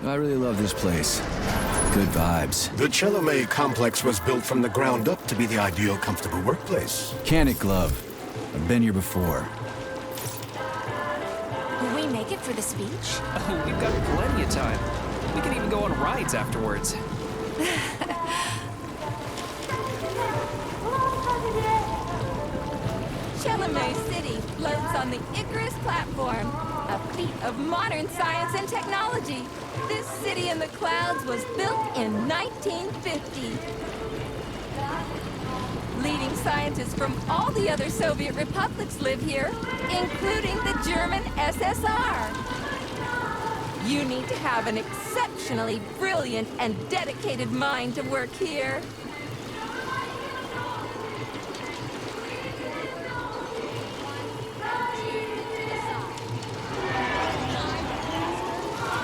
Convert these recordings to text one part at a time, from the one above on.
I really love this place. Good vibes. The Chelomey complex was built from the ground up to be the ideal, comfortable workplace. Can it, Glove? I've been here before. Will we make it for the speech? Oh, we've got plenty of time. We can even go on rides afterwards. Chelomey City floats on the Icarus platform, a feat of modern science and technology. This city in the clouds was built in 1950. Leading scientists from all the other Soviet republics live here, including the German SSR. You need to have an exceptionally brilliant and dedicated mind to work here.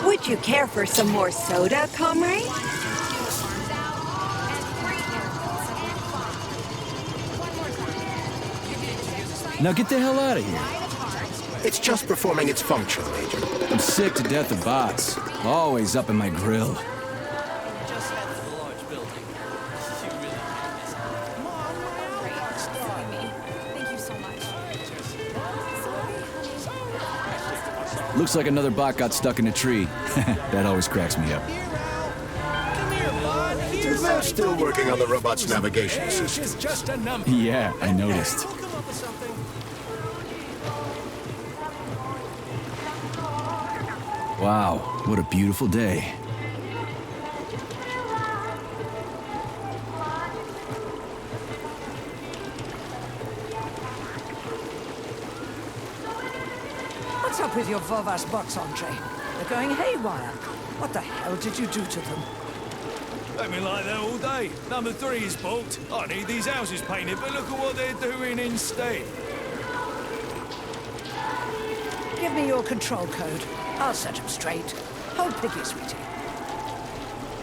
Would you care for some more soda, comrade? Now get the hell out of here. It's just performing its function, Major. I'm sick to death of bots. Always up in my grill. Looks like another bot got stuck in a tree. That always cracks me up. They're still working on the robot's navigation system. Yeah, I noticed. Wow, what a beautiful day. What's up with your Vovas box entree? They're going haywire. What the hell did you do to them? They've been like that all day. Number 3 is booked. I need these houses painted, but look at what they're doing instead. Give me your control code. I'll set them straight. Hold piggy, sweetie.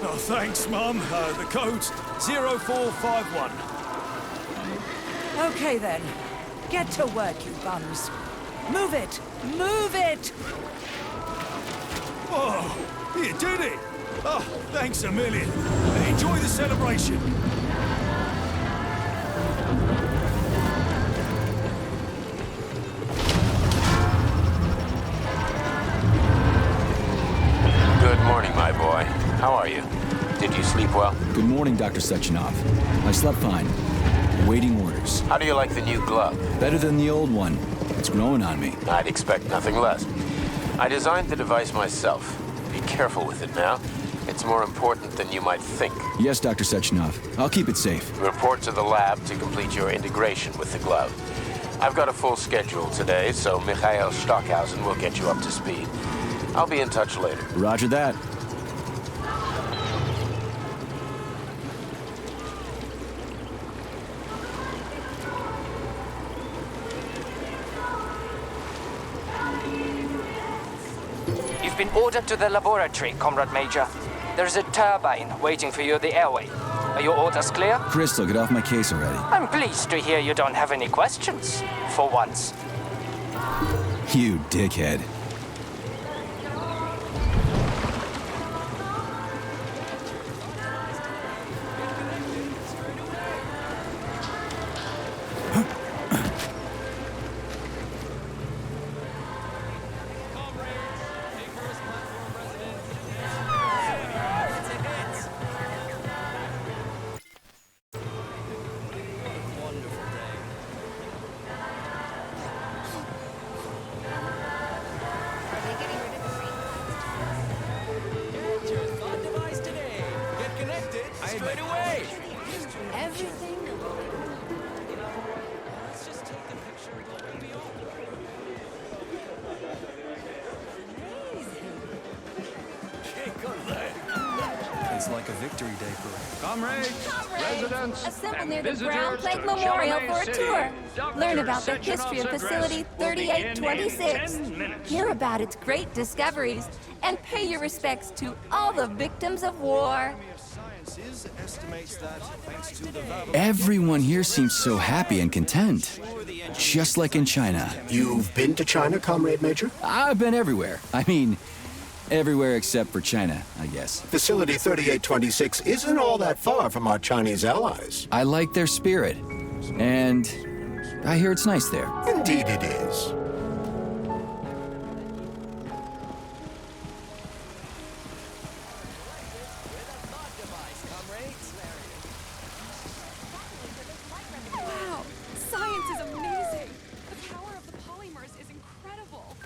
Oh, thanks, Mum. The code's 0451. Okay, then. Get to work, you bums. Move it! Move it! Oh, you did it! Oh, thanks a million. Enjoy the celebration. Good morning, my boy. How are you? Did you sleep well? Good morning, Dr. Sechenov. I slept fine. Awaiting orders. How do you like the new glove? Better than the old one. It's growing on me. I'd expect nothing less. I designed the device myself. Be careful with it now. It's more important than you might think. Yes, Dr. Sechenov. I'll keep it safe. Report to the lab to complete your integration with the glove. I've got a full schedule today, so Mikhail Stockhausen will get you up to speed. I'll be in touch later. Roger that. You've been ordered to the laboratory, Comrade Major. There's a turbine waiting for you at the airway. Are your orders clear? Crystal, get off my case already. I'm pleased to hear you don't have any questions. For once. You dickhead. It's like a victory day parade. Comrades, residents, Assemble and near the visitors Brown Plate to Memorial Chelomey for a City. tour. Dr. Learn about the history of Sechenov's Facility address will begin in 3826. 10 minutes. Hear about its great discoveries and pay your respects to all the victims of war. Everyone here seems so happy and content. Just like in China. You've been to China, Comrade Major? I've been everywhere. I mean, Everywhere except for China, I guess. Facility 3826 isn't all that far from our Chinese allies. I like their spirit. And I hear it's nice there. Indeed it is. Wow, science is amazing. The power of the polymers is incredible.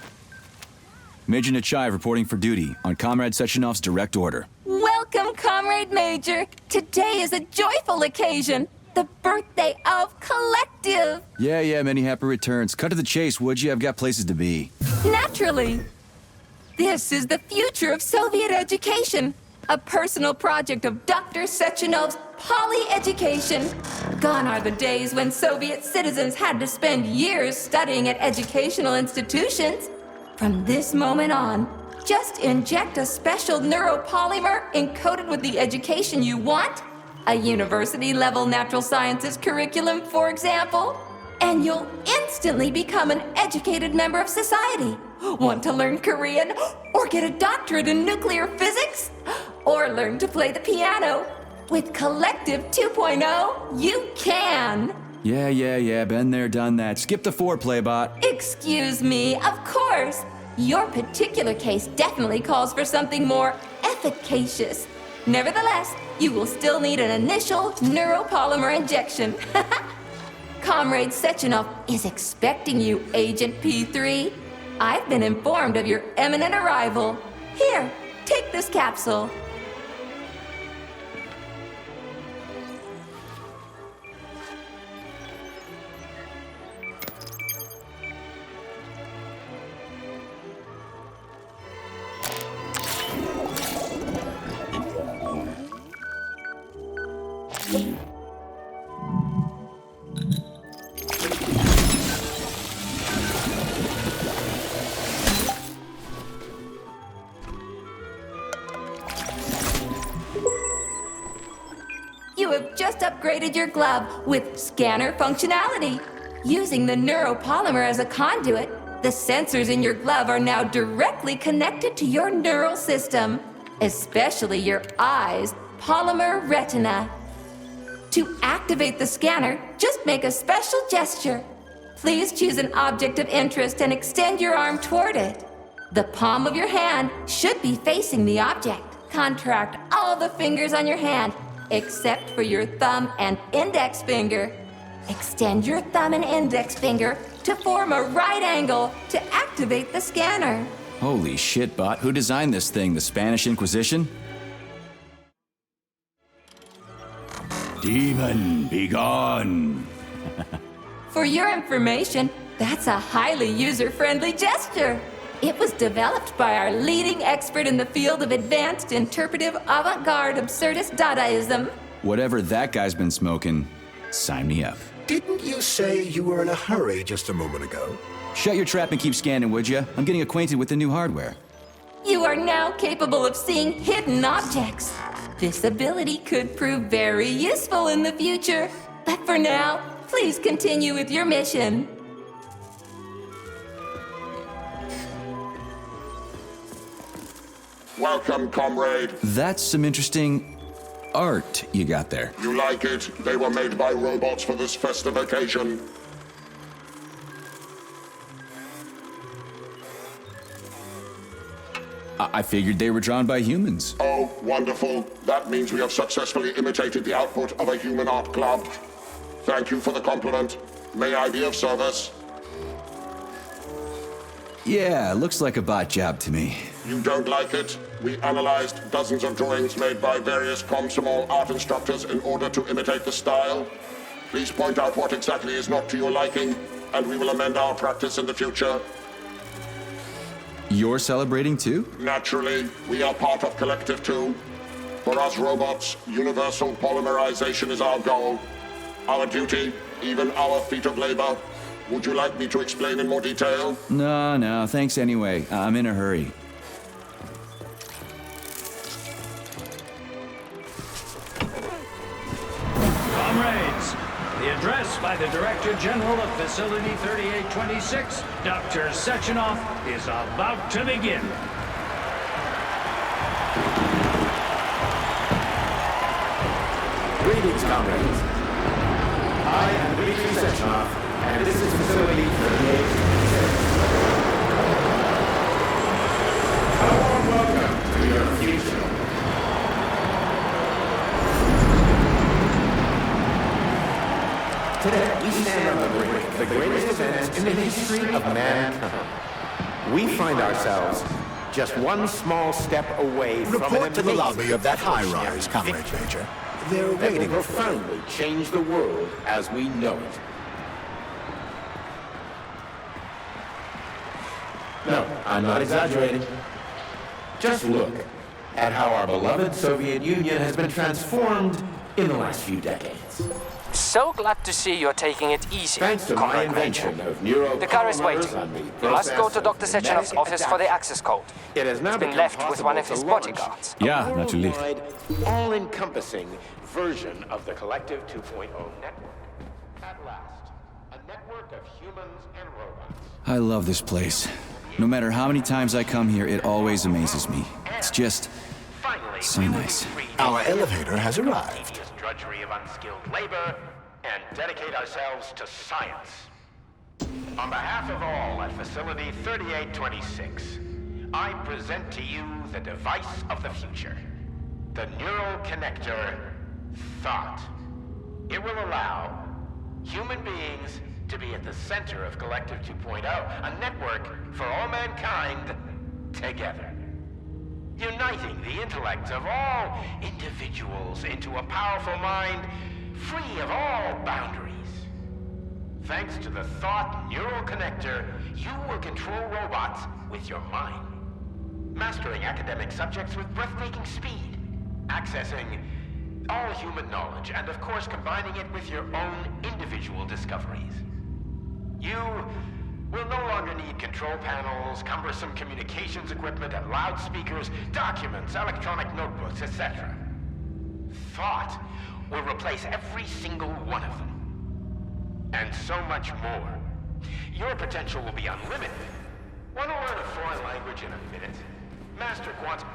Major Nechayev reporting for duty on Comrade Sechenov's direct order. Welcome, Comrade Major. Today is a joyful occasion. The birthday of Collective. Yeah, many happy returns. Cut to the chase, would you? I've got places to be. Naturally. This is the future of Soviet education. A personal project of Dr. Sechenov's poly-education. Gone are the days when Soviet citizens had to spend years studying at educational institutions. From this moment on, just inject a special neuropolymer encoded with the education you want, a university-level natural sciences curriculum, for example, and you'll instantly become an educated member of society. Want to learn Korean, or get a doctorate in nuclear physics, or learn to play the piano? With Collective 2.0, you can! Yeah, been there, done that. Skip the foreplay, bot. Excuse me, of course. Your particular case definitely calls for something more efficacious. Nevertheless, you will still need an initial neuropolymer injection. Comrade Sechenov is expecting you, Agent P3. I've been informed of your imminent arrival. Here, take this capsule. You have just upgraded your glove with scanner functionality. Using the neuropolymer as a conduit, the sensors in your glove are now directly connected to your neural system, especially your eyes' polymer retina. To activate the scanner, just make a special gesture. Please choose an object of interest and extend your arm toward it. The palm of your hand should be facing the object. Contract all the fingers on your hand, except for your thumb and index finger. Extend your thumb and index finger to form a right angle to activate the scanner. Holy shit, bot. Who designed this thing? The Spanish Inquisition? Demon, be gone! For your information, that's a highly user-friendly gesture. It was developed by our leading expert in the field of advanced interpretive avant-garde absurdist Dadaism. Whatever that guy's been smoking, sign me up. Didn't you say you were in a hurry just a moment ago? Shut your trap and keep scanning, would ya? I'm getting acquainted with the new hardware. You are now capable of seeing hidden objects. This ability could prove very useful in the future. But for now, please continue with your mission. Welcome, comrade. That's some interesting art you got there. You like it? They were made by robots for this festive occasion. I figured they were drawn by humans. Oh, wonderful. That means we have successfully imitated the output of a human art club. Thank you for the compliment. May I be of service? Yeah, looks like a bot job to me. You don't like it? We analyzed dozens of drawings made by various Komsomol art instructors in order to imitate the style. Please point out what exactly is not to your liking, and we will amend our practice in the future. You're celebrating too? Naturally, we are part of Collective 2. For us robots, universal polymerization is our goal. Our duty, even our feat of labor. Would you like me to explain in more detail? No, thanks anyway. I'm in a hurry. Comrades, the address by the Director General of Facility 3826, Dr. Sechenov, is about to begin. Greetings, comrades. I am Dmitry Sechenov, and this is Facility 3826. A warm welcome to your future. Today, we stand on the brink of the greatest event in the history of mankind. We find ourselves just one small step away from an Report to the amazing lobby of that high-rise, Comrade Major. They're that will waiting. profoundly change the world as we know it. No, I'm not exaggerating. Just look at how our beloved Soviet Union has been transformed in the last few decades. So glad to see you're taking it easy. Thanks to my Comrade invention Major. of neuropolymers The car is waiting. on the You must go to Dr. process of Sechenov's genetic office for the adaptation. access code. It has now It's been become left with one of possible his to launch bodyguards. Yeah, a natürlich. worldwide, all-encompassing version of the Collective 2.0 network. At last, a network of humans and robots. I love this place. No matter how many times I come here, it always amazes me. It's just Finally, so we will be nice. free Our to elevator has from the arrived. tedious drudgery of unskilled labor and dedicate ourselves to science. On behalf of all at Facility 3826, I present to you the device of the future. The neural connector, Thought. It will allow human beings to be at the center of Collective 2.0, a network for all mankind together. Uniting the intellects of all individuals into a powerful mind free of all boundaries. Thanks to the Thought Neural Connector, you will control robots with your mind. Mastering academic subjects with breathtaking speed. Accessing all human knowledge, and of course combining it with your own individual discoveries. You will no longer need control panels, cumbersome communications equipment, and loudspeakers, documents, electronic notebooks, etc. Thought will replace every single one of them. And so much more. Your potential will be unlimited. Want to learn a foreign language in a minute? Master quantum...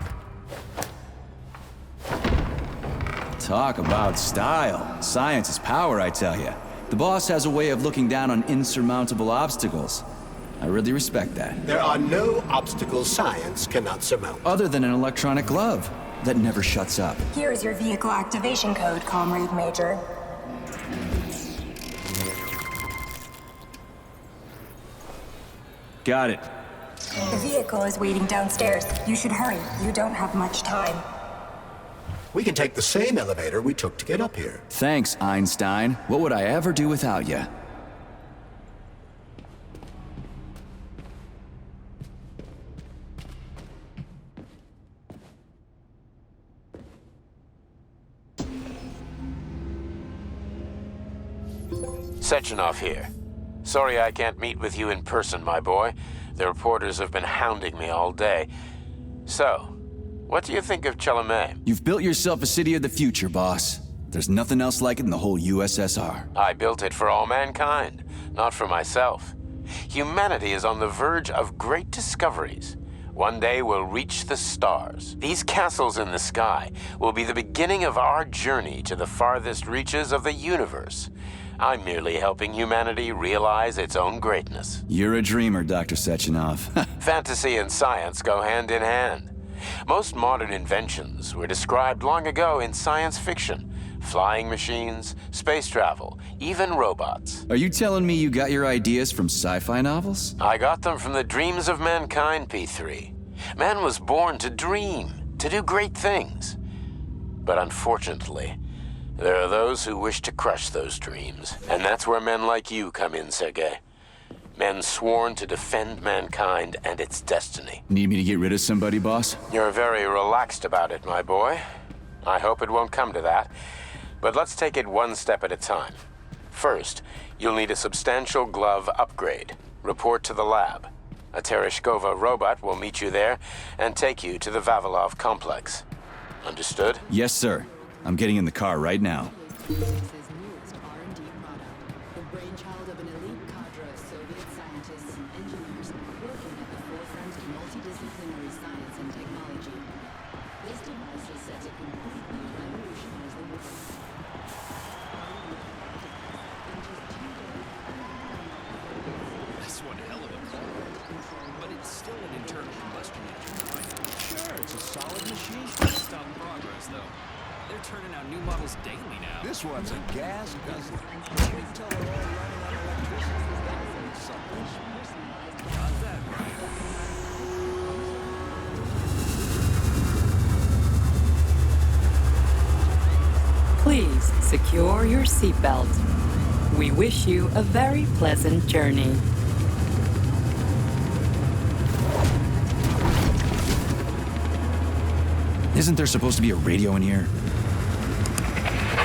Talk about style. Science is power, I tell you. The boss has a way of looking down on insurmountable obstacles. I really respect that. There are no obstacles science cannot surmount. Other than an electronic glove that never shuts up. Here is your vehicle activation code, Comrade Major. Got it. The vehicle is waiting downstairs. You should hurry. You don't have much time. We can take the same elevator we took to get up here. Thanks, Einstein. What would I ever do without you? Sechenov here. Sorry I can't meet with you in person, my boy. The reporters have been hounding me all day. So, what do you think of Chalamet? You've built yourself a city of the future, boss. There's nothing else like it in the whole USSR. I built it for all mankind, not for myself. Humanity is on the verge of great discoveries. One day we'll reach the stars. These castles in the sky will be the beginning of our journey to the farthest reaches of the universe. I'm merely helping humanity realize its own greatness. You're a dreamer, Dr. Sechenov. Fantasy and science go hand in hand. Most modern inventions were described long ago in science fiction. Flying machines, space travel, even robots. Are you telling me you got your ideas from sci-fi novels? I got them from the dreams of mankind, P3. Man was born to dream, to do great things. But unfortunately, there are those who wish to crush those dreams. And that's where men like you come in, Sergei. Men sworn to defend mankind and its destiny. Need me to get rid of somebody, boss? You're very relaxed about it, my boy. I hope it won't come to that. But let's take it one step at a time. First, you'll need a substantial glove upgrade. Report to the lab. A Tereshkova robot will meet you there and take you to the Vavilov complex. Understood? Yes, sir. I'm getting in the car right now. Newest R&D product, the brainchild of an elite cadre of Soviet scientists and engineers working at the forefront of multidisciplinary science and technology. This device is set to completely revolutionize the world. churning out new models daily now. This one's a gas guzzler. Wait till they're all running on electricity. That'll be something. How's that, Brian? Please secure your seatbelt. We wish you a very pleasant journey. Isn't there supposed to be a radio in here?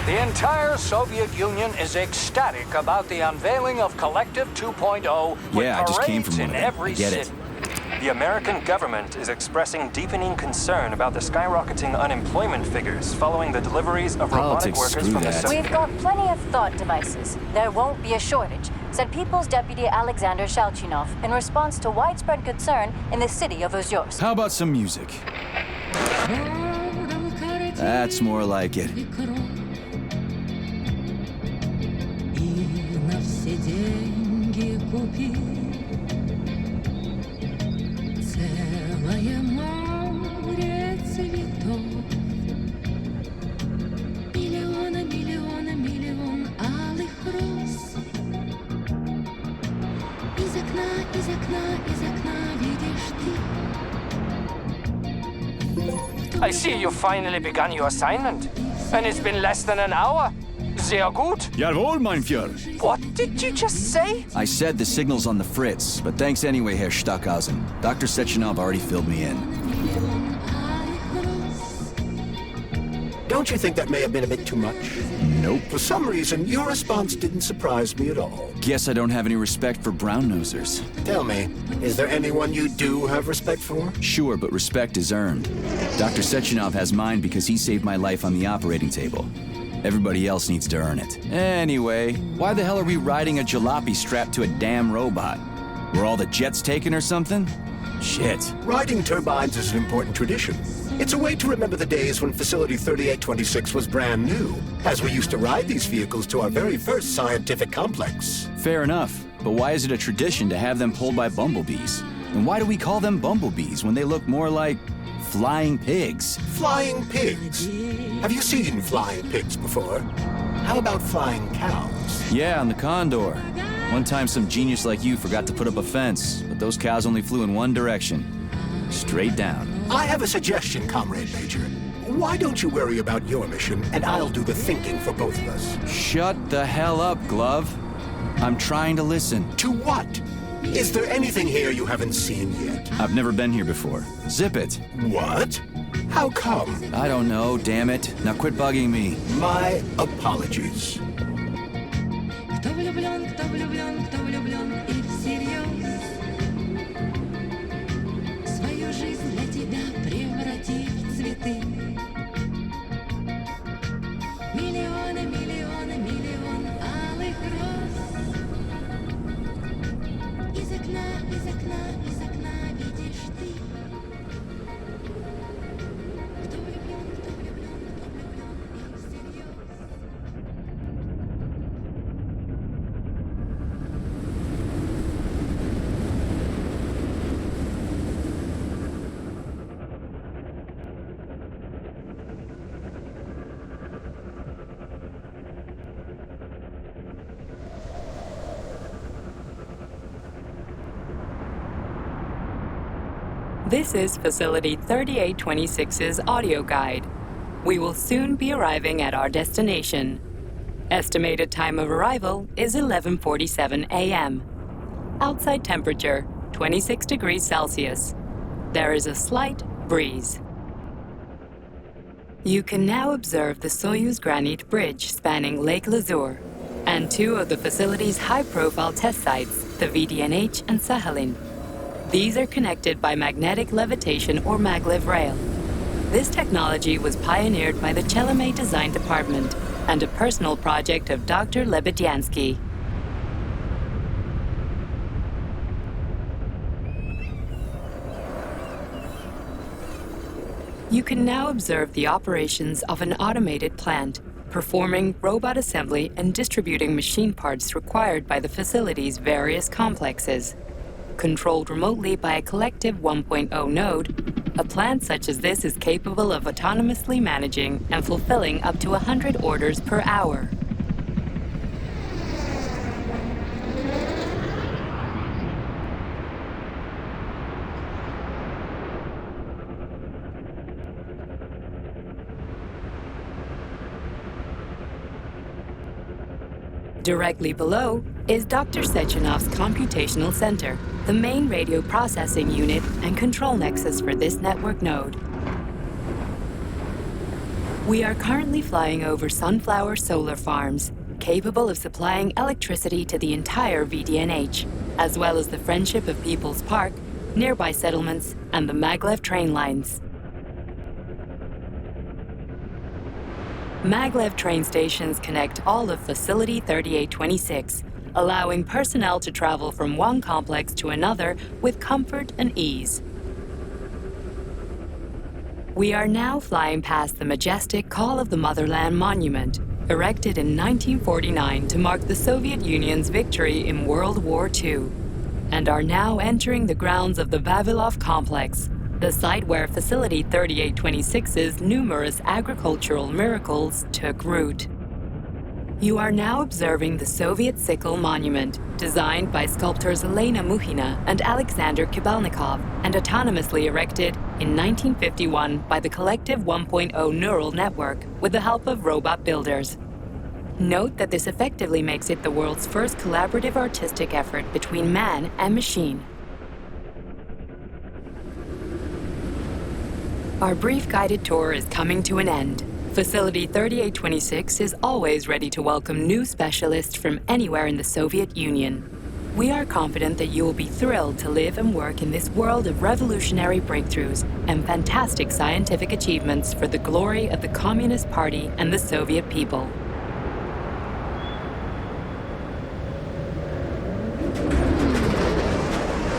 The entire Soviet Union is ecstatic about the unveiling of Collective 2.0 with Yeah, I just came from parades one in of them. every I get city. it. The American government is expressing deepening concern about the skyrocketing unemployment figures following the deliveries of robotic Politics, workers screw from the that. Soviet We've got plenty of thought devices. There won't be a shortage, said People's Deputy Alexander Shalchinov in response to widespread concern in the city of Ozyorsk. How about some music? That's more like it. I see you finally begun your assignment. And it's been less than an hour. Sehr gut. Jawohl, mein Führer. What did you just say? I said the signal's on the fritz, but thanks anyway, Herr Stockhausen. Dr. Sechenov already filled me in. Don't you think that may have been a bit too much? Nope. For some reason, your response didn't surprise me at all. Guess I don't have any respect for brown-nosers. Tell me, is there anyone you do have respect for? Sure, but respect is earned. Dr. Sechenov has mine because he saved my life on the operating table. Everybody else needs to earn it. Anyway, why the hell are we riding a jalopy strapped to a damn robot? Were all the jets taken or something? Shit. Riding turbines is an important tradition. It's a way to remember the days when Facility 3826 was brand new, as we used to ride these vehicles to our very first scientific complex. Fair enough, but why is it a tradition to have them pulled by bumblebees? And why do we call them bumblebees when they look more like flying pigs? Flying pigs? Have you seen flying pigs before? How about flying cows? Yeah, on the Condor. One time some genius like you forgot to put up a fence, but those cows only flew in one direction. Straight down. I have a suggestion, Comrade Major. Why don't you worry about your mission, and I'll do the thinking for both of us? Shut the hell up, Glove. I'm trying to listen. To what? Is there anything here you haven't seen yet? I've never been here before. Zip it. What? How come? I don't know, damn it. Now quit bugging me. My apologies. This is Facility 3826's audio guide. We will soon be arriving at our destination. Estimated time of arrival is 11:47 a.m. Outside temperature, 26 degrees Celsius. There is a slight breeze. You can now observe the Soyuz Granite Bridge spanning Lake Lazur and two of the facility's high-profile test sites, the VDNH and Sakhalin. These are connected by magnetic levitation or maglev rail. This technology was pioneered by the Chelomey Design Department and a personal project of Dr. Lebedyansky. You can now observe the operations of an automated plant, performing robot assembly and distributing machine parts required by the facility's various complexes. Controlled remotely by a collective 1.0 node, A plant such as this is capable of autonomously managing and fulfilling up to 100 orders per hour. Directly below is Dr. Sechenov's computational center, the main radio processing unit and control nexus for this network node. We are currently flying over sunflower solar farms, capable of supplying electricity to the entire VDNH, as well as the Friendship of People's Park, nearby settlements, and the maglev train lines. Maglev train stations connect all of Facility 3826, allowing personnel to travel from one complex to another with comfort and ease. We are now flying past the majestic Call of the Motherland monument, erected in 1949 to mark the Soviet Union's victory in World War II, and are now entering the grounds of the Vavilov complex, the site where Facility 3826's numerous agricultural miracles took root. You are now observing the Soviet Sickle Monument, designed by sculptors Elena Muhina and Alexander Kibalnikov, and autonomously erected in 1951 by the Collective 1.0 Neural Network with the help of robot builders. Note that this effectively makes it the world's first collaborative artistic effort between man and machine. Our brief guided tour is coming to an end. Facility 3826 is always ready to welcome new specialists from anywhere in the Soviet Union. We are confident that you will be thrilled to live and work in this world of revolutionary breakthroughs and fantastic scientific achievements for the glory of the Communist Party and the Soviet people.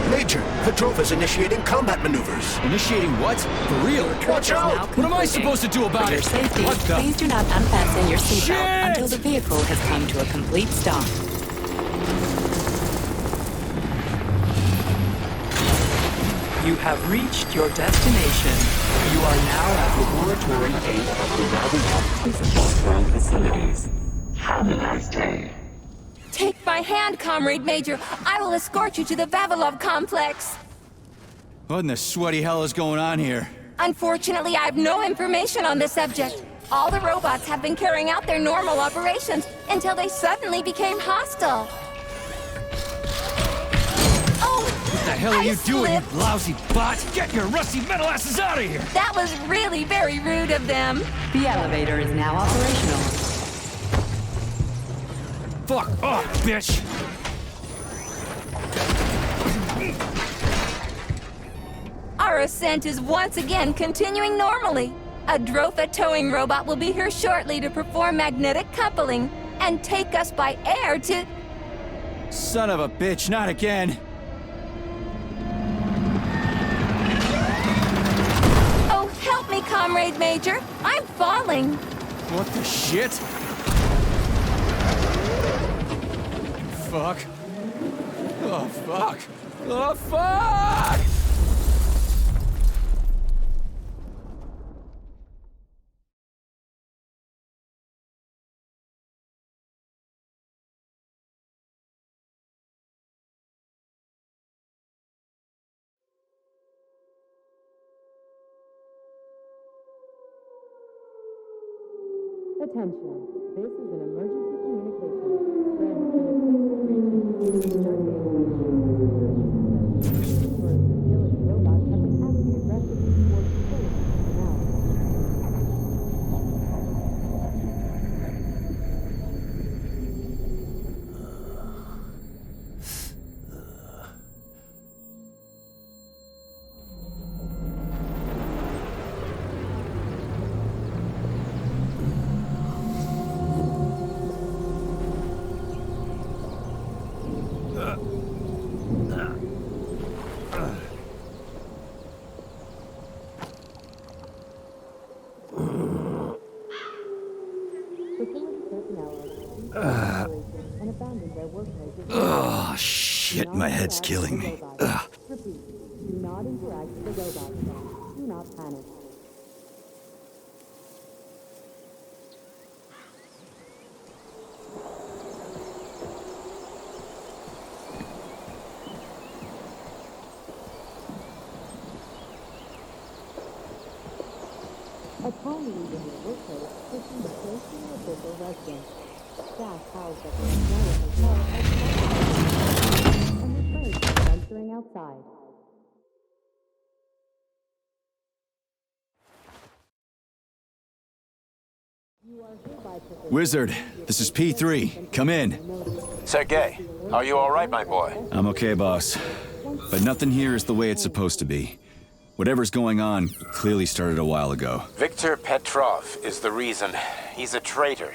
Major, Petrova's initiating combat maneuvers. Initiating what? For real? Watch out! What am I supposed to do about For your it? safety, What the? please do not unfasten your seatbelt Shit! until the vehicle has come to a complete stop. You have reached your destination. You are now at Laboratory 8 of the Vavilov Physical Ground Facilities. Have a nice day. Take my hand, Comrade Major. I will escort you to the Vavilov complex. What in the sweaty hell is going on here? Unfortunately, I have no information on the subject. All the robots have been carrying out their normal operations until they suddenly became hostile. What the hell are you doing, you lousy bot? Get your rusty metal asses out of here! That was really very rude of them. The elevator is now operational. Fuck off, bitch! Our ascent is once again continuing normally. A Drofa towing robot will be here shortly to perform magnetic coupling and take us by air to... Son of a bitch, not again! Oh, help me, Comrade Major. I'm falling. What the shit? Fuck. Oh, fuck. Oh, fuck! Attention, this is an emergency communication. There has been a critical breach in robots have been acting aggressively towards civilian personnel. Oh, shit, my head's killing me. Ugh. Repeat, do not interact with the robot. do not panic. Upon leaving your workplace, proceed straight to your official residence. Staff housed at the Royal Hotel and refrain from venturing outside. Wizard, this is P3. Come in. Sergei, are you all right, my boy? I'm okay, boss. But nothing here is the way it's supposed to be. Whatever's going on clearly started a while ago. Viktor Petrov is the reason. He's a traitor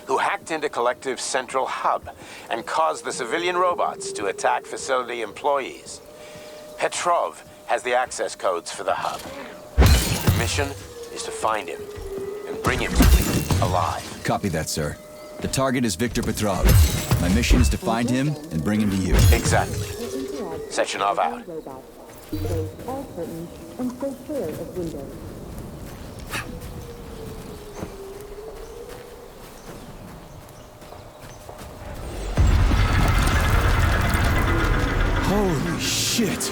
who hacked into Collective's central hub and caused the civilian robots to attack facility employees. Petrov has the access codes for the hub. Your mission is to find him and bring him to me alive. Copy that, sir. The target is Viktor Petrov. My mission is to find him and bring him to you. Exactly. Sechenov out. Close all curtains and stay clear of windows. Holy shit!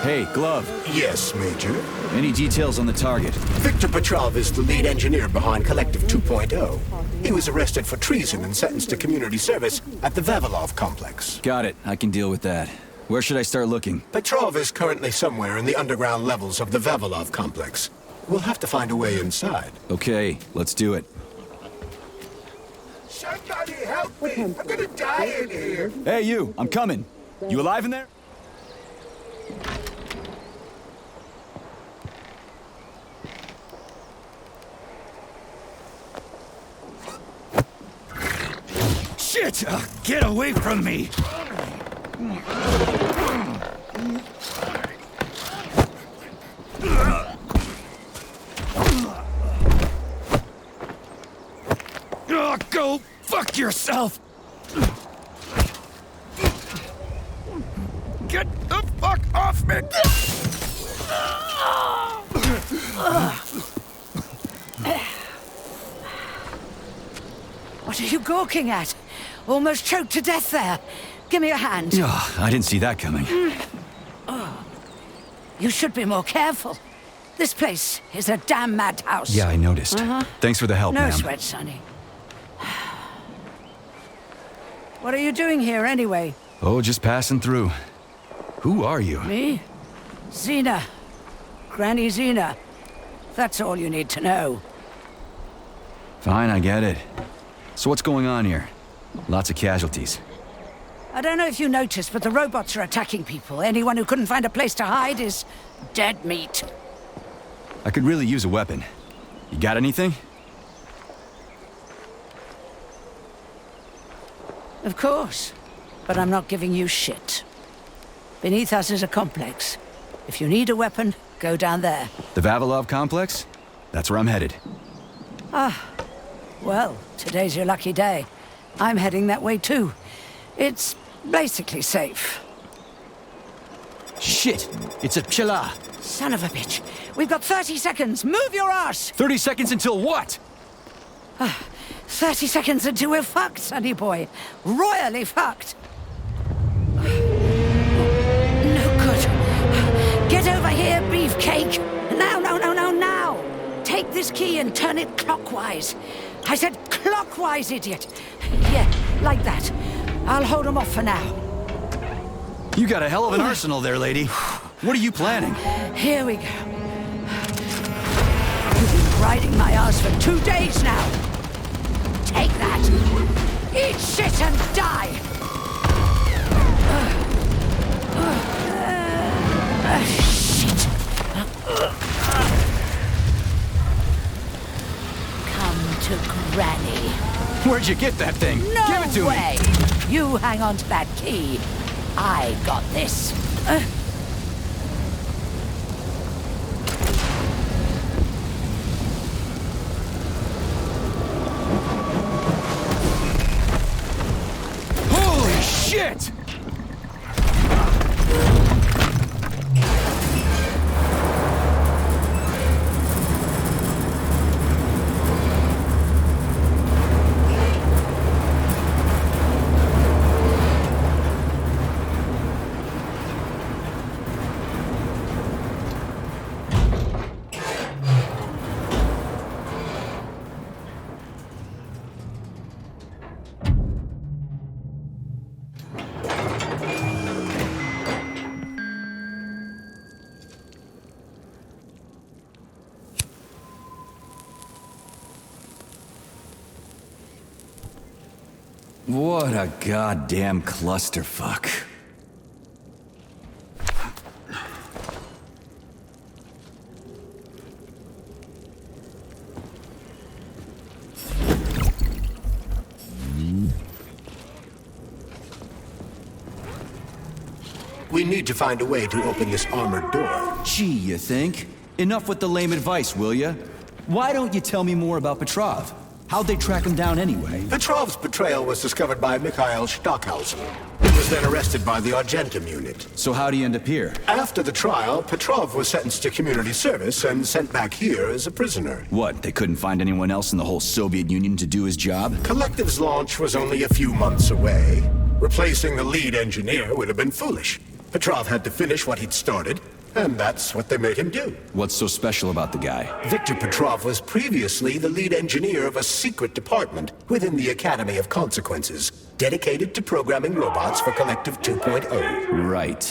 Hey, Glove. Yes, Major? Any details on the target? Viktor Petrov is the lead engineer behind Collective 2.0. He was arrested for treason and sentenced to community service at the Vavilov complex. Got it. I can deal with that. Where should I start looking? Petrov is currently somewhere in the underground levels of the Vavilov complex. We'll have to find a way inside. Okay, let's do it. Somebody help me! I'm gonna die in here! Hey, you! I'm coming! You alive in there? Shit! Get away from me! Go fuck yourself! Get the fuck off me! What are you gawking at? Almost choked to death there. Give me a hand. Oh, I didn't see that coming. Oh. You should be more careful. This place is a damn madhouse. Yeah, I noticed. Thanks for the help, No ma'am. sweat, Sonny. What are you doing here, anyway? Oh, just passing through. Who are you? Me? Xena. Granny Xena. That's all you need to know. Fine, I get it. So what's going on here? Lots of casualties. I don't know if you noticed, but the robots are attacking people. Anyone who couldn't find a place to hide is dead meat. I could really use a weapon. You got anything? Of course. But I'm not giving you shit. Beneath us is a complex. If you need a weapon, go down there. The Vavilov complex? That's where I'm headed. Ah. Well, today's your lucky day. I'm heading that way too. It's basically safe. Shit! It's a Pshela! Son of a bitch. We've got 30 seconds. Move your ass! 30 seconds until what? 30 seconds until we're fucked, sonny boy. Royally fucked. No good. Get over here, beefcake. Now, now. Take this key and turn it clockwise. I said clockwise, idiot. Yeah, like that. I'll hold them off for now. You got a hell of an arsenal there, lady. What are you planning? Here we go. You've been riding my ass for 2 days now. Take that. Eat shit and die. Shit. Come to Granny. Where'd you get that thing? No Give it to way. me. You hang on to that key. I got this. Holy shit! What a goddamn clusterfuck. We need to find a way to open this armored door. Gee, you think? Enough with the lame advice, will ya? Why don't you tell me more about Petrov? How'd they track him down anyway? Petrov's betrayal was discovered by Mikhail Stockhausen. He was then arrested by the Argentum unit. So how'd he end up here? After the trial, Petrov was sentenced to community service and sent back here as a prisoner. What, they couldn't find anyone else in the whole Soviet Union to do his job? Collective's launch was only a few months away. Replacing the lead engineer would have been foolish. Petrov had to finish what he'd started, and that's what they made him do. What's so special about the guy? Victor Petrov was previously the lead engineer of a secret department within the Academy of Consequences, dedicated to programming robots for Collective 2.0. Right.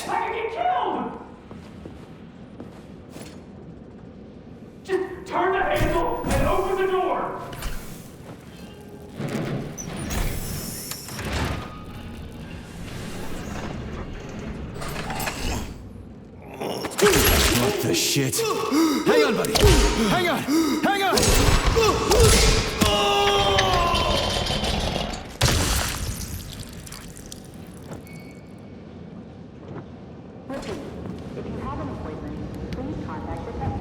Just turn the handle and open the door! What the shit? Hang on, buddy! Hang on! Hang on! If you have an appointment, please contact the tech.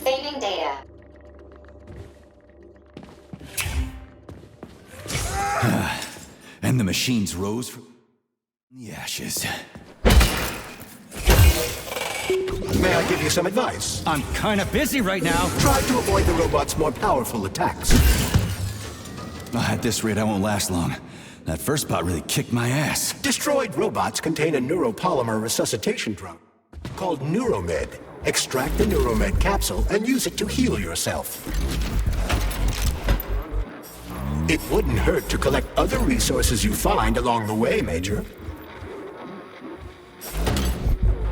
Saving data. And the machines rose from the ashes. May I give you some advice? I'm kinda busy right now. Try to avoid the robot's more powerful attacks. At this rate, I won't last long. That first bot really kicked my ass. Destroyed robots contain a neuropolymer resuscitation drug called Neuromed. Extract the Neuromed capsule and use it to heal yourself. It wouldn't hurt to collect other resources you find along the way, Major.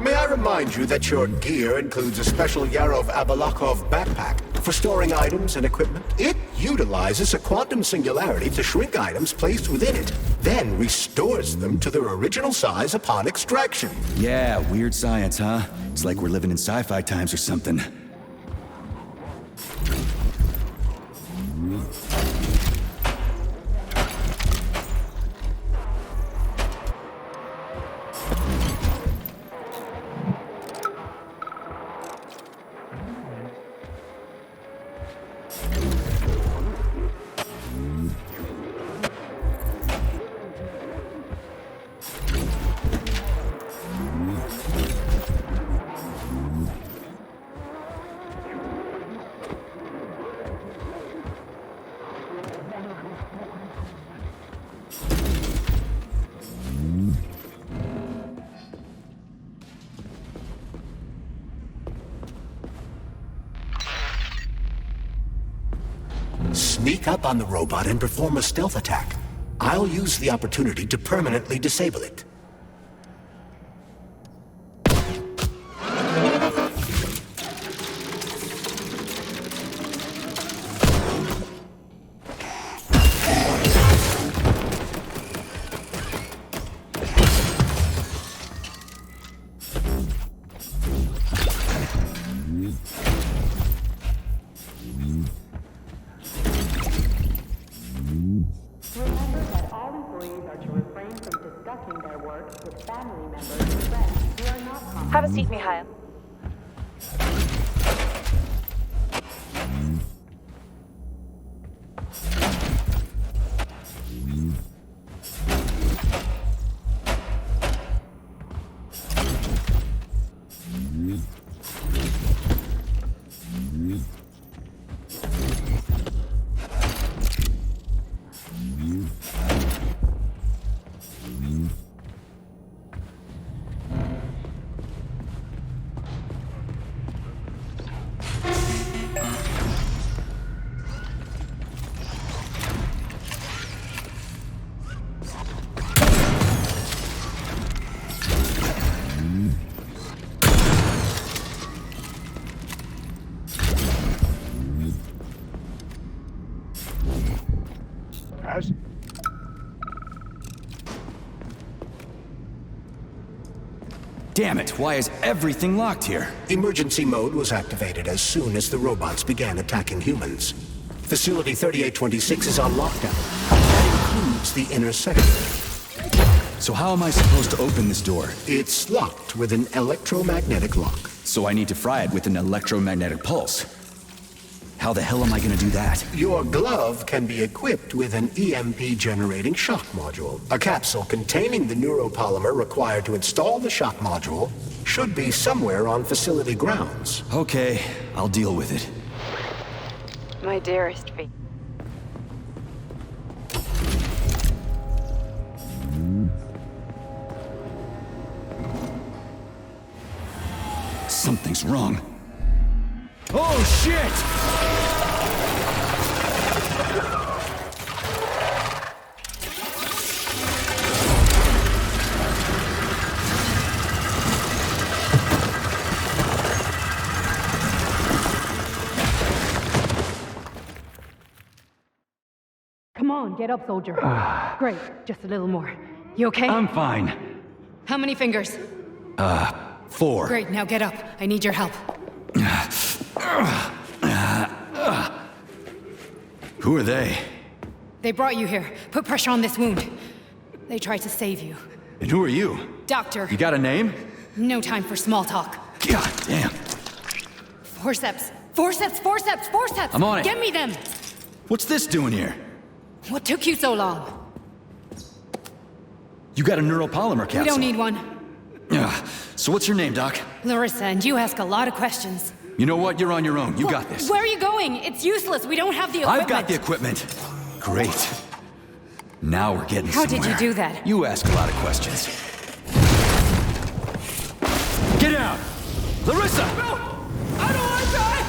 May I remind you that your gear includes a special Yarov Abalakov backpack for storing items and equipment? It utilizes a quantum singularity to shrink items placed within it, then restores them to their original size upon extraction. Yeah, weird science, huh? It's like we're living in sci-fi times or something. Sneak up on the robot and perform a stealth attack. I'll use the opportunity to permanently disable it. Remember that all employees are to refrain from discussing their work with family members and friends who are not competent. Have a seat, Mikhail. Damn it, why is everything locked here? Emergency mode was activated as soon as the robots began attacking humans. Facility 3826 is on lockdown. That includes the inner section. So how am I supposed to open this door? It's locked with an electromagnetic lock. So I need to fry it with an electromagnetic pulse. How the hell am I gonna do that? Your glove can be equipped with an EMP-generating shock module. A capsule containing the neuropolymer required to install the shock module should be somewhere on facility grounds. Okay, I'll deal with it. My dearest V. Something's wrong. Oh, shit! Come on, get up, soldier. Great, just a little more. You okay? I'm fine. How many fingers? 4. Great, now get up. I need your help. Who are they? They brought you here. Put pressure on this wound. They tried to save you. And who are you? Doctor. You got a name? No time for small talk. God damn. Forceps. Forceps, forceps, forceps! I'm on it. Get me them! What's this doing here? What took you so long? You got a neuropolymer capsule. We don't need one. So what's your name, Doc? Larissa, and you ask a lot of questions. You know what? You're on your own. You got this. Where are you going? It's useless. We don't have the equipment. I've got the equipment. Great. Now we're getting How somewhere. did you do that? You ask a lot of questions. Get out! Larissa! No! I don't want to die!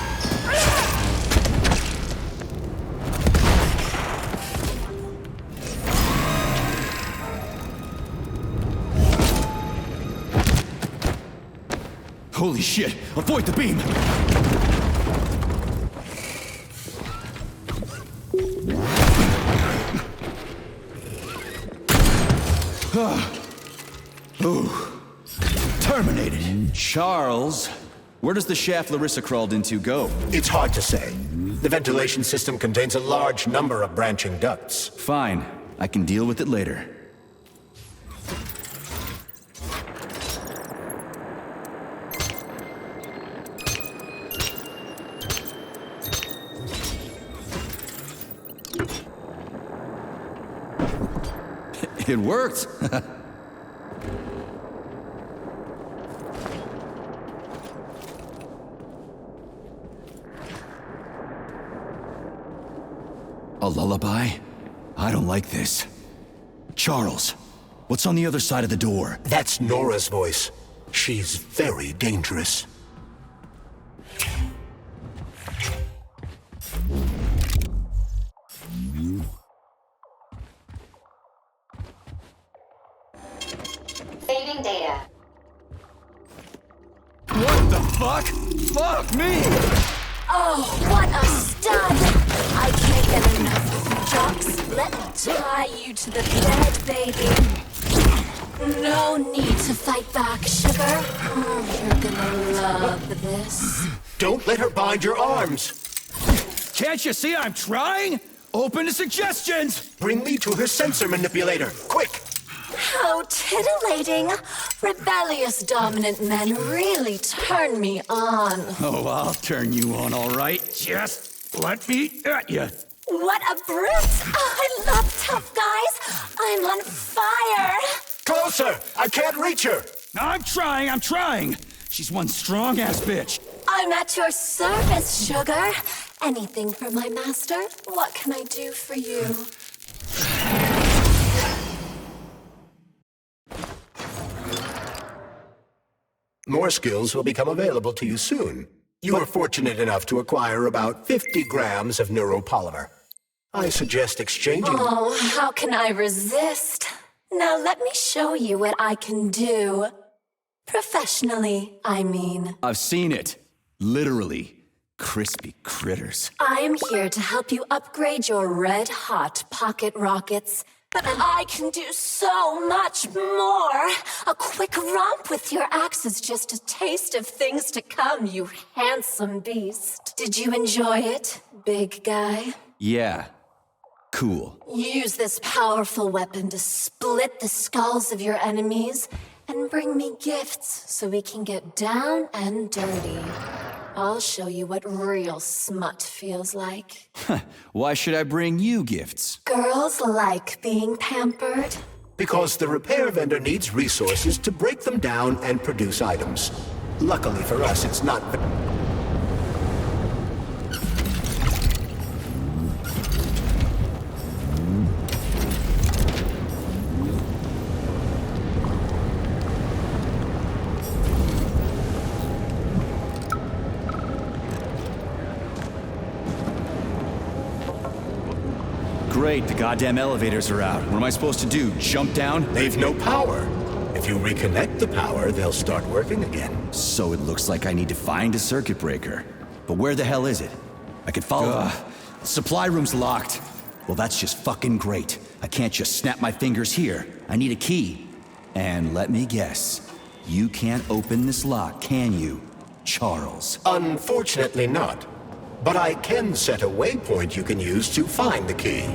Holy shit! Avoid the beam! Ooh. Terminated. Charles, where does the shaft Larissa crawled into go? It's hard to say. The ventilation system contains a large number of branching ducts. Fine. I can deal with it later. It worked! A lullaby? I don't like this. Charles, what's on the other side of the door? That's Nora's voice. She's very dangerous. Saving data. What the fuck? Fuck me! Oh, what a stud! I can't get enough of you, Jocks. Let me tie you to the bed, baby. No need to fight back, sugar. You're gonna love this. Don't let her bind your arms! Can't you see I'm trying? Open to suggestions! Bring me to her sensor manipulator, quick! How titillating. Rebellious dominant men really turn me on. Oh, I'll turn you on, all right. Just let me at you. What a brute! Oh, I love tough guys. I'm on fire. Closer! I can't reach her! I'm trying. She's one strong-ass bitch. I'm at your service, sugar. Anything for my master? What can I do for you? More skills will become available to you soon. You were fortunate enough to acquire about 50 grams of neuropolymer. I suggest exchanging... Oh, how can I resist? Now let me show you what I can do. Professionally, I mean. I've seen it. Literally. Crispy critters. I am here to help you upgrade your red-hot pocket rockets But I can do so much more. A quick romp with your axe is just a taste of things to come, you handsome beast. Did you enjoy it, big guy? Yeah. Cool. Use this powerful weapon to split the skulls of your enemies and bring me gifts so we can get down and dirty. I'll show you what real smut feels like. Why should I bring you gifts? Girls like being pampered. Because the repair vendor needs resources to break them down and produce items. Luckily for us, it's not... Great, the goddamn elevators are out. What am I supposed to do, jump down? They've no power. If you reconnect the power, they'll start working again. So it looks like I need to find a circuit breaker. But where the hell is it? I could follow them. The supply room's locked. Well, that's just fucking great. I can't just snap my fingers here. I need a key. And let me guess, you can't open this lock, can you, Charles? Unfortunately not. But I can set a waypoint you can use to find the key.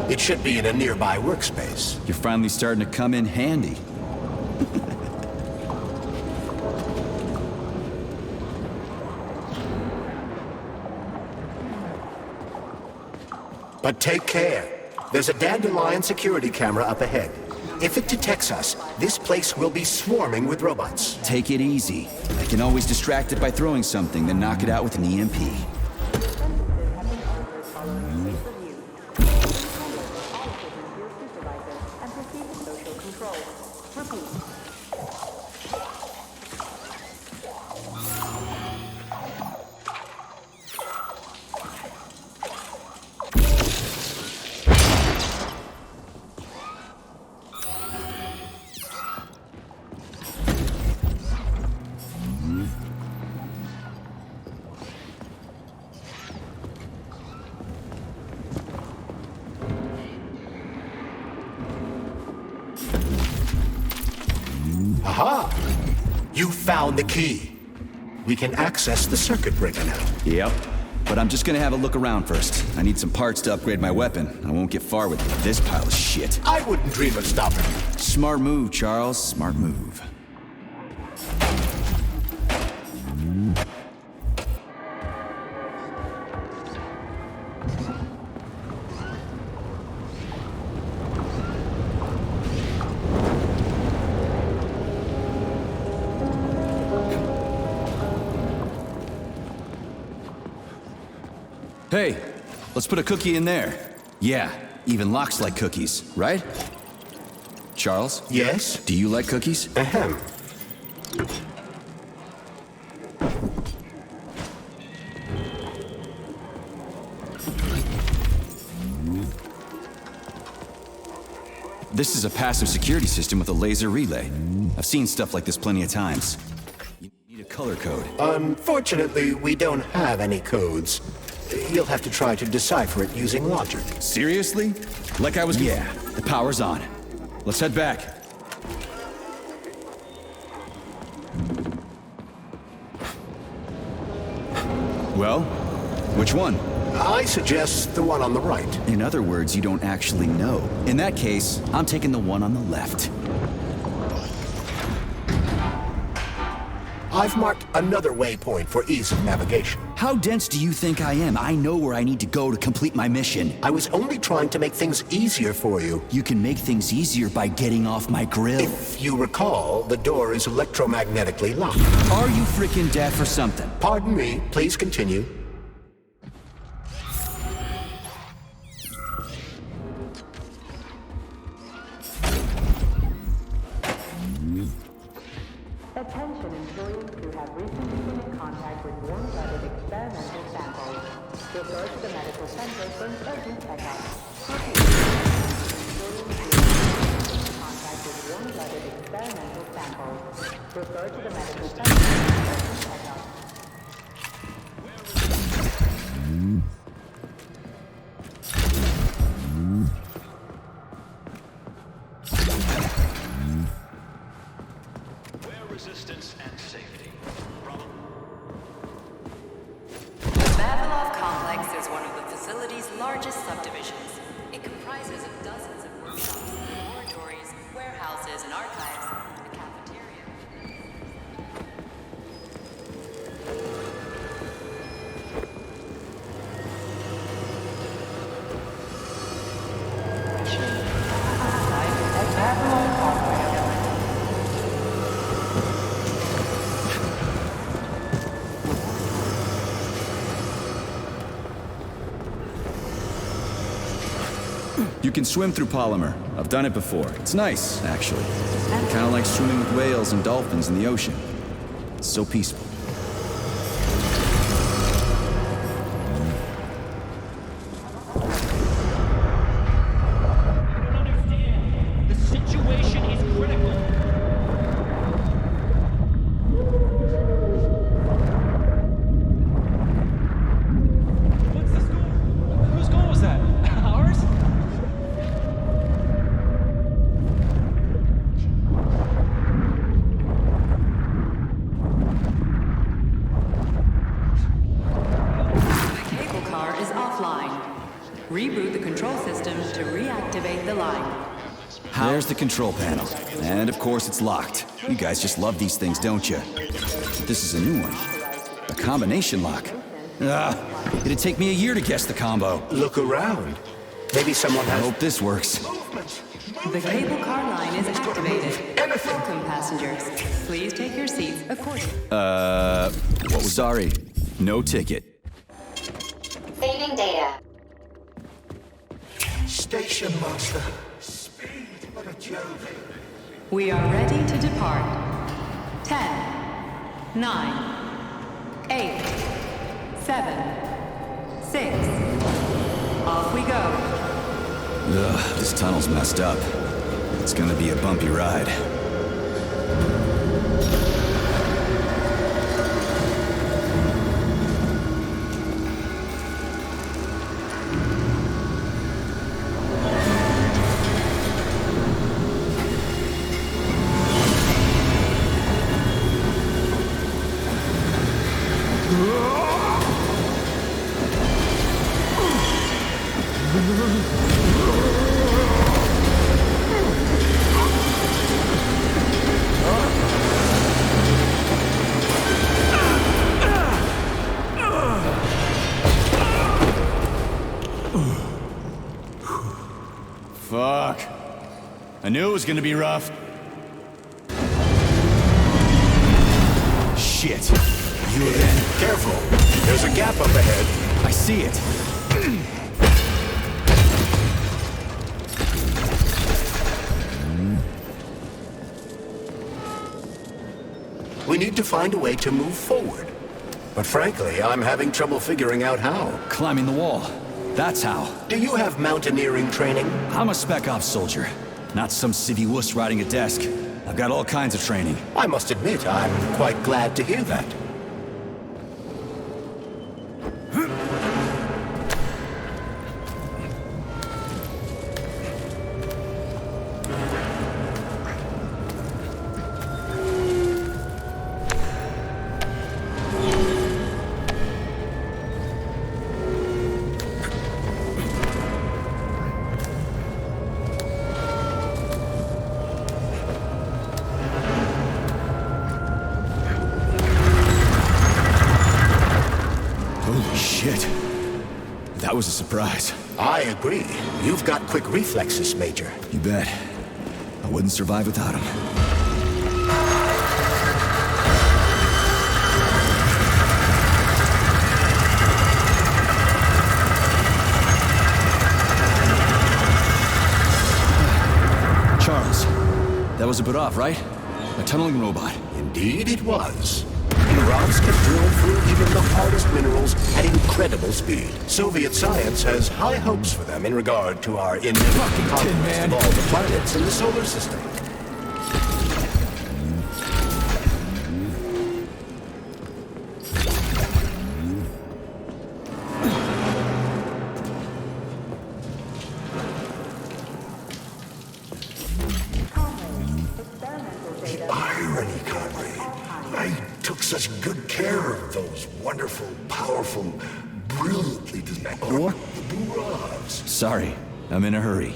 It should be in a nearby workspace. You're finally starting to come in handy. But take care. There's a dandelion security camera up ahead. If it detects us, this place will be swarming with robots. Take it easy. I can always distract it by throwing something, then knock it out with an EMP. Aha! You found the key. We can access the circuit breaker now. Yep. But I'm just gonna have a look around first. I need some parts to upgrade my weapon. I won't get far with this pile of shit. I wouldn't dream of stopping. Smart move, Charles. Smart move. Hey, let's put a cookie in there. Yeah, even locks like cookies, right? Charles? Yes? Do you like cookies? Ahem. This is a passive security system with a laser relay. I've seen stuff like this plenty of times. You need a color code. Unfortunately, we don't have any codes. You'll have to try to decipher it using logic. Seriously? Like I was... Yeah, the power's on. Let's head back. Well, which one? I suggest the one on the right. In other words, you don't actually know. In that case, I'm taking the one on the left. I've marked another waypoint for ease of navigation. How dense do you think I am? I know where I need to go to complete my mission. I was only trying to make things easier for you. You can make things easier by getting off my grill. If you recall, the door is electromagnetically locked. Are you freaking deaf or something? Pardon me, please continue. Attention employees who have recently been in contact with warm-blooded experimental samples. Refer to the medical center for an urgent checkup. Contact with warm-blooded experimental samples. Refer to the medical center for an urgent checkup. resistance and safety. The Vavilov complex is one of the facility's largest subdivisions. It comprises of dozens of workshops, laboratories, warehouses, and archives, a cafeteria. You can swim through polymer. I've done it before. It's nice, actually. Kind of like swimming with whales and dolphins in the ocean. It's so peaceful. The situation is critical. What's the score? Whose goal was that? Ours? The cable car is offline. Reboot the control system to reactivate the line. There's the control panel. And of course it's locked. You guys just love these things, don't you? This is a new one. A combination lock. It'd take me a year to guess the combo. Look around. Maybe someone I has... hope this works. The cable car line is activated. Welcome, passengers. Please take your seats accordingly. What was... Sorry. No ticket. Saving data. Station master. Speed, what a joke. We are ready to depart. 10, 9, 8, 7, 6. Off we go. Ugh, this tunnel's messed up. It's gonna be a bumpy ride. Fuck. I knew it was gonna be rough. Shit. You again. Careful. There's a gap up ahead. I see it. We need to find a way to move forward. But frankly, I'm having trouble figuring out how. Climbing the wall. That's how. Do you have mountaineering training? I'm a spec ops soldier. Not some civvy wuss riding a desk. I've got all kinds of training. I must admit, I'm quite glad to hear that. Holy shit. That was a surprise. I agree. You've got quick reflexes, Major. You bet. I wouldn't survive without him. Charles, that was a bit off, right? A tunneling robot. Indeed it was. The rods can drill through even the hardest minerals at incredible speed. Soviet science has high hopes for them in regard to our in-depth conquest of all the planets in the solar system. The irony, Conrad. took such good care of those wonderful, powerful, brilliantly designed... What? The Buras. Sorry, I'm in a hurry.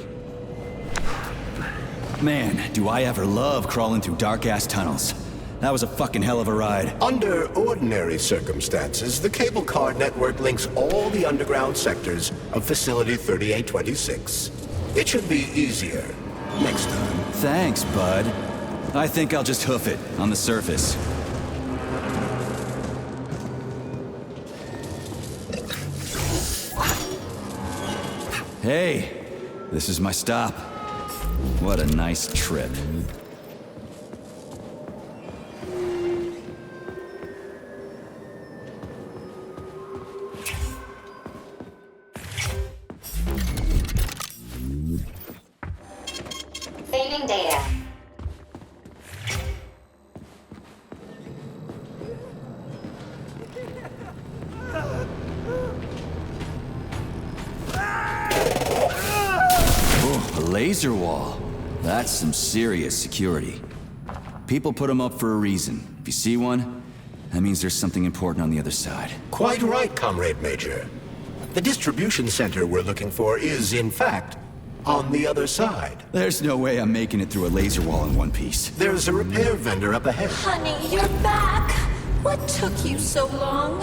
Man, do I ever love crawling through dark-ass tunnels. That was a fucking hell of a ride. Under ordinary circumstances, the cable car network links all the underground sectors of Facility 3826. It should be easier next time. Thanks, bud. I think I'll just hoof it on the surface. Hey, this is my stop. What a nice trip. Saving data. Oh, a laser wall. That's some serious security. People put them up for a reason. If you see one, that means there's something important on the other side. Quite right, Comrade Major. The distribution center we're looking for is, in fact, on the other side. There's no way I'm making it through a laser wall in one piece. There's a repair vendor up ahead. Honey, you're back. What took you so long?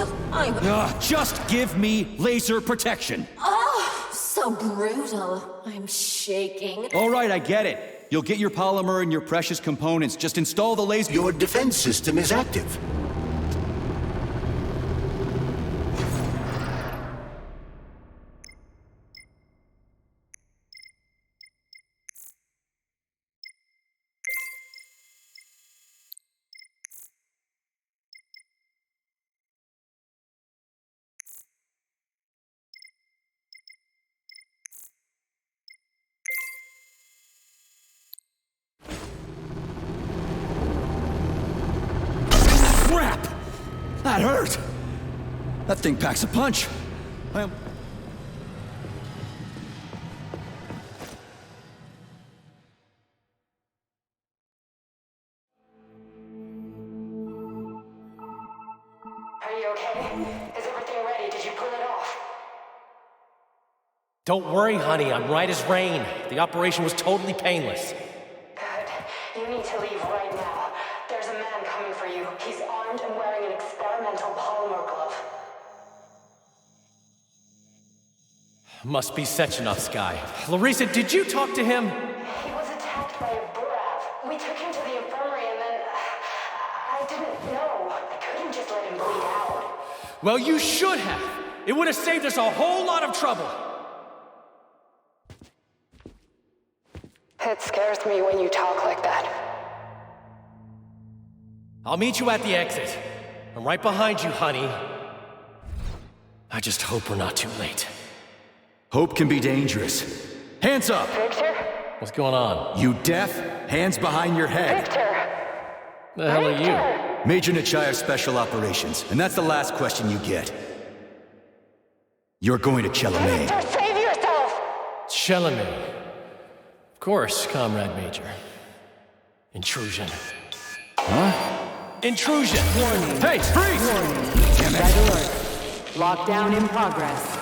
Just give me laser protection. Oh, so brutal. I'm shaking. All right, I get it. You'll get your polymer and your precious components. Just install the laser... Your defense system is active. Crap! That hurt! That thing packs a punch. Are you okay? Is everything ready? Did you pull it off? Don't worry, honey. I'm right as rain. The operation was totally painless. Good. You need to leave right now. There's a man coming for you. He's armed and wearing an experimental polymer glove. Must be Sechenov's guy. Larissa, did you talk to him? He was attacked by a Burav. We took him to the infirmary and then... I didn't know. I couldn't just let him bleed out. Well, you should have. It would have saved us a whole lot of trouble. It scares me when you talk like that. I'll meet you at the exit. I'm right behind you, honey. I just hope we're not too late. Hope can be dangerous. Hands up! Victor? What's going on? You deaf? Hands behind your head. Victor! The hell are you? Major Nechayev Special Operations, and that's the last question you get. You're going to Chelomey. Victor, save yourself! Chelomey. Of course, Comrade Major. Intrusion. Huh? Intrusion! Warning. Hey, freeze! Warning. Damn it. Red alert. Lockdown in progress.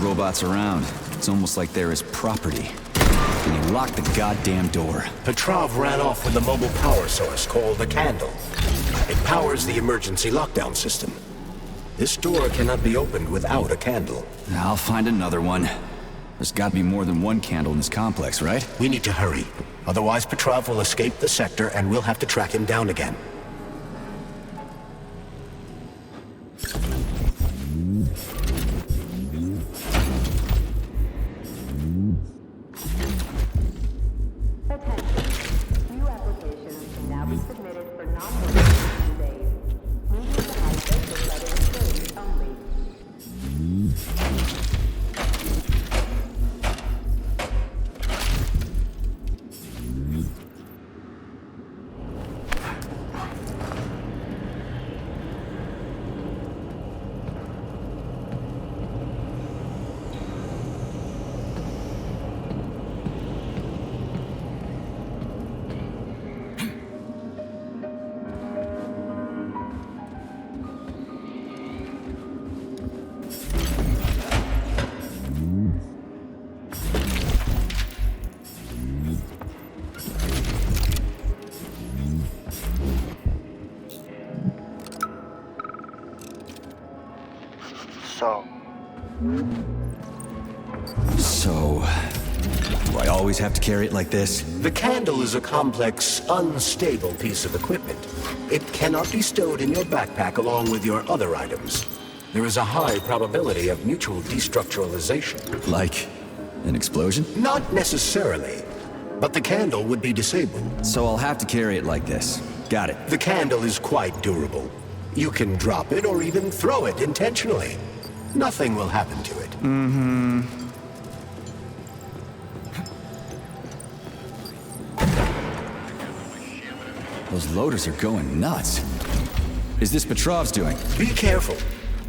Robots around. It's almost like they're his property. Can you lock the goddamn door? Petrov ran off with a mobile power source called a candle. It powers the emergency lockdown system. This door cannot be opened without a candle. I'll find another one. There's gotta be more than one candle in this complex, right? We need to hurry. Otherwise, Petrov will escape the sector and we'll have to track him down again. So, do I always have to carry it like this? The candle is a complex, unstable piece of equipment. It cannot be stowed in your backpack along with your other items. There is a high probability of mutual destructuralization. Like an explosion? Not necessarily, but the candle would be disabled. So I'll have to carry it like this. Got it. The candle is quite durable. You can drop it or even throw it intentionally. Nothing will happen to it. Mm-hmm. Those loaders are going nuts. Is this Petrov's doing? Be careful.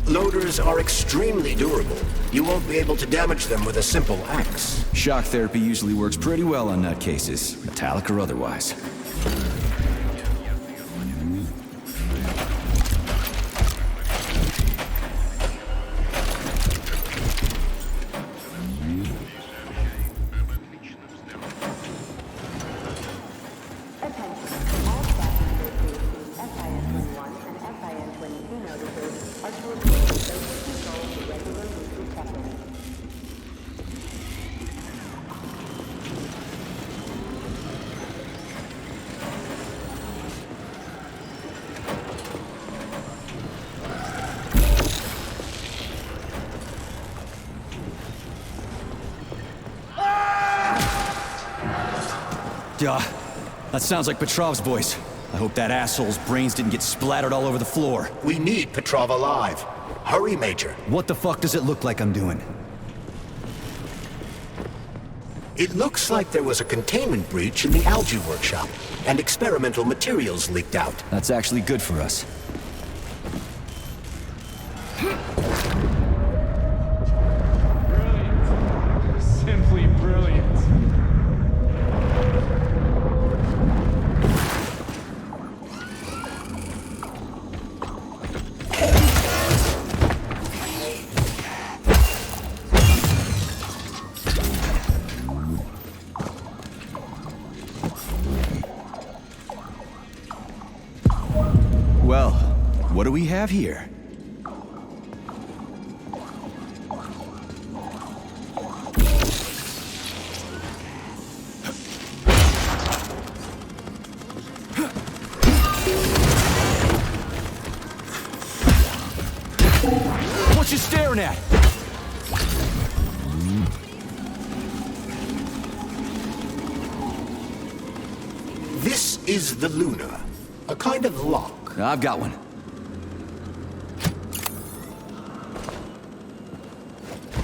Loaders are extremely durable. You won't be able to damage them with a simple axe. Shock therapy usually works pretty well on nutcases, metallic or otherwise. That sounds like Petrov's voice. I hope that asshole's brains didn't get splattered all over the floor. We need Petrov alive. Hurry, Major. What the fuck does it look like I'm doing? It looks like there was a containment breach in the algae workshop, and experimental materials leaked out. That's actually good for us. Brilliant. Simply brilliant. Well, what do we have here? What you staring at? This is the Luna, a kind of lock. I've got one.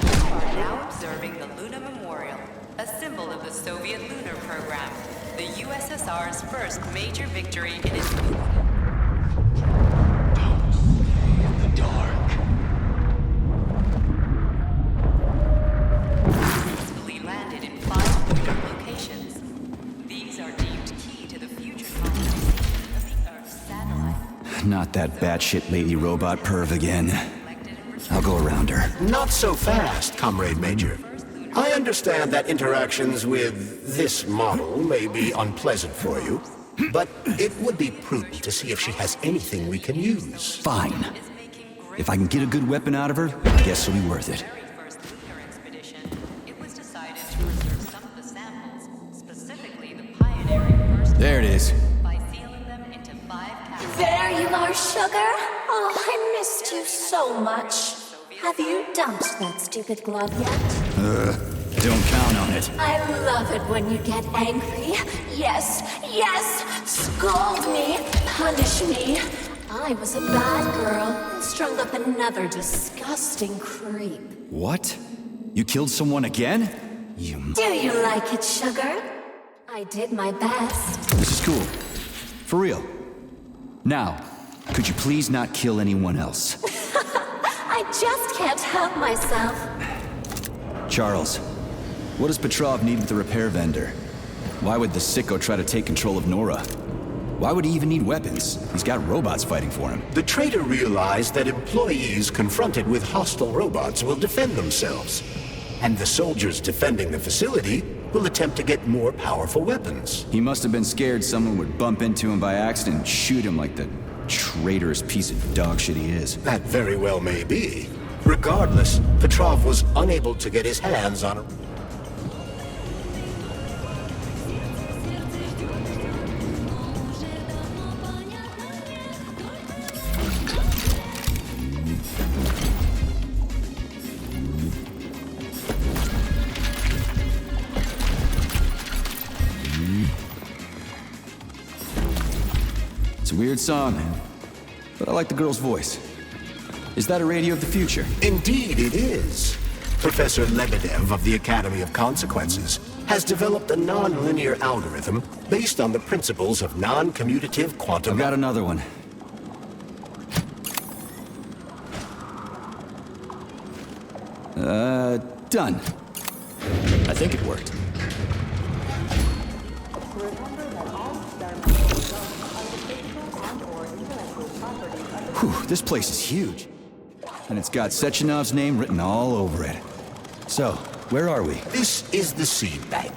You are now observing the Luna Memorial, a symbol of the Soviet lunar program, the USSR's first major victory in its successfully landed in 5 lunar locations. These are deemed key to the future conquest of the Earth's satellite. Not that batshit lady robot perv again. I'll go around her. Not so fast, Comrade Major. I understand that interactions with this model may be unpleasant for you, but it would be prudent to see if she has anything we can use. Fine. If I can get a good weapon out of her, I guess it'll be worth it. There it is. There you are, sugar. Oh, I missed you so much. Have you dumped that stupid glove yet? Don't count on it. I love it when you get angry. Yes, yes! Scold me, punish me. I was a bad girl and strung up another disgusting creep. What? You killed someone again? Do you like it, sugar? I did my best. This is cool. For real. Now, could you please not kill anyone else? I just can't help myself. Charles, what does Petrov need with the repair vendor? Why would the sicko try to take control of Nora? Why would he even need weapons? He's got robots fighting for him. The traitor realized that employees confronted with hostile robots will defend themselves, and the soldiers defending the facility will attempt to get more powerful weapons. He must have been scared someone would bump into him by accident and shoot him like the traitorous piece of dog shit he is. That very well may be. Regardless, Petrov was unable to get his hands on her. It's a weird song, but I like the girl's voice. Is that a radio of the future? Indeed it is. Professor Lebedev of the Academy of Consequences has developed a non-linear algorithm based on the principles of non-commutative quantum... I've got another one. Done. I think it worked. Whew, this place is huge. And it's got Sechenov's name written all over it. So, where are we? This is the seed bank,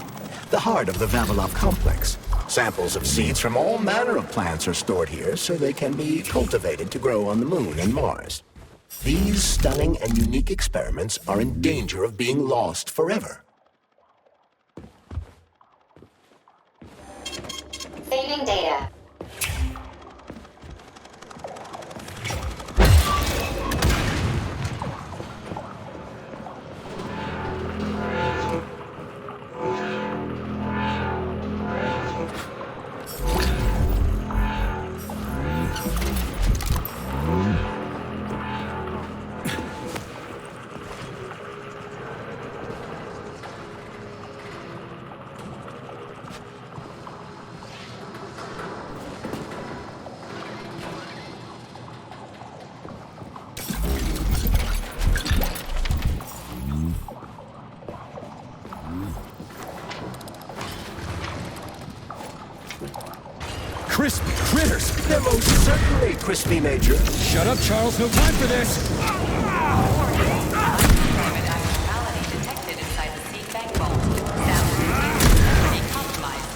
the heart of the Vavilov complex. Samples of seeds from all manner of plants are stored here so they can be cultivated to grow on the Moon and Mars. These stunning and unique experiments are in danger of being lost forever. Saving data. Crispy critters! They're most certainly crispy, Major. Shut up, Charles. No time for this! Detected inside the seed bank vault. Sample be compromised.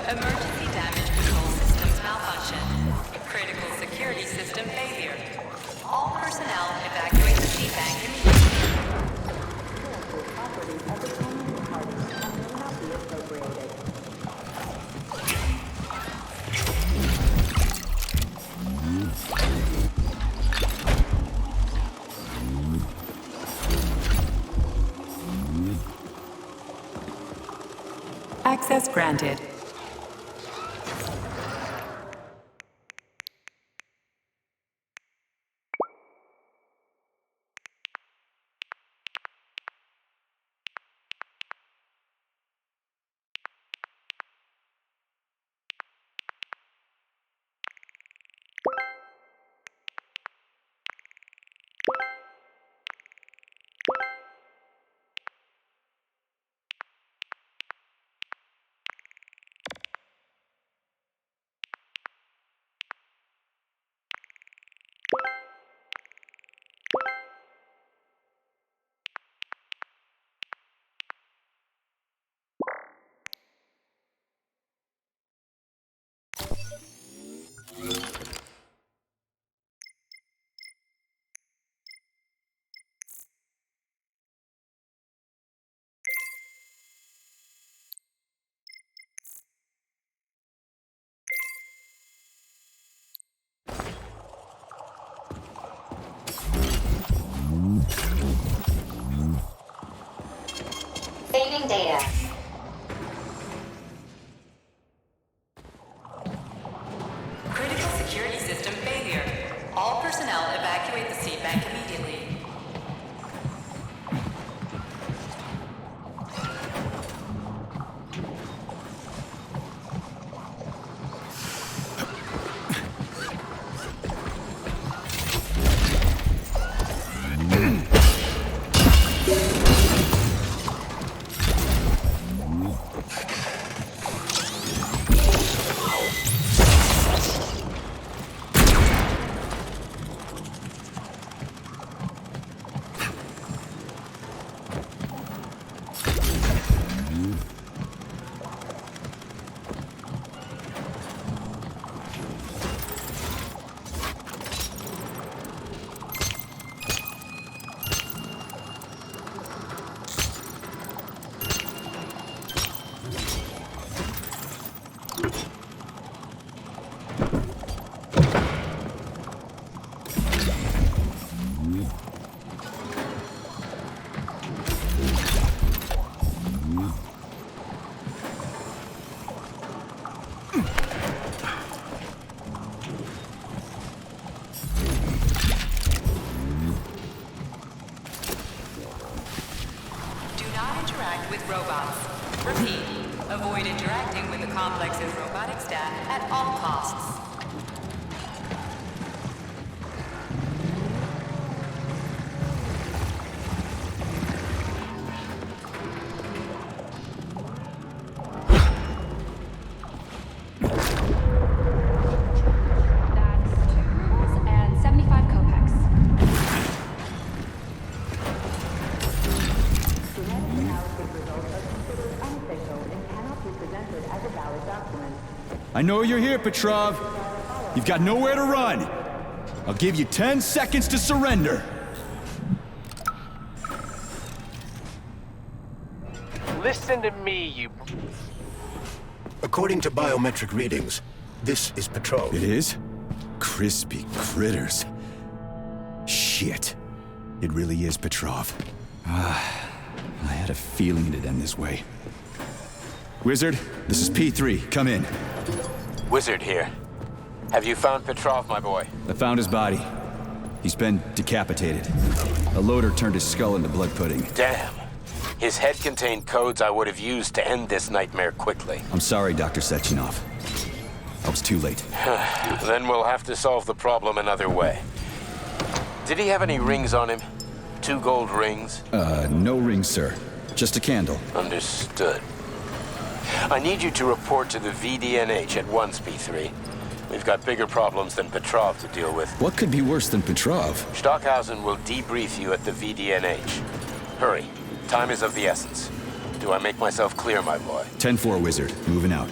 Emergency damage control systems malfunction. Critical security system failure. All personnel evacuate the seed bank immediately. Access granted. Transmitting data. Critical security system failure. All personnel evacuate the seed bank immediately. With robots. Repeat, avoid interacting with the complex's robotic staff at all costs. I know you're here, Petrov. You've got nowhere to run. I'll give you 10 seconds to surrender. Listen to me, you... According to biometric readings, this is Petrov. It is? Crispy critters. Shit. It really is Petrov. I had a feeling it'd end this way. Wizard, this is P3. Come in. Wizard here. Have you found Petrov, my boy? I found his body. He's been decapitated. A loader turned his skull into blood pudding. Damn. His head contained codes I would have used to end this nightmare quickly. I'm sorry, Dr. Sechenov. I was too late. Then we'll have to solve the problem another way. Did he have any rings on him? 2 gold rings? No rings, sir. Just a candle. Understood. I need you to report to the VDNH at once, P3. We've got bigger problems than Petrov to deal with. What could be worse than Petrov? Stockhausen will debrief you at the VDNH. Hurry. Time is of the essence. Do I make myself clear, my boy? 10-4, Wizard. Moving out.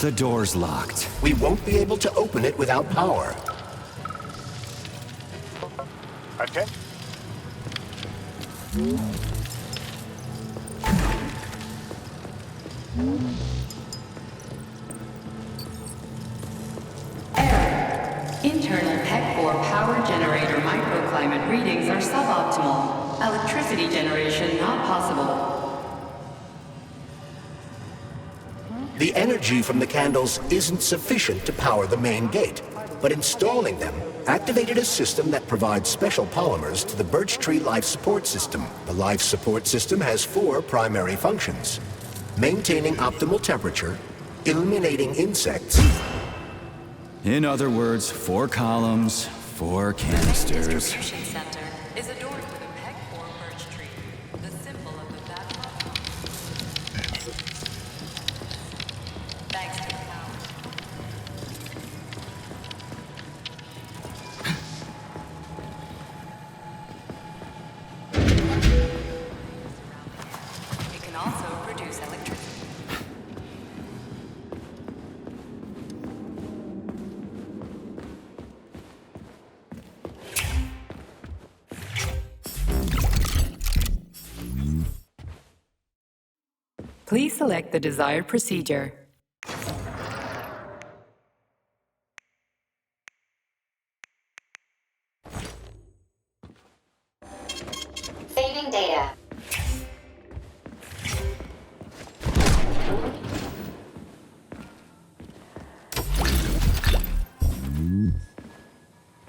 The door's locked. We won't be able to open it without power. Okay. Internal PEC-4 power generator microclimate readings are suboptimal. Electricity generation not possible. The energy from the candles isn't sufficient to power the main gate, but installing them activated a system that provides special polymers to the birch tree life support system. The life support system has 4 primary functions: maintaining optimal temperature, eliminating insects. In other words, 4 columns, 4 canisters. Distribution center is adorned with a PEC-4 birch tree, the symbol of the Fatima. Thanks for the power. It can also produce electricity. Please select the desired procedure. Saving data.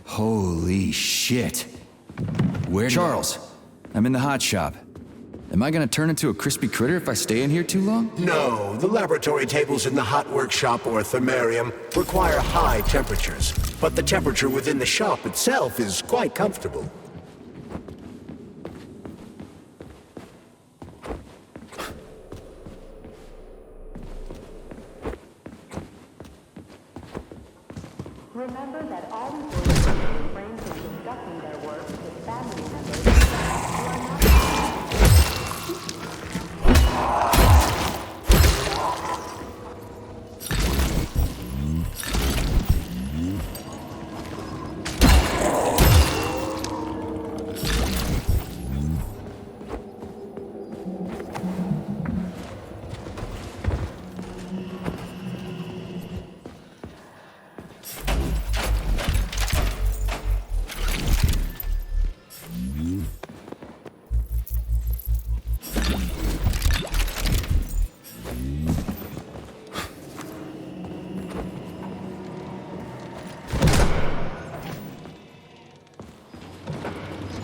Holy shit. Where Charles, I'm in the hot shop. Am I gonna turn into a crispy critter if I stay in here too long? No, the laboratory tables in the hot workshop or thermarium require high temperatures, but the temperature within the shop itself is quite comfortable. Remember that all employees refrain from discussing their work with family members who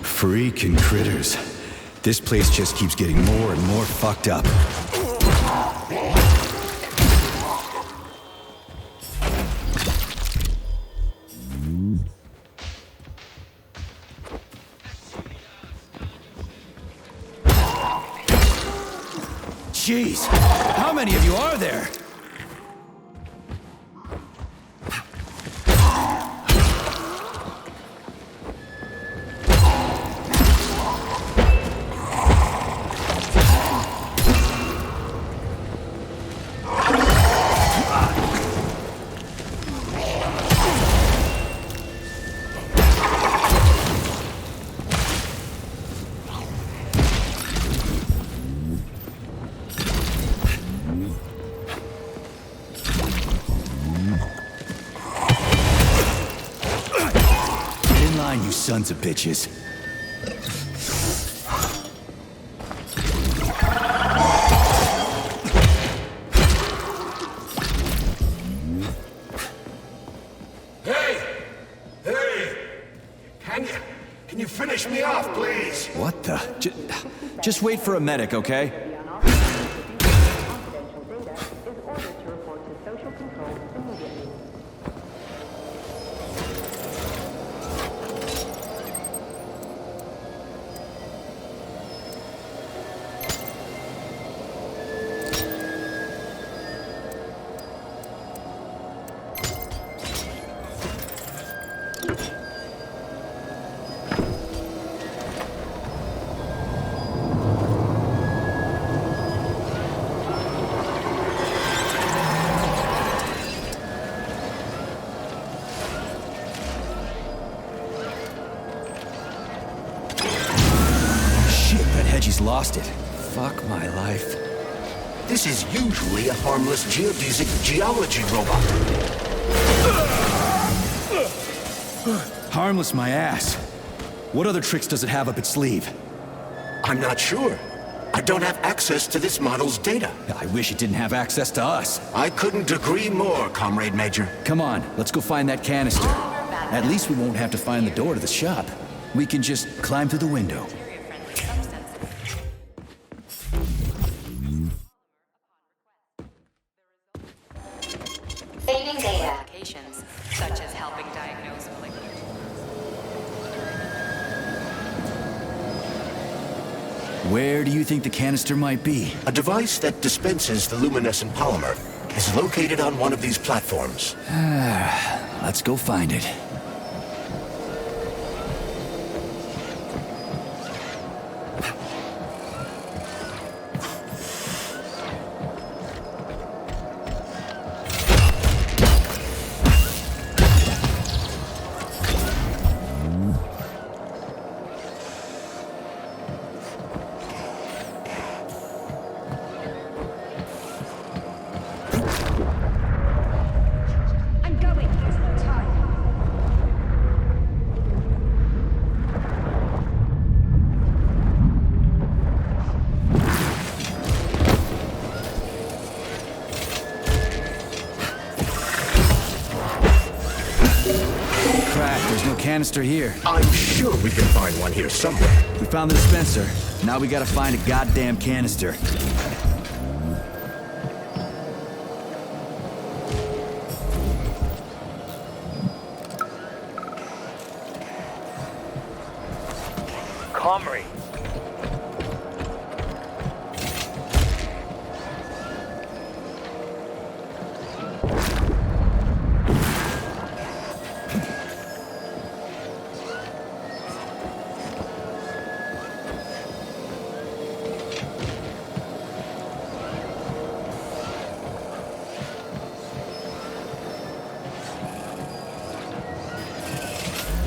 Freaking critters. This place just keeps getting more and more fucked up. Jeez, how many of you are there? You sons of bitches. Hey! Can you finish me off, please? What the? Just wait for a medic, okay? He's lost it. Fuck my life. This is usually a harmless geodesic geology robot. Harmless my ass. What other tricks does it have up its sleeve? I'm not sure. I don't have access to this model's data. I wish it didn't have access to us. I couldn't agree more, Comrade Major. Come on, let's go find that canister. At least we won't have to find the door to the shop. We can just climb through the window. Saving data. Applications, such as helping diagnose malignant. Where do you think the canister might be? A device that dispenses the luminescent polymer is located on one of these platforms. Let's go find it. canister here. I'm sure we can find one here somewhere. We found the dispenser. Now we gotta find a goddamn canister. Comrie.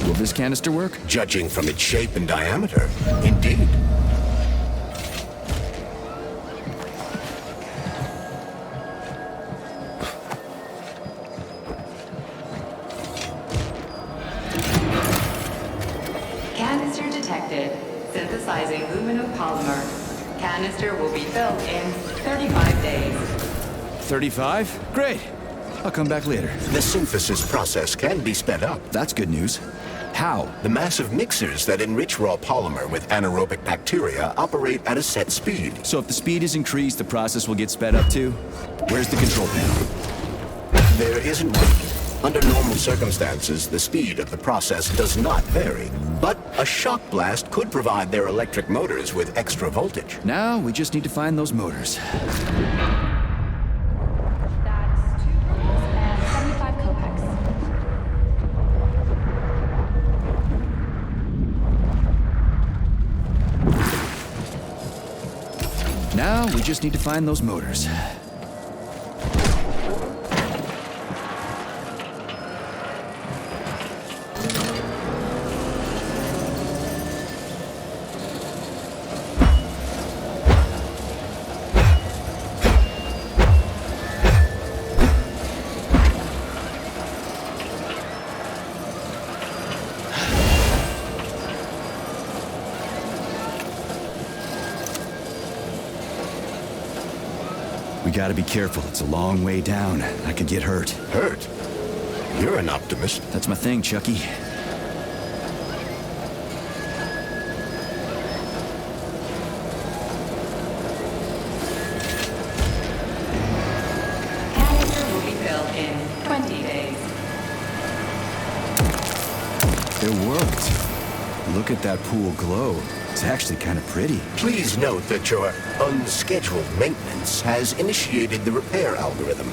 Will this canister work? Judging from its shape and diameter, indeed. Canister detected. Synthesizing luminopolymer. Canister will be filled in 35 days. 35? Great. I'll come back later. The synthesis process can be sped up. That's good news. How? The massive mixers that enrich raw polymer with anaerobic bacteria operate at a set speed. So if the speed is increased, the process will get sped up too? Where's the control panel? There isn't one. Under normal circumstances, the speed of the process does not vary. But a shock blast could provide their electric motors with extra voltage. Now we just need to find those motors. Now we just need to find those motors. We gotta be careful. It's a long way down. I could get hurt. Hurt? You're an optimist. That's my thing, Chucky. Canister will be filled in 20 days. It worked. Look at that pool glow. It's actually kind of pretty. Please note that your unscheduled maintenance has initiated the repair algorithm.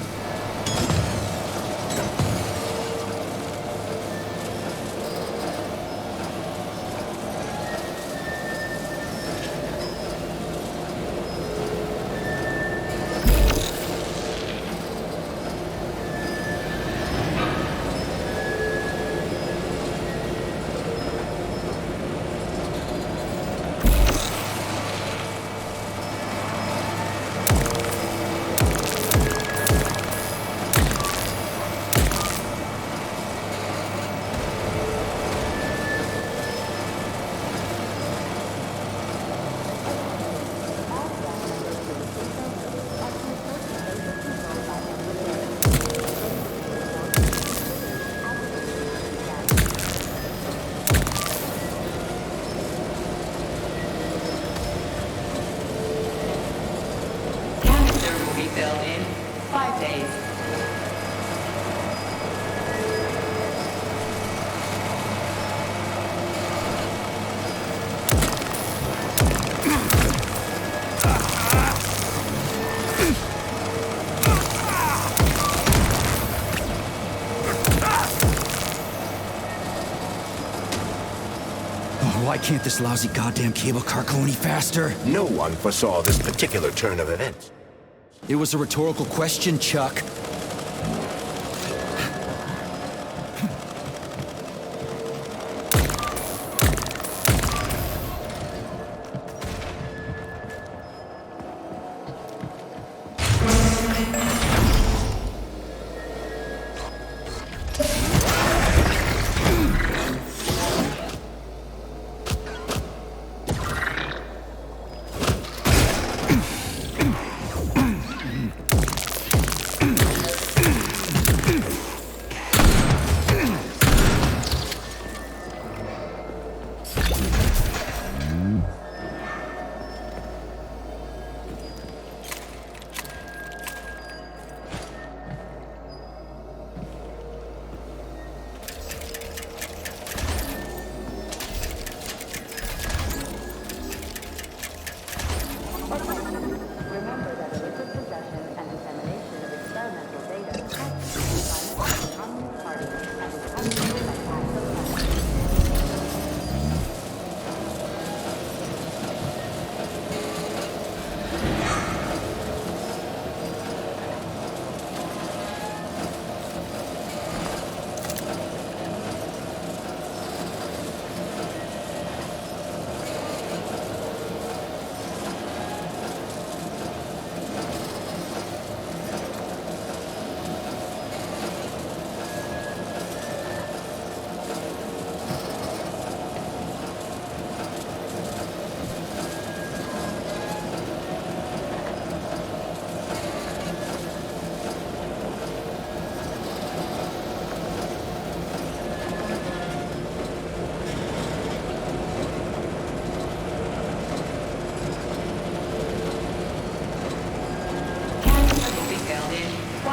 Filled in 5 days. Oh, why can't this lousy goddamn cable car go any faster? No one foresaw this particular turn of events. It was a rhetorical question, Chuck.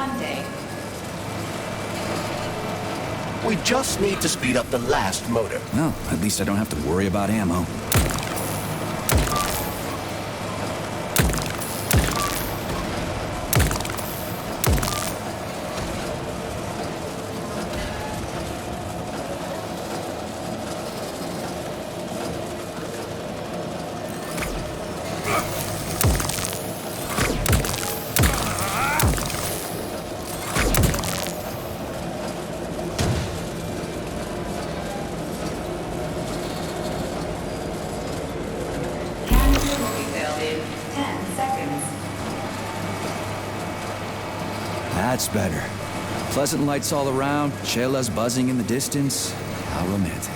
Hyundai. We just need to speed up the last motor. Well, at least I don't have to worry about ammo. That's better. Pleasant lights all around, chelas buzzing in the distance. How romantic.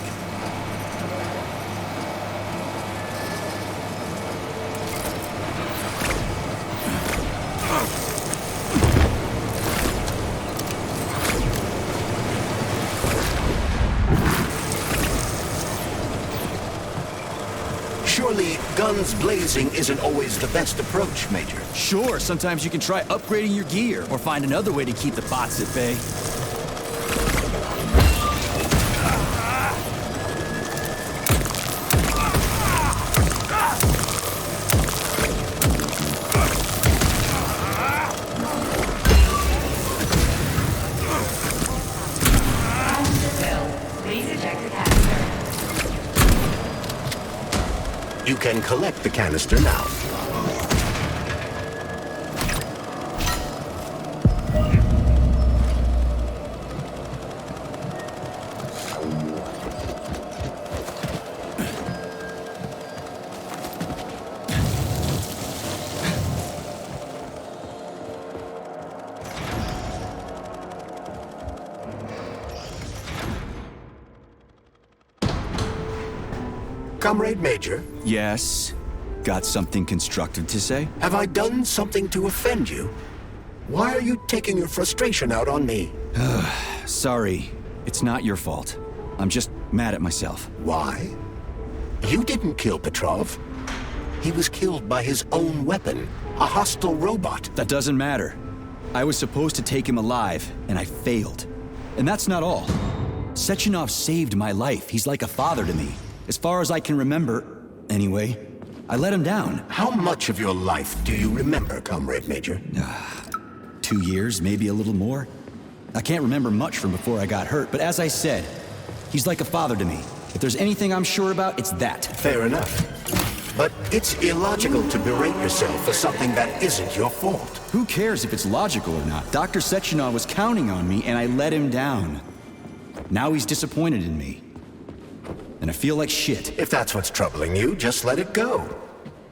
Surely, guns blazing isn't always the best approach, Major. Sure, sometimes you can try upgrading your gear or find another way to keep the bots at bay. You can collect the canister now. Comrade Major? Yes? Got something constructive to say? Have I done something to offend you? Why are you taking your frustration out on me? Sorry, it's not your fault. I'm just mad at myself. Why? You didn't kill Petrov. He was killed by his own weapon, a hostile robot. That doesn't matter. I was supposed to take him alive, and I failed. And that's not all. Sechenov saved my life. He's like a father to me. As far as I can remember, anyway, I let him down. How much of your life do you remember, Comrade Major? 2 years, maybe a little more. I can't remember much from before I got hurt, but as I said, he's like a father to me. If there's anything I'm sure about, it's that. Fair enough. But it's illogical to berate yourself for something that isn't your fault. Who cares if it's logical or not? Dr. Sechenov was counting on me, and I let him down. Now he's disappointed in me. And I feel like shit. If that's what's troubling you, just let it go.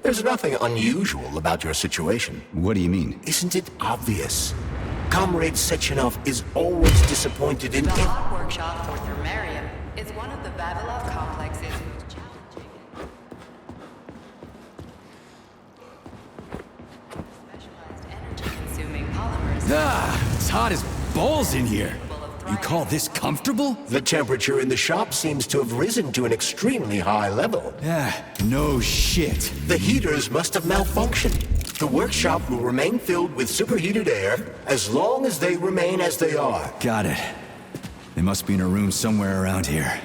There's nothing unusual about your situation. What do you mean? Isn't it obvious? Comrade Sechenov is always disappointed in The it. Hot Workshop for Thermarium is one of the Vavilov complex's most challenging. Specialized energy-consuming polymers. It's hot as balls in here. You call this comfortable? The temperature in the shop seems to have risen to an extremely high level. No shit. The heaters must have malfunctioned. The workshop will remain filled with superheated air as long as they remain as they are. Got it. They must be in a room somewhere around here.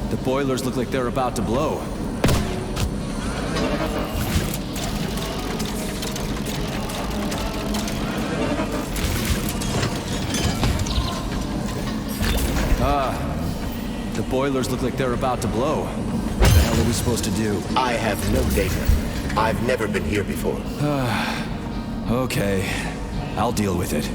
The boilers look like they're about to blow. The boilers look like they're about to blow. What the hell are we supposed to do? I have no data. I've never been here before. Okay, I'll deal with it.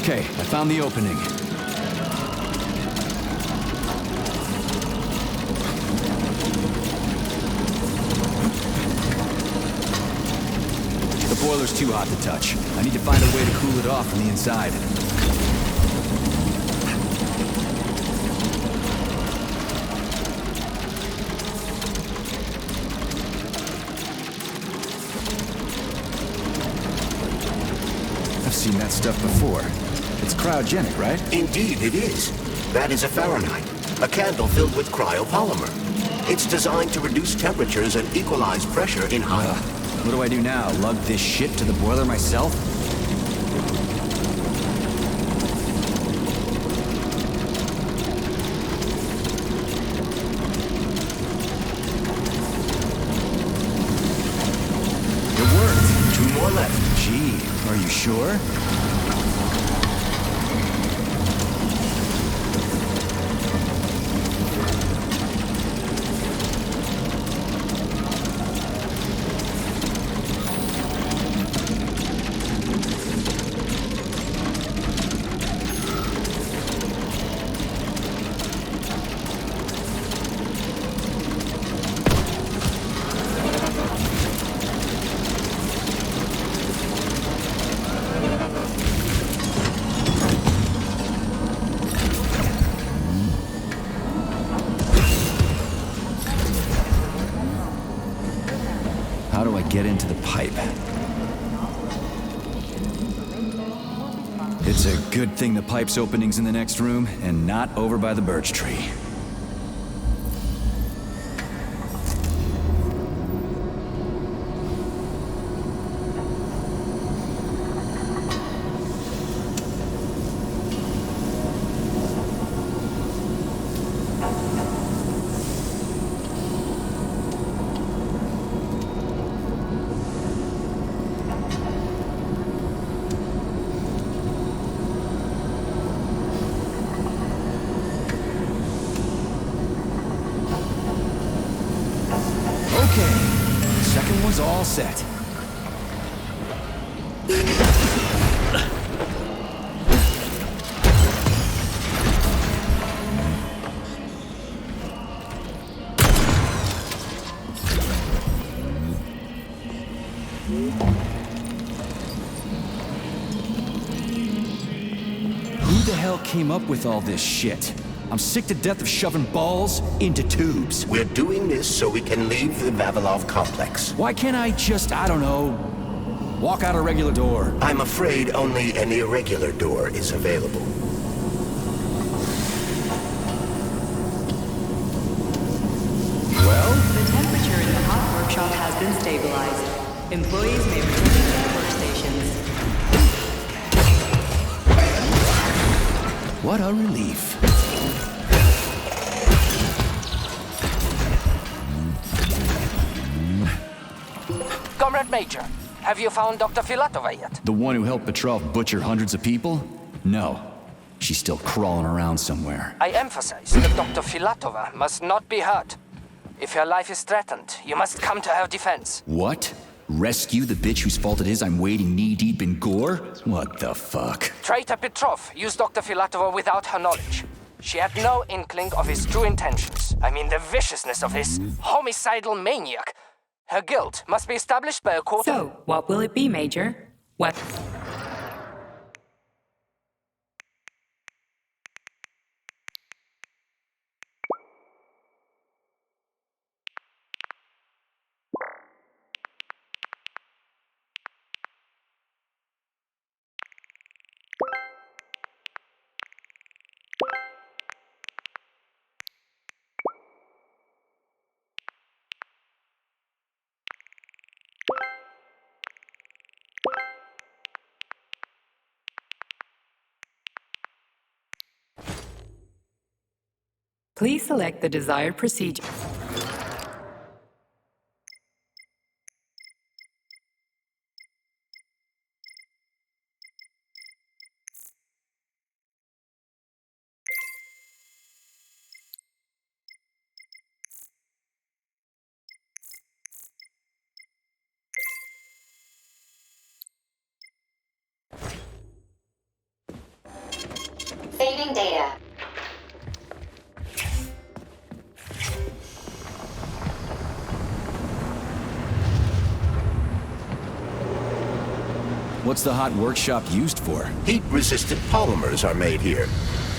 Okay, I found the opening. The boiler's too hot to touch. I need to find a way to cool it off from the inside. I've seen that stuff before. It's cryogenic, right? Indeed it is. That is a Fahrenheit, a candle filled with cryopolymer. It's designed to reduce temperatures and equalize pressure in high... What do I do now? Lug this shit to the boiler myself? It worked. 2 more left. Gee, are you sure? How do I get into the pipe? It's a good thing the pipe's opening's in the next room and not over by the birch tree. Second one's all set. Who the hell came up with all this shit? I'm sick to death of shoving balls into tubes. We're doing this so we can leave the Vavilov complex. Why can't I just, I don't know, walk out a regular door? I'm afraid only an irregular door is available. Well? The temperature in the hot workshop has been stabilized. Employees may return to their workstations. What a relief. Comrade Major, have you found Dr. Filatova yet? The one who helped Petrov butcher hundreds of people? No. She's still crawling around somewhere. I emphasize that Dr. Filatova must not be hurt. If her life is threatened, you must come to her defense. What? Rescue the bitch whose fault it is I'm wading knee-deep in gore? What the fuck? Traitor Petrov used Dr. Filatova without her knowledge. She had no inkling of his true intentions. I mean, the viciousness of this homicidal maniac. Her guilt must be established by a court. So, what will it be, Major? What? Please select the desired procedure. What's the hot workshop used for? Heat-resistant polymers are made here.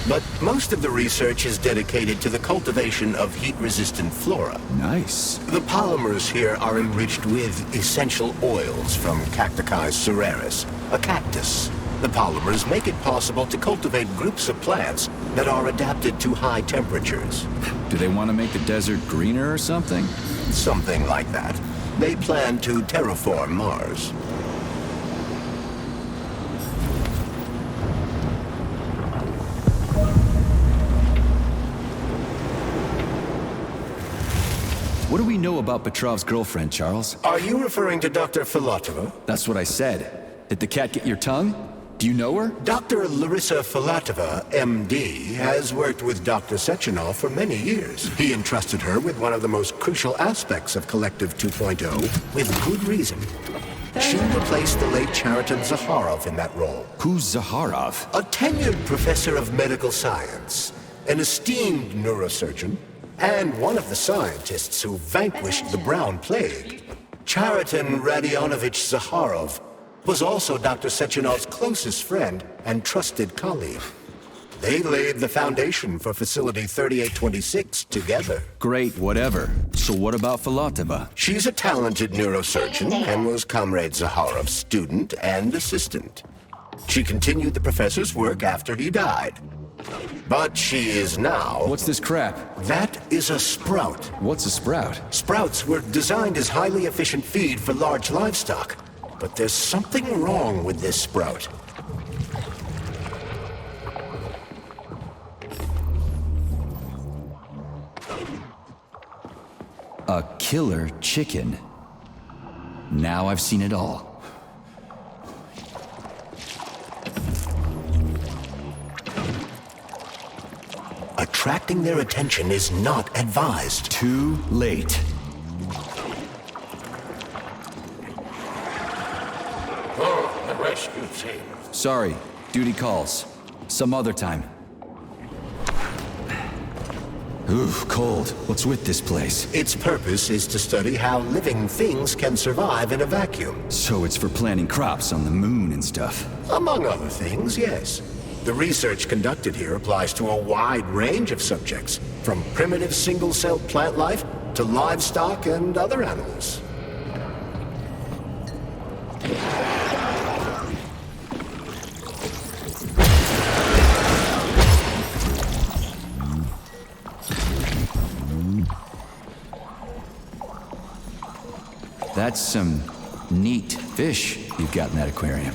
But most of the research is dedicated to the cultivation of heat-resistant flora. Nice. The polymers here are enriched with essential oils from Cacti cereris, a cactus. The polymers make it possible to cultivate groups of plants that are adapted to high temperatures. Do they want to make the desert greener or something? Something like that. They plan to terraform Mars. What do we know about Petrov's girlfriend, Charles? Are you referring to Dr. Filatova? That's what I said. Did the cat get your tongue? Do you know her? Dr. Larissa Filatova, MD, has worked with Dr. Sechenov for many years. He entrusted her with one of the most crucial aspects of Collective 2.0, with good reason. She replaced the late Chariton Zakharov in that role. Who's Zakharov? A tenured professor of medical science, an esteemed neurosurgeon, and one of the scientists who vanquished the Brown Plague. Chariton Radionovich Zakharov was also Dr. Sechenov's closest friend and trusted colleague. They laid the foundation for Facility 3826 together. Great, whatever. So what about Filatova? She's a talented neurosurgeon and was Comrade Zakharov's student and assistant. She continued the professor's work after he died. But she is now... What's this crap? That is a sprout. What's a sprout? Sprouts were designed as highly efficient feed for large livestock. But there's something wrong with this sprout. A killer chicken. Now I've seen it all. Attracting their attention is not advised. Too late. Oh, the rescue team. Sorry, duty calls. Some other time. Ooh, cold. What's with this place? Its purpose is to study how living things can survive in a vacuum. So it's for planting crops on the moon and stuff. Among other things, yes. The research conducted here applies to a wide range of subjects, from primitive single-celled plant life to livestock and other animals. That's some neat fish you've got in that aquarium.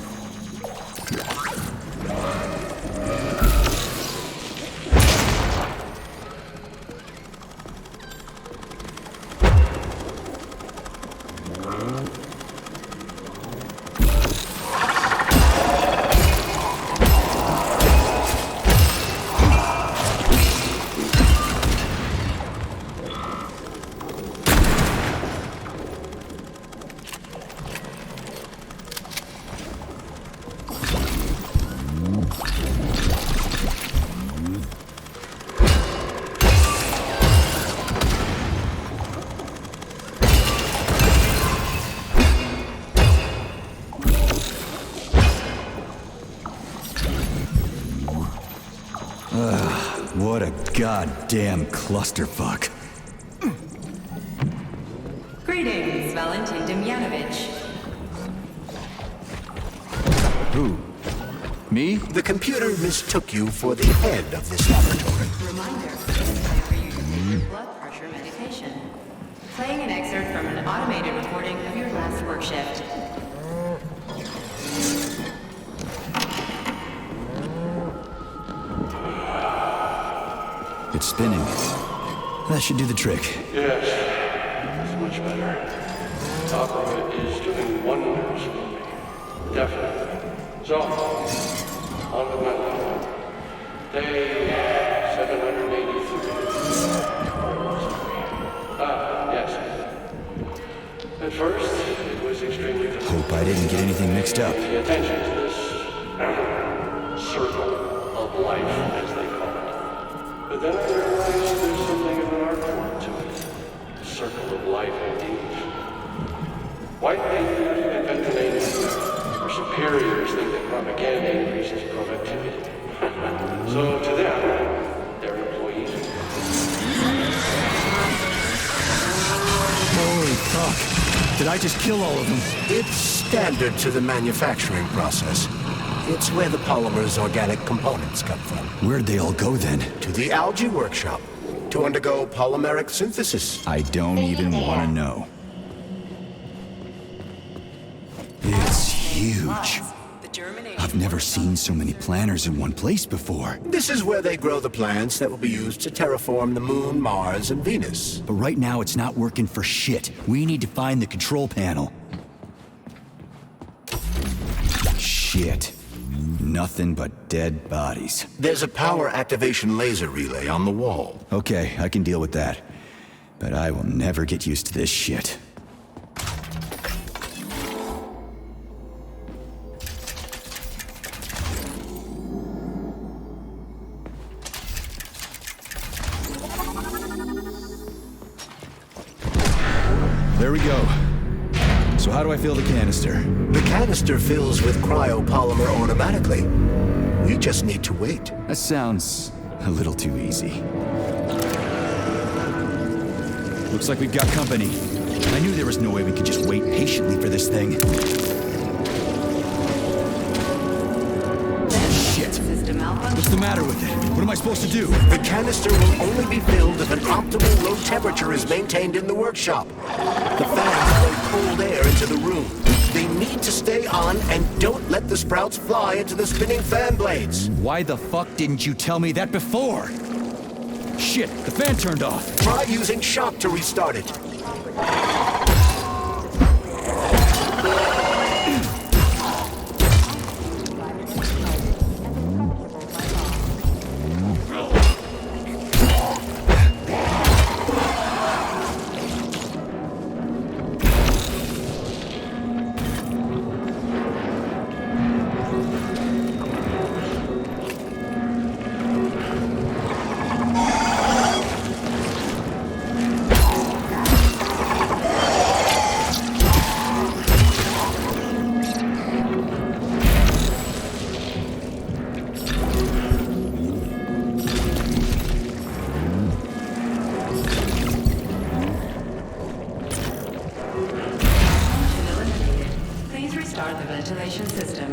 What a goddamn clusterfuck. Greetings, Valentin Demyanovich. Who? Me? The computer mistook you for the head of this laboratory. Reminder, it's time for you to take your blood pressure medication. Playing an excerpt from an automated recording of your last work shift. It's spinning. That should do the trick. Yes, it's much better. Opera is doing wonders for me. Definitely. So, on to Menlo. Day 783. Yes. At first, it was extremely difficult. Hope I didn't get anything mixed up. Pay attention to this circle of life, as they call it. But then I realized there's something of an art form to it. The circle of life indeed. White papers and ventilation were superior superiors think that propaganda increases productivity. So to them, their employees. Holy fuck. Did I just kill all of them? It's standard to the manufacturing process. It's where the polymer's organic components come from. Where'd they all go then? To the algae workshop to undergo polymeric synthesis. I don't even want to know. It's huge. I've never seen so many planters in one place before. This is where they grow the plants that will be used to terraform the Moon, Mars, and Venus. But right now it's not working for shit. We need to find the control panel. Shit. Nothing but dead bodies. There's a power activation laser relay on the wall. Okay, I can deal with that. But I will never get used to this shit. There we go. So how do I fill the canister? The canister fills with cryopolymer automatically. We just need to wait. That sounds a little too easy. Looks like we've got company. I knew there was no way we could just wait patiently for this thing. Shit. What's the matter with it? What am I supposed to do? The canister will only be filled if an optimal low temperature is maintained in the workshop. The fans blow cold air into the room. They need to stay on and don't let the sprouts fly into the spinning fan blades. Why the fuck didn't you tell me that before? Shit, the fan turned off. Try using shock to restart it. Start the ventilation system. Please restart the ventilation system.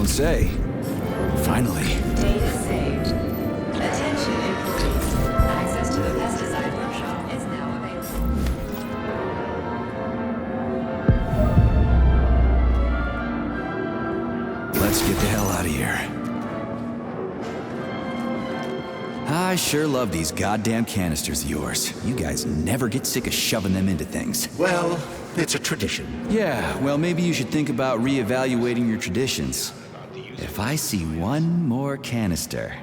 don't say. Finally. Data saved. Attention employees. Access to the pesticide workshop is now available. Let's get the hell out of here. I sure love these goddamn canisters of yours. You guys never get sick of shoving them into things. Well, it's a tradition. Yeah, well, maybe you should think about reevaluating your traditions. If I see one more canister...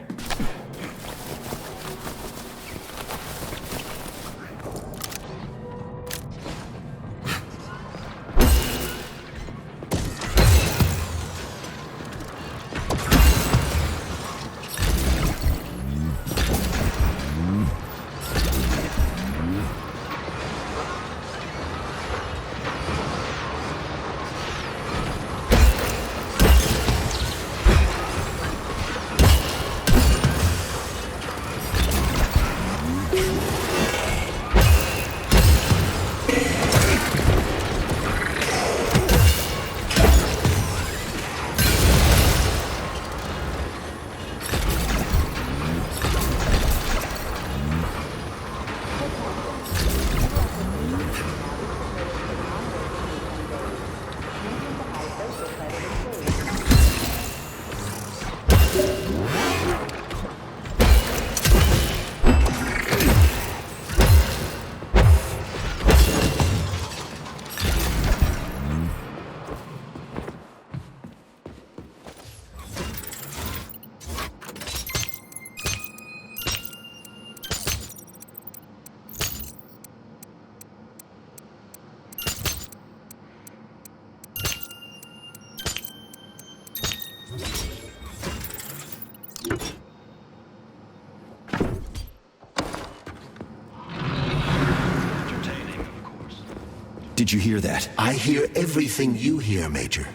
Did you hear that? I hear everything you hear, Major.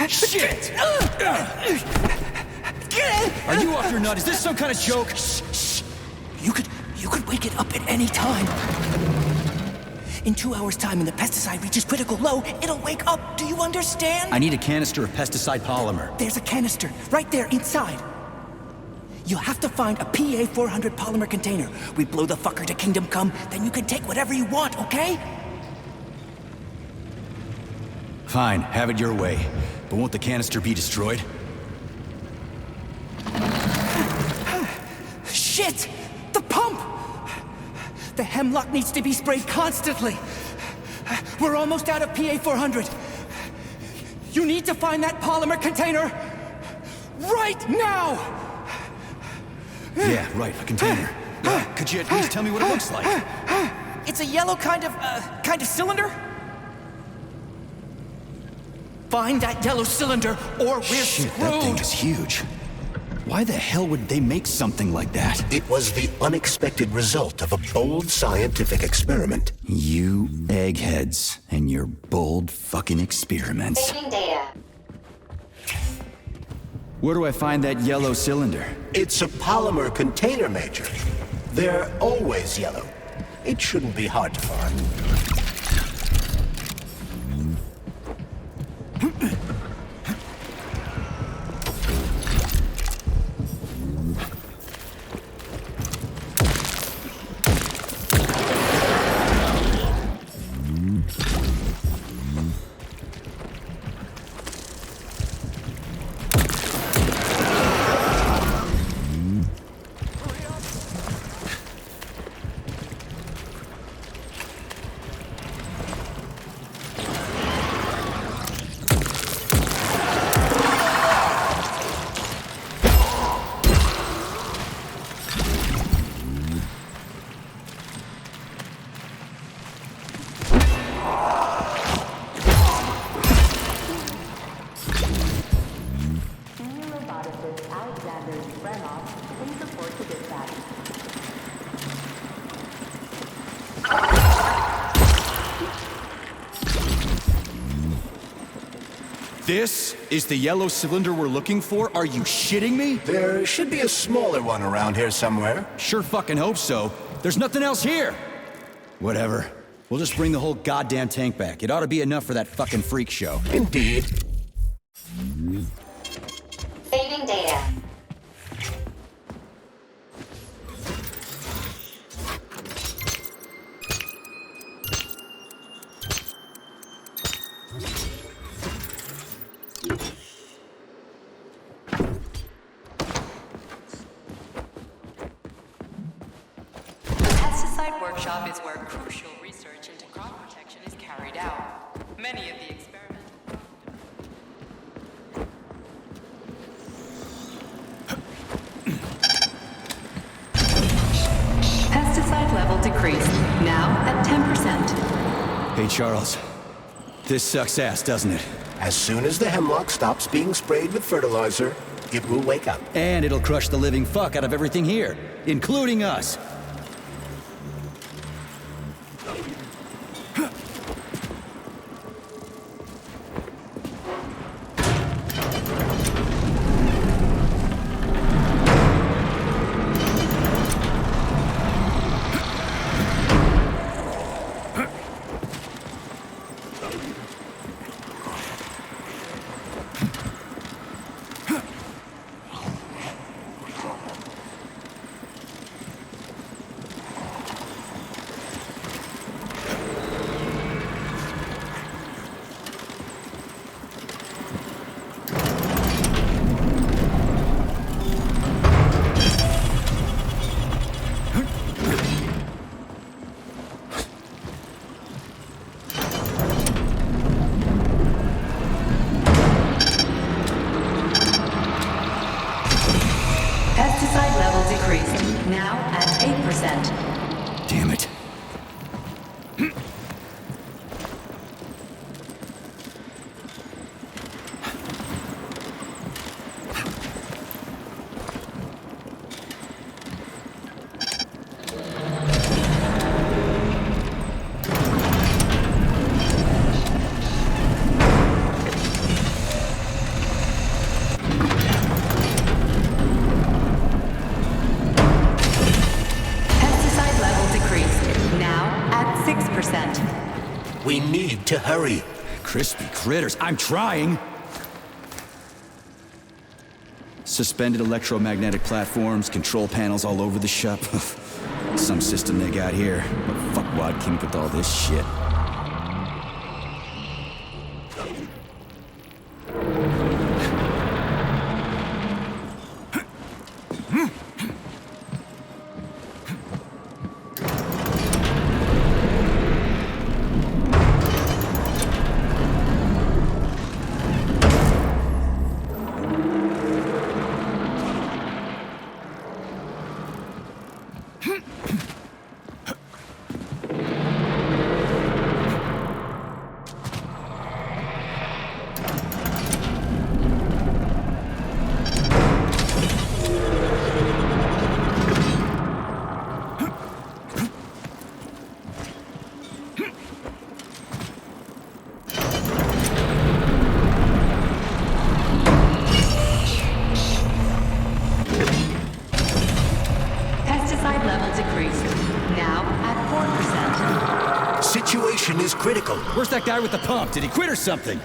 Shit! Are you off your nut? Is this some kind of joke? Shh. You could wake it up at any time. In 2 hours' time, when the pesticide reaches critical low, it'll wake up. Do you understand? I need a canister of pesticide polymer. There's a canister right there inside. You'll have to find a PA-400 polymer container. We blow the fucker to Kingdom Come, then you can take whatever you want, okay? Fine, have it your way. But won't the canister be destroyed? Shit! The pump! The hemlock needs to be sprayed constantly. We're almost out of PA-400. You need to find that polymer container right now! Yeah, right, a container. Could you at least tell me what it looks like? It's a yellow kind of cylinder? Find that yellow cylinder, or we're Shit, screwed! that thing is huge. Why the hell would they make something like that? It was the unexpected result of a bold scientific experiment. You eggheads and your bold fucking experiments. Taking data. Where do I find that yellow cylinder? It's a polymer container, Major. They're always yellow. It shouldn't be hard to find. This is the yellow cylinder we're looking for? Are you shitting me? There should be a smaller one around here somewhere. Sure fucking hope so. There's nothing else here. Whatever. We'll just bring the whole goddamn tank back. It ought to be enough for that fucking freak show. Indeed. Saving data. Pesticide workshop is where crucial research into crop protection is carried out. Many of the experiments. Pesticide level decreased, now at 10%. Hey, Charles. This sucks ass, doesn't it? As soon as the hemlock stops being sprayed with fertilizer, it will wake up. And it'll crush the living fuck out of everything here, including us. Pesticide level decreased, now at 8%. Damn it. Pesticide level decreased, now at 6%. We need to hurry. Crispy critters, I'm trying! Suspended electromagnetic platforms, control panels all over the shop. Some system they got here. What fuckwad came up with all this shit? Pesticide level decreased, now at 4%. Situation is critical. Where's that guy with the pump? Did he quit or something?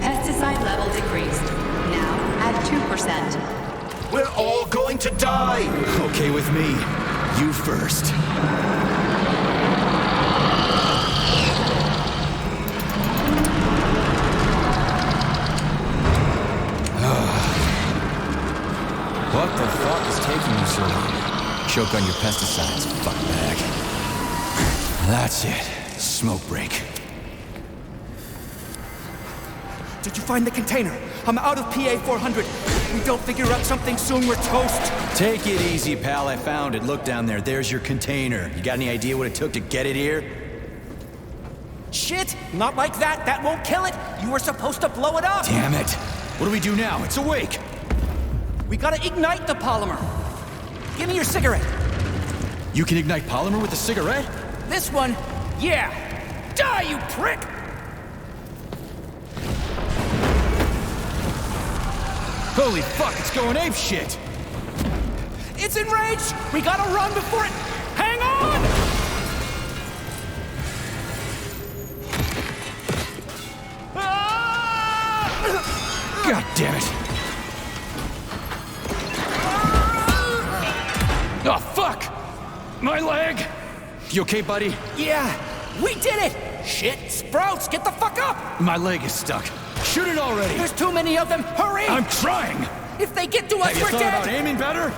Pesticide level decreased, now at 2%. We're all going to die! Okay with me. You first. What the fuck is taking you so long? Choke on your pesticides, fuckbag. That's it. Smoke break. Did you find the container? I'm out of PA 400. If we don't figure out something soon, we're toast. Take it easy, pal. I found it. Look down there. There's your container. You got any idea what it took to get it here? Shit! Not like that. That won't kill it. You were supposed to blow it up. Damn it. What do we do now? It's awake. We gotta ignite the polymer. Give me your cigarette. You can ignite polymer with a cigarette? This one, yeah. Die, you prick! Holy fuck, it's going ape shit! It's enraged! We gotta run before it... Hang on! God damn it! Oh, fuck! My leg! You okay, buddy? Yeah, we did it! Shit, Sprouts, get the fuck up! My leg is stuck. Shoot it already! There's too many of them, hurry! I'm trying! If they get to us, Have you we're thought dead! about aiming better?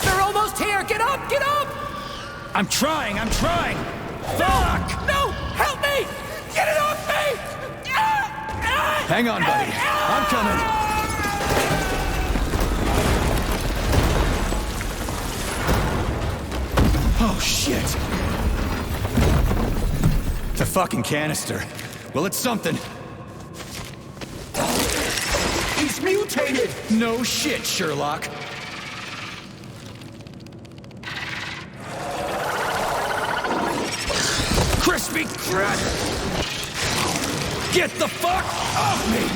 They're almost here, get up, get up! I'm trying! Fuck! No! Help me! Get it off me! Hang on, buddy. I'm coming. Oh, shit. The fucking canister. Well, it's something. He's mutated! No shit, Sherlock. Crispy crap! Get the fuck off me!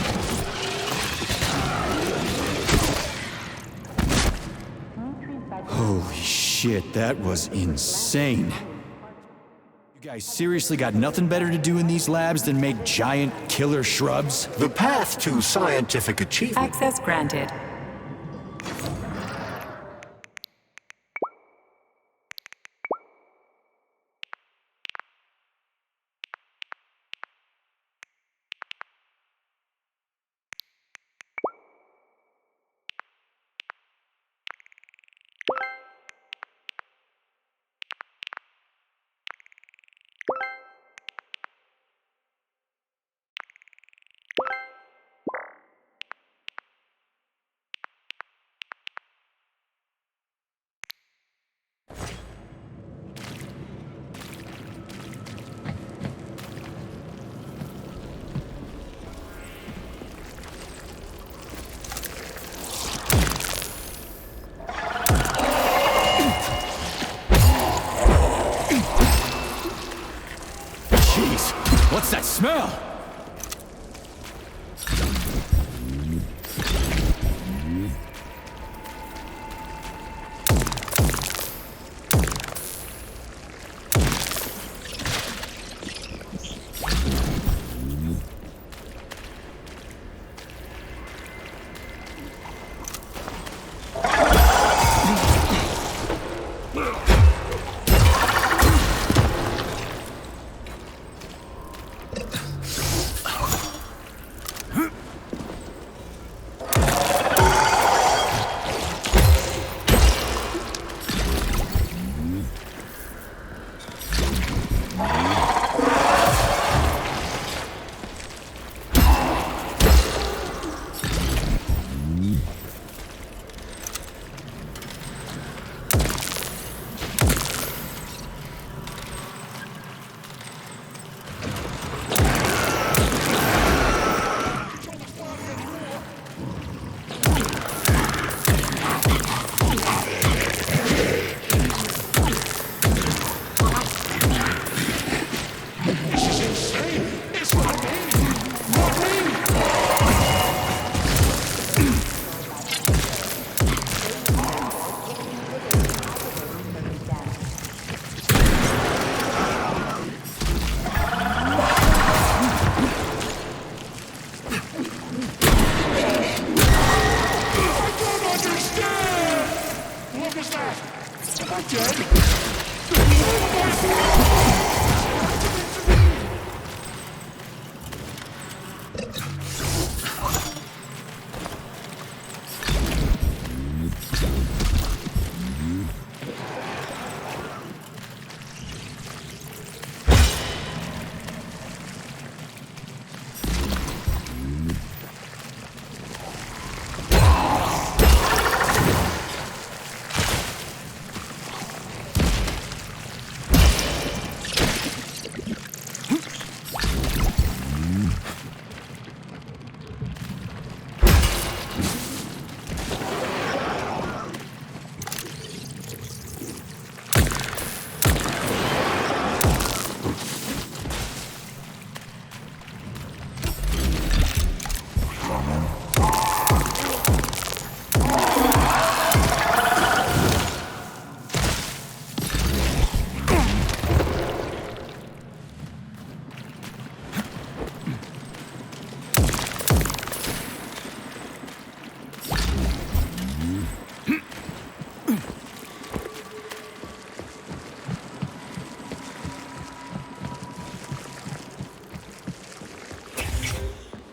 Holy shit, that was insane. You guys seriously got nothing better to do in these labs than make giant killer shrubs? The path to scientific achievement. Access granted. What's that smell?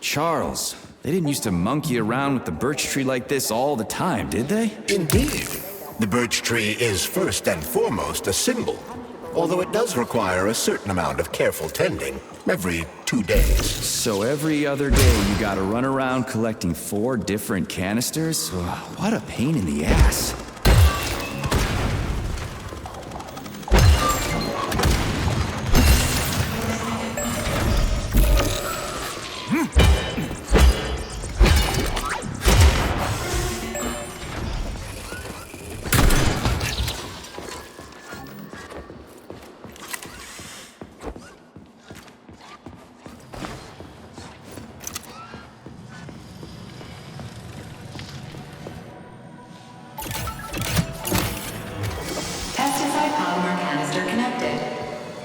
Charles, they didn't used to monkey around with the birch tree like this all the time, did they? Indeed. The birch tree is first and foremost a symbol, although it does require a certain amount of careful tending every 2 days. So every other day you gotta run around collecting 4 different canisters? Ugh, what a pain in the ass.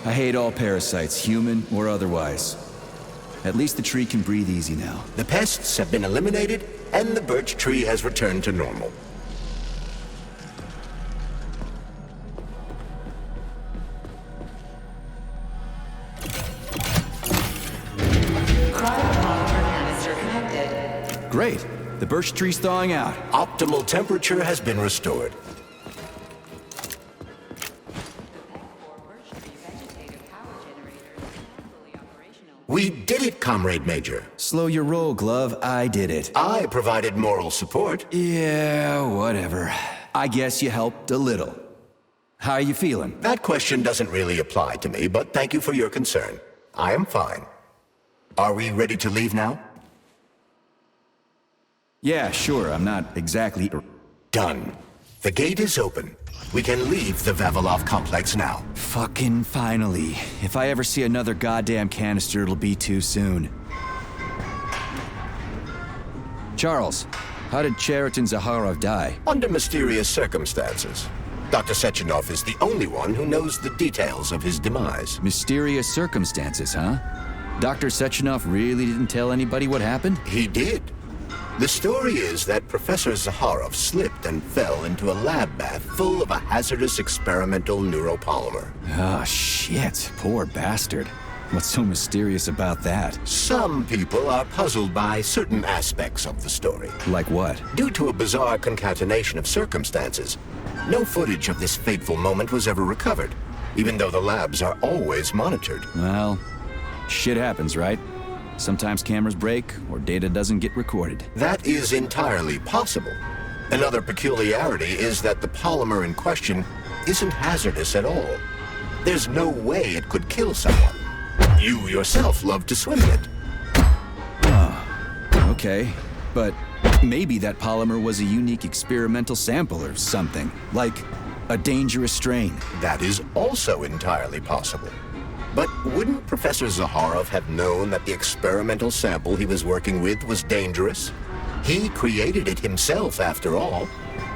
I hate all parasites, human or otherwise. At least the tree can breathe easy now. The pests have been eliminated, and the birch tree has returned to normal. Great. The birch tree's thawing out. Optimal temperature has been restored. We did it, Comrade Major. Slow your roll, Glove. I did it. I provided moral support. Yeah, whatever. I guess you helped a little. How are you feeling? That question doesn't really apply to me, but thank you for your concern. I am fine. Are we ready to leave now? Yeah, sure. I'm not exactly... Done. The gate is open. We can leave the Vavilov complex now. Fucking finally. If I ever see another goddamn canister, it'll be too soon. Charles, how did Cheriton Zaharov die? Under mysterious circumstances. Dr. Sechenov is the only one who knows the details of his demise. Mysterious circumstances, huh? Dr. Sechenov really didn't tell anybody what happened? He did. The story is that Professor Zaharov slipped and fell into a lab bath full of a hazardous experimental neuropolymer. Oh, shit. Poor bastard. What's so mysterious about that? Some people are puzzled by certain aspects of the story. Like what? Due to a bizarre concatenation of circumstances, no footage of this fateful moment was ever recovered, even though the labs are always monitored. Well, shit happens, right? Sometimes cameras break, or data doesn't get recorded. That is entirely possible. Another peculiarity is that the polymer in question isn't hazardous at all. There's no way it could kill someone. You yourself love to swim in it. Oh, okay. But maybe that polymer was a unique experimental sample or something, like a dangerous strain. That is also entirely possible. But wouldn't Professor Zaharov have known that the experimental sample he was working with was dangerous? He created it himself, after all,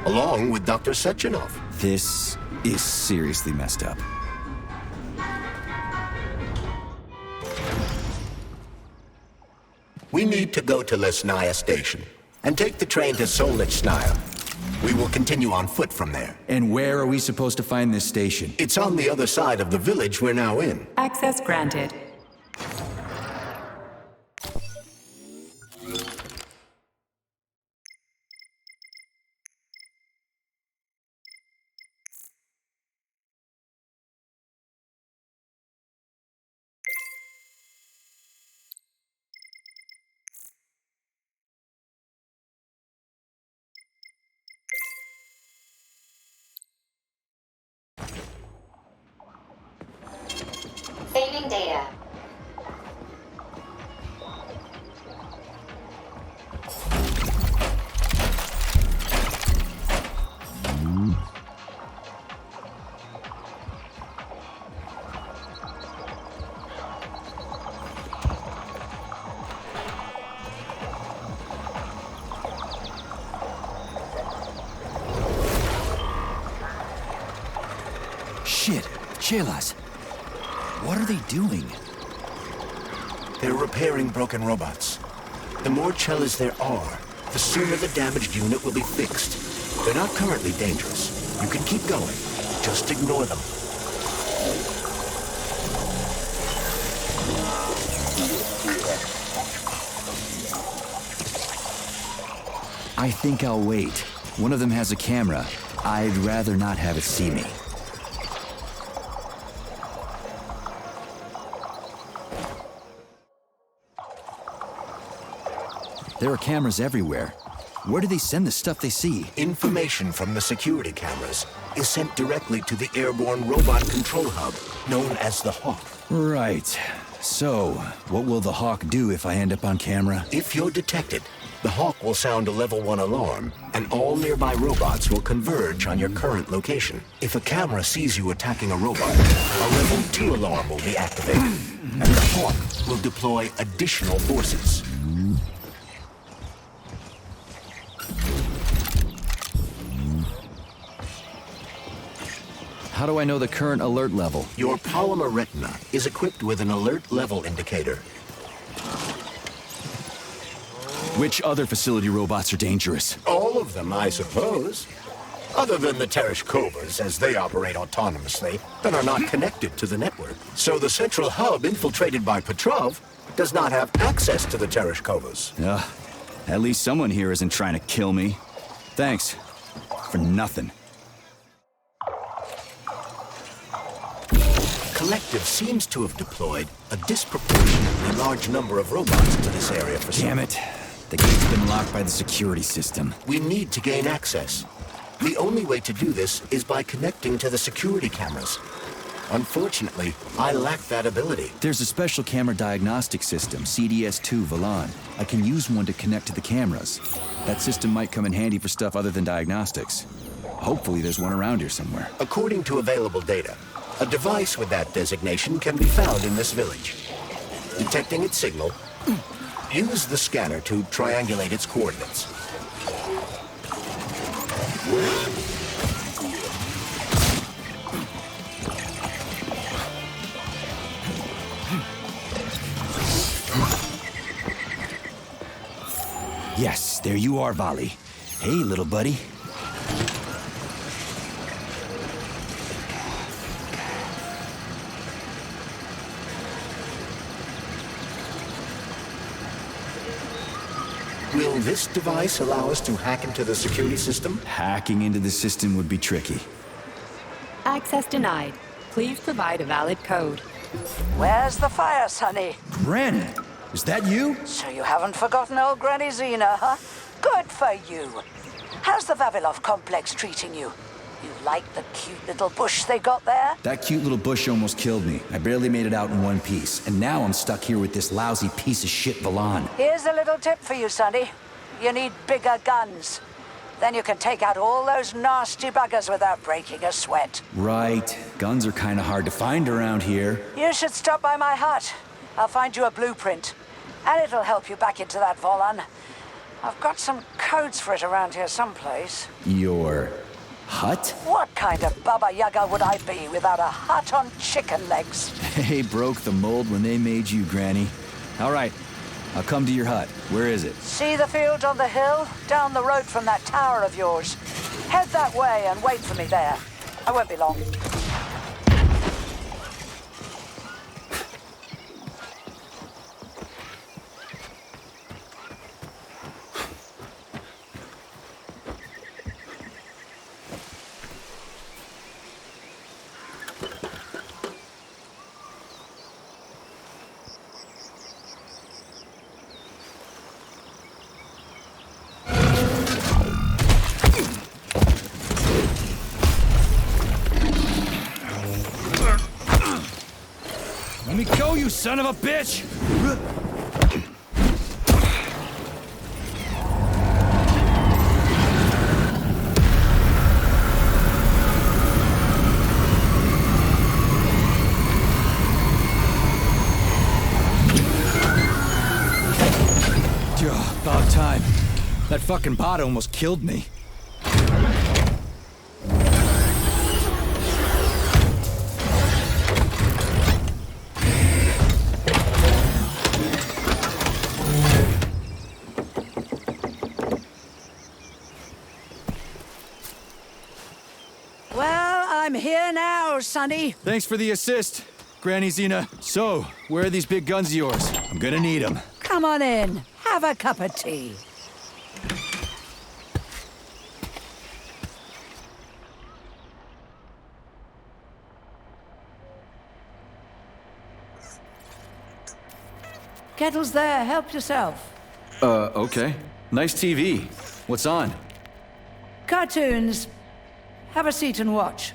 along with Dr. Sechenov. This is seriously messed up. We need to go to Lesnaya Station and take the train to Solnitsnaya. We will continue on foot from there. And where are we supposed to find this station? It's on the other side of the village we're now in. Access granted. Saving data. Shit, Chelas. What are they doing? They're repairing broken robots. The more Chelas there are, the sooner the damaged unit will be fixed. They're not currently dangerous. You can keep going. Just ignore them. I think I'll wait. One of them has a camera. I'd rather not have it see me. There are cameras everywhere. Where do they send the stuff they see? Information from the security cameras is sent directly to the airborne robot control hub, known as the Hawk. Right. So, what will the Hawk do if I end up on camera? If you're detected, the Hawk will sound a level 1 alarm, and all nearby robots will converge on your current location. If a camera sees you attacking a robot, a level 2 alarm will be activated, and the Hawk will deploy additional forces. How do I know the current alert level? Your polymer retina is equipped with an alert level indicator. Which other facility robots are dangerous? All of them, I suppose. Other than the Tereshkovas, as they operate autonomously and are not connected to the network. So the central hub infiltrated by Petrov does not have access to the Tereshkovas. At least someone here isn't trying to kill me. Thanks. For nothing. Collective seems to have deployed a disproportionately large number of robots to this area for Damn it. The gate's been locked by the security system. We need to gain access. The only way to do this is by connecting to the security cameras. Unfortunately, I lack that ability. There's a special camera diagnostic system, CDS-2 Volan. I can use one to connect to the cameras. That system might come in handy for stuff other than diagnostics. Hopefully there's one around here somewhere. According to available data, a device with that designation can be found in this village. Detecting its signal, use the scanner to triangulate its coordinates. Yes, there you are, Vali. Hey, little buddy. Will this device allow us to hack into the security system? Hacking into the system would be tricky. Access denied. Please provide a valid code. Where's the fire, Sonny? Granny, is that you? So you haven't forgotten old Granny Xena, huh? Good for you. How's the Vavilov complex treating you? You like the cute little bush they got there? That cute little bush almost killed me. I barely made it out in one piece. And now I'm stuck here with this lousy piece of shit Volan. Here's a little tip for you, Sonny. You need bigger guns. Then you can take out all those nasty buggers without breaking a sweat. Right. Guns are kind of hard to find around here. You should stop by my hut. I'll find you a blueprint. And it'll help you back into that Volan. I've got some codes for it around here someplace. Your hut? What kind of Baba Yaga would I be without a hut on chicken legs? They broke the mold when they made you, Granny. All right, I'll come to your hut. Where is it? See the field on the hill? Down the road from that tower of yours. Head that way and wait for me there. I won't be long. Let me go, you son of a bitch! About time. That fucking bot almost killed me. Well, I'm here now, Sonny. Thanks for the assist, Granny Xena. So, where are these big guns of yours? I'm gonna need them. Come on in. Have a cup of tea. Kettle's there, help yourself. Okay. Nice TV. What's on? Cartoons. Have a seat and watch.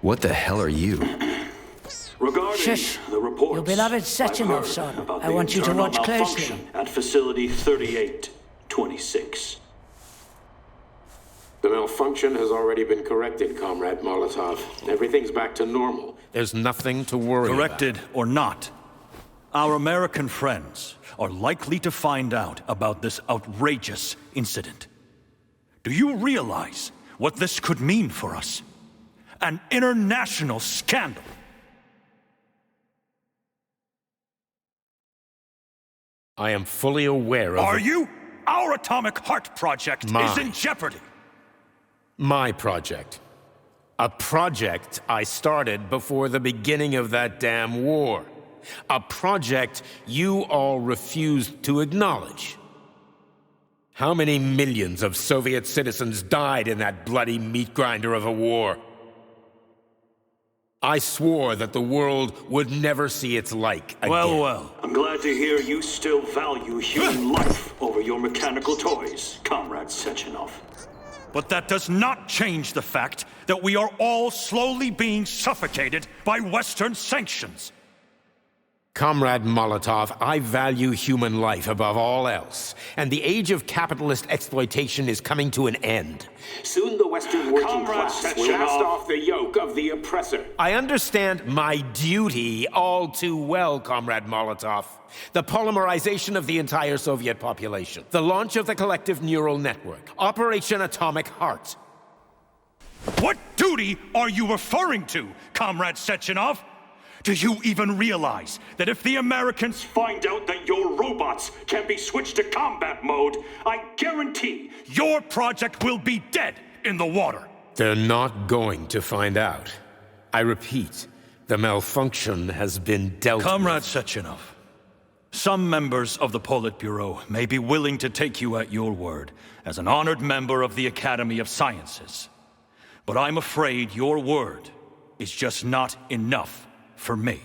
What the hell are you? Regarding Shush. the report, Your beloved Sechenov, son. I want you to watch closely. At Facility 3826. The malfunction has already been corrected, Comrade Molotov. Everything's back to normal. There's nothing to worry about. Corrected or not, our American friends are likely to find out about this outrageous incident. Do you realize what this could mean for us? An international scandal. I am fully aware of... Are you? Our Atomic Heart project is in jeopardy. My project. A project I started before the beginning of that damn war. A project you all refused to acknowledge. How many millions of Soviet citizens died in that bloody meat grinder of a war? I swore that the world would never see its like again. Well. I'm glad to hear you still value human life over your mechanical toys, Comrade Sechenov. But that does not change the fact that we are all slowly being suffocated by Western sanctions. Comrade Molotov, I value human life above all else, and the age of capitalist exploitation is coming to an end. Soon the Western working class will cast off the yoke of the oppressor. I understand my duty all too well, Comrade Molotov. The polymerization of the entire Soviet population, the launch of the collective neural network, Operation Atomic Heart. What duty are you referring to, Comrade Sechenov? Do you even realize that if the Americans find out that your robots can be switched to combat mode, I guarantee your project will be dead in the water? They're not going to find out. I repeat, the malfunction has been dealt with. Comrade Sechenov, some members of the Politburo may be willing to take you at your word as an honored member of the Academy of Sciences. But I'm afraid your word is just not enough for me.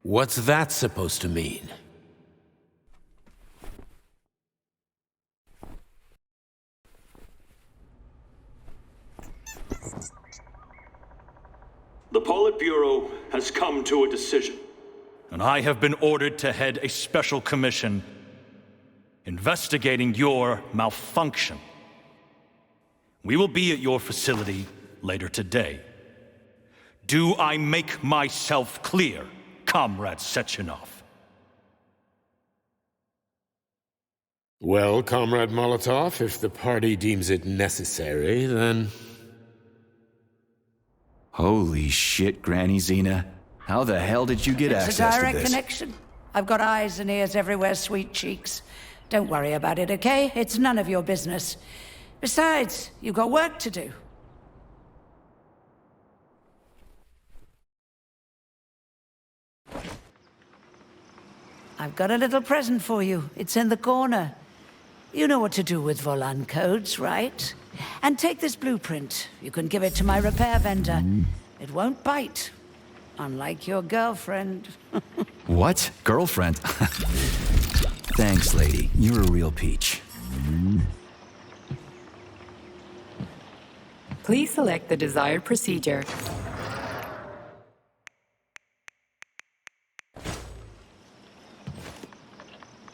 What's that supposed to mean? the Politburo has come to a decision. And I have been ordered to head a special commission investigating your malfunction. We will be at your facility later today. Do I make myself clear, Comrade Sechenov? Well, Comrade Molotov, if the party deems it necessary, then... Holy shit, Granny Xena. How the hell did you get access to this? It's a direct connection. I've got eyes and ears everywhere, sweet cheeks. Don't worry about it, okay? It's none of your business. Besides, you've got work to do. I've got a little present for you. It's in the corner. You know what to do with Volan codes, right? And take this blueprint. You can give it to my repair vendor. It won't bite. Unlike your girlfriend. What? Girlfriend? Thanks, lady. You're a real peach. Please select the desired procedure.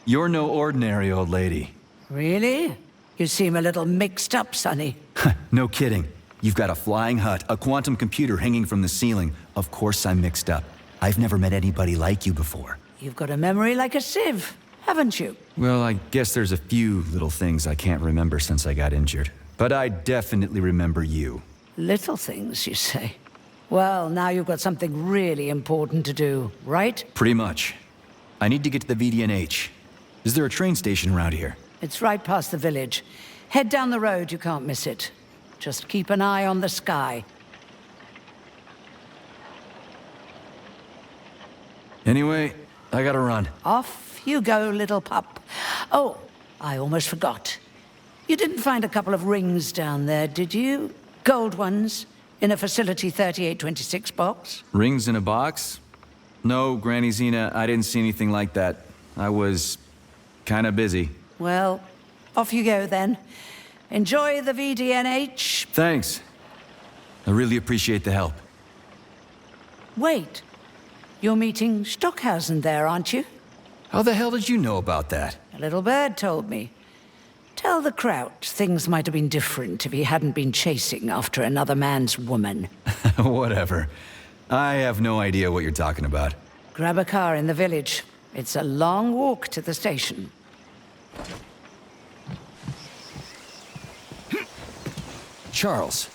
You're no ordinary old lady. Really? You seem a little mixed up, Sonny. No kidding. You've got a flying hut, a quantum computer hanging from the ceiling. Of course I'm mixed up. I've never met anybody like you before. You've got a memory like a sieve, haven't you? Well, I guess there's a few little things I can't remember since I got injured. But I definitely remember you. Little things, you say? Well, now you've got something really important to do, right? Pretty much. I need to get to the VDNH. Is there a train station around here? It's right past the village. Head down the road, you can't miss it. Just keep an eye on the sky. Anyway, I gotta run. Off you go, little pup. Oh, I almost forgot. You didn't find a couple of rings down there, did you? Gold ones, In a Facility 3826 box? Rings in a box? No, Granny Xena, I didn't see anything like that. I was kinda busy. Well, off you go then. Enjoy the VDNH. Thanks. I really appreciate the help. Wait. You're meeting Stockhausen there, aren't you? How the hell did you know about that? A little bird told me. Tell the Kraut things might have been different if he hadn't been chasing after another man's woman. Whatever. I have no idea what you're talking about. Grab a car in the village. It's a long walk to the station. Charles,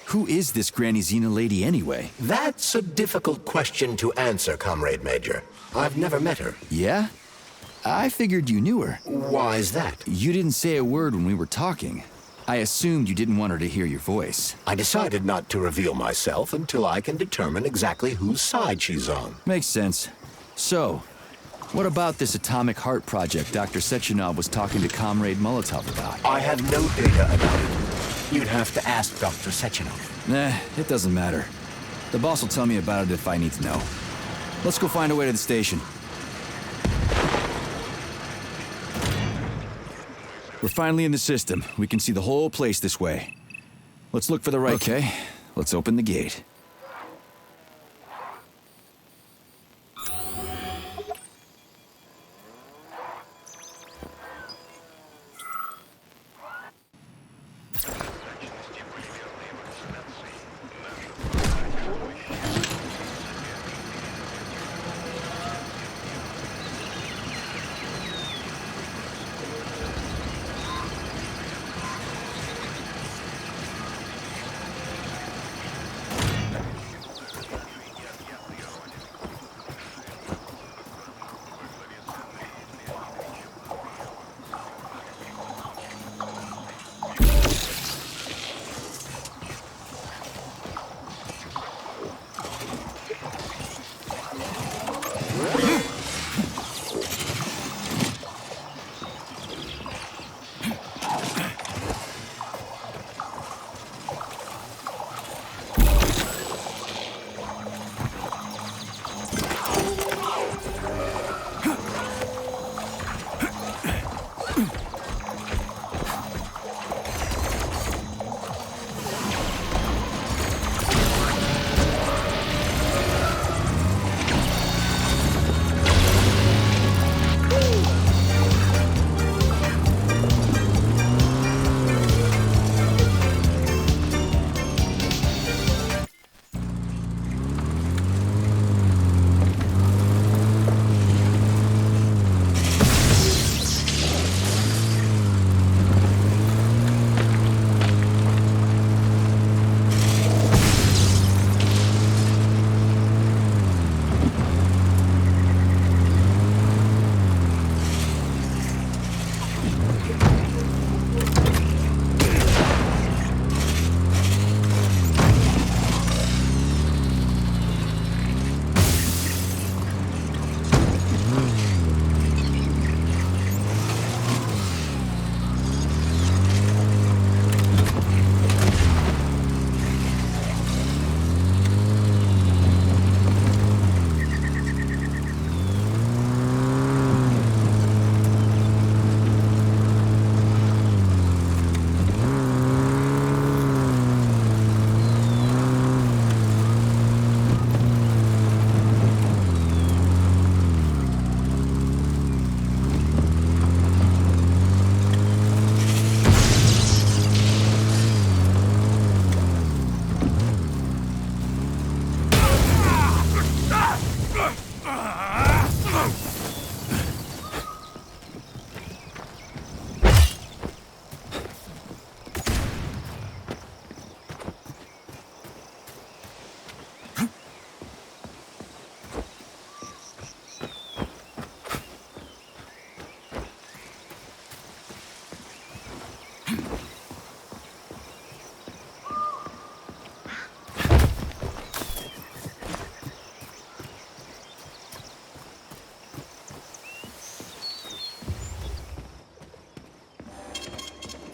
who is this Granny Xena lady anyway? That's a difficult question to answer, Comrade Major. I've never met her. Yeah? I figured you knew her. Why is that? You didn't say a word when we were talking. I assumed you didn't want her to hear your voice. I decided not to reveal myself until I can determine exactly whose side she's on. Makes sense. So, what about this atomic heart project Dr. Sechenov was talking to Comrade Molotov about? I have no data about it. You'd have to ask Dr. Sechenov. Nah, it doesn't matter. The boss will tell me about it if I need to know. Let's go find a way to the station. We're finally in the system. We can see the whole place this way. Let's look for the right... Okay, let's open the gate.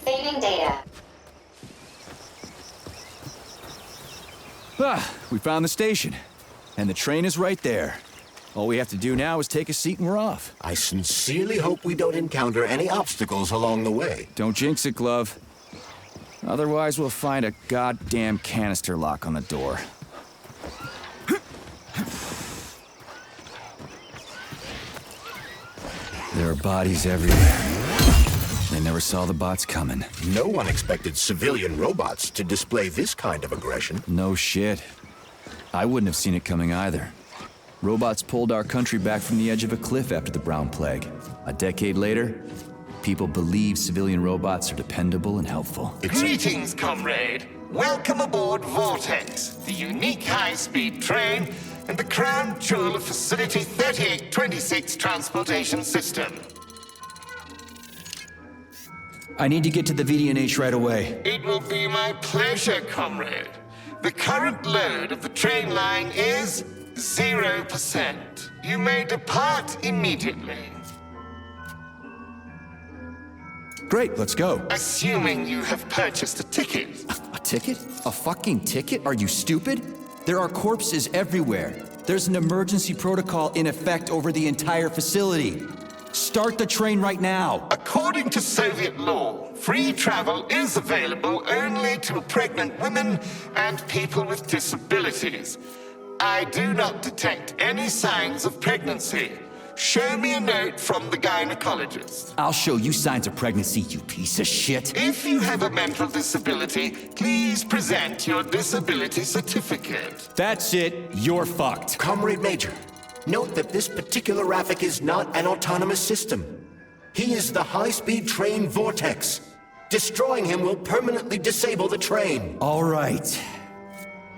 Saving data. Ah, we found the station. And the train is right there. All we have to do now is take a seat and we're off. I sincerely hope we don't encounter any obstacles along the way. Don't jinx it, Glove. Otherwise, we'll find a goddamn canister lock on the door. There are bodies everywhere. They never saw the bots coming. No one expected civilian robots to display this kind of aggression. No shit. I wouldn't have seen it coming either. Robots pulled our country back from the edge of a cliff after the Brown Plague. A decade later, people believe civilian robots are dependable and helpful. Greetings, comrade. Welcome aboard Vortex, the unique high-speed train and the crown jewel of Facility 3826 transportation system. I need to get to the VDNH right away. It will be my pleasure, comrade. The current load of the train line is 0%. You may depart immediately. Great, let's go. Assuming you have purchased a ticket. A ticket? A fucking ticket? Are you stupid? There are corpses everywhere. There's an emergency protocol in effect over the entire facility. Start the train right now. According to Soviet law, free travel is available only to pregnant women and people with disabilities. I do not detect any signs of pregnancy. Show me a note from the gynecologist. I'll show you signs of pregnancy, you piece of shit. If you have a mental disability, please present your disability certificate. That's it. You're fucked. Comrade Major, note that this particular Raffic is not an autonomous system. He is the high-speed train Vortex. Destroying him will permanently disable the train. All right.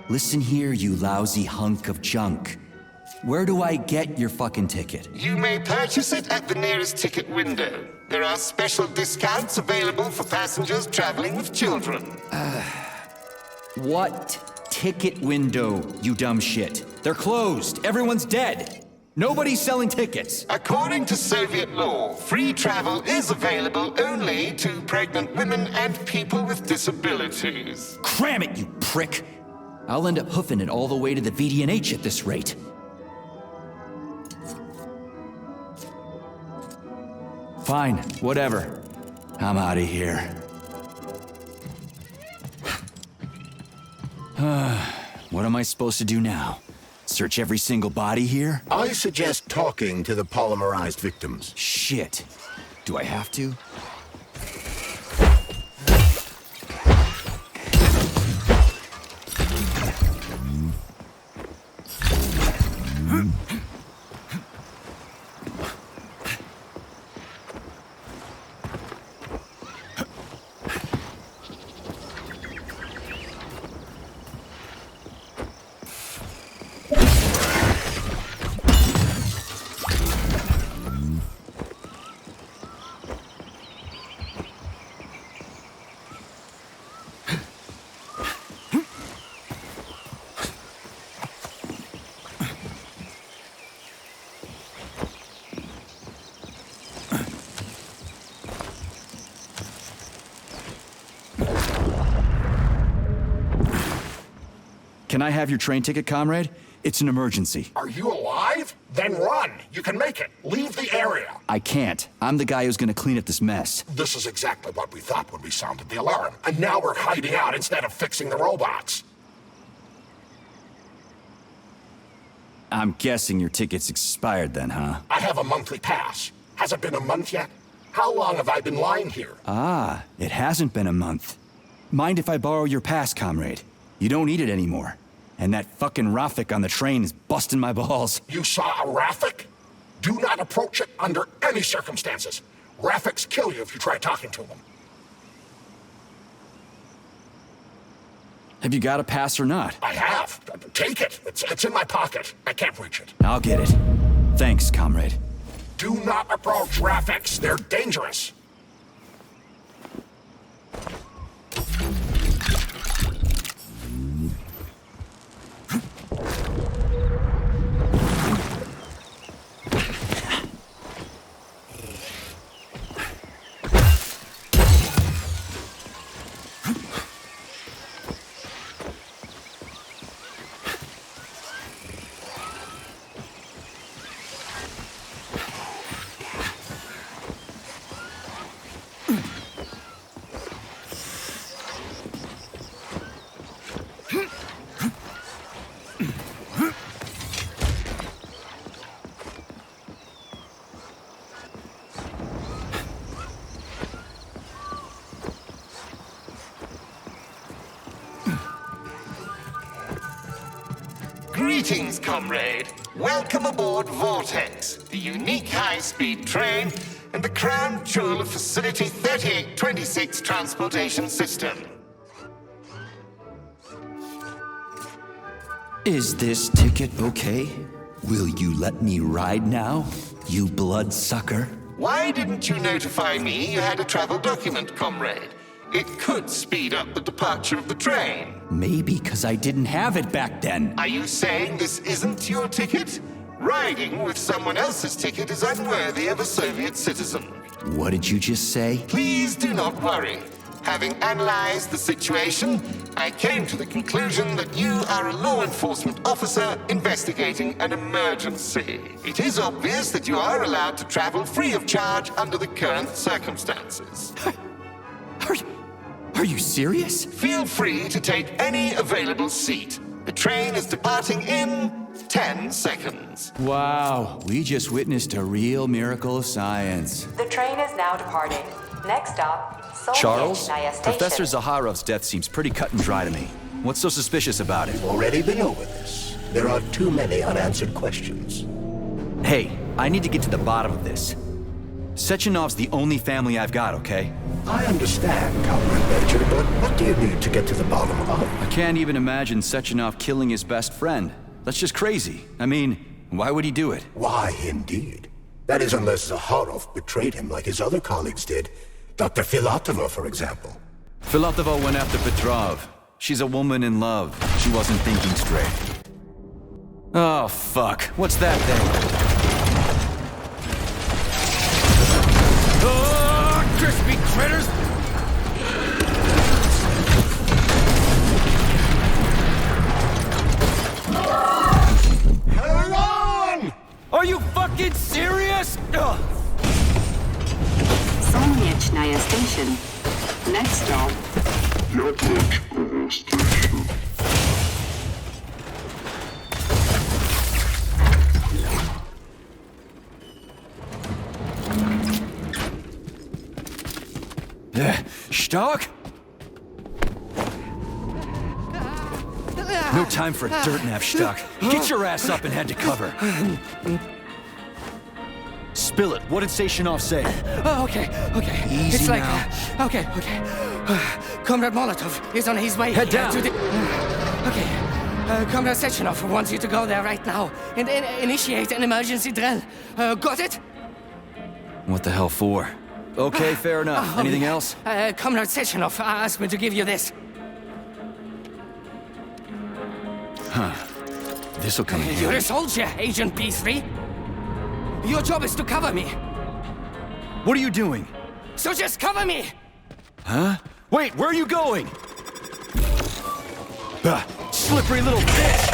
Listen here, you lousy hunk of junk. Where do I get your fucking ticket? You may purchase it at the nearest ticket window. There are special discounts available for passengers traveling with children. What ticket window, you dumb shit? They're closed. Everyone's dead. Nobody's selling tickets. According to Soviet law, free travel is available only to pregnant women and people with disabilities. Cram it, you prick! I'll end up hoofing it all the way to the VDNH at this rate. Fine, whatever. I'm out of here. What am I supposed to do now? Search every single body here? I suggest talking to the polymerized victims. Shit. Do I have to? Can I have your train ticket, comrade? It's an emergency. Are you alive? Then run. You can make it. Leave the area. I can't. I'm the guy who's gonna clean up this mess. This is exactly what we thought when we sounded the alarm. And now we're hiding out instead of fixing the robots. I'm guessing your ticket's expired then, huh? I have a monthly pass. Has it been a month yet? How long have I been lying here? Ah, it hasn't been a month. Mind if I borrow your pass, comrade? You don't need it anymore. And that fucking Raffic on the train is busting my balls. You saw a Raffic? Do not approach it under any circumstances. Raffics kill you if you try talking to them. Have you got a pass or not? I have. Take it. It's in my pocket. I can't reach it. I'll get it. Thanks, comrade. Do not approach Raffics. They're dangerous. Greetings, comrade. Welcome aboard Vortex, the unique high-speed train and the crown jewel of Facility 3826 transportation system. Is this ticket okay? Will you let me ride now, you bloodsucker? Why didn't you notify me you had a travel document, comrade? It could speed up the departure of the train. Maybe because I didn't have it back then. Are you saying this isn't your ticket? Riding with someone else's ticket is unworthy of a Soviet citizen. What did you just say? Please do not worry. Having analyzed the situation, I came to the conclusion that you are a law enforcement officer investigating an emergency. It is obvious that you are allowed to travel free of charge under the current circumstances. Are you serious? Feel free to take any available seat. The train is departing in 10 seconds. Wow, we just witnessed a real miracle of science. The train is now departing. Next stop, Charles, Station. Professor Zaharov's death seems pretty cut and dry to me. What's so suspicious about it? Already been over this. There are too many unanswered questions. Hey, I need to get to the bottom of this. Sechenov's the only family I've got, okay? I understand, Comrade Major, but what do you need to get to the bottom of? I can't even imagine Sechenov killing his best friend. That's just crazy. I mean, why would he do it? Why, indeed. That is unless Zaharov betrayed him like his other colleagues did. Dr. Filatova, for example. Filatova went after Petrov. She's a woman in love. She wasn't thinking straight. Oh, fuck. What's that thing? Oh, crispy critters! Hang on! Are you fucking serious? Ugh. Solnechnaya Station. Next stop. Yablonskaya Station. Stark? No time for a dirt nap, Stark. Get your ass up and head to cover. Spill it. What did Sechenov say? Oh, okay. Easy it's like, now. Okay. Comrade Molotov is on his way. Head down. To the... Okay. Comrade Sechenov wants you to go there right now and initiate an emergency drill. Got it? What the hell for? Okay, fair enough. Anything else? Comrade Sechenov asked me to give you this. Huh. This'll come in handy. You're a soldier, Agent B3. Your job is to cover me. What are you doing? So just cover me! Huh? Wait, where are you going? Slippery little bitch!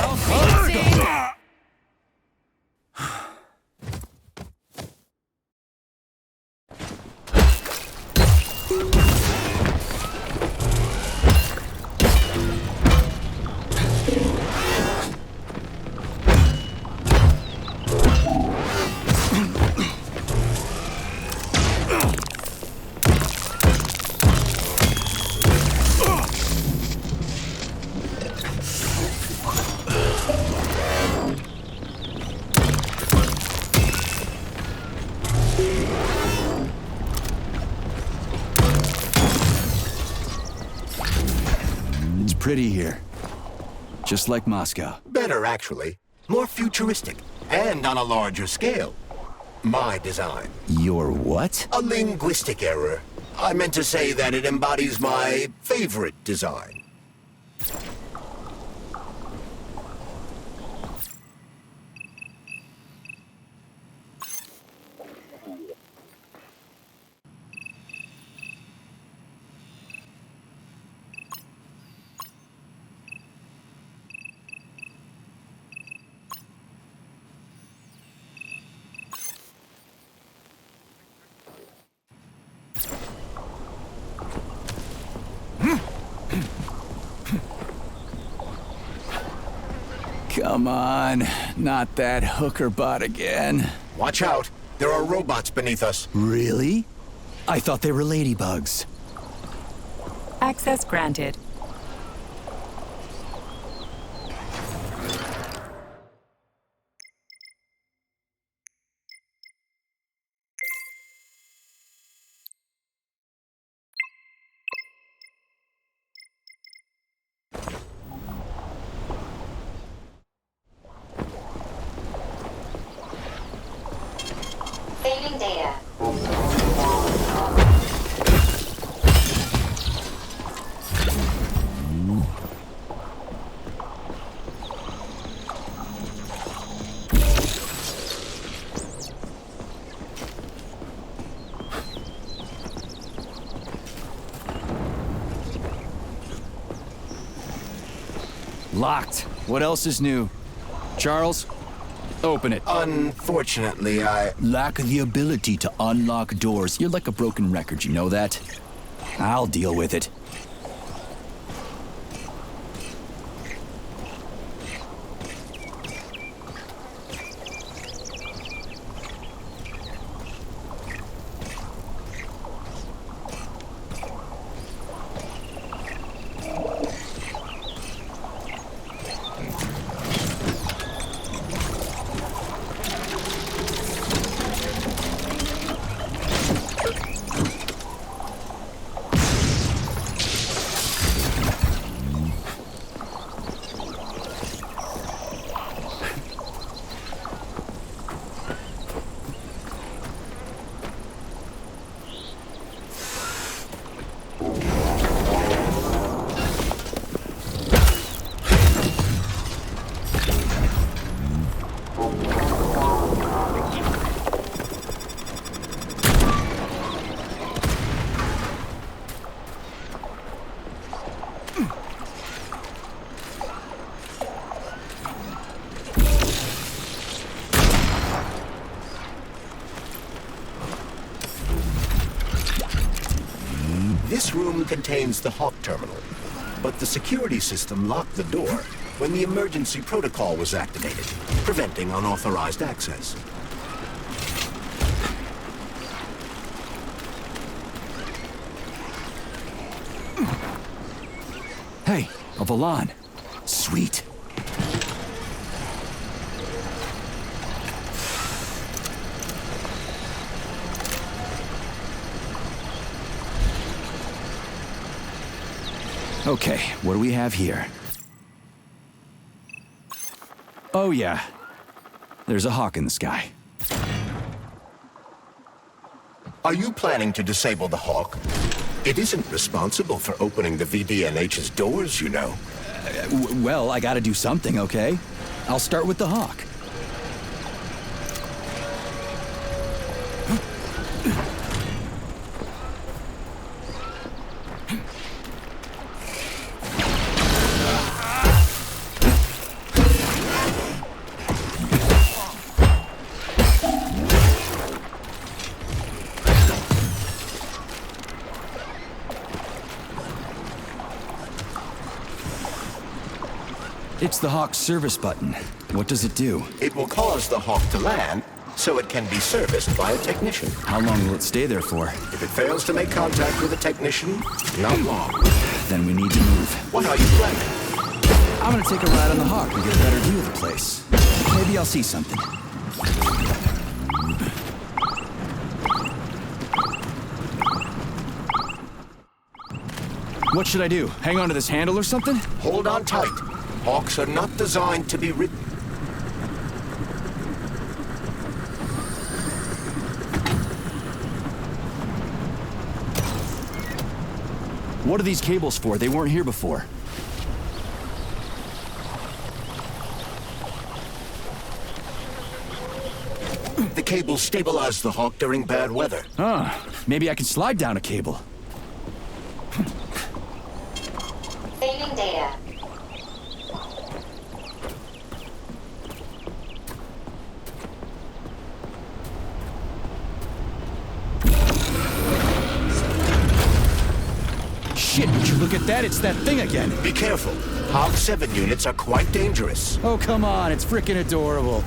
Pretty here. Just like Moscow. Better, actually. More futuristic. And on a larger scale. My design. Your what? A linguistic error. I meant to say that it embodies my favorite design. Come on, not that hooker bot again. Watch out. There are robots beneath us. Really? I thought they were ladybugs. Access granted. Saving data. Locked. What else is new? Charles, open it. Unfortunately, I lack the ability to unlock doors. You're like a broken record, you know that? I'll deal with it. This room contains the Hawk terminal, but the security system locked the door when the emergency protocol was activated, preventing unauthorized access. Hey, a Valan. Sweet. Okay, what do we have here? Oh yeah, there's a hawk in the sky. Are you planning to disable the Hawk? It isn't responsible for opening the VDNH's doors, you know. Well, I gotta do something, okay? I'll start with the hawk. It's the Hawk's service button. What does it do? It will cause the Hawk to land, so it can be serviced by a technician. How long will it stay there for? If it fails to make contact with a technician, not long. Then we need to move. What are you planning? I'm gonna take a ride on the Hawk and get a better view of the place. Maybe I'll see something. What should I do? Hang on to this handle or something? Hold on tight. Hawks are not designed to be ridden. What are these cables for? They weren't here before. The cables stabilize the Hawk during bad weather. Maybe I can slide down a cable. Saving data. Shit, would you look at that? It's that thing again. Be careful. Hawk 7 units are quite dangerous. Oh, come on. It's freaking adorable.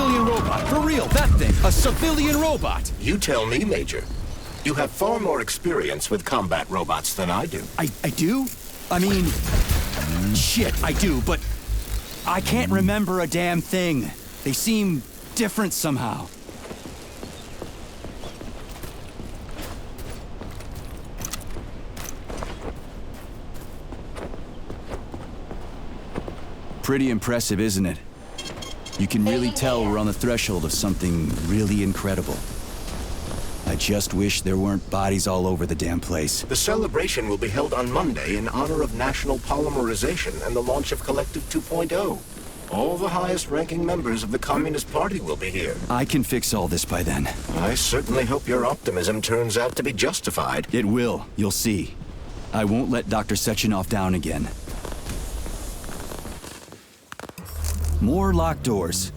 civilian robot. For real, that thing. A civilian robot. You tell me, Major. You have far more experience with combat robots than I do. I do? I mean, shit, I do, but I can't remember a damn thing. They seem different somehow. Pretty impressive, isn't it? You can really tell we're on the threshold of something really incredible. I just wish there weren't bodies all over the damn place. The celebration will be held on Monday in honor of National Polymerization and the launch of Collective 2.0. All the highest-ranking members of the Communist Party will be here. I can fix all this by then. I certainly hope your optimism turns out to be justified. It will. You'll see. I won't let Dr. Sechenov down again. More locked doors.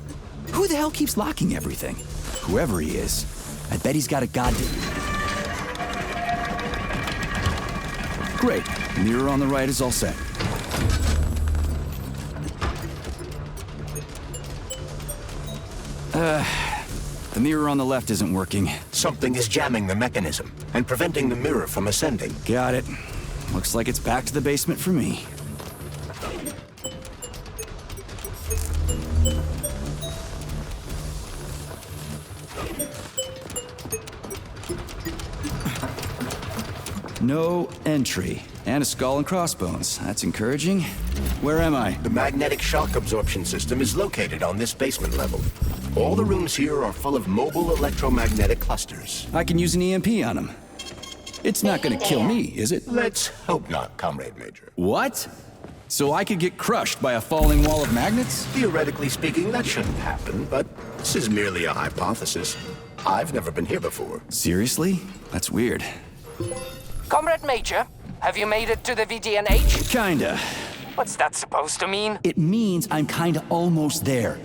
Who the hell keeps locking everything? Whoever he is. I bet he's got a goddamn... Great. Mirror on the right is all set. The mirror on the left isn't working. Something is jamming the mechanism and preventing the mirror from ascending. Got it. Looks like it's back to the basement for me. No entry. And a skull and crossbones. That's encouraging. Where am I? The magnetic shock absorption system is located on this basement level. All the rooms here are full of mobile electromagnetic clusters. I can use an EMP on them. It's not gonna kill me, is it? Let's hope not, Comrade Major. What? So I could get crushed by a falling wall of magnets? Theoretically speaking, that shouldn't happen, but this is merely a hypothesis. I've never been here before. Seriously? That's weird. Comrade Major, have you made it to the VDNH? Kinda. What's that supposed to mean? It means I'm kinda almost there.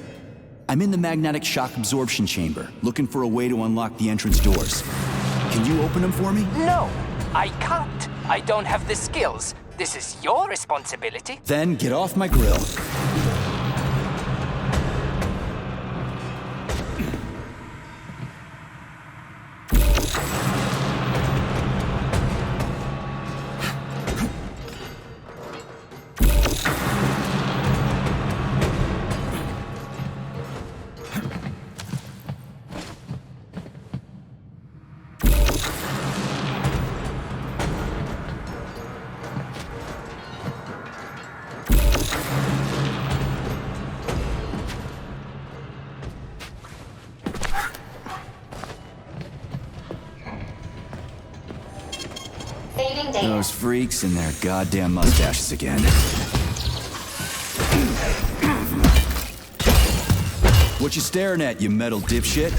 I'm in the magnetic shock absorption chamber, looking for a way to unlock the entrance doors. Can you open them for me? No, I can't. I don't have the skills. This is your responsibility. Then get off my grill. Those freaks and their goddamn mustaches again. What you staring at, you metal dipshit?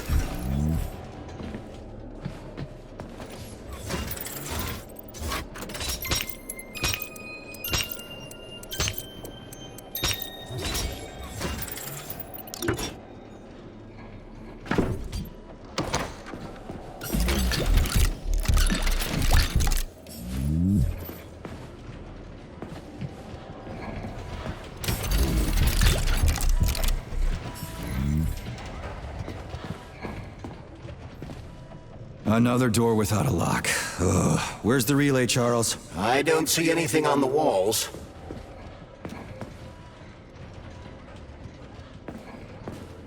Another door without a lock. Ugh. Where's the relay, Charles? I don't see anything on the walls.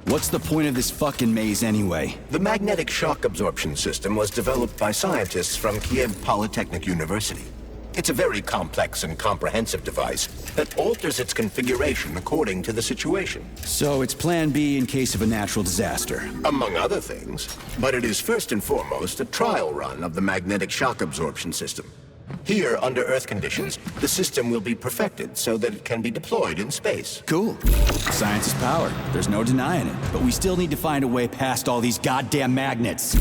What's the point of this fucking maze anyway? The magnetic shock absorption system was developed by scientists from Kiev Polytechnic University. It's a very complex and comprehensive device that alters its configuration according to the situation. So it's plan B in case of a natural disaster. Among other things. But it is first and foremost a trial run of the magnetic shock absorption system. Here, under Earth conditions, the system will be perfected so that it can be deployed in space. Cool. Science is power. There's no denying it. But we still need to find a way past all these goddamn magnets.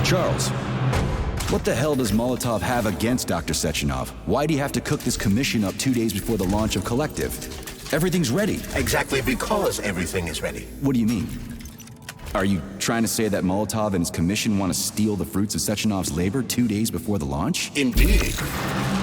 Charles, what the hell does Molotov have against Dr. Sechenov? Why'd he have to cook this commission up 2 days before the launch of Collective? Everything's ready. Exactly because everything is ready. What do you mean? Are you trying to say that Molotov and his commission want to steal the fruits of Sechenov's labor 2 days before the launch? Indeed.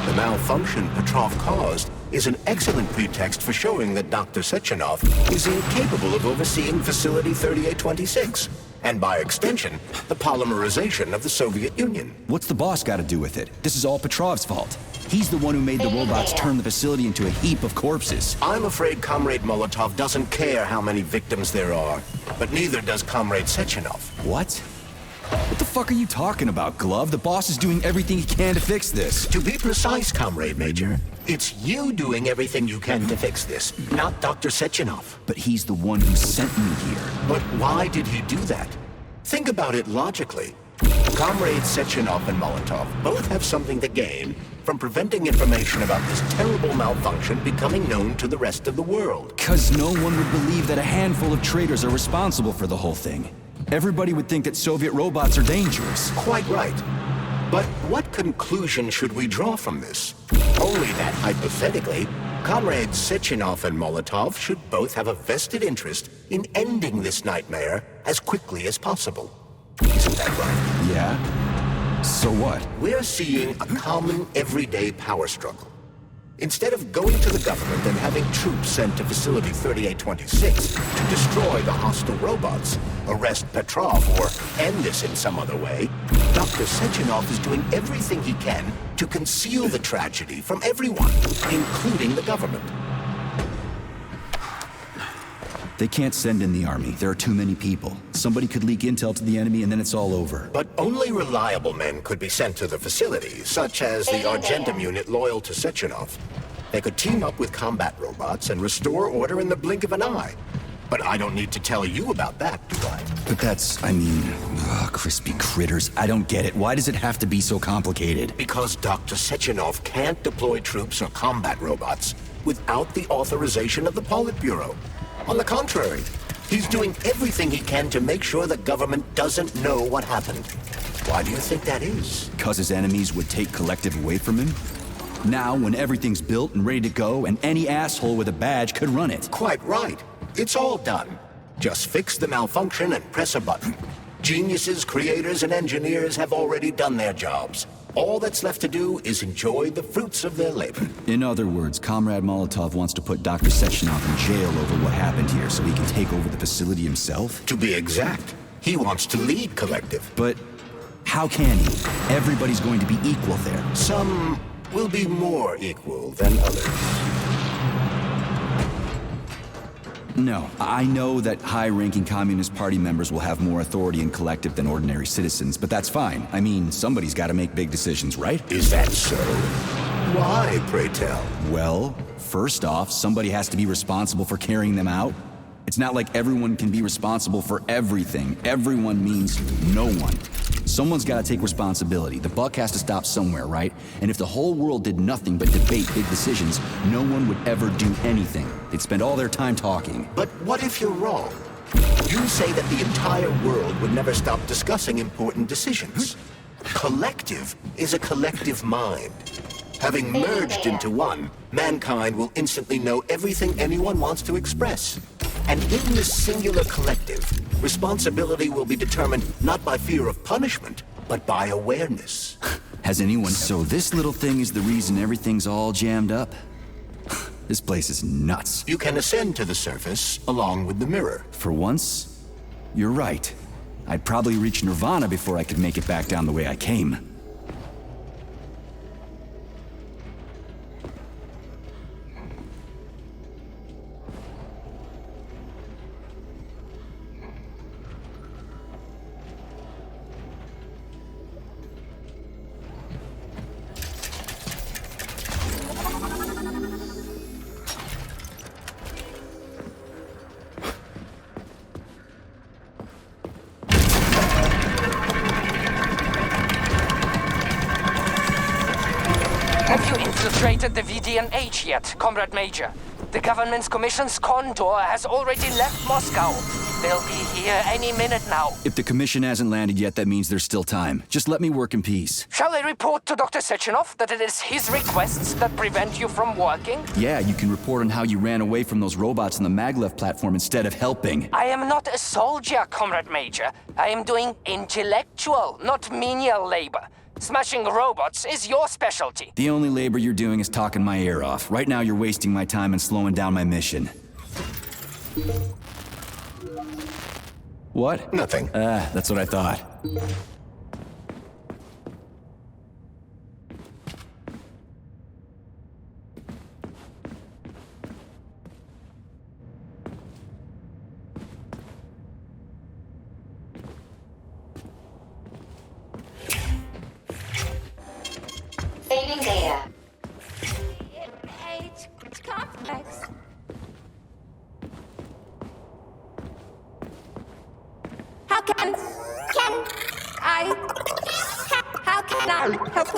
The malfunction Petrov caused is an excellent pretext for showing that Dr. Sechenov is incapable of overseeing Facility 3826, and by extension, the polymerization of the Soviet Union. What's the boss got to do with it? This is all Petrov's fault. He's the one who made the robots turn the facility into a heap of corpses. I'm afraid Comrade Molotov doesn't care how many victims there are, but neither does Comrade Sechenov. What? What the fuck are you talking about, Glove? The boss is doing everything he can to fix this. To be precise, Comrade Major, it's you doing everything you can to fix this, not Dr. Sechenov. But he's the one who sent me here. But why did he do that? Think about it logically. Comrades Sechenov and Molotov both have something to gain from preventing information about this terrible malfunction becoming known to the rest of the world. 'Cause no one would believe that a handful of traitors are responsible for the whole thing. Everybody would think that Soviet robots are dangerous. Quite right. But what conclusion should we draw from this? Only that, hypothetically, Comrades Sechenov and Molotov should both have a vested interest in ending this nightmare as quickly as possible. Isn't that right? Yeah? So what? We're seeing a common, everyday power struggle. Instead of going to the government and having troops sent to Facility 3826 to destroy the hostile robots, arrest Petrov, or end this in some other way, Dr. Sechenov is doing everything he can to conceal the tragedy from everyone, including the government. They can't send in the army. There are too many people. Somebody could leak intel to the enemy and then it's all over. But only reliable men could be sent to the facility, such as the Argentum unit loyal to Sechenov. They could team up with combat robots and restore order in the blink of an eye. But I don't need to tell you about that, do I? But that's, crispy critters. I don't get it. Why does it have to be so complicated? Because Dr. Sechenov can't deploy troops or combat robots without the authorization of the Politburo. On the contrary, he's doing everything he can to make sure the government doesn't know what happened. Why do you think that is? Because his enemies would take Collective away from him? Now, when everything's built and ready to go, and any asshole with a badge could run it. Quite right. It's all done. Just fix the malfunction and press a button. Geniuses, creators, and engineers have already done their jobs. All that's left to do is enjoy the fruits of their labor. In other words, Comrade Molotov wants to put Dr. Sechenov in jail over what happened here so he can take over the facility himself? To be exact, he wants to lead Collective. But how can he? Everybody's going to be equal there. Some will be more equal than others. No, I know that high-ranking Communist Party members will have more authority in Collective than ordinary citizens, but that's fine. I mean, somebody's got to make big decisions, right? Is that so? Why, pray tell? Well, first off, somebody has to be responsible for carrying them out. It's not like everyone can be responsible for everything. Everyone means no one. Someone's got to take responsibility. The buck has to stop somewhere, right? And if the whole world did nothing but debate big decisions, no one would ever do anything. They'd spend all their time talking. But what if you're wrong? You say that the entire world would never stop discussing important decisions. Collective is a collective mind. Having merged into one, mankind will instantly know everything anyone wants to express. And in this singular collective, responsibility will be determined not by fear of punishment, but by awareness. Has anyone... So this little thing is the reason everything's all jammed up? This place is nuts. You can ascend to the surface along with the mirror. For once, you're right. I'd probably reach Nirvana before I could make it back down the way I came. Have you infiltrated the VDNH yet, Comrade Major? The government's commission's condor has already left Moscow. They'll be here any minute now. If the commission hasn't landed yet, that means there's still time. Just let me work in peace. Shall I report to Dr. Sechenov that it is his requests that prevent you from working? Yeah, you can report on how you ran away from those robots on the maglev platform instead of helping. I am not a soldier, Comrade Major. I am doing intellectual, not menial labor. Smashing robots is your specialty. The only labor you're doing is talking my ear off. Right now you're wasting my time and slowing down my mission. What? Nothing. That's what I thought. Saving data. It's complex. How can I help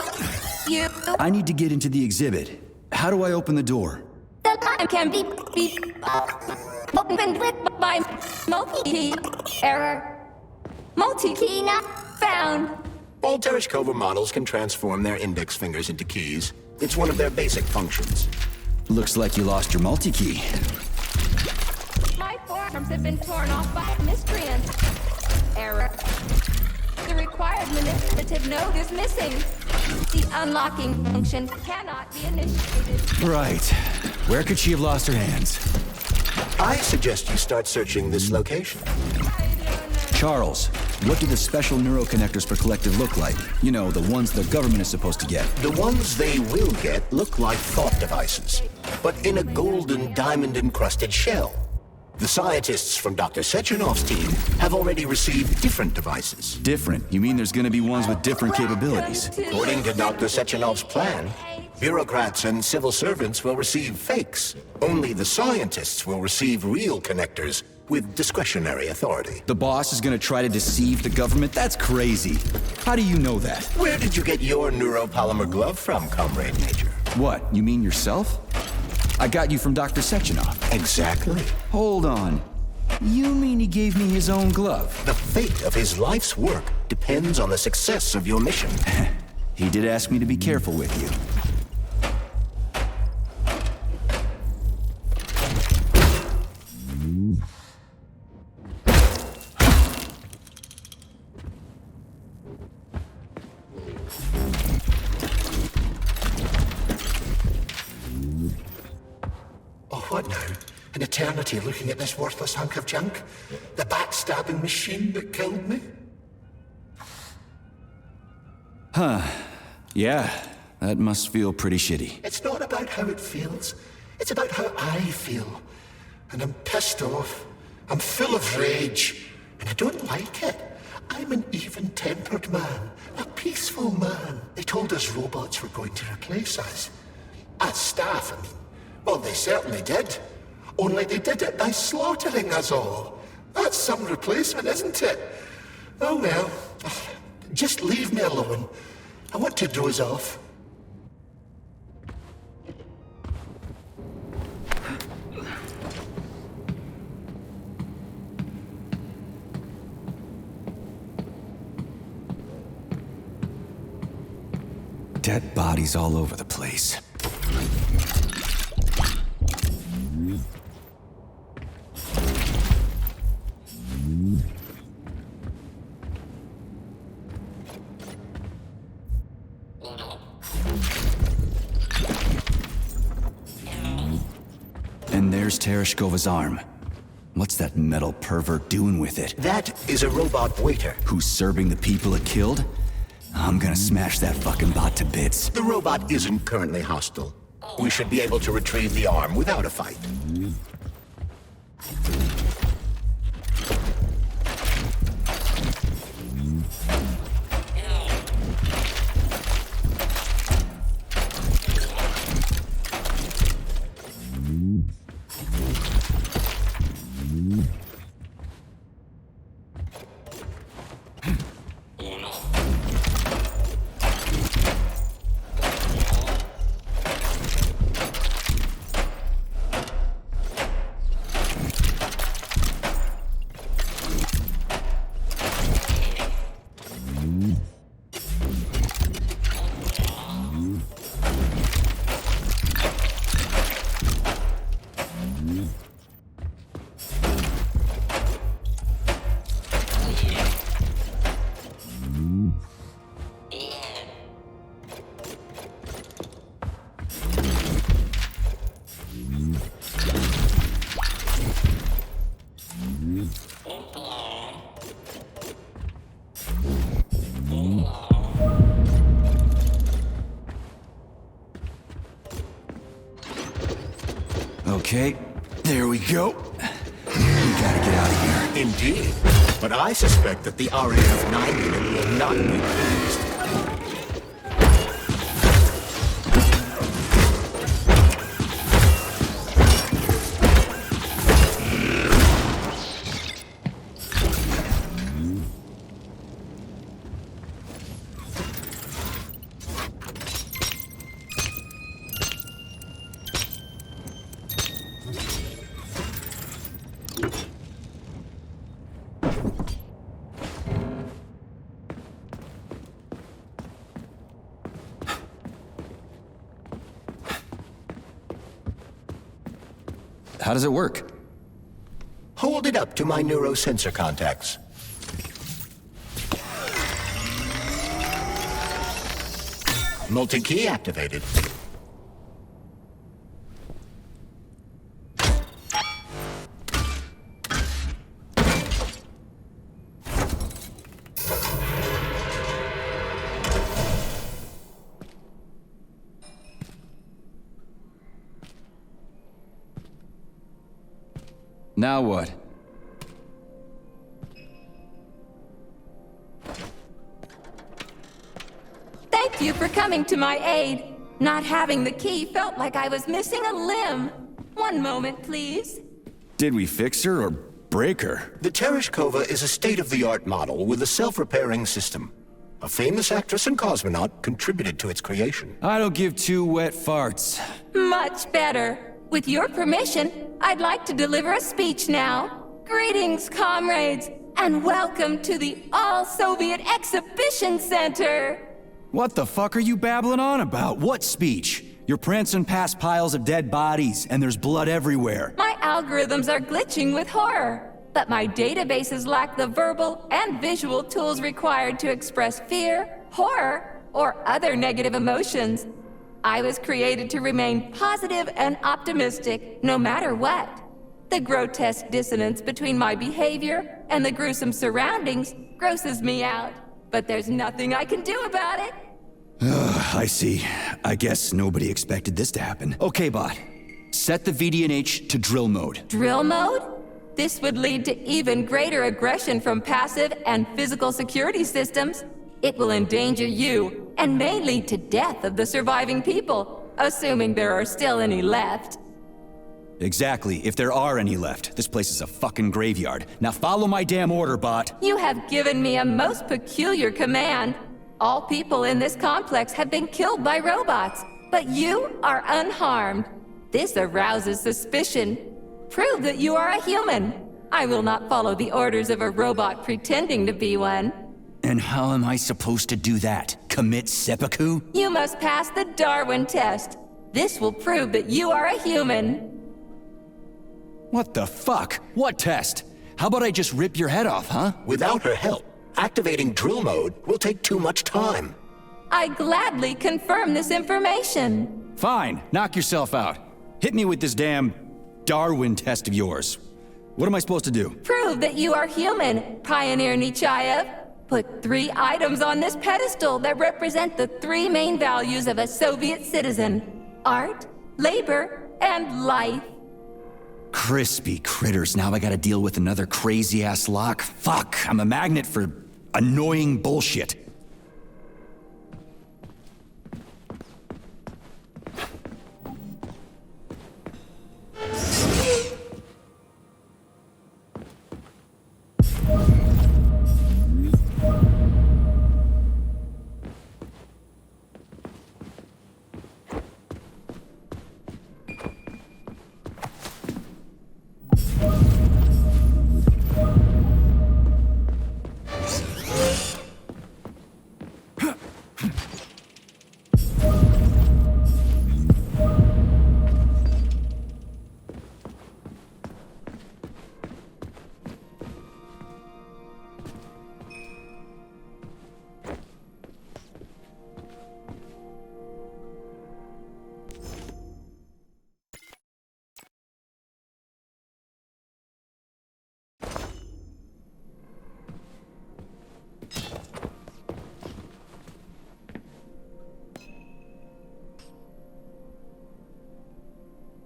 you? I need to get into the exhibit. How do I open the door? The time can be opened with my multi-key error. Multi-key not found. All Tereshkova models can transform their index fingers into keys. It's one of their basic functions. Looks like you lost your multi-key. My forearms have been torn off by miscreant. Error. The required manipulative node is missing. The unlocking function cannot be initiated. Right. Where could she have lost her hands? I suggest you start searching this location. Charles, what do the special neuroconnectors for Collective look like? You know, the ones the government is supposed to get. The ones they will get look like thought devices, but in a golden diamond-encrusted shell. The scientists from Dr. Sechenov's team have already received different devices. Different? You mean there's gonna be ones with different capabilities? According to Dr. Sechenov's plan, bureaucrats and civil servants will receive fakes. Only the scientists will receive real connectors with discretionary authority. The boss is gonna try to deceive the government? That's crazy. How do you know that? Where did you get your neuropolymer glove from, Comrade Major? What, you mean yourself? I got you from Dr. Sechenov. Exactly. Hold on. You mean he gave me his own glove? The fate of his life's work depends on the success of your mission. He did ask me to be careful with you. What now? An eternity looking at this worthless hunk of junk? The backstabbing machine that killed me? Huh. Yeah, that must feel pretty shitty. It's not about how it feels. It's about how I feel. And I'm pissed off. I'm full of rage. And I don't like it. I'm an even-tempered man. A peaceful man. They told us robots were going to replace us. As staff, I mean. Well, they certainly did. Only they did it by slaughtering us all. That's some replacement, isn't it? Oh well. Just leave me alone. I want to doze off. Dead bodies all over the place. And there's Tereshkova's arm. What's that metal pervert doing with it? That is a robot waiter. Who's serving the people it killed? I'm gonna smash that fucking bot to bits. The robot isn't currently hostile. We should be able to retrieve the arm without a fight. Okay, there we go. We gotta get out of here. Indeed. But I suspect that the RAF 9 unit will not be pleased. How does it work? Hold it up to my neurosensor contacts. Multi-key activated. Now what? Thank you for coming to my aid. Not having the key felt like I was missing a limb. One moment, please. Did we fix her or break her? The Tereshkova is a state-of-the-art model with a self-repairing system. A famous actress and cosmonaut contributed to its creation. I don't give two wet farts. Much better. With your permission, I'd like to deliver a speech now. Greetings, comrades, and welcome to the All-Soviet Exhibition Center. What the fuck are you babbling on about? What speech? You're prancing past piles of dead bodies, and there's blood everywhere. My algorithms are glitching with horror, but my databases lack the verbal and visual tools required to express fear, horror, or other negative emotions. I was created to remain positive and optimistic, no matter what. The grotesque dissonance between my behavior and the gruesome surroundings grosses me out, but there's nothing I can do about it. I see. I guess nobody expected this to happen. Okay, bot. Set the VDNH to drill mode. Drill mode? This would lead to even greater aggression from passive and physical security systems. It will endanger you, and may lead to death of the surviving people, assuming there are still any left. Exactly, if there are any left. This place is a fucking graveyard. Now follow my damn order, bot. You have given me a most peculiar command. All people in this complex have been killed by robots, but you are unharmed. This arouses suspicion. Prove that you are a human. I will not follow the orders of a robot pretending to be one. And how am I supposed to do that? Commit seppuku? You must pass the Darwin test. This will prove that you are a human. What the fuck? What test? How about I just rip your head off, huh? Without her help, activating drill mode will take too much time. I gladly confirm this information. Fine, knock yourself out. Hit me with this damn Darwin test of yours. What am I supposed to do? Prove that you are human, Pioneer Nechayev. Put 3 items on this pedestal that represent the 3 main values of a Soviet citizen: art, labor, and life. Crispy critters, now I gotta deal with another crazy-ass lock? Fuck, I'm a magnet for annoying bullshit.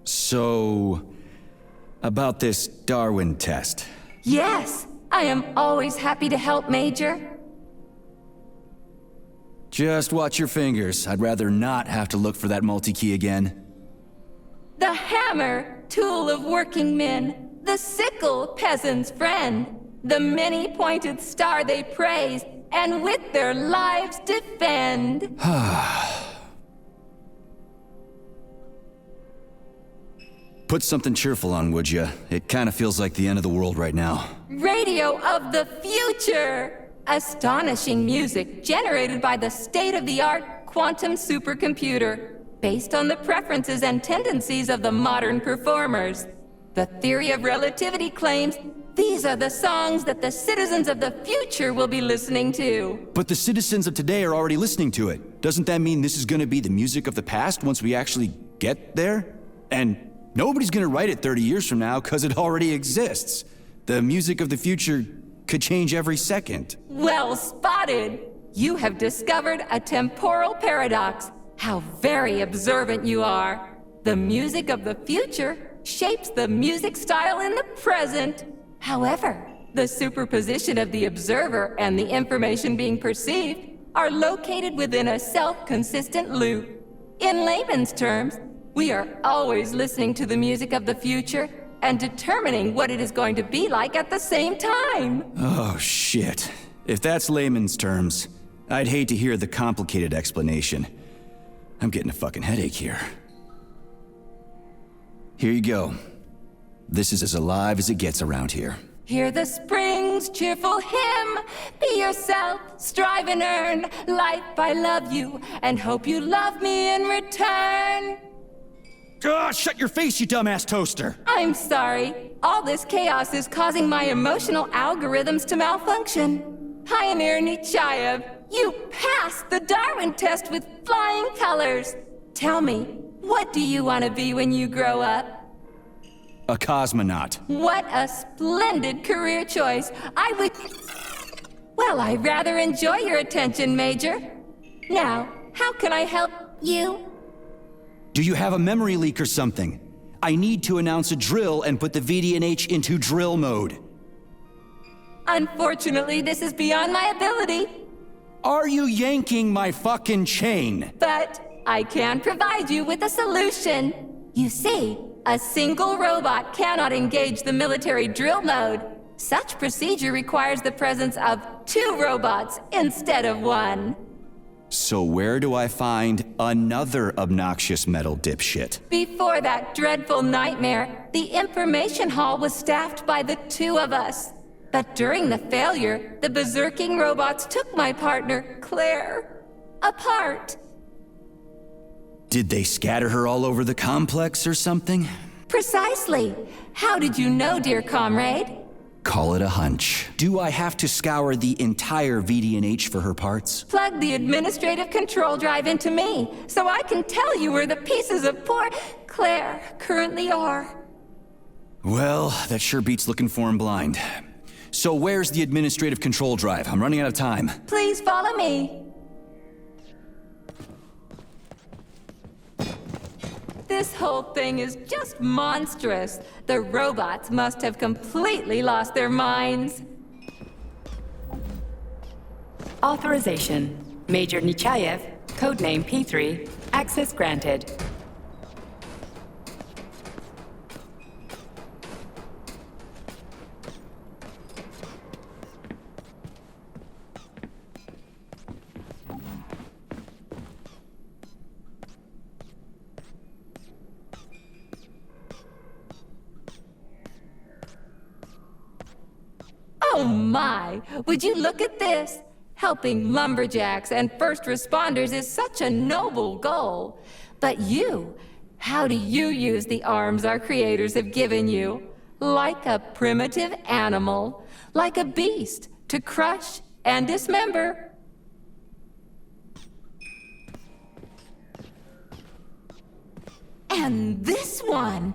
So, About this Darwin test. Yes, I am always happy to help, Major. Just watch your fingers. I'd rather not have to look for that multi-key again. The hammer, tool of working men. The sickle, peasant's friend. The many-pointed star they praise, and with their lives defend. Put something cheerful on, would ya? It kinda feels like the end of the world right now. Radio of the future! Astonishing music generated by the state-of-the-art quantum supercomputer, based on the preferences and tendencies of the modern performers. The theory of relativity claims these are the songs that the citizens of the future will be listening to. But the citizens of today are already listening to it. Doesn't that mean this is gonna be the music of the past once we actually get there? And nobody's gonna write it 30 years from now, 'cause it already exists. The music of the future could change every second. Well spotted! You have discovered a temporal paradox. How very observant you are. The music of the future shapes the music style in the present. However, the superposition of the observer and the information being perceived are located within a self-consistent loop. In layman's terms, we are always listening to the music of the future and determining what it is going to be like at the same time. Oh, shit. If that's layman's terms, I'd hate to hear the complicated explanation. I'm getting a fucking headache here. Here you go. This is as alive as it gets around here. Hear the spring's cheerful hymn. Be yourself, strive and earn. Life, I love you, and hope you love me in return. Shut your face, you dumbass toaster! I'm sorry. All this chaos is causing my emotional algorithms to malfunction. Pioneer Nechayev, you passed the Darwin test with flying colors. Tell me, what do you want to be when you grow up? A cosmonaut. What a splendid career choice. Well, I rather enjoy your attention, Major. Now, how can I help you? Do you have a memory leak or something? I need to announce a drill and put the VDNH into drill mode. Unfortunately, this is beyond my ability. Are you yanking my fucking chain? But I can provide you with a solution. You see, a single robot cannot engage the military drill mode. Such procedure requires the presence of 2 robots instead of 1. So where do I find another obnoxious metal dipshit? Before that dreadful nightmare, the information hall was staffed by the 2 of us. But during the failure, the berserking robots took my partner, Claire, apart. Did they scatter her all over the complex or something? Precisely. How did you know, dear comrade? Call it a hunch. Do I have to scour the entire VDNH for her parts? Plug the administrative control drive into me, so I can tell you where the pieces of poor Claire currently are. Well, that sure beats looking for him blind. So where's the administrative control drive? I'm running out of time. Please follow me. This whole thing is just monstrous. The robots must have completely lost their minds. Authorization. Major Nechayev, codename P3, access granted. Oh my! Would you look at this? Helping lumberjacks and first responders is such a noble goal. But you, how do you use the arms our creators have given you? Like a primitive animal, like a beast, to crush and dismember. And this one,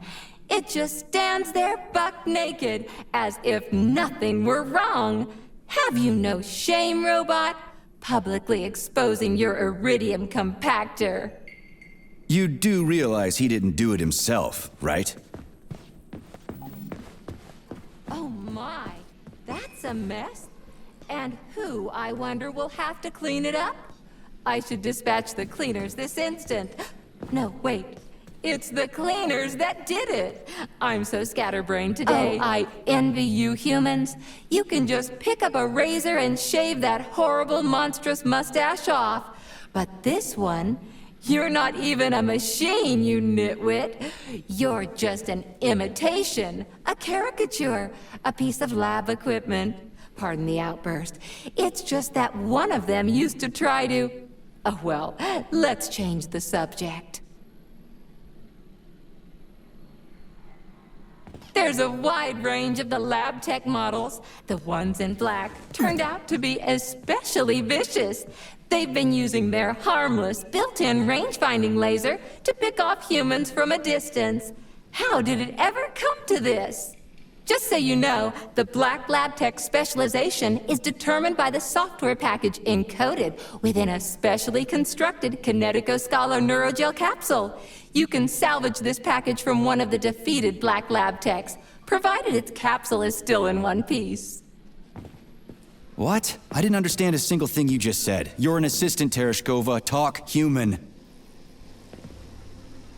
it just stands there buck naked, as if nothing were wrong. Have you no shame, robot? Publicly exposing your iridium compactor. You do realize he didn't do it himself, right? Oh my, that's a mess. And who, I wonder, will have to clean it up? I should dispatch the cleaners this instant. No, wait. It's the cleaners that did it. I'm so scatterbrained today. Oh, I envy you humans. You can just pick up a razor and shave that horrible, monstrous mustache off. But this one, you're not even a machine, you nitwit. You're just an imitation, a caricature, a piece of lab equipment. Pardon the outburst. It's just that one of them used to try to... Oh, well, let's change the subject. There's a wide range of the lab tech models. The ones in black turned out to be especially vicious. They've been using their harmless, built-in range-finding laser to pick off humans from a distance. How did it ever come to this? Just so you know, the Black Lab Tech specialization is determined by the software package encoded within a specially constructed Kinetico-Scala Neurogel capsule. You can salvage this package from one of the defeated Black Lab Techs, provided its capsule is still in one piece. What? I didn't understand a single thing you just said. You're an assistant, Tereshkova. Talk human.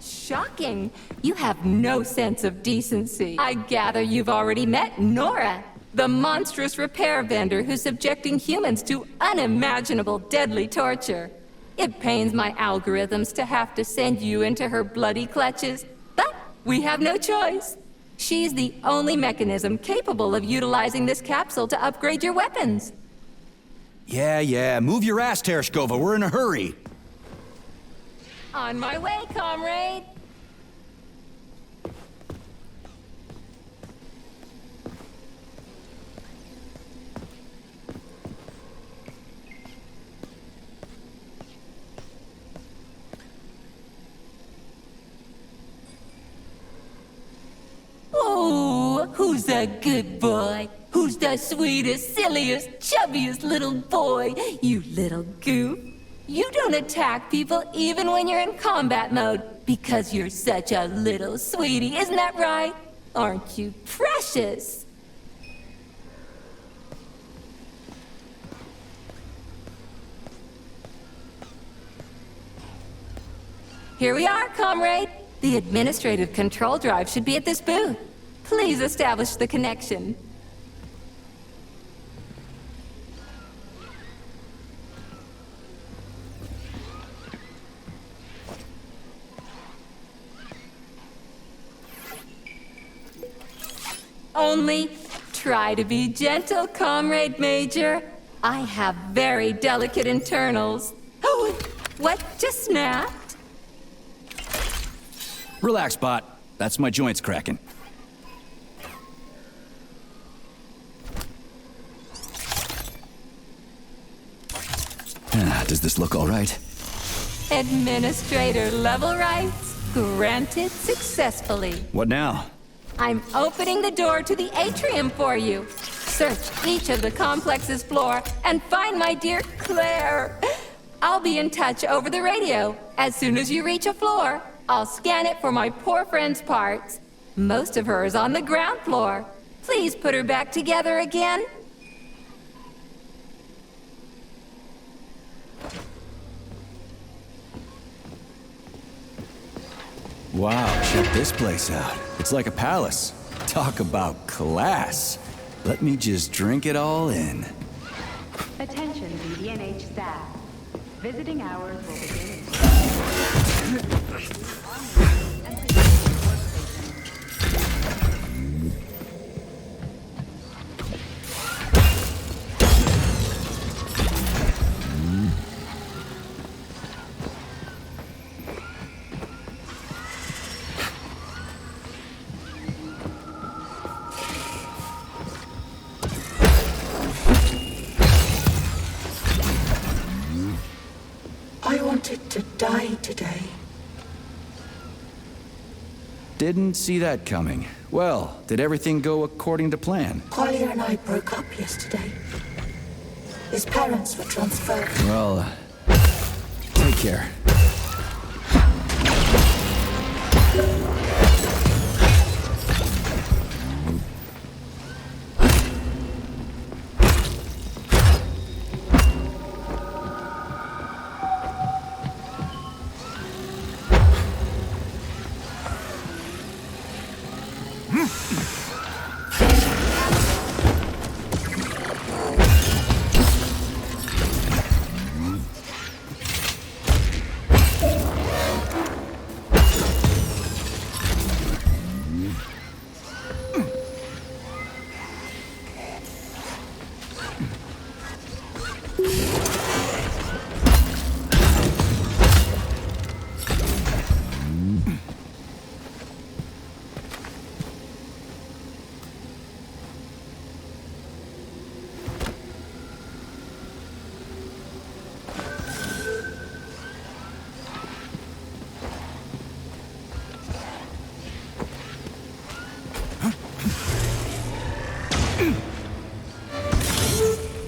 Shocking. You have no sense of decency. I gather you've already met Nora, the monstrous repair vendor who's subjecting humans to unimaginable deadly torture. It pains my algorithms to have to send you into her bloody clutches, but we have no choice. She's the only mechanism capable of utilizing this capsule to upgrade your weapons. Yeah, move your ass, Tereshkova. We're in a hurry. On my way, comrade. Oh, who's a good boy? Who's the sweetest, silliest, chubbiest little boy? You little goof. You don't attack people even when you're in combat mode because you're such a little sweetie, isn't that right? Aren't you precious? Here we are, comrade. The administrative control drive should be at this booth. Please establish the connection. Only try to be gentle, Comrade Major. I have very delicate internals. Oh, what just snapped? Relax, Bot. That's my joints cracking. Does this look all right? Administrator level rights granted successfully. What now? I'm opening the door to the atrium for you. Search each of the complex's floor and find my dear Claire. I'll be in touch over the radio. As soon as you reach a floor, I'll scan it for my poor friend's parts. Most of her is on the ground floor. Please put her back together again. Wow, check this place out. It's like a palace. Talk about class. Let me just drink it all in. Attention, BDNH staff. Visiting hours will begin. I wanted to die today. Didn't see that coming. Well, did everything go according to plan? Collier and I broke up yesterday. His parents were transferred. Well, take care.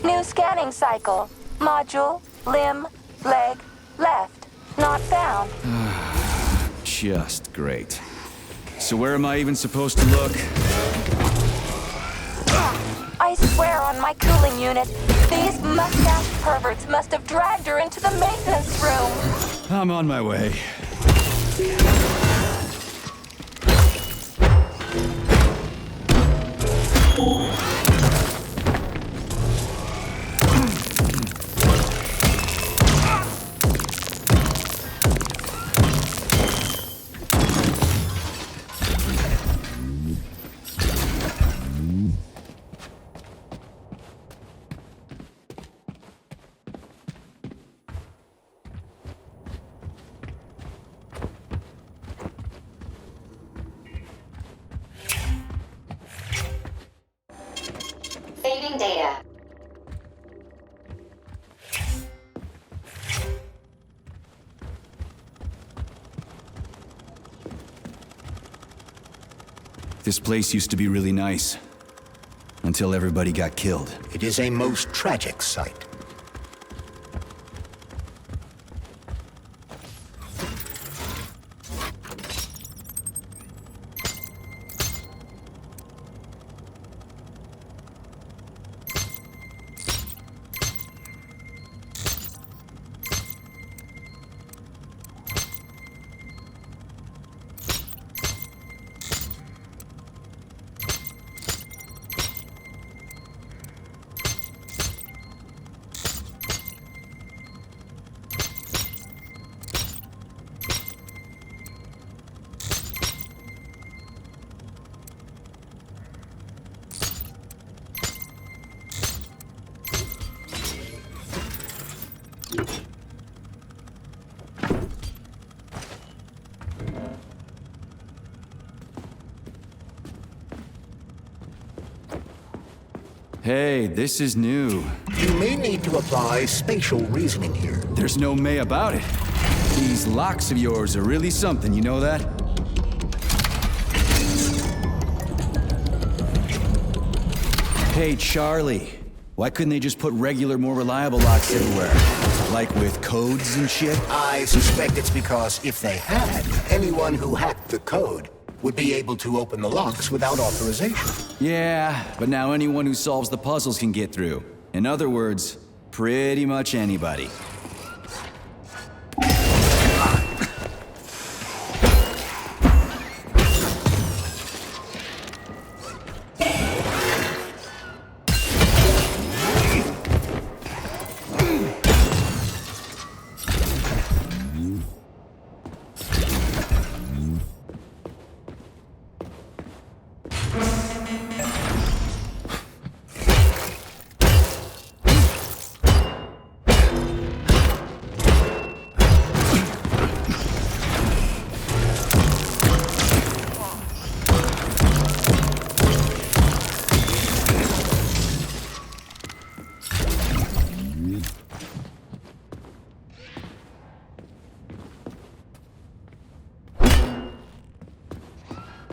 New scanning cycle. Module, limb, leg, left. Not found. Just great. So where am I even supposed to look? I swear on my cooling unit, these mustache perverts must have dragged her into the maintenance room. I'm on my way. Saving data. This place used to be really nice. Until everybody got killed. It is a most tragic sight. Hey, this is new. You may need to apply spatial reasoning here. There's no may about it. These locks of yours are really something, you know that? Hey, Charlie. Why couldn't they just put regular, more reliable locks everywhere? Like with codes and shit? I suspect it's because if they had, anyone who hacked the code would be able to open the locks without authorization. Yeah, but now anyone who solves the puzzles can get through. In other words, pretty much anybody.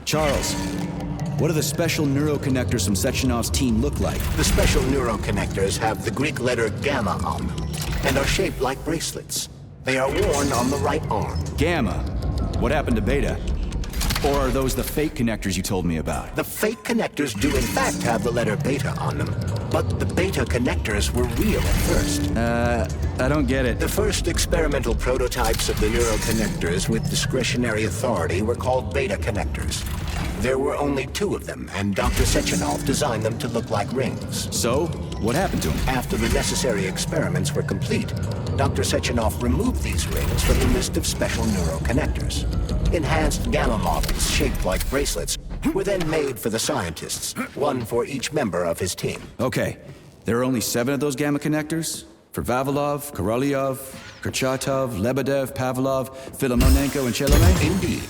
Charles, what do the special neuroconnectors from Sechenov's team look like? The special neuroconnectors have the Greek letter gamma on them and are shaped like bracelets. They are worn on the right arm. Gamma? What happened to Beta? Or are those the fake connectors you told me about? The fake connectors do in fact have the letter beta on them, but the beta connectors were real at first. I don't get it. The first experimental prototypes of the neuroconnectors with discretionary authority were called beta connectors. There were only 2 of them, and Dr. Sechenov designed them to look like rings. So, what happened to them? After the necessary experiments were complete, Dr. Sechenov removed these rings from the list of special neuroconnectors. Enhanced gamma models shaped like bracelets were then made for the scientists, one for each member of his team. Okay, there are only 7 of those gamma connectors? For Vavilov, Korolyov, Kurchatov, Lebedev, Pavlov, Filomonenko, and Chalamet? Indeed.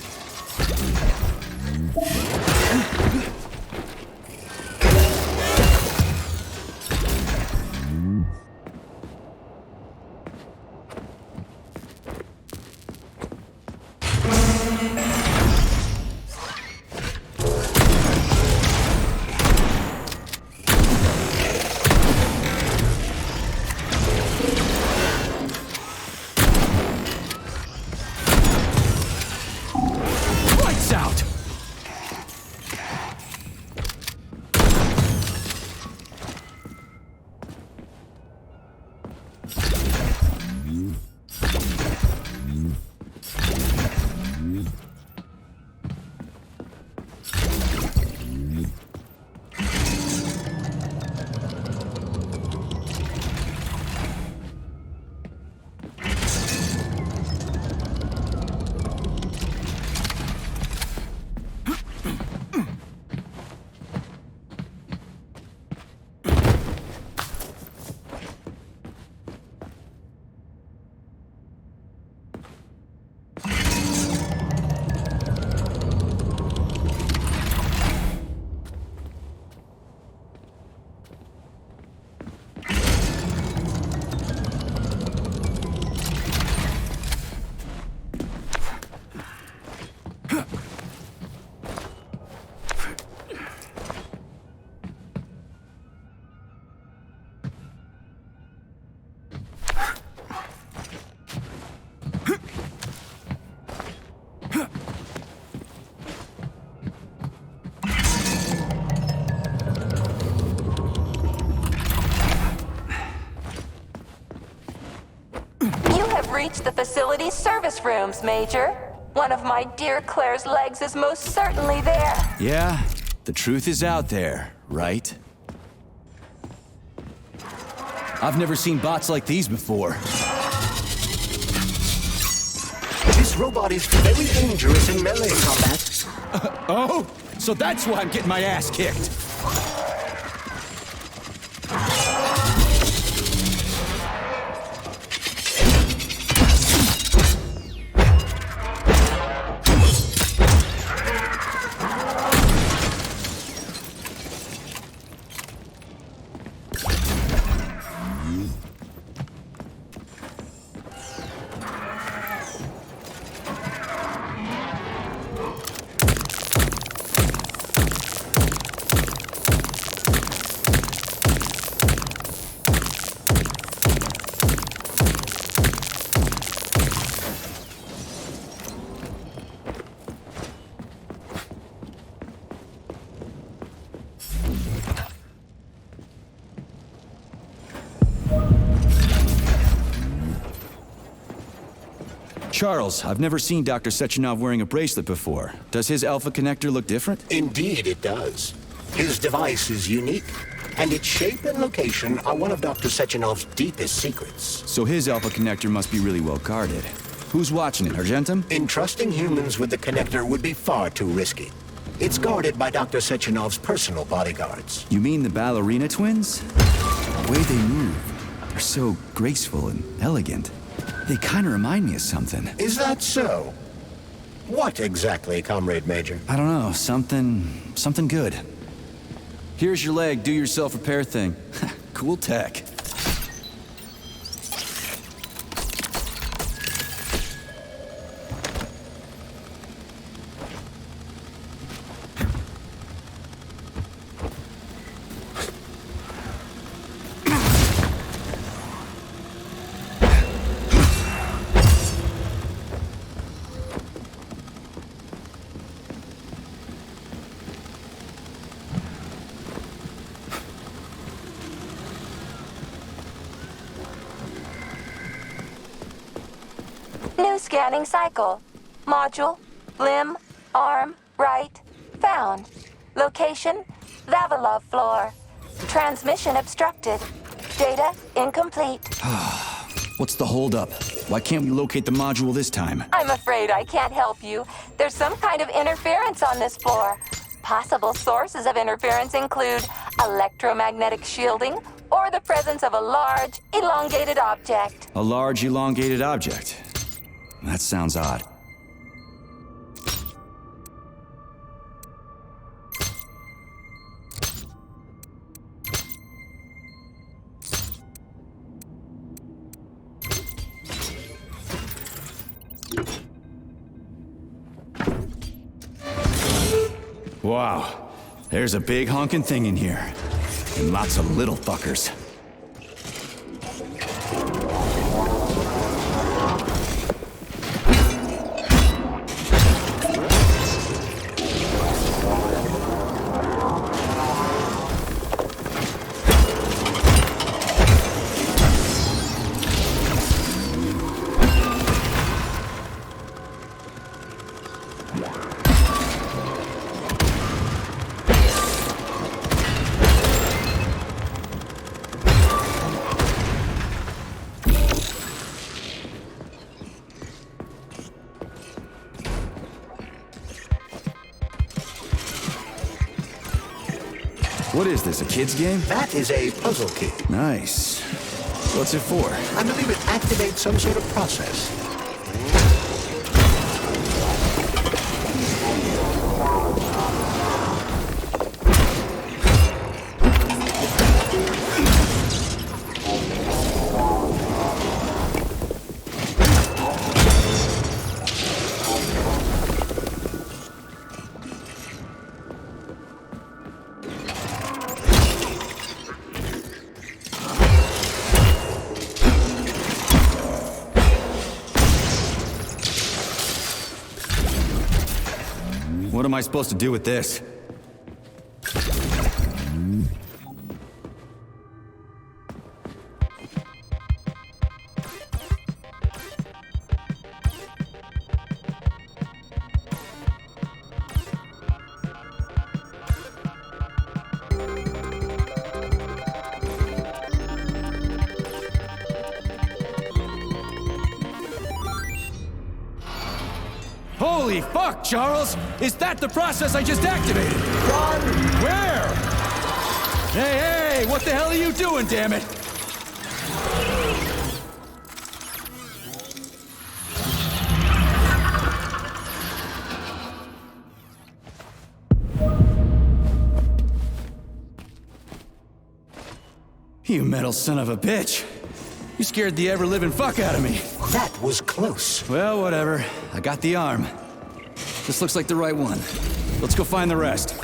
reach the facility's service rooms, Major. One of my dear Claire's legs is most certainly there. Yeah, the truth is out there, right? I've never seen bots like these before. This robot is very dangerous in melee combat. Oh? So that's why I'm getting my ass kicked. Charles, I've never seen Dr. Sechenov wearing a bracelet before. Does his alpha connector look different? Indeed it does. His device is unique, and its shape and location are one of Dr. Sechenov's deepest secrets. So his alpha connector must be really well guarded. Who's watching it, Argentum? Entrusting humans with the connector would be far too risky. It's guarded by Dr. Sechenov's personal bodyguards. You mean the ballerina twins? The way they move, they're so graceful and elegant. They kind of remind me of something. Is that so? What exactly, Comrade Major? I don't know, something good. Here's your leg, do yourself repair thing. Cool tech. New scanning cycle. Module, limb, arm, right, found. Location, Vavilov floor. Transmission obstructed. Data incomplete. What's the holdup? Why can't we locate the module this time? I'm afraid I can't help you. There's some kind of interference on this floor. Possible sources of interference include electromagnetic shielding or the presence of a large, elongated object. A large, elongated object. That sounds odd. Wow, there's a big honking thing in here. And lots of little fuckers. What is this, a kid's game? That is a puzzle key. Nice. What's it for? I believe it activates some sort of process. What am I supposed to do with this? Holy fuck, Charles! Is that the process I just activated? Run! Where? Hey, what the hell are you doing, damn it? You metal son of a bitch. You scared the ever-living fuck out of me. That was close. Well, whatever. I got the arm. This looks like the right one. Let's go find the rest.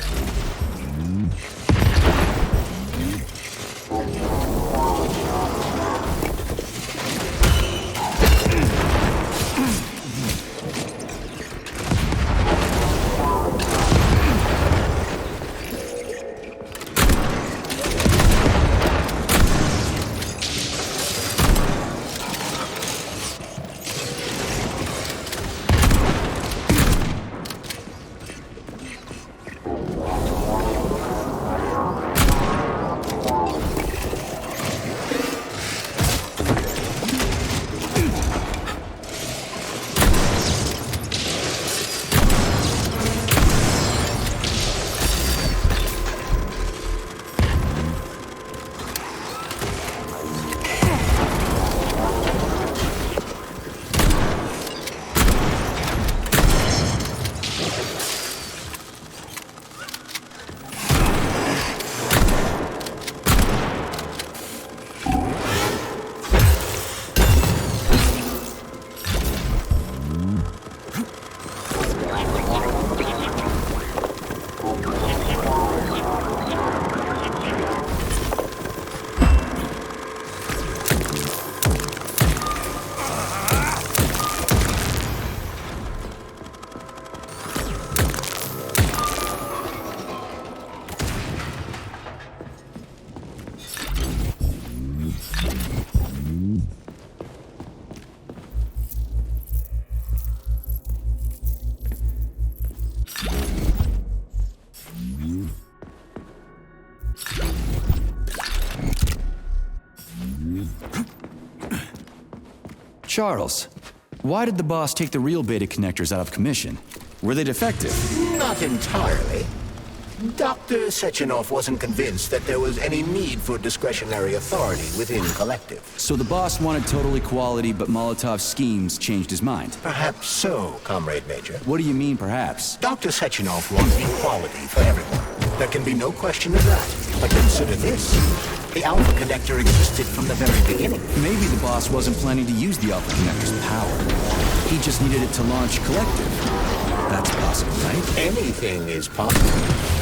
Charles, why did the boss take the real beta connectors out of commission? Were they defective? Not entirely. Dr. Sechenov wasn't convinced that there was any need for discretionary authority within Collective. So the boss wanted total equality, but Molotov's schemes changed his mind? Perhaps so, Comrade Major. What do you mean, perhaps? Dr. Sechenov wants equality for everyone. There can be no question of that. But consider this. The Alpha Connector existed from the very beginning. Maybe the boss wasn't planning to use the Alpha Connector's power. He just needed it to launch Collective. That's possible, right? Anything is possible.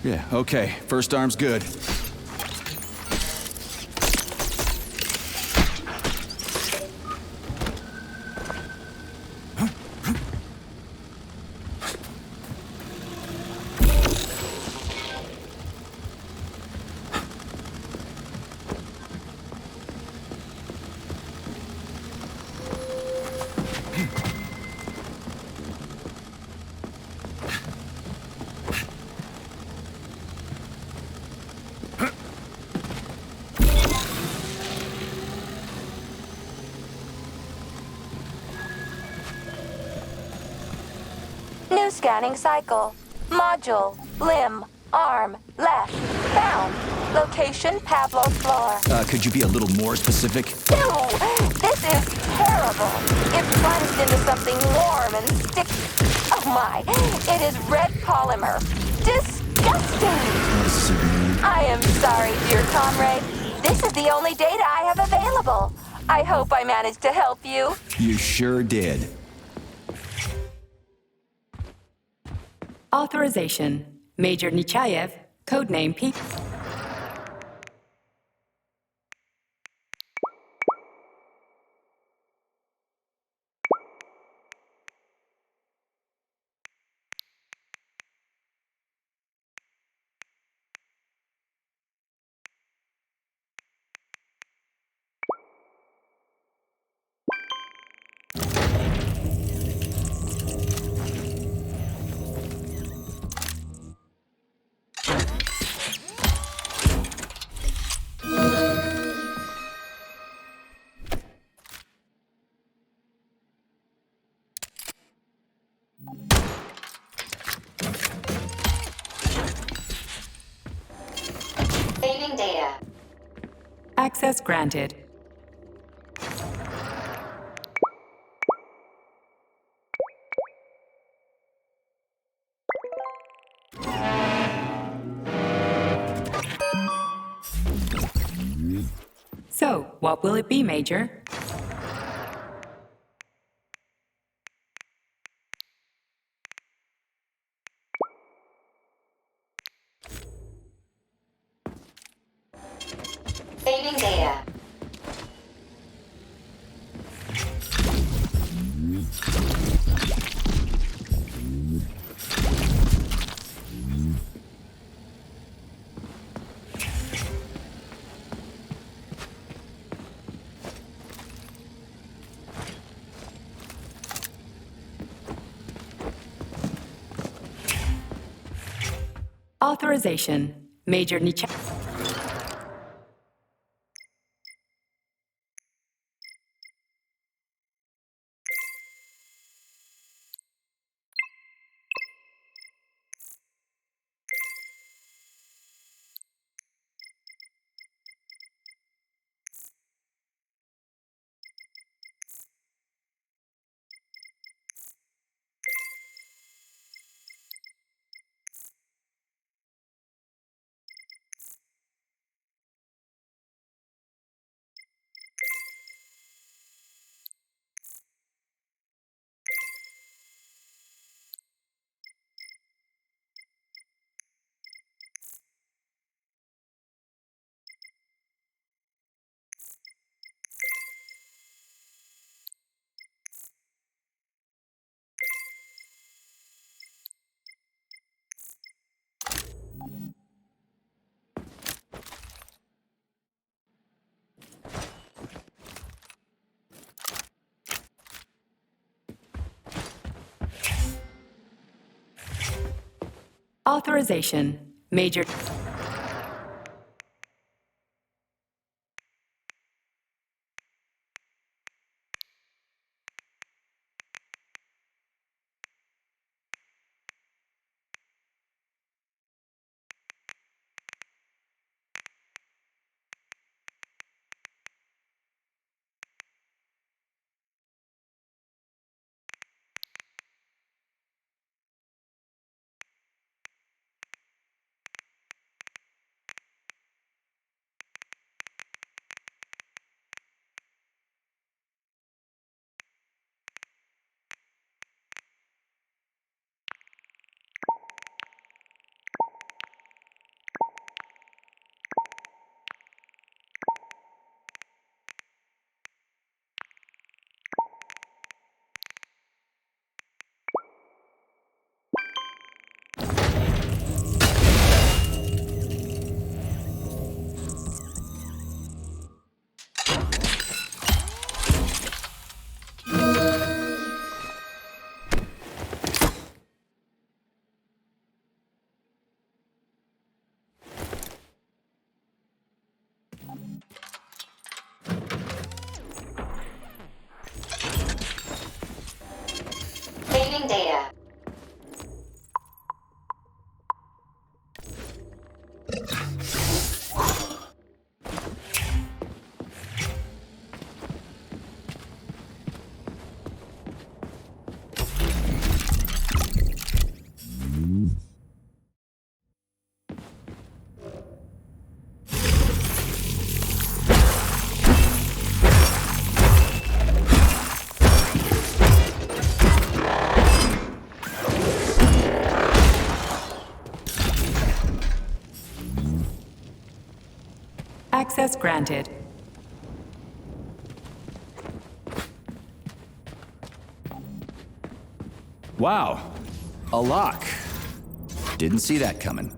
Yeah, okay. First arm's good. Scanning cycle. Module. Limb. Arm. Left. Found. Location Pavlov's floor. Could you be a little more specific? Ew! This is terrible. It plunged into something warm and sticky. Oh my! It is red polymer. Disgusting! What does this even mean? I am sorry, dear comrade. This is the only data I have available. I hope I managed to help you. You sure did. Authorization. Major Nechayev, codename P. Saving data. Access granted. So, what will it be, Major? Saving data. Authorization. Major Nechayev. Authorization. Major. Access granted. Wow. A lock. Didn't see that coming.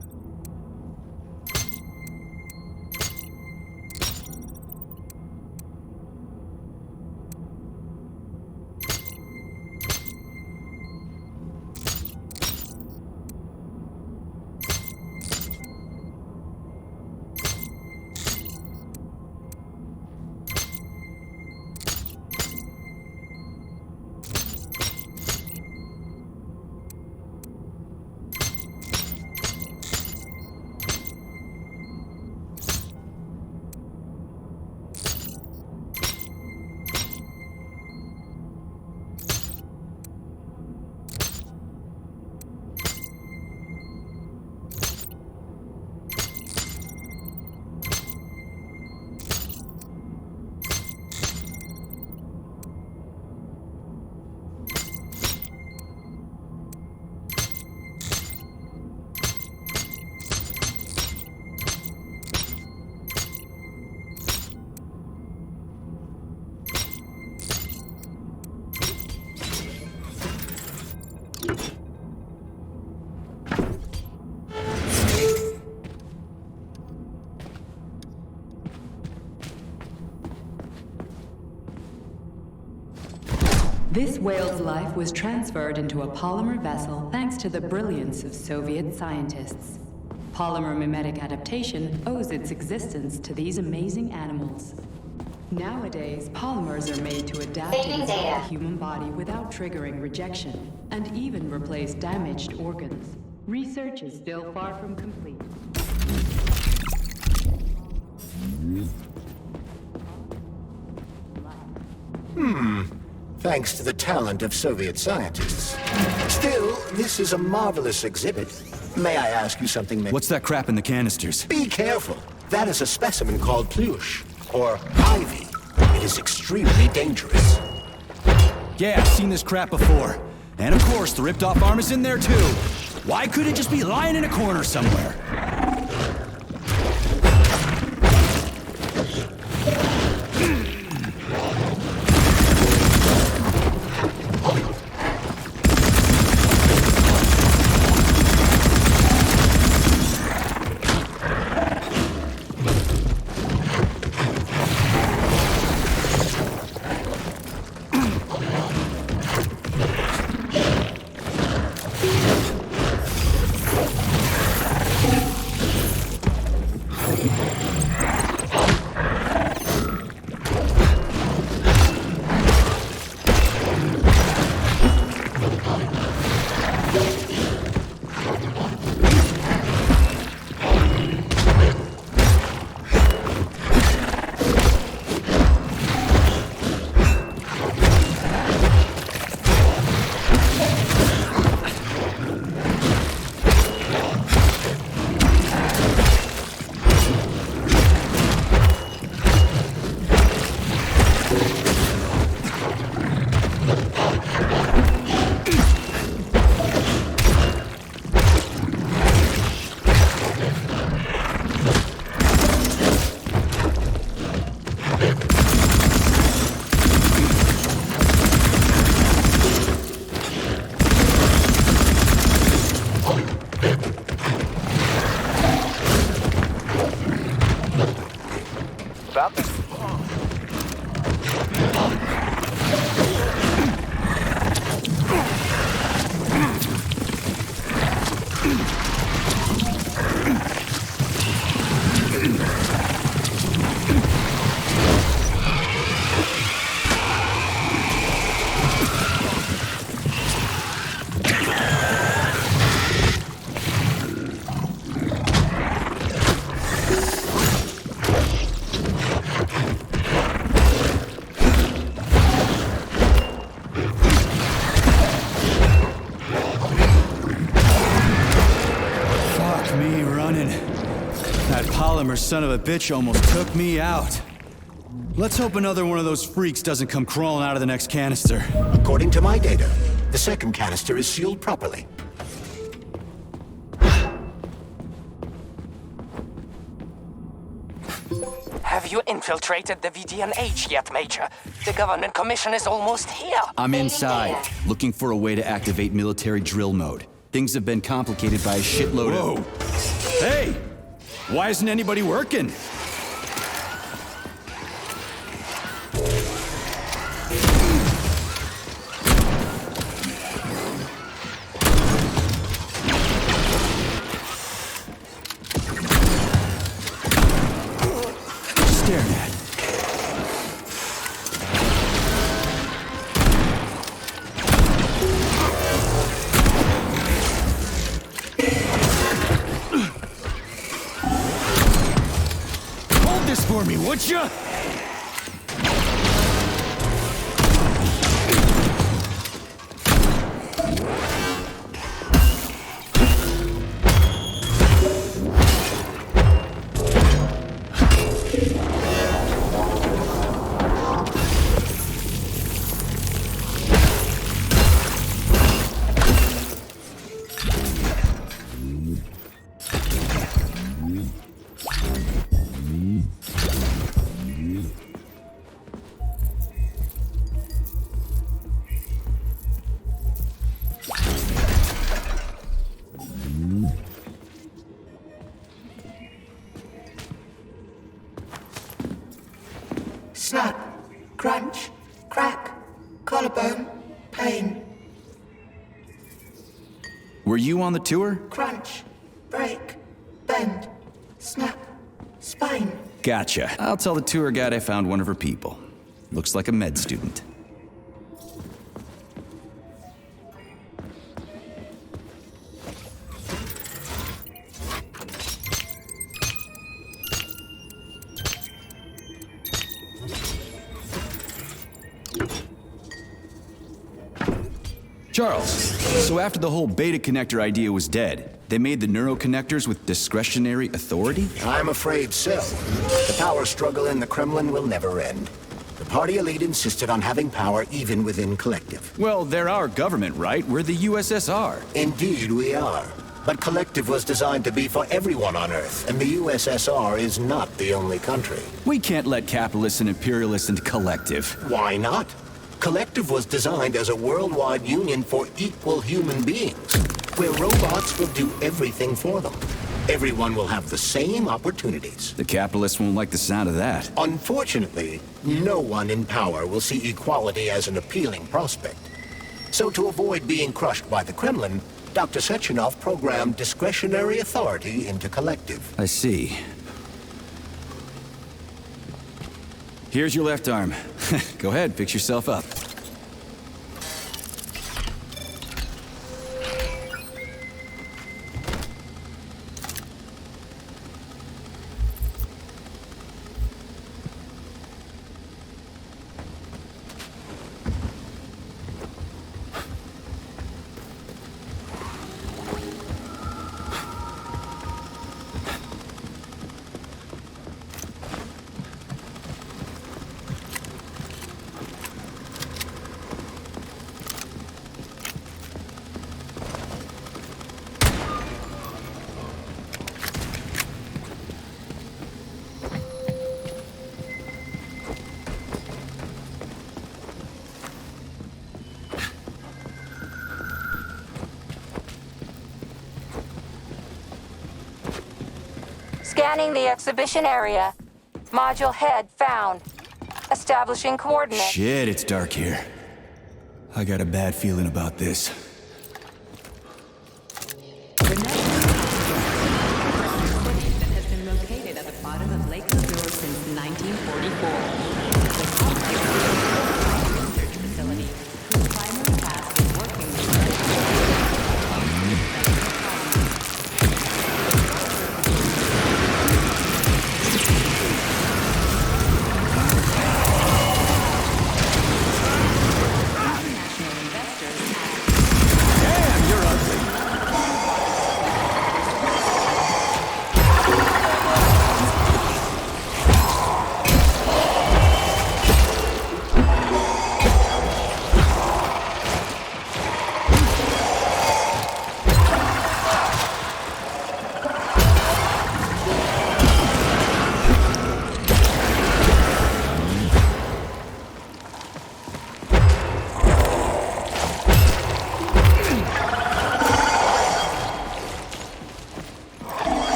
This whale's life was transferred into a polymer vessel thanks to the brilliance of Soviet scientists. Polymer mimetic adaptation owes its existence to these amazing animals. Nowadays, polymers are made to adapt to the human body without triggering rejection, and even replace damaged organs. Research is still far from complete. Thanks to the talent of Soviet scientists. Still, this is a marvelous exhibit. May I ask you something, What's that crap in the canisters? Be careful. That is a specimen called Plush, or Ivy. It is extremely dangerous. Yeah, I've seen this crap before. And of course, the ripped-off arm is in there too. Why couldn't it just be lying in a corner somewhere? Son of a bitch almost took me out. Let's hope another one of those freaks doesn't come crawling out of the next canister. According to my data, the second canister is sealed properly. Have you infiltrated the VDNH yet, Major? The government commission is almost here. I'm inside, looking for a way to activate military drill mode. Things have been complicated by a shitload of... Whoa! Hey! Why isn't anybody working? Staring at. Hold this for me, would ya? Snap, crunch, crack, collarbone, pain. Were you on the tour? Crunch, break, bend, snap, spine. Gotcha. I'll tell the tour guide I found one of her people. Looks like a med student. Charles, so after the whole beta connector idea was dead, they made the neuroconnectors with discretionary authority? I'm afraid so. The power struggle in the Kremlin will never end. The party elite insisted on having power even within Collective. Well, they're our government, right? We're the USSR. Indeed we are. But Collective was designed to be for everyone on Earth, and the USSR is not the only country. We can't let capitalists and imperialists into Collective. Why not? Collective was designed as a worldwide union for equal human beings, where robots will do everything for them. Everyone will have the same opportunities. The capitalists won't like the sound of that. Unfortunately, no one in power will see equality as an appealing prospect. So to avoid being crushed by the Kremlin, Dr. Sechenov programmed discretionary authority into Collective. I see. Here's your left arm. Go ahead, fix yourself up. Scanning the exhibition area. Module head found. Establishing coordinates. Shit, it's dark here. I got a bad feeling about this. That has been located at the bottom of Lake Labrador since 1944. The research facility, whose primary task is working with international investors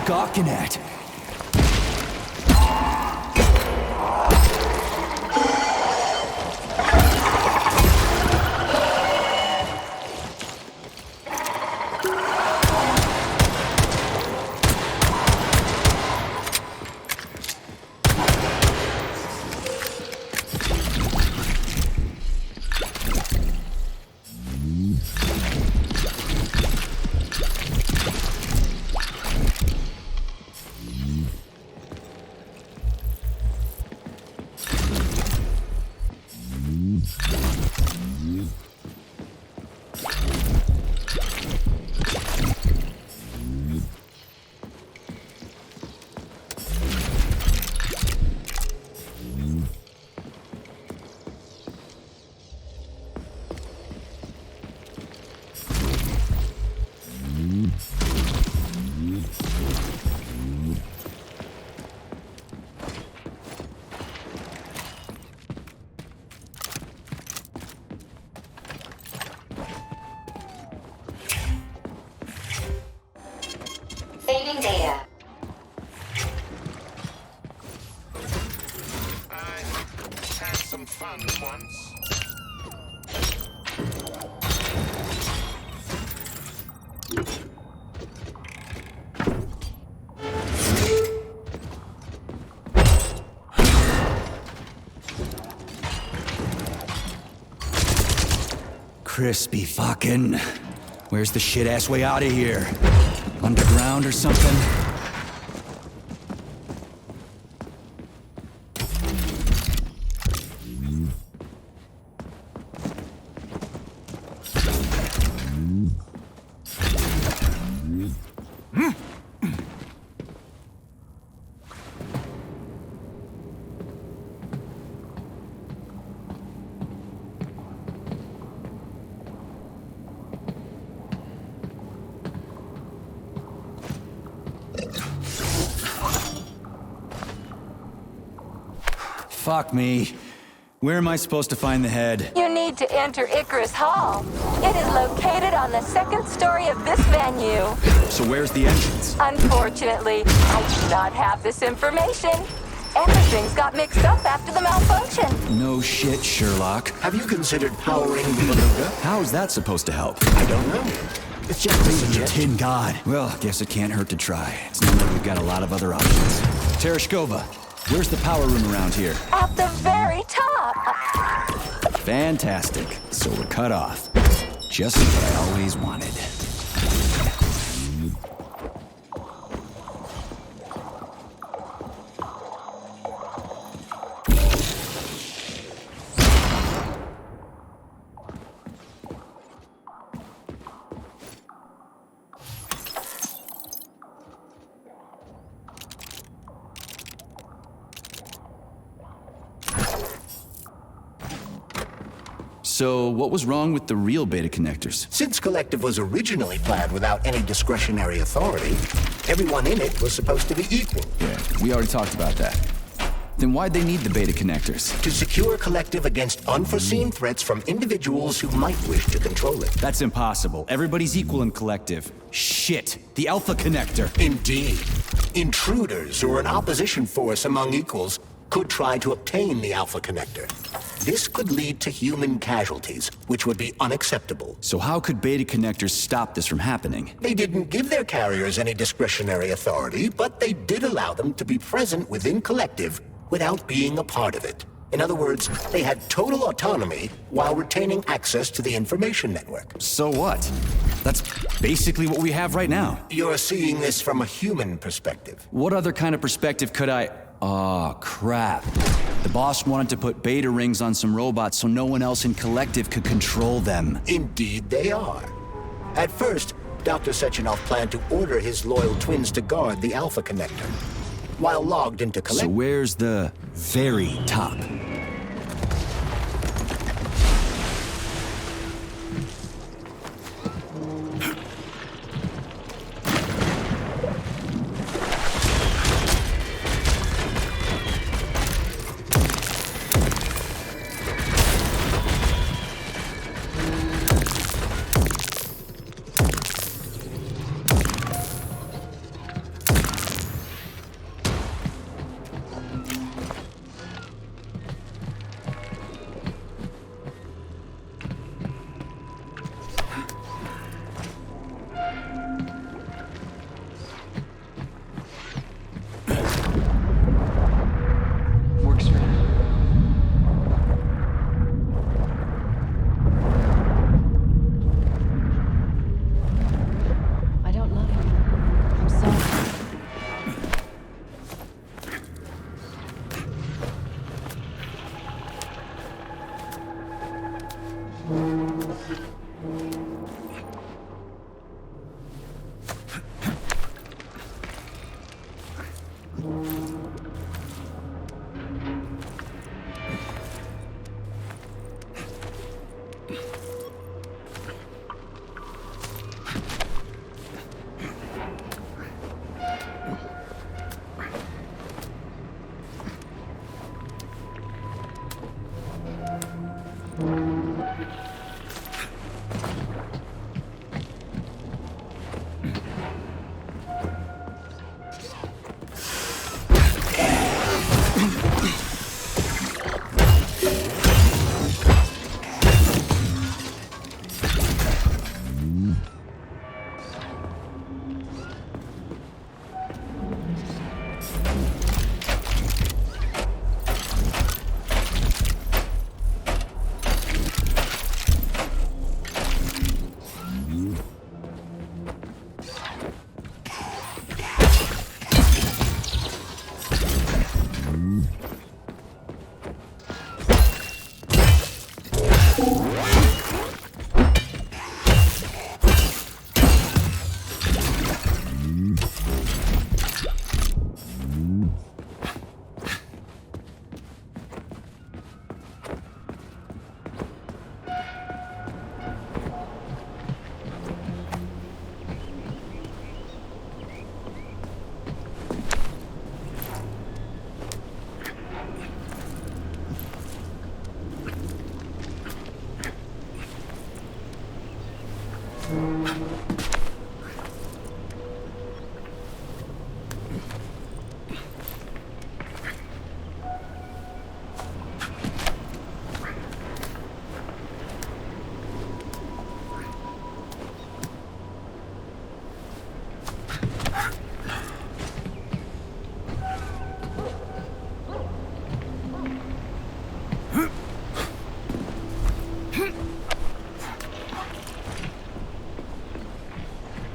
gawking at? Saving data. I had some fun once. Crispy fucking. Where's the shit-ass way out of here? Underground or something? Fuck me. Where am I supposed to find the head? You need to enter Icarus Hall. It is located on the second story of this venue. So where's the entrance? Unfortunately, I do not have this information. Everything's got mixed up after the malfunction. No shit, Sherlock. Have you considered powering the beluga? How is that supposed to help? I don't know. It's just a You're a suggestion. tin god. Well, guess it can't hurt to try. It's not like we've got a lot of other options. Tereshkova, where's the power room around here? At the very top. Fantastic. So we're cut off. Just what I always wanted. So, what was wrong with the real beta connectors? Since Collective was originally planned without any discretionary authority, everyone in it was supposed to be equal. Yeah, we already talked about that. Then why'd they need the beta connectors? To secure Collective against unforeseen threats from individuals who might wish to control it. That's impossible. Everybody's equal in Collective. Shit! The Alpha Connector! Indeed. Intruders or an opposition force among equals could try to obtain the Alpha Connector. This could lead to human casualties, which would be unacceptable. So how could beta connectors stop this from happening? They didn't give their carriers any discretionary authority, but they did allow them to be present within Collective without being a part of it. In other words, they had total autonomy while retaining access to the information network. So what? That's basically what we have right now. You're seeing this from a human perspective. What other kind of perspective could I... Aw, crap. The boss wanted to put beta rings on some robots so no one else in Collective could control them. Indeed they are. At first, Dr. Sechenov planned to order his loyal twins to guard the Alpha Connector. While logged into Collective... So where's the very top?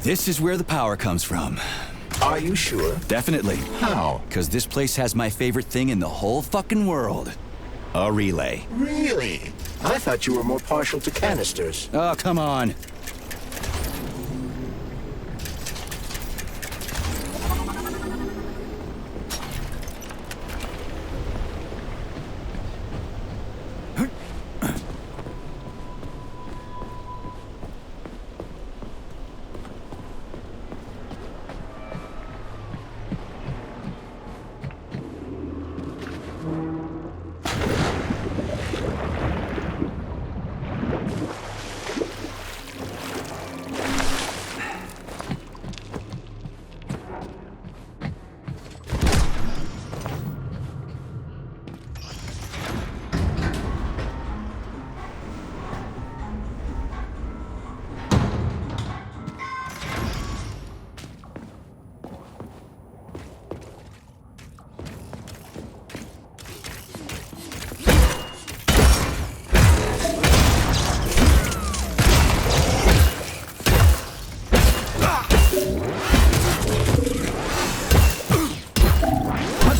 This is where the power comes from. Are you sure? Definitely. How? Because this place has my favorite thing in the whole fucking world. A relay. Really? I thought you were more partial to canisters. Oh, come on.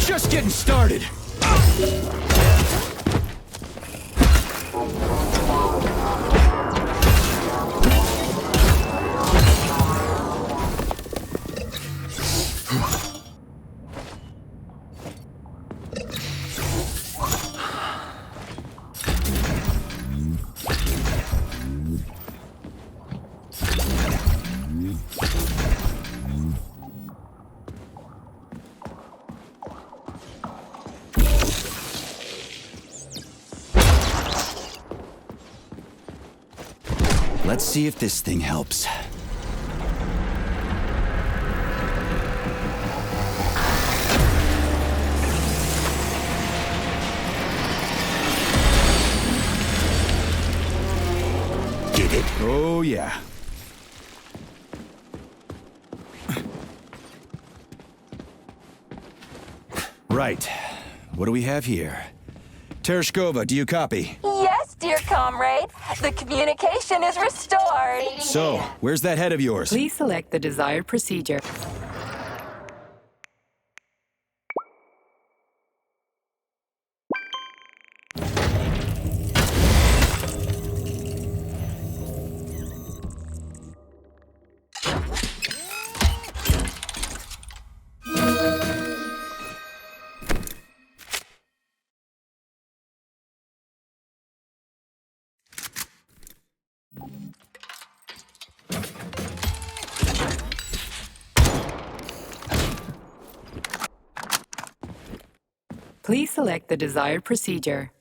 Just getting started. Let's see if this thing helps. Did it? Oh, yeah. Right. What do we have here? Tereshkova, do you copy? Yes, dear comrade. The communication is restored. So, where's that head of yours? Please select the desired procedure. Please select the desired procedure.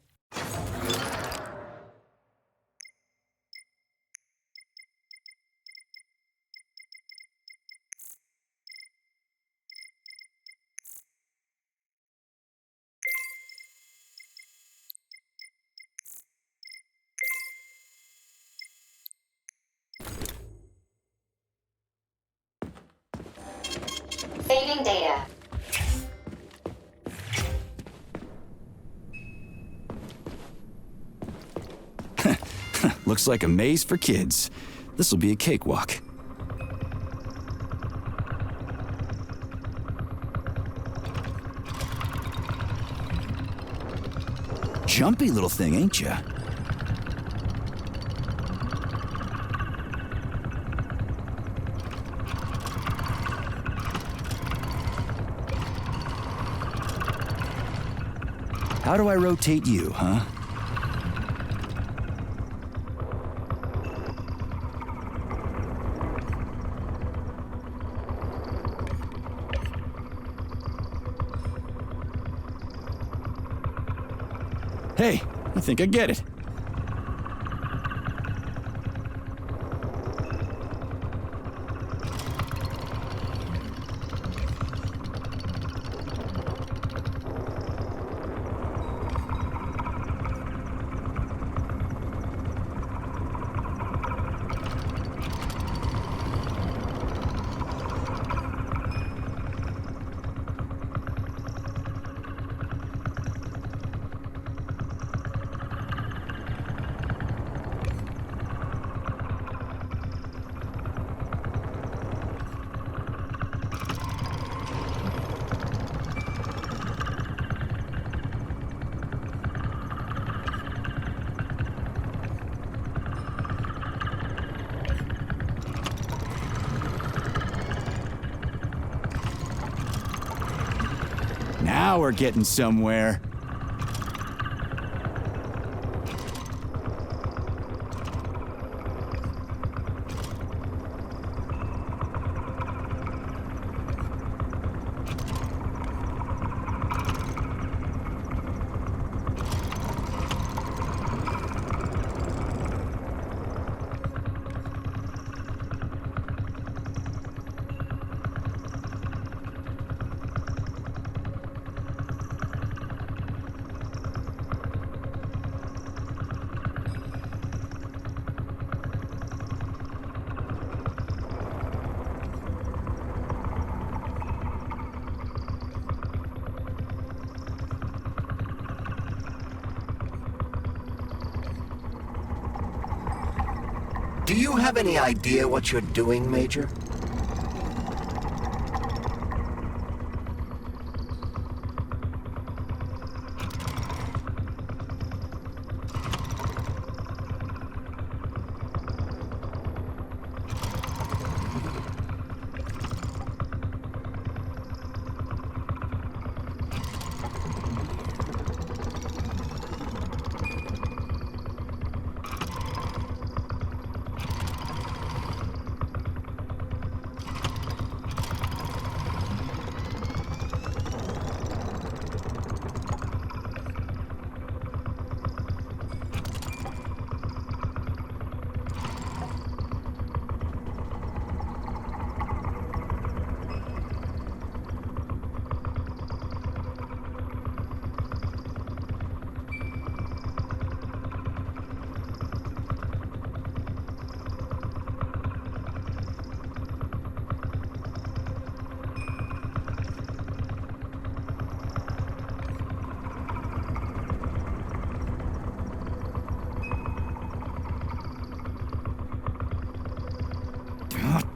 Saving data. Looks like a maze for kids. This'll be a cakewalk. Jumpy little thing, ain't ya? How do I rotate you, huh? Hey, I think I get it. Now we're getting somewhere. Do you have any idea what you're doing, Major?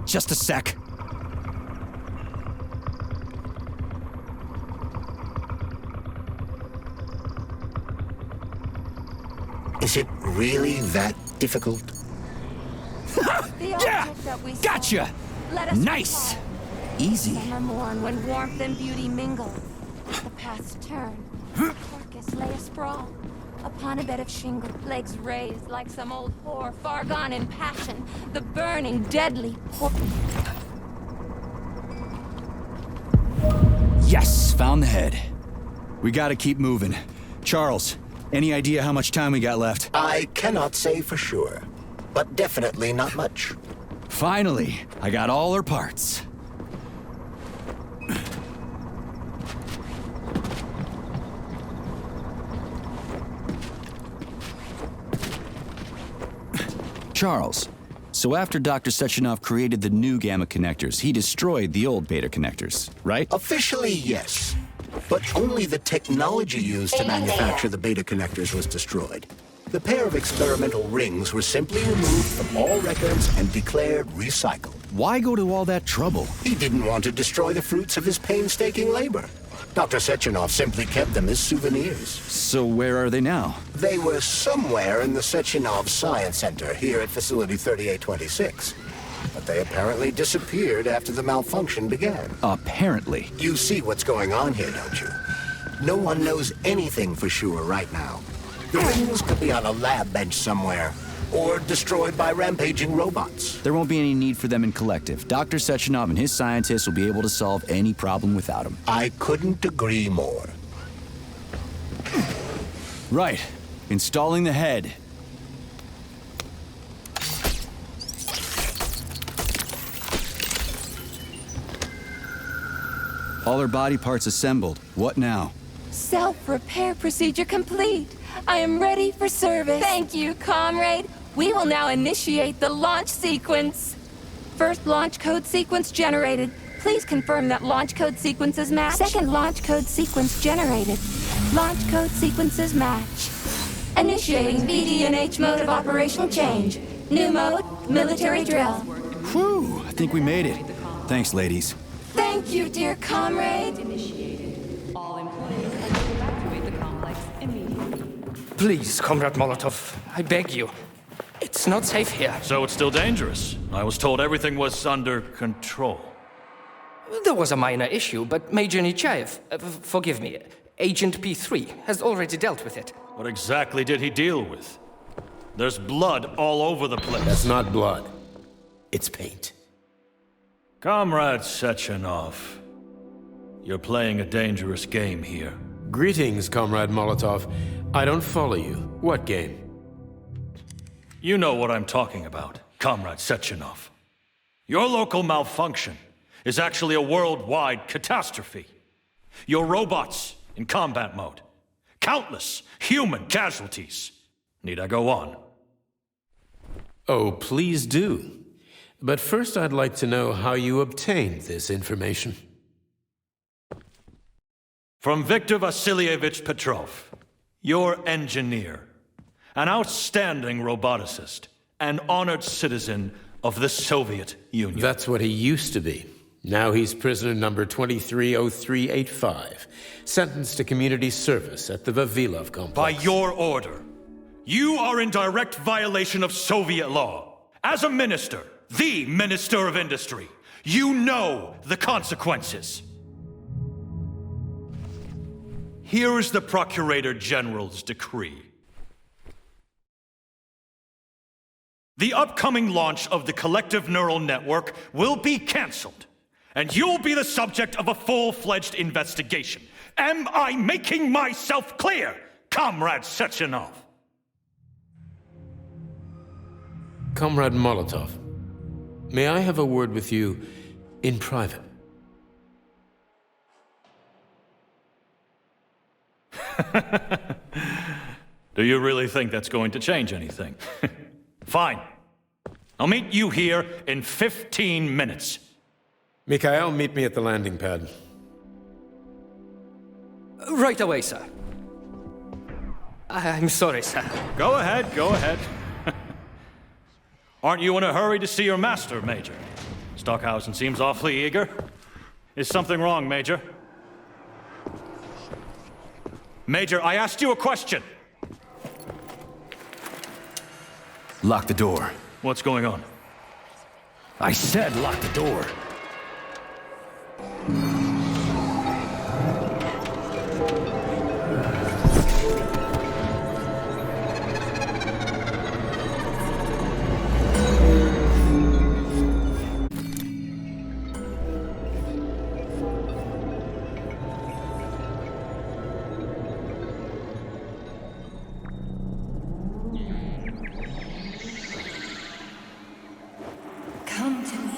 Just a sec. Is it really that difficult? Yeah! Gotcha! Nice! Easy. Summer morn when warmth and beauty mingle. The paths turn. Carcass lay asprawl. Upon a bed of shingle, legs raised like some old whore, far gone in passion, the burning, deadly Yes, found the head. We gotta keep moving. Charles, any idea how much time we got left? I cannot say for sure, but definitely not much. Finally, I got all her parts. Charles, so after Dr. Sechenov created the new gamma connectors, he destroyed the old beta connectors, right? Officially, yes. But only the technology used to manufacture the beta connectors was destroyed. The pair of experimental rings were simply removed from all records and declared recycled. Why go to all that trouble? He didn't want to destroy the fruits of his painstaking labor. Dr. Sechenov simply kept them as souvenirs. So where are they now? They were somewhere in the Sechenov Science Center here at Facility 3826. But they apparently disappeared after the malfunction began. Apparently. You see what's going on here, don't you? No one knows anything for sure right now. The rings could be on a lab bench somewhere, or destroyed by rampaging robots. There won't be any need for them in collective. Dr. Sechenov and his scientists will be able to solve any problem without them. I couldn't agree more. Right. Installing the head. All her body parts assembled. What now? Self-repair procedure complete. I am ready for service. Thank you, comrade. We will now initiate the launch sequence. First launch code sequence generated. Please confirm that launch code sequences match. Second launch code sequence generated. Launch code sequences match. Initiating VD&H mode of operation change. New mode, military drill. Whew, I think we made it. Thanks, ladies. Thank you, dear comrade. All employees are to evacuate the complex immediately. Please, Comrade Molotov, I beg you. It's not safe here. So it's still dangerous. I was told everything was under control. There was a minor issue, but Major Nechayev, forgive me, Agent P3 has already dealt with it. What exactly did he deal with? There's blood all over the place. That's not blood. It's paint. Comrade Sechenov, you're playing a dangerous game here. Greetings, Comrade Molotov. I don't follow you. What game? You know what I'm talking about, Comrade Sechenov. Your local malfunction is actually a worldwide catastrophe. Your robots in combat mode. Countless human casualties. Need I go on? Oh, please do. But first I'd like to know how you obtained this information. From Viktor Vasilyevich Petrov, your engineer, an outstanding roboticist, an honored citizen of the Soviet Union. That's what he used to be. Now he's prisoner number 230385, sentenced to community service at the Vavilov complex. By your order, you are in direct violation of Soviet law. As a minister, the Minister of Industry, you know the consequences. Here is the Procurator General's decree. The upcoming launch of the collective neural network will be cancelled, and you'll be the subject of a full-fledged investigation. Am I making myself clear, Comrade Sechenov? Comrade Molotov, may I have a word with you in private? Do you really think that's going to change anything? Fine. I'll meet you here in 15 minutes. Mikhail, meet me at the landing pad. Right away, sir. I'm sorry, sir. Go ahead, go ahead. Aren't you in a hurry to see your master, Major? Stockhausen seems awfully eager. Is something wrong, Major? Major, I asked you a question. Lock the door. What's going on? I said lock the door. Come to me.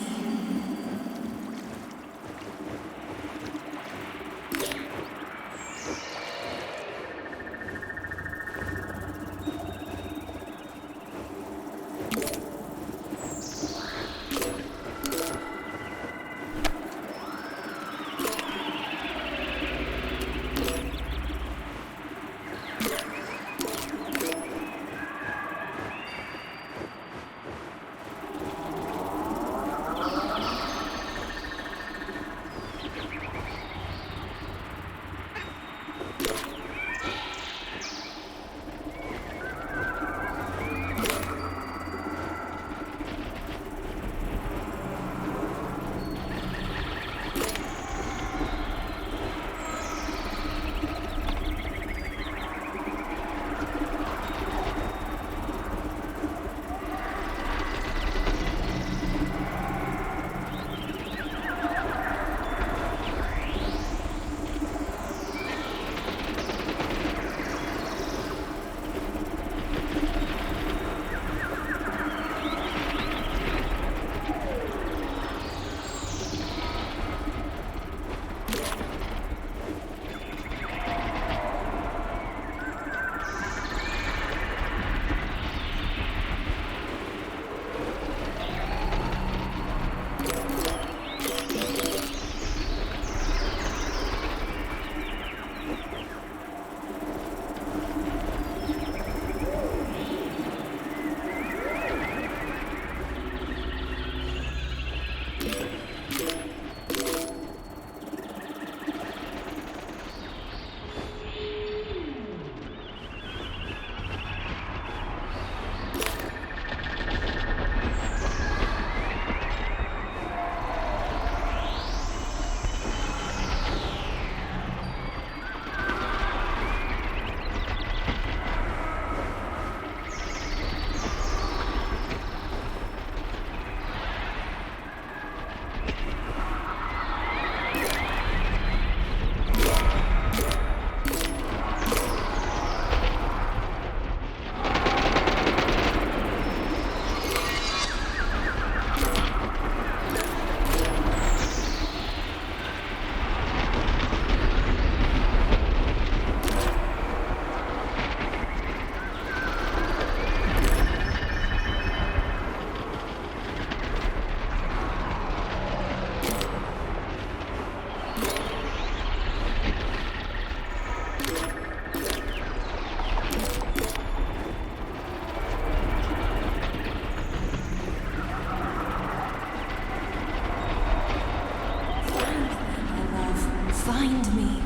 Find me.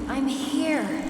I'm here.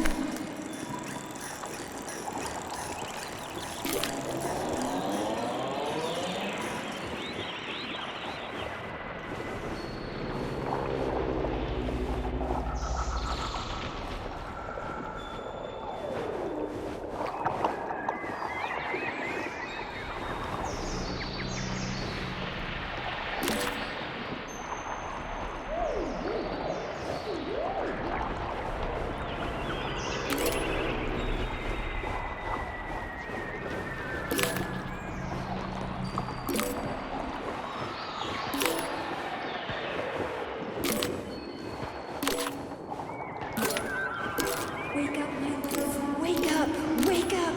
Wake up, my love. Wake up. Wake up.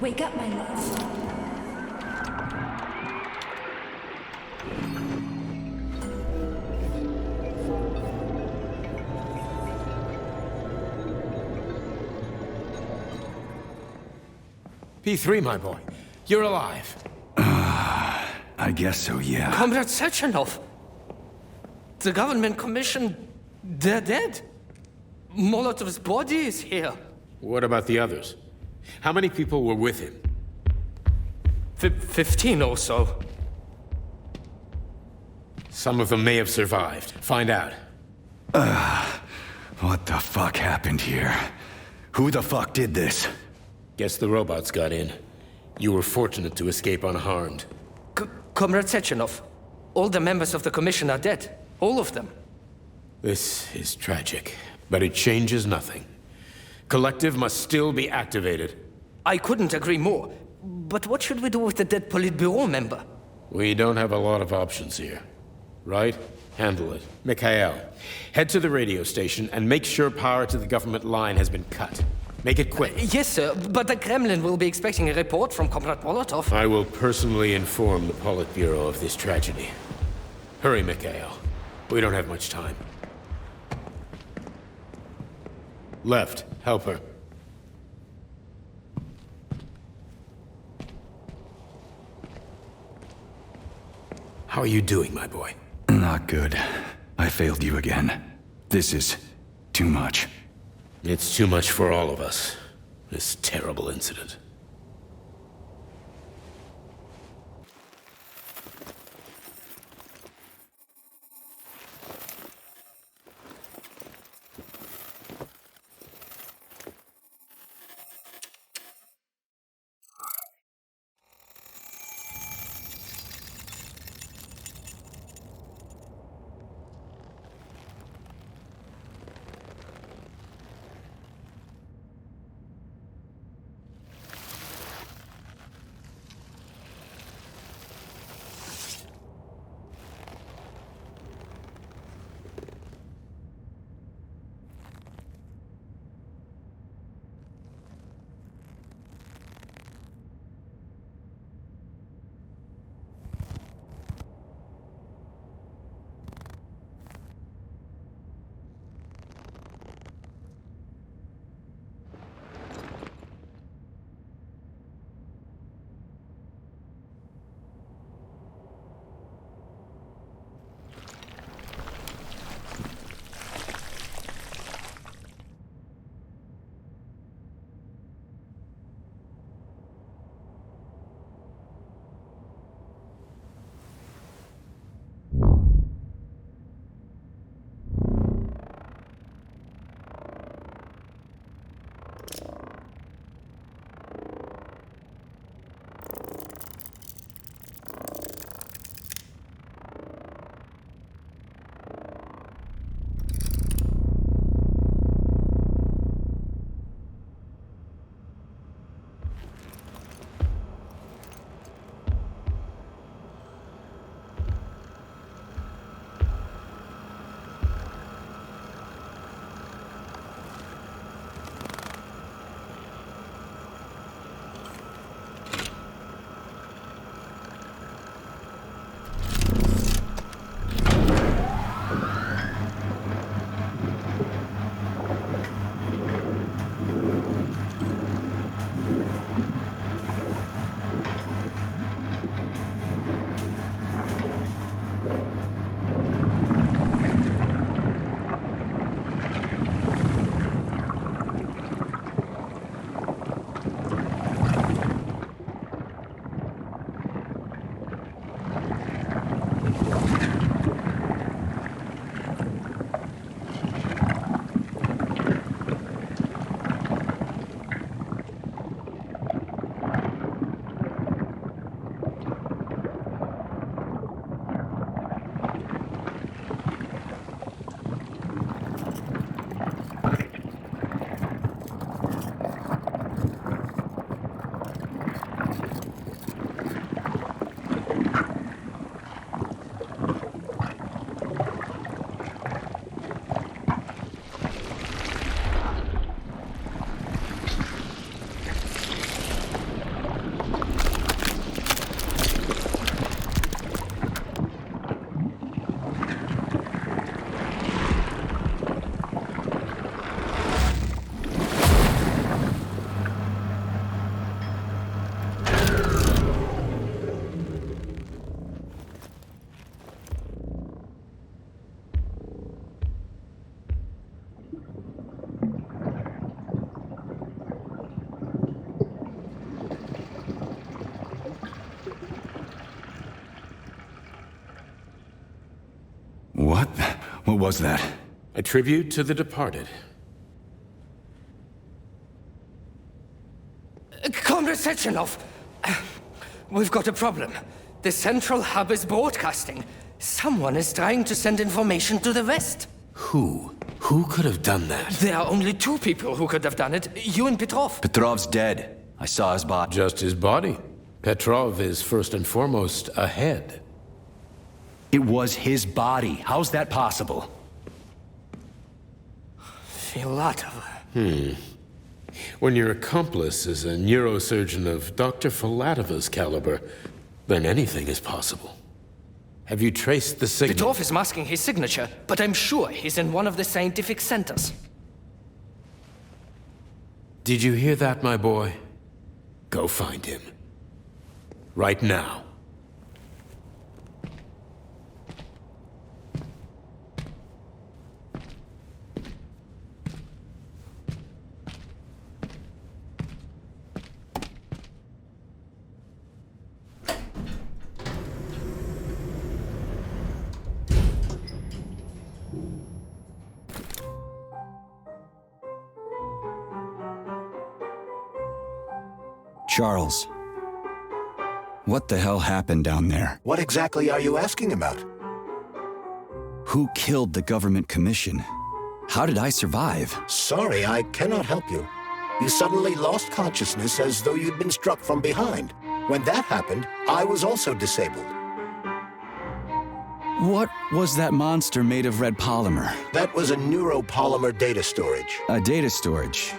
Wake up, my love. P3, my boy. You're alive. I guess so, yeah. Comrade Sechenov! The government commission, they're dead. Molotov's body is here. What about the others? How many people were with him? 15 or so. Some of them may have survived. Find out. What the fuck happened here? Who the fuck did this? Guess the robots got in. You were fortunate to escape unharmed. Comrade Sechenov, all the members of the commission are dead. All of them. This is tragic, but it changes nothing. Collective must still be activated. I couldn't agree more. But what should we do with the dead Politburo member? We don't have a lot of options here. Right? Handle it. Mikhail, head to the radio station and make sure power to the government line has been cut. Make it quick. Yes, sir, but the Kremlin will be expecting a report from Comrade Molotov. I will personally inform the Politburo of this tragedy. Hurry, Mikhail. We don't have much time. Left, help her. How are you doing, my boy? Not good. I failed you again. This is too much. It's too much for all of us. This terrible incident. What was that? A tribute to the departed. Comrade Sechenov, we've got a problem. The central hub is broadcasting. Someone is trying to send information to the west. Who? Who could have done that? There are only two people who could have done it. You and Petrov. Petrov's dead. I saw his body. Just his body. Petrov is first and foremost a head. It was his body. How's that possible? Filatov. When your accomplice is a neurosurgeon of Dr. Filatova's caliber, then anything is possible. Have you traced the signal? Petrov is masking his signature, but I'm sure he's in one of the scientific centers. Did you hear that, my boy? Go find him. Right now. Charles, what the hell happened down there? What exactly are you asking about? Who killed the government commission? How did I survive? Sorry, I cannot help you. You suddenly lost consciousness as though you'd been struck from behind. When that happened, I was also disabled. What was that monster made of red polymer? That was a neuropolymer data storage. A data storage?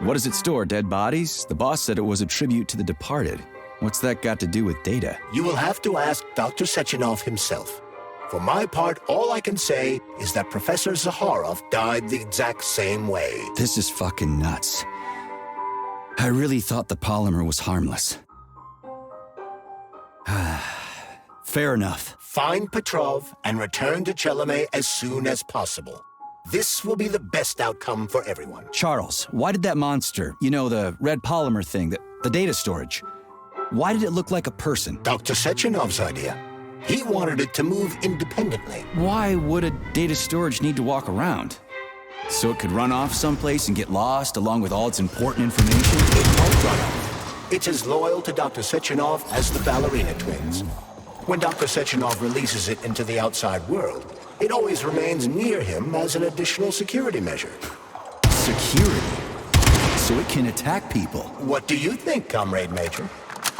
What does it store, dead bodies? The boss said it was a tribute to the departed. What's that got to do with data? You will have to ask Dr. Sechenov himself. For my part, all I can say is that Professor Zaharov died the exact same way. This is fucking nuts. I really thought the polymer was harmless. Fair enough. Find Petrov and return to Chelome as soon as possible. This will be the best outcome for everyone. Charles, why did that monster, you know, the red polymer thing, the data storage, why did it look like a person? Dr. Sechenov's idea. He wanted it to move independently. Why would a data storage need to walk around? So it could run off someplace and get lost along with all its important information? It might run off. It's as loyal to Dr. Sechenov as the ballerina twins. When Dr. Sechenov releases it into the outside world, it always remains near him as an additional security measure. Security? So it can attack people? What do you think, Comrade Major?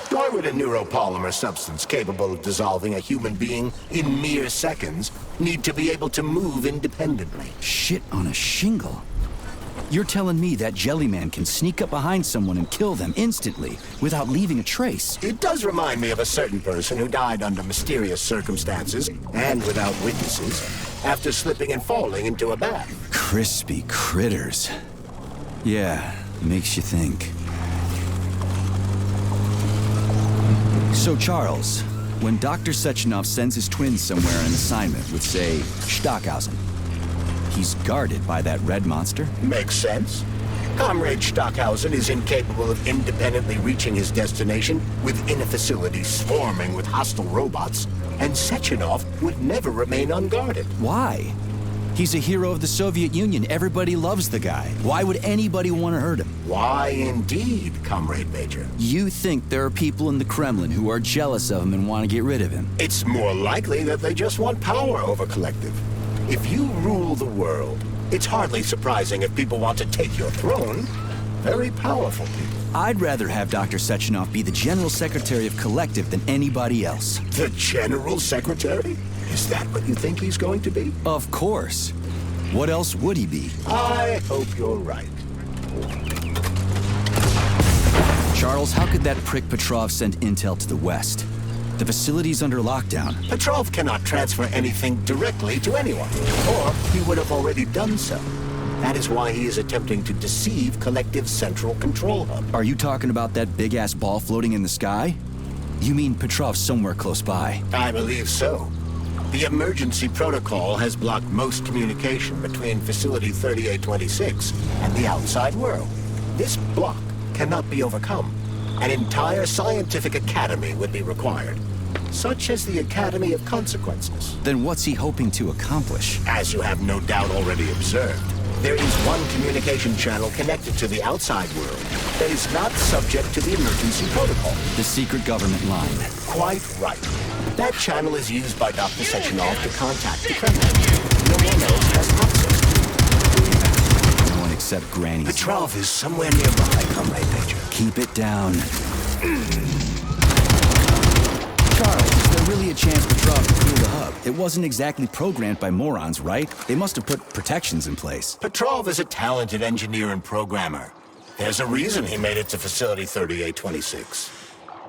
Why would a neuropolymer substance capable of dissolving a human being in mere seconds need to be able to move independently? Shit on a shingle? You're telling me that Jellyman can sneak up behind someone and kill them instantly without leaving a trace? It does remind me of a certain person who died under mysterious circumstances and without witnesses after slipping and falling into a bath. Crispy critters. Yeah, makes you think. So Charles, when Dr. Sechenov sends his twins somewhere on an assignment with, say, Stockhausen, he's guarded by that red monster? Makes sense. Comrade Stockhausen is incapable of independently reaching his destination within a facility swarming with hostile robots, and Sechenov would never remain unguarded. Why? He's a hero of the Soviet Union. Everybody loves the guy. Why would anybody want to hurt him? Why indeed, Comrade Major? You think there are people in the Kremlin who are jealous of him and want to get rid of him? It's more likely that they just want power over Collective. If you rule the world, it's hardly surprising if people want to take your throne. Very powerful people. I'd rather have Dr. Sechenov be the General Secretary of Collective than anybody else. The General Secretary? Is that what you think he's going to be? Of course. What else would he be? I hope you're right. Charles, how could that prick Petrov send intel to the West? The facility's under lockdown. Petrov cannot transfer anything directly to anyone, or he would have already done so. That is why he is attempting to deceive Collective's central control hub. Are you talking about that big-ass ball floating in the sky? You mean Petrov's somewhere close by? I believe so. The emergency protocol has blocked most communication between Facility 3826 and the outside world. This block cannot be overcome. An entire scientific academy would be required. such as the Academy of Consequences. Then what's he hoping to accomplish? As you have no doubt already observed, there is one communication channel connected to the outside world that is not subject to the emergency protocol. The secret government line. Quite right. That channel is used by Dr. Sechenov to contact the Kremlin. No one else has access to it. No one except Granny's. Petrov is somewhere nearby, Comrade Major. Keep it down. Charles, is there really a chance Petrov could fool the hub? It wasn't exactly programmed by morons, right? They must have put protections in place. Petrov is a talented engineer and programmer. There's a reason he made it to Facility 3826.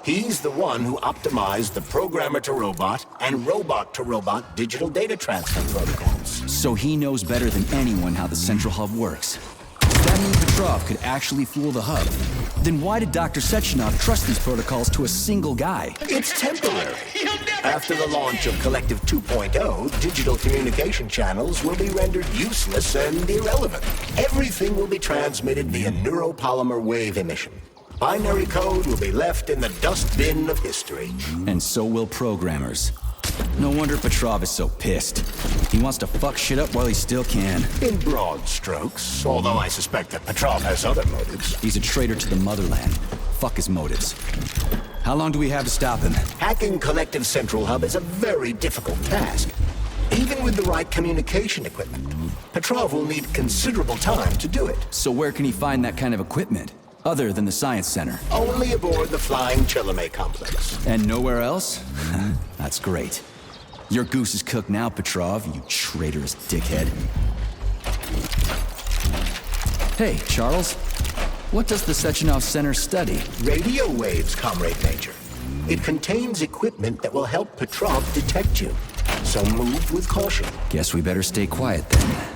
He's the one who optimized the programmer-to-robot and robot-to-robot digital data transfer protocols. So he knows better than anyone how the central hub works. Does that mean Petrov could actually fool the hub? Then why did Dr. Sechenov trust these protocols to a single guy? It's temporary. After the launch of Collective 2.0, digital communication channels will be rendered useless and irrelevant. Everything will be transmitted via neuropolymer wave emission. Binary code will be left in the dustbin of history. And so will programmers. No wonder Petrov is so pissed. He wants to fuck shit up while he still can. In broad strokes, although I suspect that Petrov has other motives. He's a traitor to the motherland. Fuck his motives. How long do we have to stop him? Hacking Collective Central Hub is a very difficult task. Even with the right communication equipment, Petrov will need considerable time to do it. So where can he find that kind of equipment? Other than the Science Center? Only aboard the Flying Chelome complex. And nowhere else? That's great. Your goose is cooked now, Petrov, you traitorous dickhead. Hey, Charles. What does the Sechenov Center study? Radio waves, Comrade Major. It contains equipment that will help Petrov detect you. So move with caution. Guess we better stay quiet then.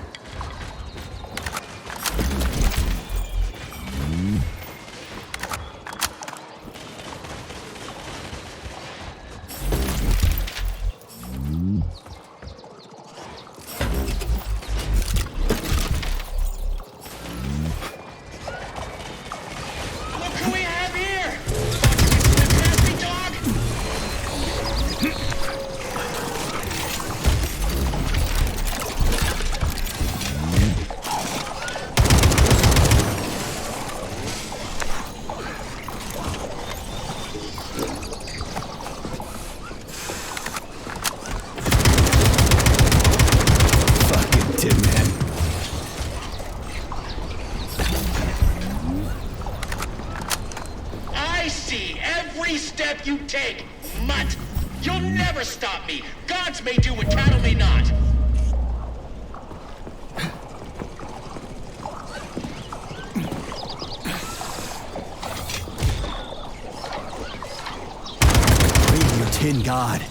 You take, mutt! You'll never stop me! Gods may do and cattle may not! Radio Tin God.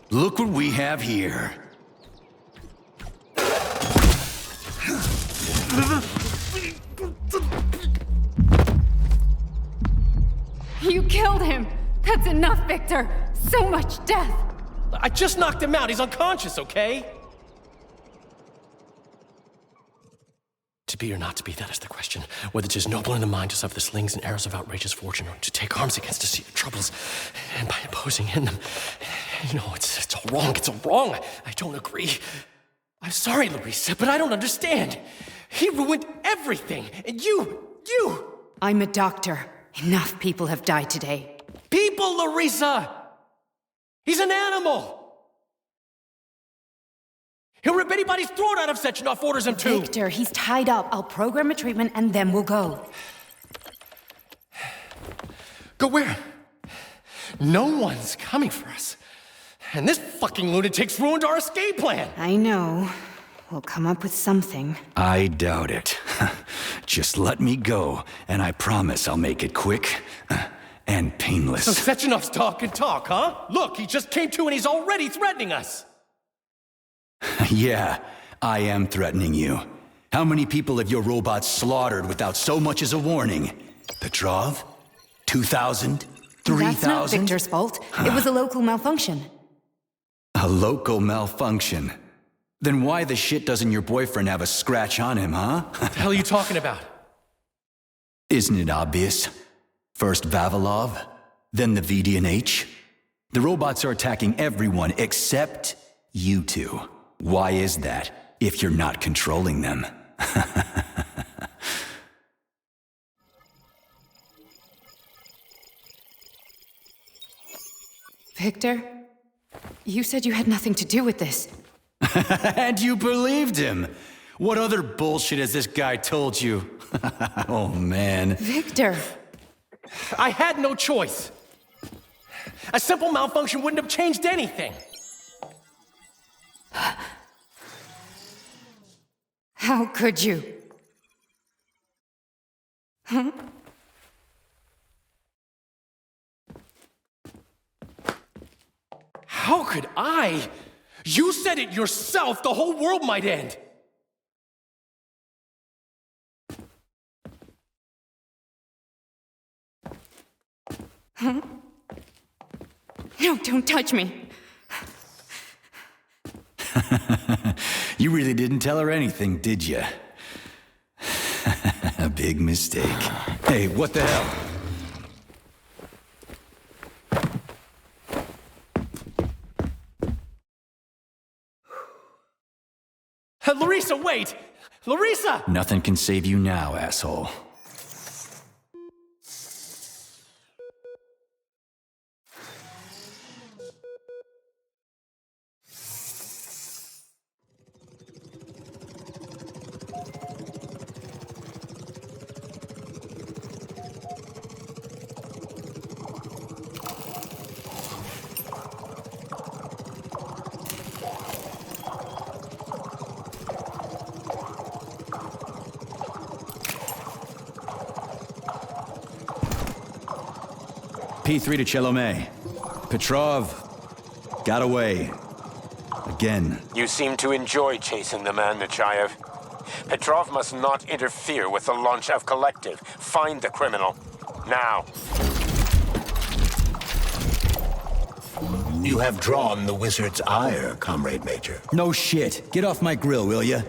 Look what we have here. You killed him! That's enough, Victor! So much death! I just knocked him out. He's unconscious, okay? To be or not to be, that is the question. Whether 'tis noble in the mind to suffer the slings and arrows of outrageous fortune, or to take arms against to see your troubles, and by imposing in them. You know, it's all wrong. It's all wrong. I don't agree. I'm sorry, Larissa, but I don't understand. He ruined everything, and you... I'm a doctor. Enough people have died today. People, Larissa! He's an animal! He'll rip anybody's throat out if Sechenov orders him to! Victor, he's tied up. I'll program a treatment and then we'll go. Go where? No one's coming for us. And this fucking lunatic's ruined our escape plan! I know. We'll come up with something. I doubt it. Just let me go, and I promise I'll make it quick and painless. So Sechenov's talk and talk, huh? Look, he just came to and he's already threatening us! Yeah, I am threatening you. How many people have your robots slaughtered without so much as a warning? Petrov? 2,000? 3,000? That's not Victor's fault. It was a local malfunction. A local malfunction? Then why the shit doesn't your boyfriend have a scratch on him, huh? What the hell are you talking about? Isn't it obvious? First Vavilov, then the VDNH. The robots are attacking everyone except you two. Why is that, if you're not controlling them? Victor, you said you had nothing to do with this. And you believed him! What other bullshit has this guy told you? Oh, man. Victor! I had no choice. A simple malfunction wouldn't have changed anything. How could you? Huh? How could I? You said it yourself, the whole world might end. Huh? No, don't touch me. You really didn't tell her anything, did you? A big mistake. Hey, what the hell? Larissa, wait! Larissa! Nothing can save you now, asshole. P3 to Chelomey. Petrov got away. Again. You seem to enjoy chasing the man, Nechayev. Petrov must not interfere with the launch of Collective. Find the criminal. Now. You have drawn the wizard's ire, Comrade Major. No shit. Get off my grill, will ya?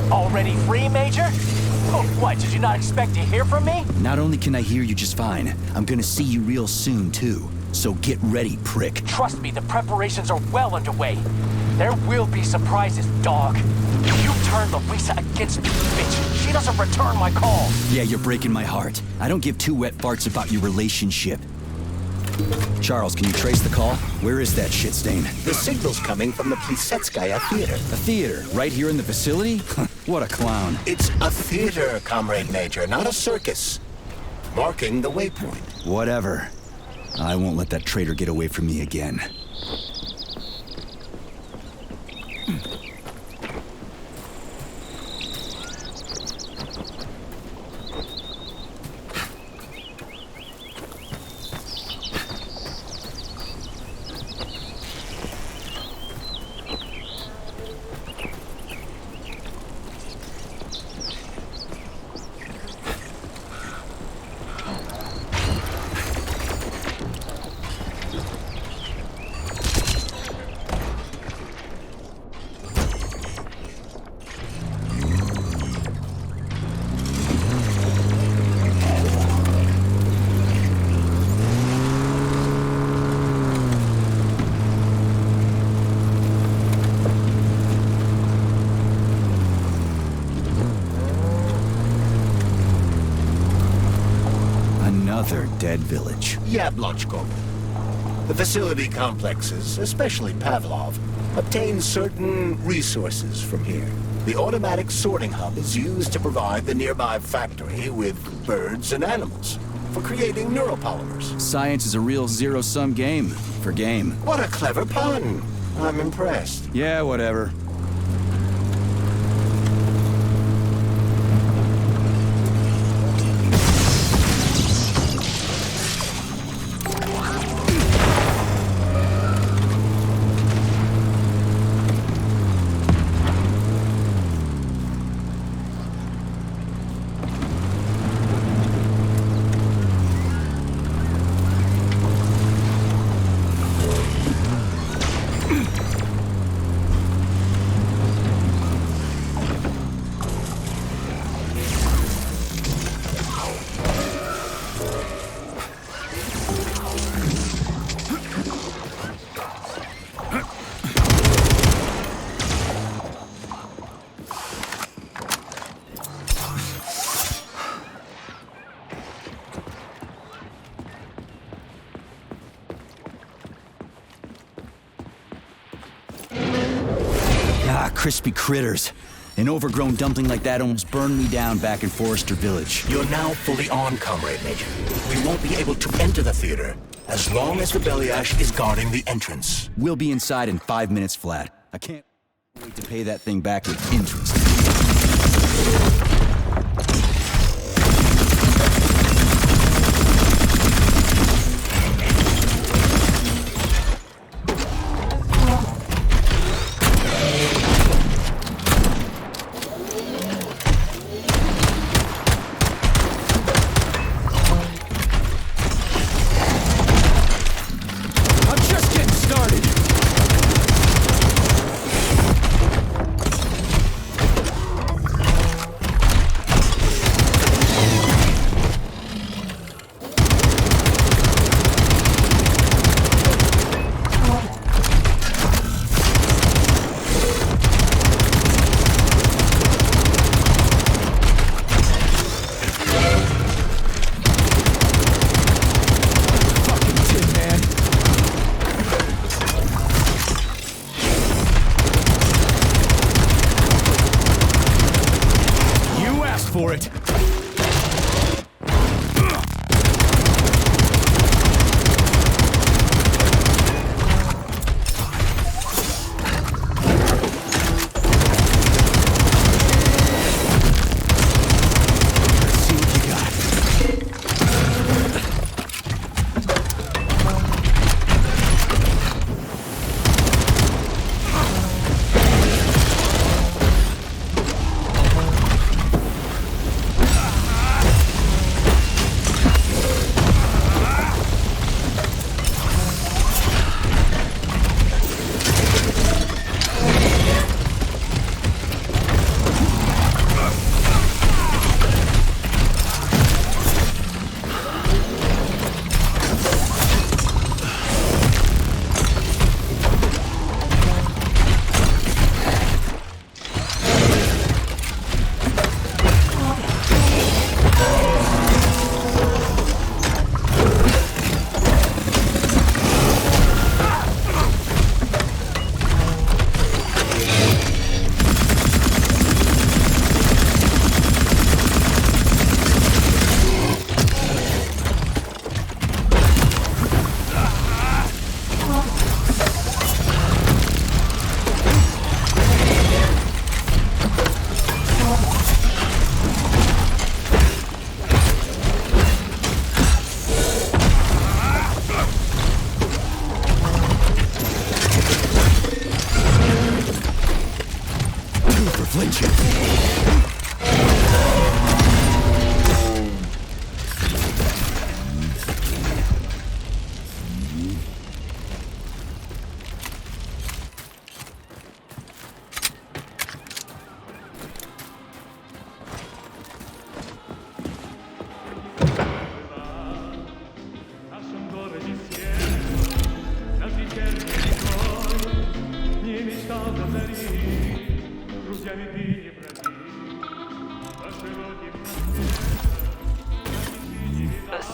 Already free, Major? Oh, what? Did you not expect to hear from me? Not only can I hear you just fine, I'm gonna see you real soon, too. So get ready, prick. Trust me, the preparations are well underway. There will be surprises, dog. You turned Louisa against me, bitch. She doesn't return my calls. Yeah, you're breaking my heart. I don't give two wet farts about your relationship. Charles, can you trace the call? Where is that shit stain? The signal's coming from the Plisetskaya Theater. A theater? Right here in the facility? What a clown. It's a theater, Comrade Major, not a circus. Marking the waypoint. Whatever. I won't let that traitor get away from me again. Another dead village. Yablonchko. The facility complexes, especially Pavlov, obtain certain resources from here. The automatic sorting hub is used to provide the nearby factory with birds and animals for creating neuropolymers. Science is a real zero-sum game. For game. What a clever pun. I'm impressed. Yeah, whatever. Crispy critters. An overgrown dumpling like that almost burned me down back in Forrester Village. You're now fully on, Comrade Major. We won't be able to enter the theater as long as the Beliash is guarding the entrance. We'll be inside in 5 minutes flat. I can't wait to pay that thing back with interest.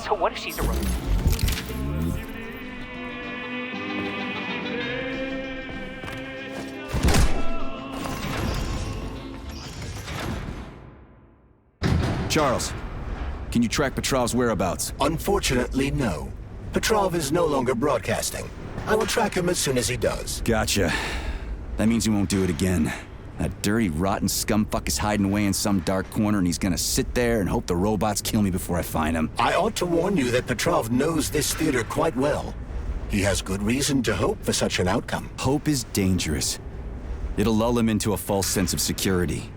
So what if she's a Charles, can you track Petrov's whereabouts? Unfortunately, no. Petrov is no longer broadcasting. I will track him as soon as he does. Gotcha. That means he won't do it again. That dirty, rotten scumfuck is hiding away in some dark corner, and he's gonna sit there and hope the robots kill me before I find him. I ought to warn you that Petrov knows this theater quite well. He has good reason to hope for such an outcome. Hope is dangerous. It'll lull him into a false sense of security.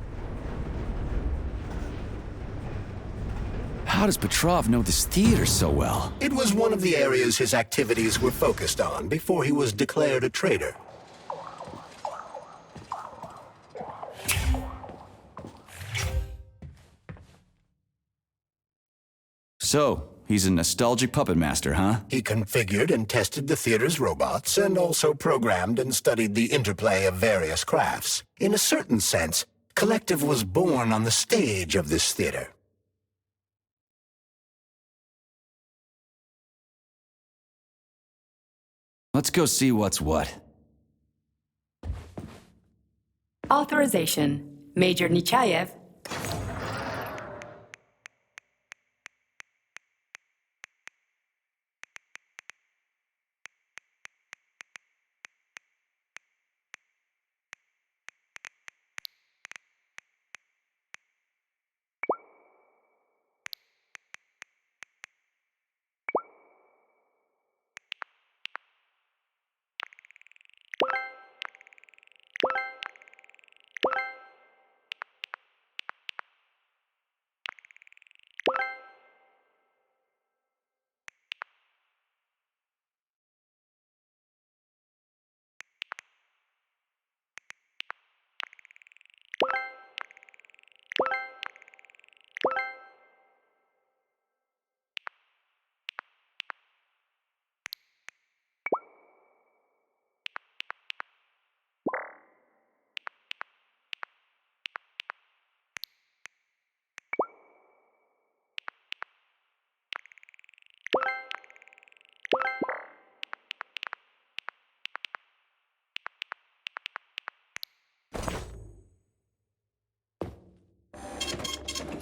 How does Petrov know this theater so well? It was one of the areas his activities were focused on before he was declared a traitor. So, he's a nostalgic puppet master, huh? He configured and tested the theater's robots, and also programmed and studied the interplay of various crafts. In a certain sense, Collective was born on the stage of this theater. Let's go see what's what. Authorization. Major Nechayev.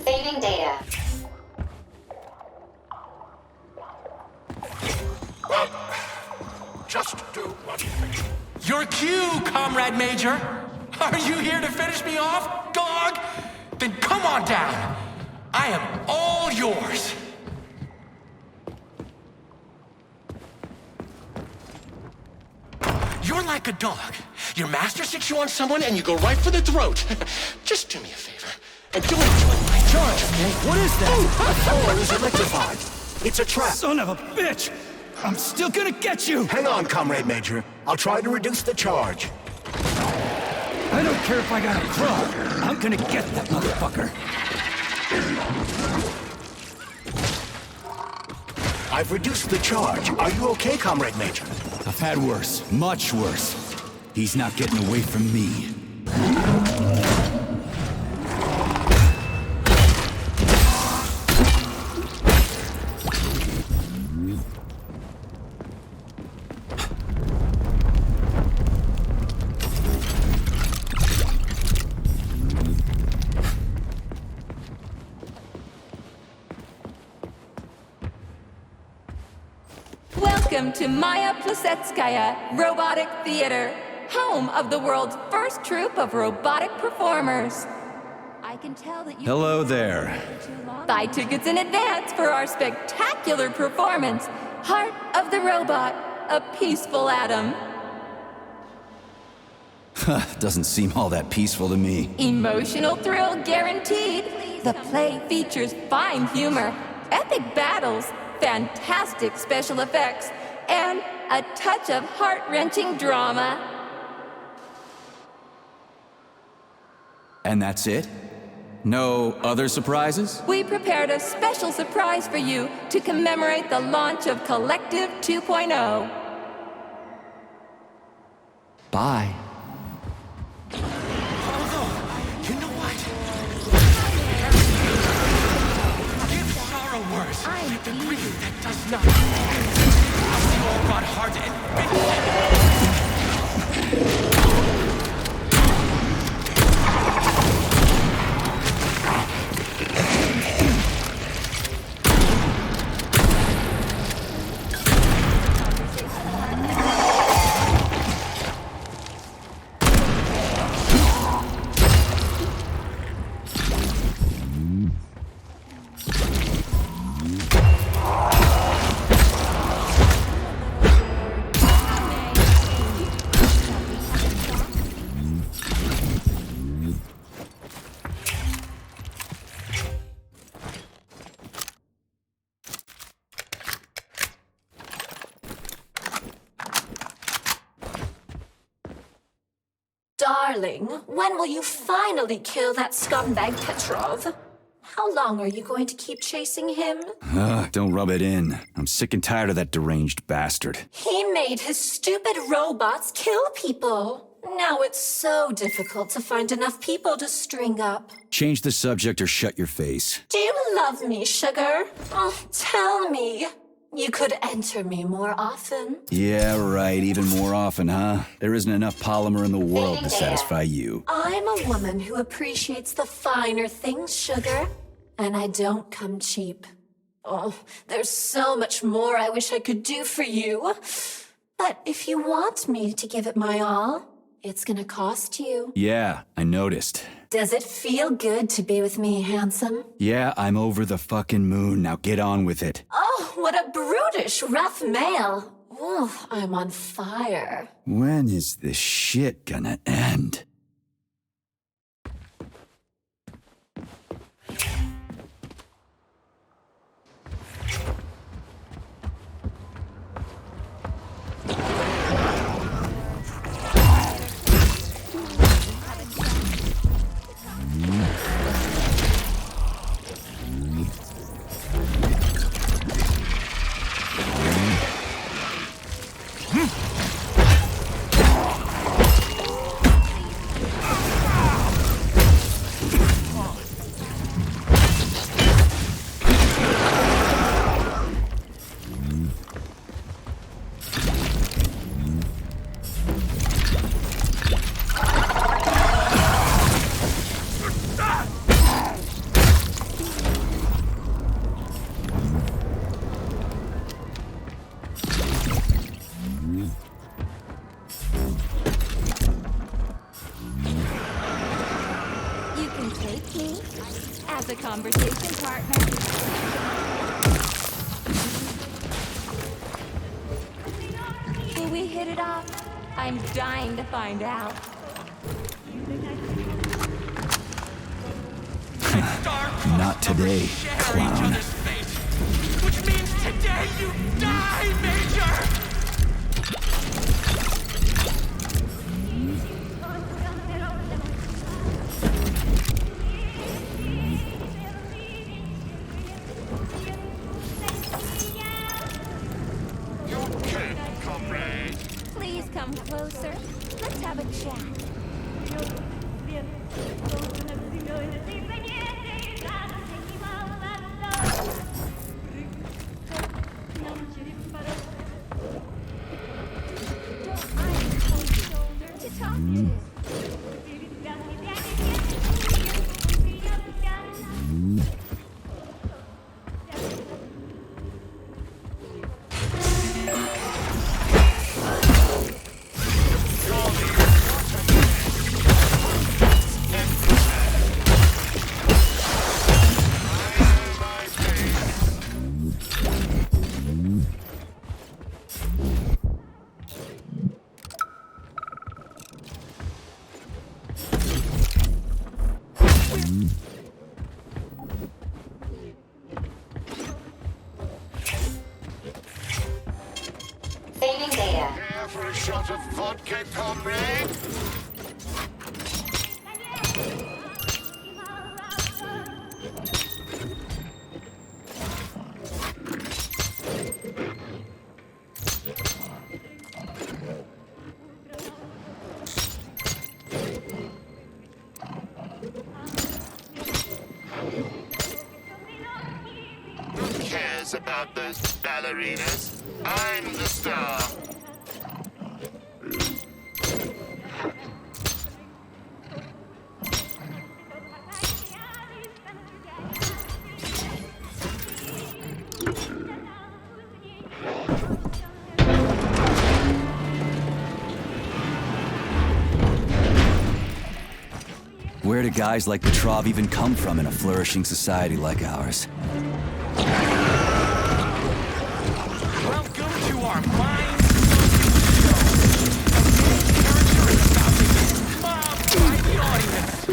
Saving data. Just do what Your cue, Comrade Major! Are you here to finish me off, dog? Then come on down. I am all yours. You're like a dog. Your master sticks you on someone and you go right for the throat. Just do me a favor and do it like my charge, okay? What is that? The floor is electrified. It's a trap. Son of a bitch! I'm still gonna get you! Hang on, Comrade Major. I'll try to reduce the charge. I don't care if I gotta crawl. I'm gonna get that motherfucker. I've reduced the charge. Are you okay, Comrade Major? I've had worse. Much worse. He's not getting away from me. Welcome to Maya Plissetskaya Robotic Theater, home of the world's first troupe of robotic performers. I can tell that you Hello there. buy tickets in advance for our spectacular performance, Heart of the Robot, a Peaceful Atom. Doesn't seem all that peaceful to me. Emotional thrill guaranteed. The play features fine humor, epic battles, fantastic special effects, and a touch of heart-wrenching drama. And that's it? No other surprises? We prepared a special surprise for you to commemorate the launch of Collective 2.0. Bye. You know what? Give sorrow worse. The grief not. You all got hard to admit. Darling, when will you finally kill that scumbag Petrov? How long are you going to keep chasing him? Don't rub it in. I'm sick and tired of that deranged bastard. He made his stupid robots kill people. Now it's so difficult to find enough people to string up. Change the subject or shut your face. Do you love me, sugar? Oh, tell me. You could enter me more often. Yeah, right. Even more often, huh? There isn't enough polymer in the world to satisfy you. I'm a woman who appreciates the finer things, sugar. And I don't come cheap. Oh, there's so much more I wish I could do for you. But if you want me to give it my all, it's gonna cost you. Yeah, I noticed. Does it feel good to be with me, handsome? Yeah, I'm over the fucking moon. Now get on with it. Oh, what a brutish, rough male. Oh, I'm on fire. When is this shit gonna end? As a conversation partner. Will we hit it off? I'm dying to find out. Not today, clown. Which means today you die, Major! Please come closer. Let's have a chat. Care for a shot of vodka, comrade? Who cares cares about those ballerinas? I'm the star. Where do guys like Petrov even come from in a flourishing society like ours? Welcome to our mind mobbed by the audience.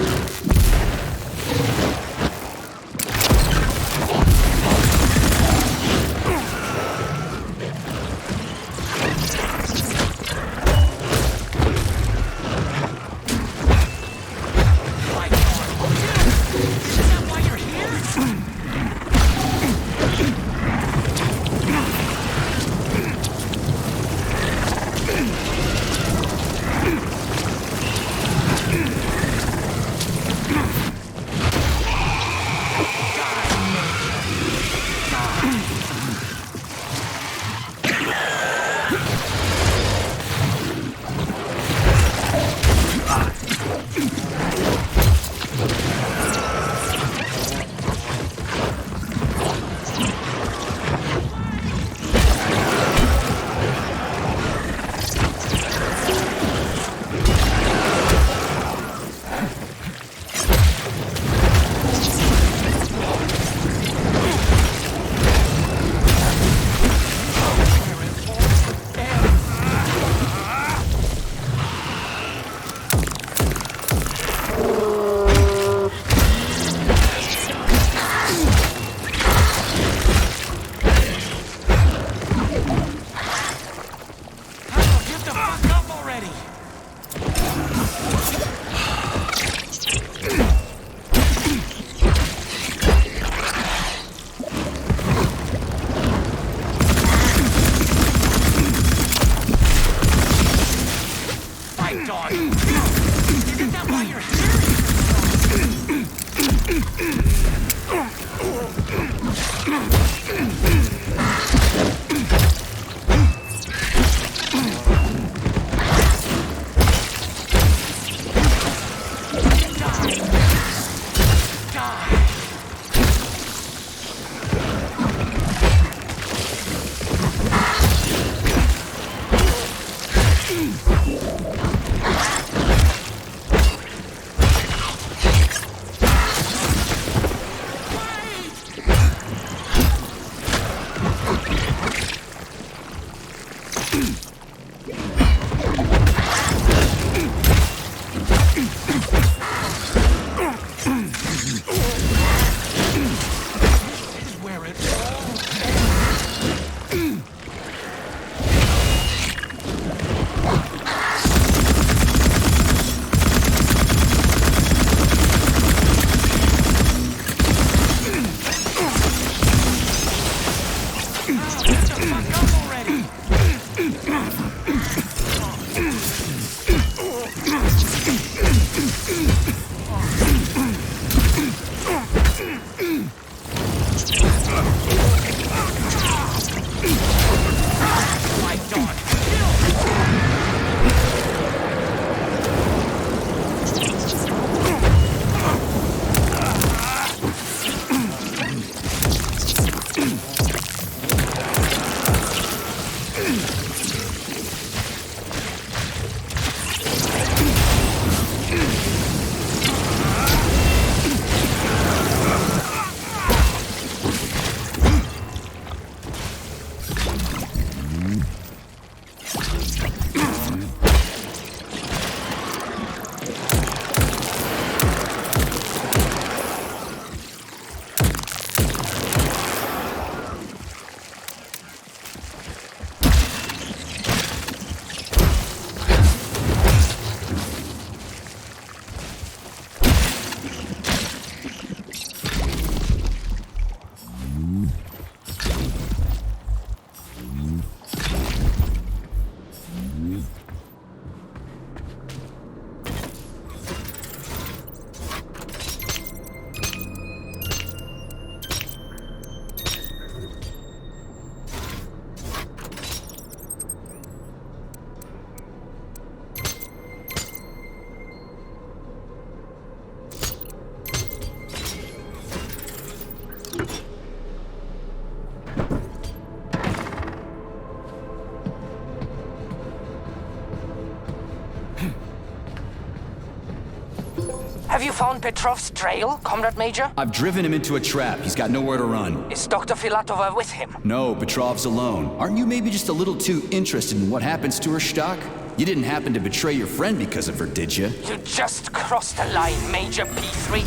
Have you found Petrov's trail, Comrade Major? I've driven him into a trap. He's got nowhere to run. Is Dr. Filatova with him? No, Petrov's alone. Aren't you maybe just a little too interested in what happens to her, Stock? You didn't happen to betray your friend because of her, did you? You just crossed the line, Major P3.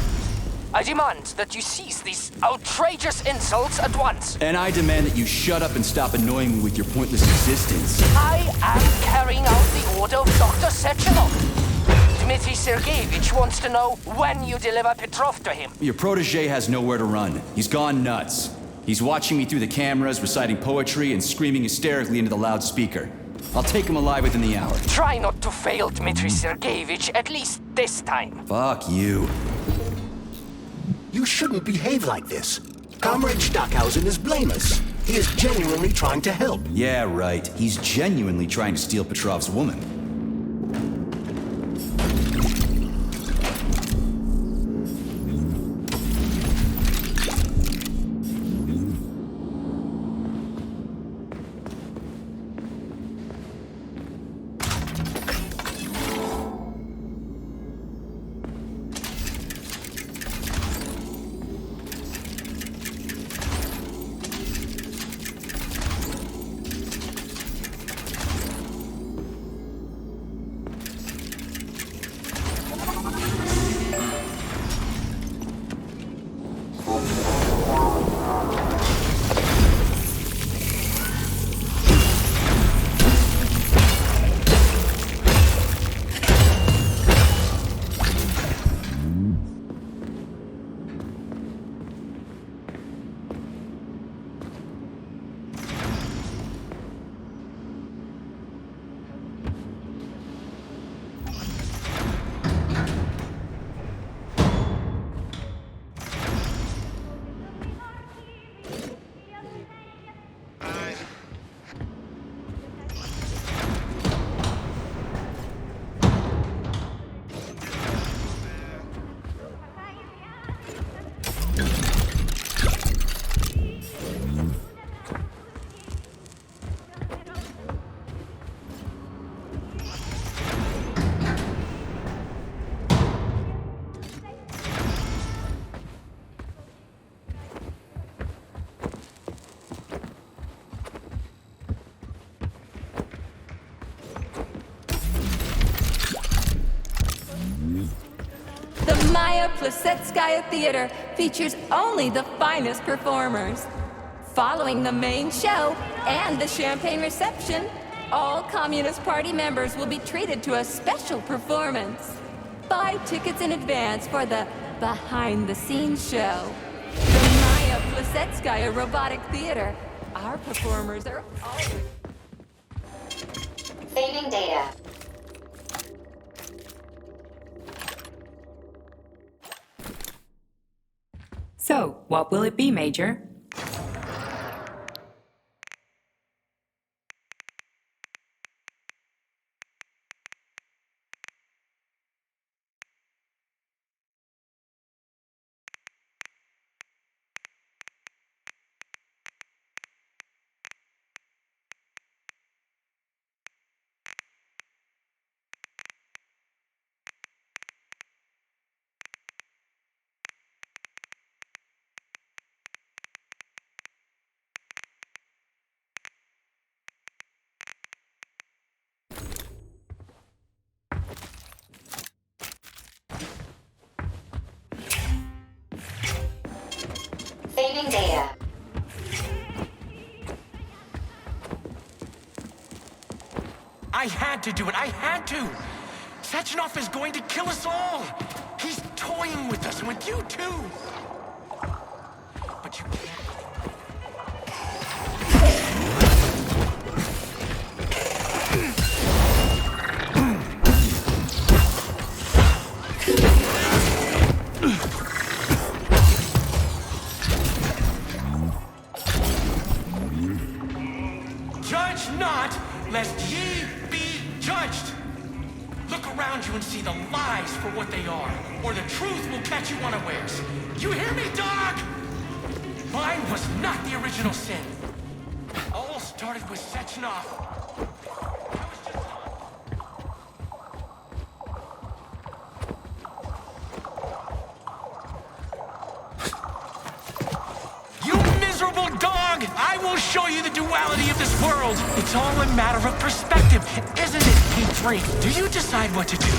I demand that you cease these outrageous insults at once. And I demand that you shut up and stop annoying me with your pointless existence. I am carrying out the order of Dr. Sechenov. Dmitry Sergeyevich wants to know when you deliver Petrov to him. Your protege has nowhere to run. He's gone nuts. He's watching me through the cameras, reciting poetry and screaming hysterically into the loudspeaker. I'll take him alive within the hour. Try not to fail, Dmitry Sergeyevich, at least this time. Fuck you. You shouldn't behave like this. Comrade Stockhausen is blameless. He is genuinely trying to help. Yeah, right. He's genuinely trying to steal Petrov's woman. Plissetskaya Theater features only the finest performers. Following the main show and the champagne reception, all Communist Party members will be treated to a special performance. Buy tickets in advance for the behind-the-scenes show. The Maya Plissetskaya Robotic Theater. Our performers are always... Saving data. So, what will it be, Major? Saving data. I had to do it. I had to. Sechenov is going to kill us all. He's toying with us and with you too. But you can't. Judge not, lest ye be judged. Look around you and see the lies for what they are, or the truth will catch you unawares. You hear me, dog? Mine was not the original sin. All started with Sechenov. world, it's all a matter of perspective, isn't it, P3? Do you decide what to do?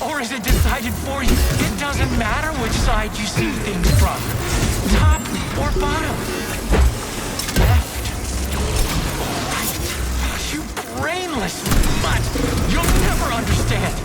Or is it decided for you? It doesn't matter which side you see things from. Top or bottom. Left or right. You brainless mutt! You'll never understand.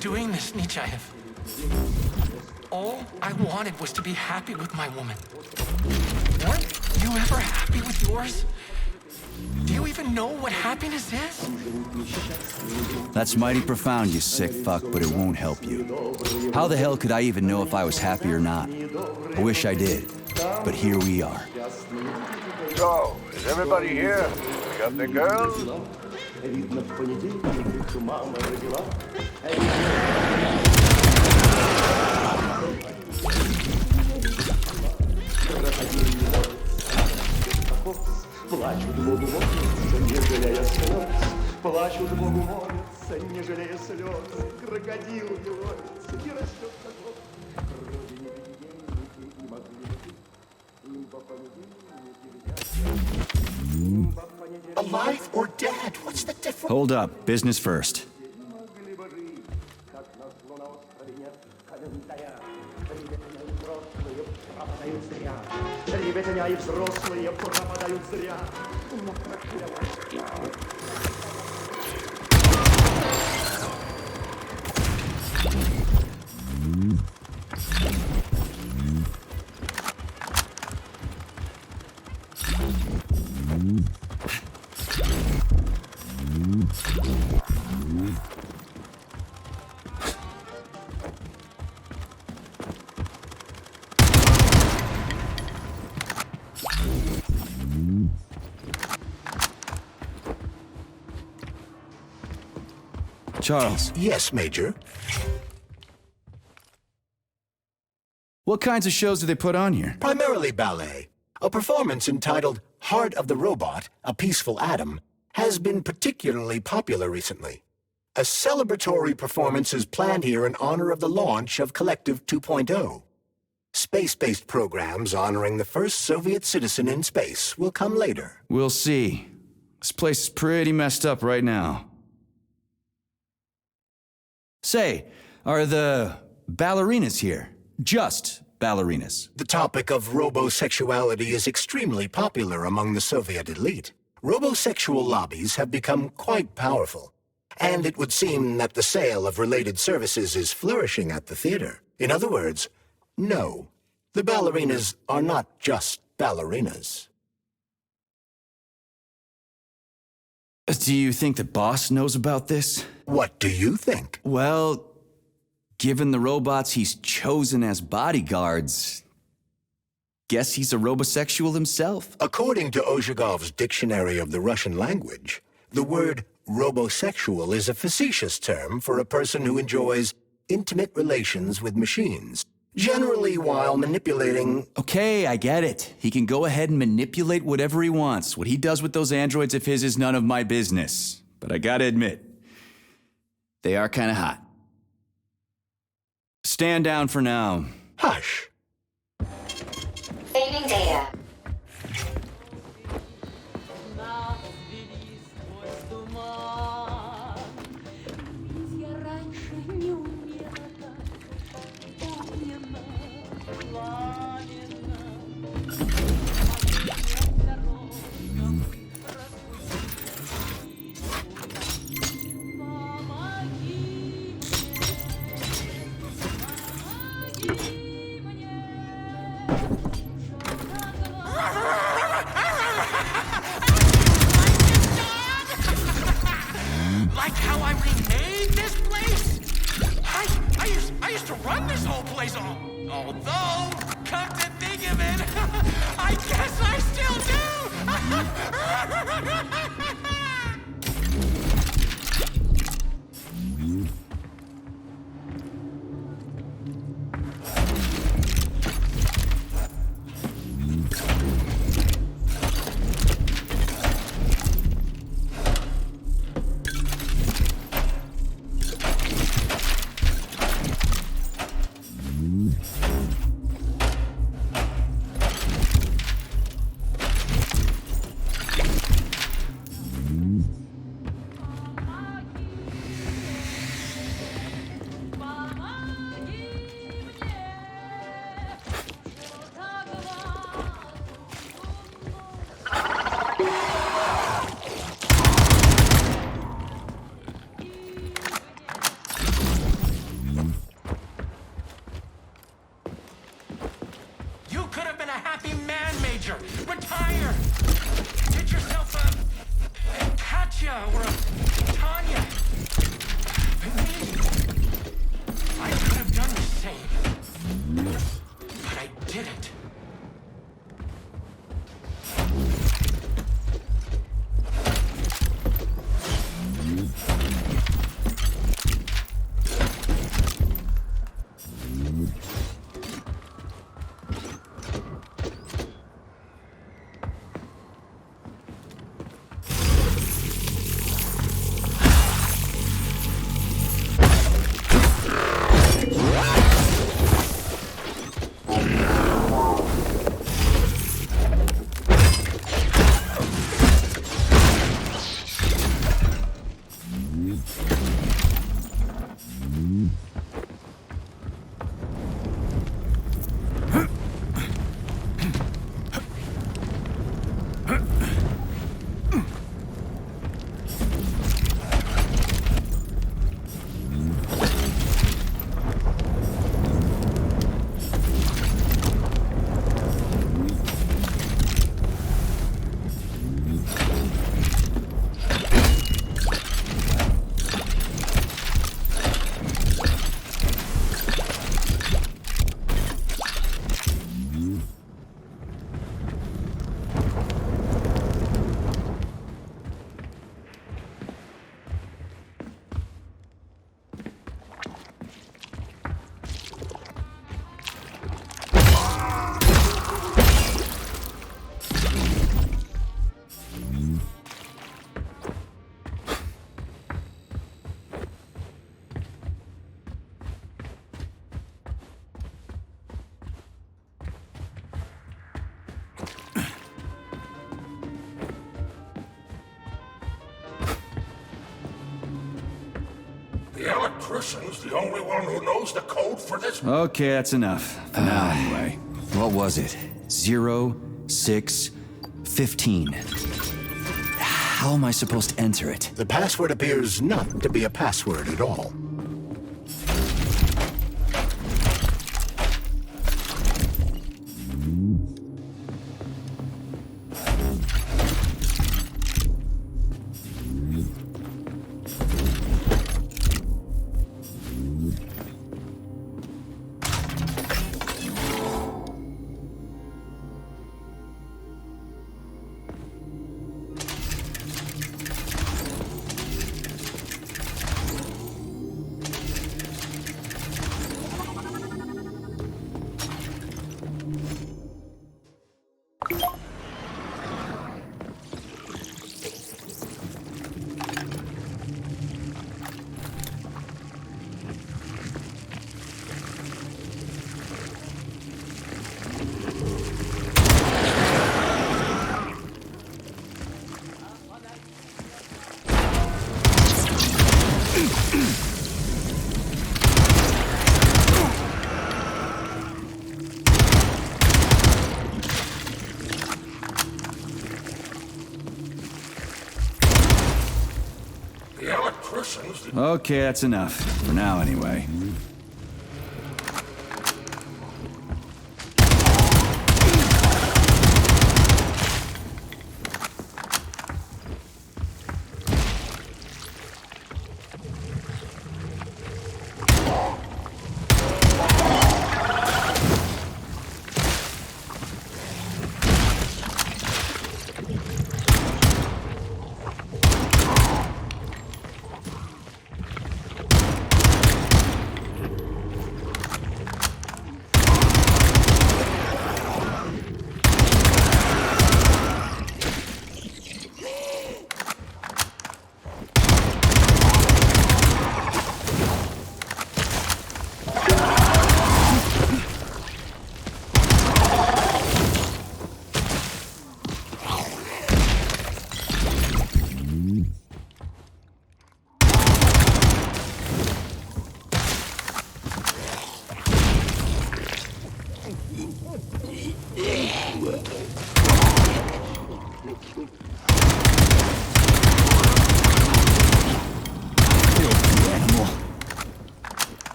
Doing this, Nietzscheev. All I wanted was to be happy with my woman. Weren't you ever happy with yours? Do you even know what happiness is? That's mighty profound, you sick fuck, but it won't help you. How the hell could I even know if I was happy or not? I wish I did, but here we are. So, is everybody here? Got the girls? Плачут Богу молятся, не жалея слез. Плачут Богу молятся, не жалея слез. Крокодил не ловится, не растет котов. Родине деньги не могли им по понедельнике. Alive or dead? What's the difference? Hold up, business first. Ребятня и взрослые пропадают зря. Но Charles. Yes, Major. What kinds of shows do they put on here? Primarily ballet. A performance entitled Heart of the Robot, A Peaceful Atom, has been particularly popular recently. A celebratory performance is planned here in honor of the launch of Collective 2.0. Space-based programs honoring the first Soviet citizen in space will come later. We'll see. This place is pretty messed up right now. Say, are the ballerinas here? Just ballerinas? The topic of robosexuality is extremely popular among the Soviet elite. Robosexual lobbies have become quite powerful, and it would seem that the sale of related services is flourishing at the theater. In other words, no, the ballerinas are not just ballerinas. Do you think the boss knows about this? What do you think? Well, given the robots he's chosen as bodyguards, guess he's a robosexual himself. According to Ozhigov's Dictionary of the Russian Language, the word robosexual is a facetious term for a person who enjoys intimate relations with machines, generally while manipulating... Okay, I get it. He can go ahead and manipulate whatever he wants. What he does with those androids of his is none of my business. But I gotta admit, they are kinda hot. Stand down for now. Hush. Saving data. Like how I remade this place? I used to run this whole place, although, come to think of it, I guess I still do! Retire! Get yourself a Katya or a Tanya. And me, I could have done the same. But I didn't. The electrician's the only one who knows the code for this. Okay, that's enough. For now, anyway. What was it? 0, 6, 15. How am I supposed to enter it? The password appears not to be a password at all. Okay, that's enough. For now, anyway.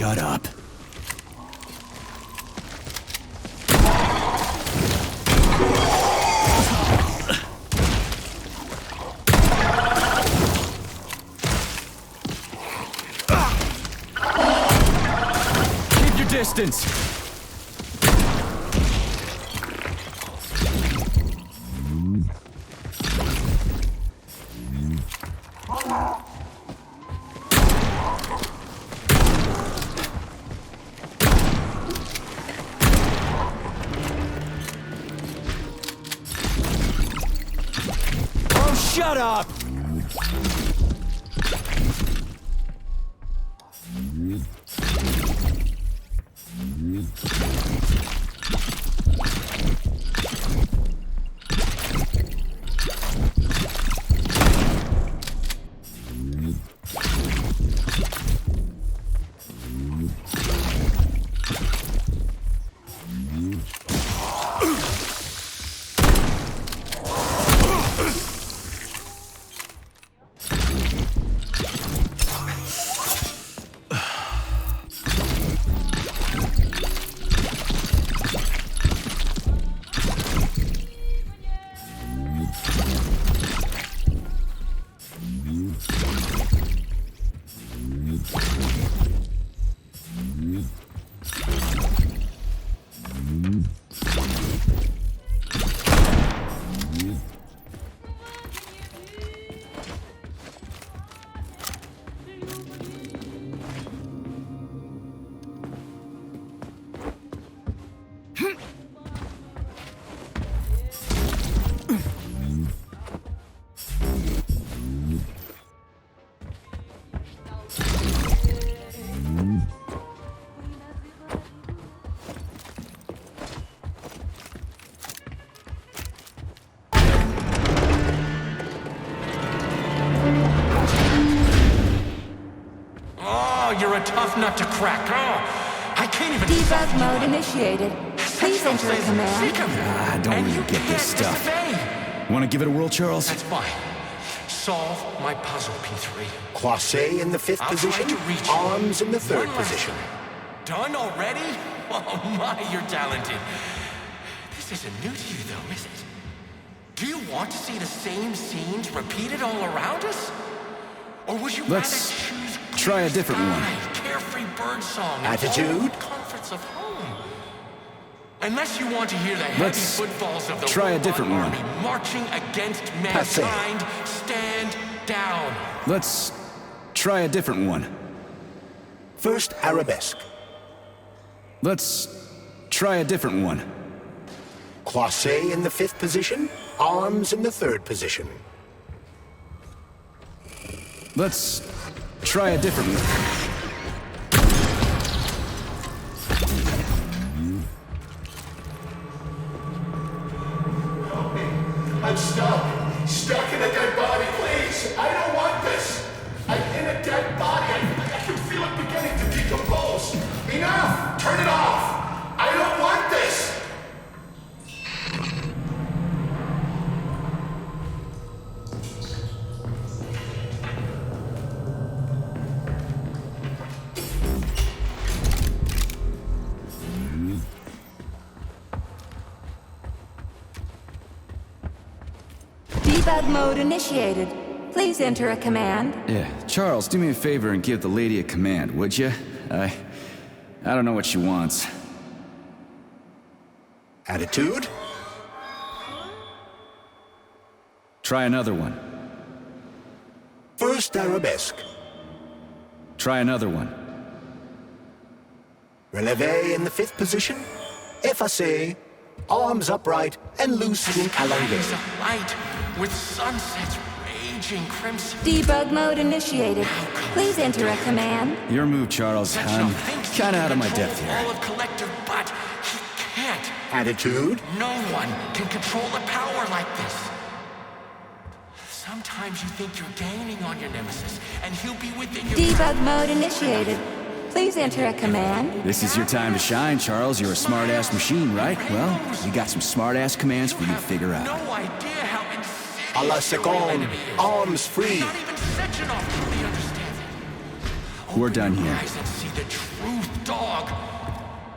Shut up. Keep your distance. Shut up! you're a tough nut to crack. Oh, I can't even... Debug mode initiated. Please enter a command. I don't really get this stuff. Want to give it a whirl, Charles? That's fine. Solve my puzzle, P3. Croisset in the 5th position, arms in the 3rd position. Done already? Oh my, you're talented. This isn't new to you though, is it? Do you want to see the same scenes repeated all around us? Or would you rather choose try a different one. Carefree birdsong, attitude, comforts of home? Unless you want to hear the heavy footfalls of the try a different one. army marching against mankind, stand down. Let's try a different one. First arabesque. Let's try a different one. Croisset in the 5th position, arms in the 3rd position. Let's try a different one. I'm stuck in a dead body, please. I don't want this. I'm in a dead body. I can feel it beginning to decompose. Enough! Turn it off. I don't want this. Debug mode initiated. Please enter a command. Yeah, Charles, do me a favor and give the lady a command, would you? I don't know what she wants. Attitude? Try another one. First arabesque. Try another one. Releve in the 5th position, effacé, arms upright and loose in calendar. Light with sunsets raging crimson. Debug mode initiated. Please enter a command. Your move, Charles. I'm kinda out of my depth here. All of collective, but he can't. Attitude? No one can control a power like this. Sometimes you think you're gaining on your nemesis, and he'll be within your... Debug mode initiated. Please enter a command. This is your time to shine, Charles. You're a smart-ass machine, right? Well, we got some smart-ass commands for you to figure out. No idea how insane... A la seconde, arms free. Not even Sechenov truly understands it. We're done here. Eyes and see the truth, dog.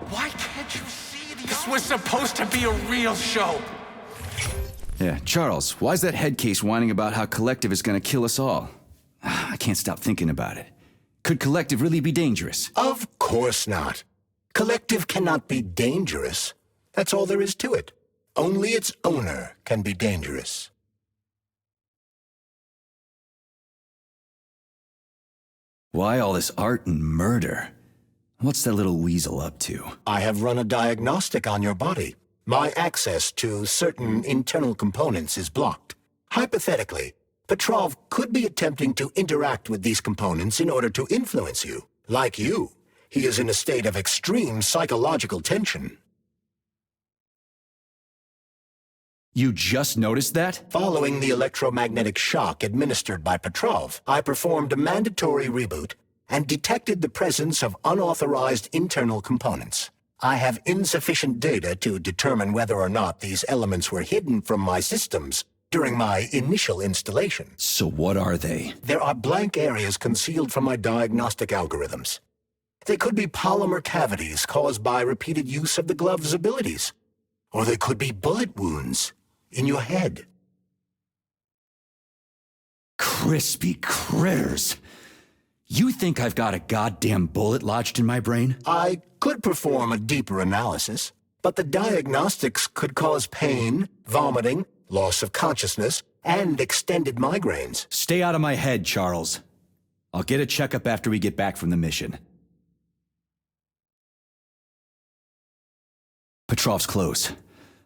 Why can't you see the... This was supposed to be a real show. Yeah, Charles, why's that head case whining about how Collective is gonna kill us all? I can't stop thinking about it. Could Collective really be dangerous? Of course not. Collective cannot be dangerous. That's all there is to it. Only its owner can be dangerous. Why all this art and murder? What's that little weasel up to? I have run a diagnostic on your body. My access to certain internal components is blocked. Hypothetically, Petrov could be attempting to interact with these components in order to influence you. Like you, he is in a state of extreme psychological tension. You just noticed that? Following the electromagnetic shock administered by Petrov, I performed a mandatory reboot and detected the presence of unauthorized internal components. I have insufficient data to determine whether or not these elements were hidden from my systems during my initial installation. So what are they? There are blank areas concealed from my diagnostic algorithms. They could be polymer cavities caused by repeated use of the glove's abilities. Or they could be bullet wounds in your head. Crispy critters! You think I've got a goddamn bullet lodged in my brain? I could perform a deeper analysis, but the diagnostics could cause pain, vomiting, loss of consciousness, and extended migraines. Stay out of my head, Charles. I'll get a checkup after we get back from the mission. Petrov's close.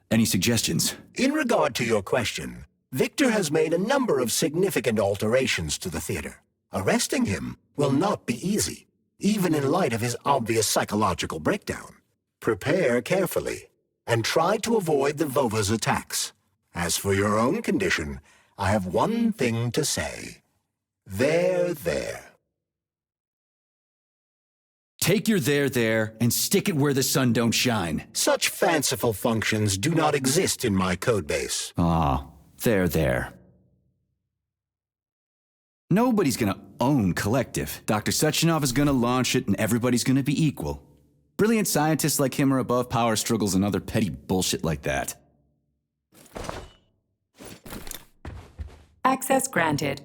Any suggestions? In regard to your question, Victor has made a number of significant alterations to the theater. Arresting him will not be easy, even in light of his obvious psychological breakdown. Prepare carefully, and try to avoid the Vova's attacks. As for your own condition, I have one thing to say. There. Take your there and stick it where the sun don't shine. Such fanciful functions do not exist in my codebase. Ah, there. Nobody's gonna own Collective. Dr. Sechenov is gonna launch it and everybody's gonna be equal. Brilliant scientists like him are above power struggles and other petty bullshit like that. Access granted.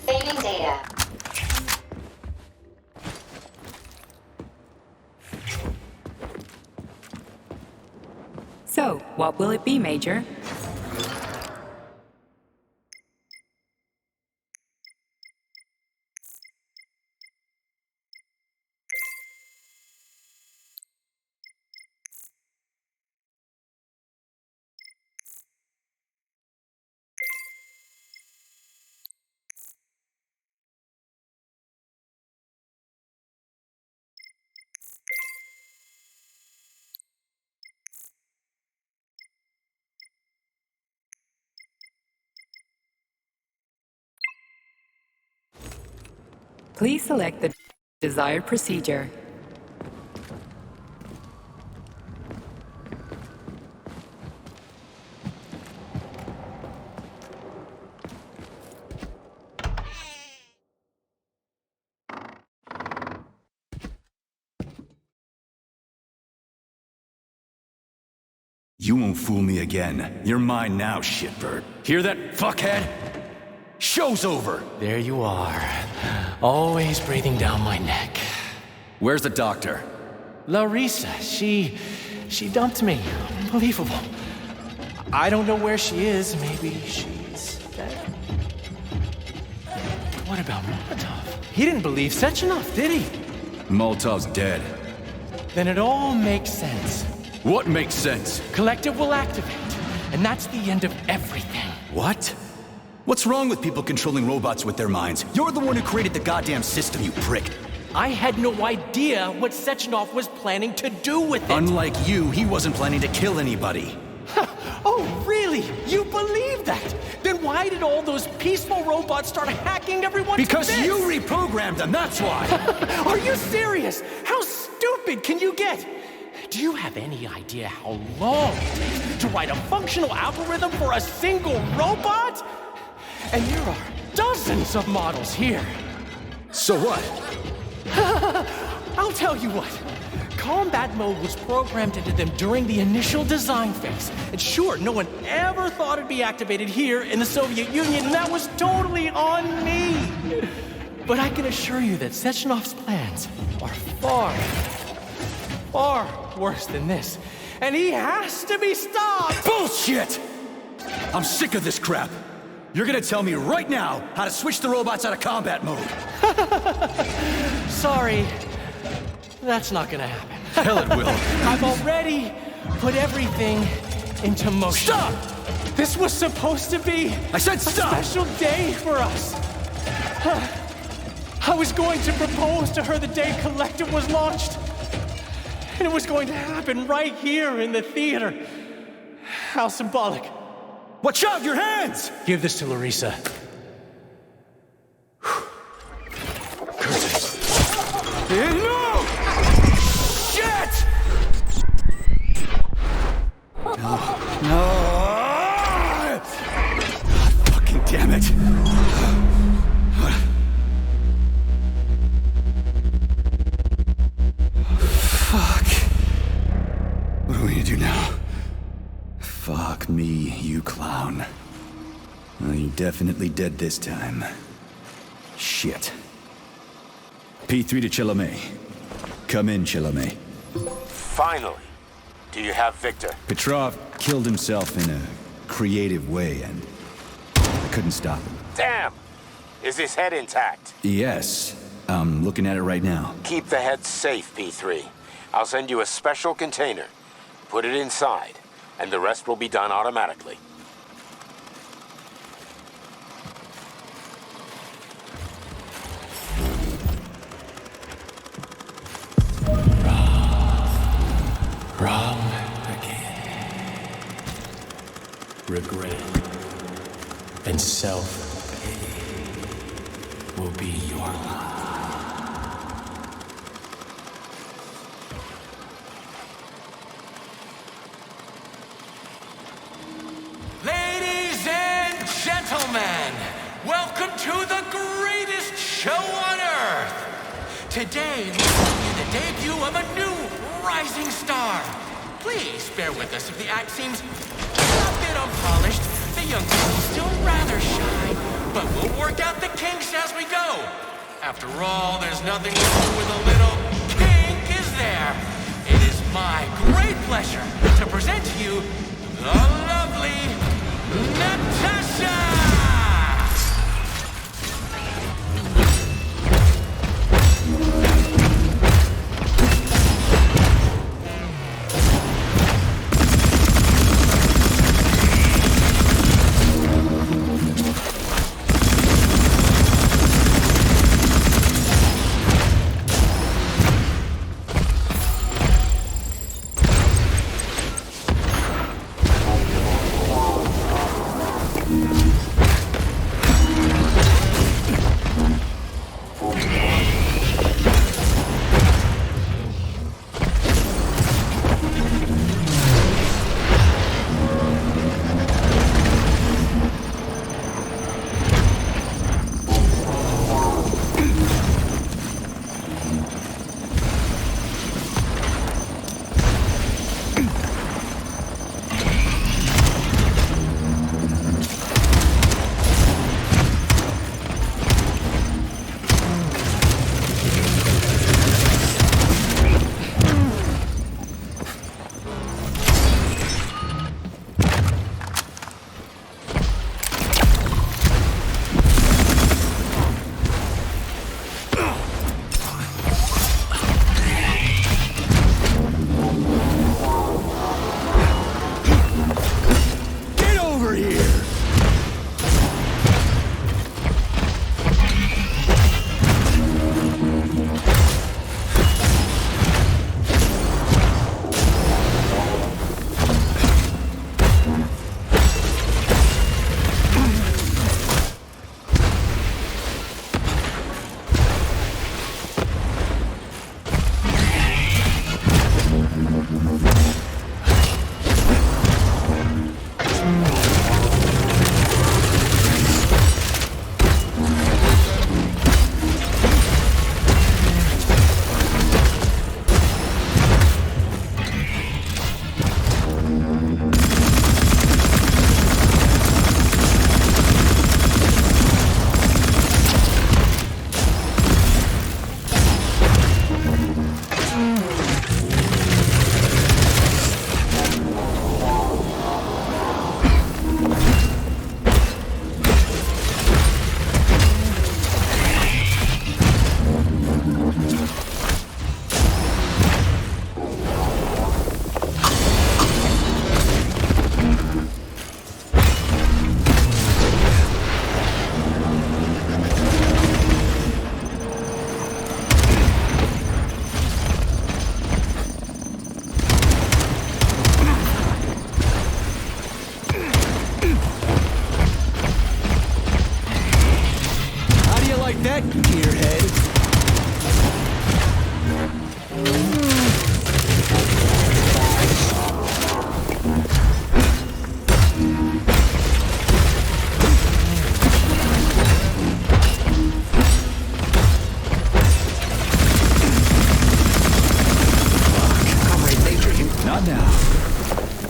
Saving data. So, what will it be, Major? Please select the desired procedure. You won't fool me again. You're mine now, shitbird. Hear that, fuckhead? Show's over! There you are. Always breathing down my neck. Where's the doctor? Larissa, she dumped me. Unbelievable. I don't know where she is. Maybe she's dead. What about Molotov? He didn't believe Sechenov, did he? Molotov's dead. Then it all makes sense. What makes sense? Collective will activate, and that's the end of everything. What? What's wrong with people controlling robots with their minds? You're the one who created the goddamn system, you prick. I had no idea what Sechenov was planning to do with it. Unlike you, he wasn't planning to kill anybody. Oh, really? You believe that? Then why did all those peaceful robots start hacking everyone Because to bits? you reprogrammed them, that's why! Are you serious? How stupid can you get? Do you have any idea how long it takes to write a functional algorithm for a single robot? And there are dozens of models here. So what? I'll tell you what. Combat mode was programmed into them during the initial design phase. And sure, no one ever thought it'd be activated here in the Soviet Union, and that was totally on me. But I can assure you that Sechenov's plans are far worse than this. And he has to be stopped! Bullshit! I'm sick of this crap. You're gonna tell me right now how to switch the robots out of combat mode. Sorry, that's not gonna happen. Hell it will. I've already put everything into motion. Stop! This was supposed to be I said stop! a special day for us. I was going to propose to her the day Collective was launched. And it was going to happen right here in the theater. How symbolic. Watch out, your hands! Give this to Larissa. No! Shit! No! Fucking damn it! Fuck. What are we gonna do now? Fuck me, you clown. Well, you're definitely dead this time. Shit. P3 to Chalamet. Come in, Chalamet. Finally. Do you have Victor? Petrov killed himself in a creative way, and I couldn't stop him. Damn! Is his head intact? Yes. I'm looking at it right now. Keep the head safe, P3. I'll send you a special container. Put it inside, and the rest will be done automatically. Wrong again. Regret and self-pity will be your lot. Ladies and gentlemen, welcome to the greatest show on Earth. Today, we bring you the debut of a new rising star. Please bear with us if the act seems a bit unpolished. The young girl is still rather shy, but we'll work out the kinks as we go. After all, there's nothing wrong with a little kink, is there? It is my great pleasure to present to you the lovely Natasha!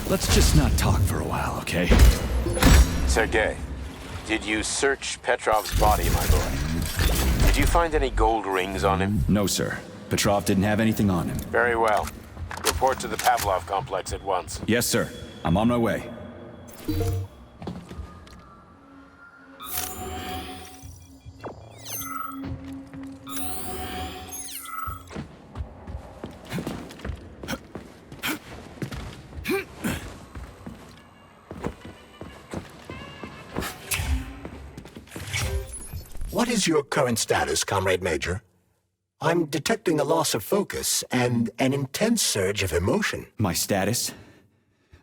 Let's just not talk for a while, okay? Sergei, did you search Petrov's body, my boy? Did you find any gold rings on him? No, sir. Petrov didn't have anything on him. Very well. Report to the Pavlov complex at once. Yes, sir. I'm on my way. What is your current status, Comrade Major? I'm detecting a loss of focus and an intense surge of emotion. My status?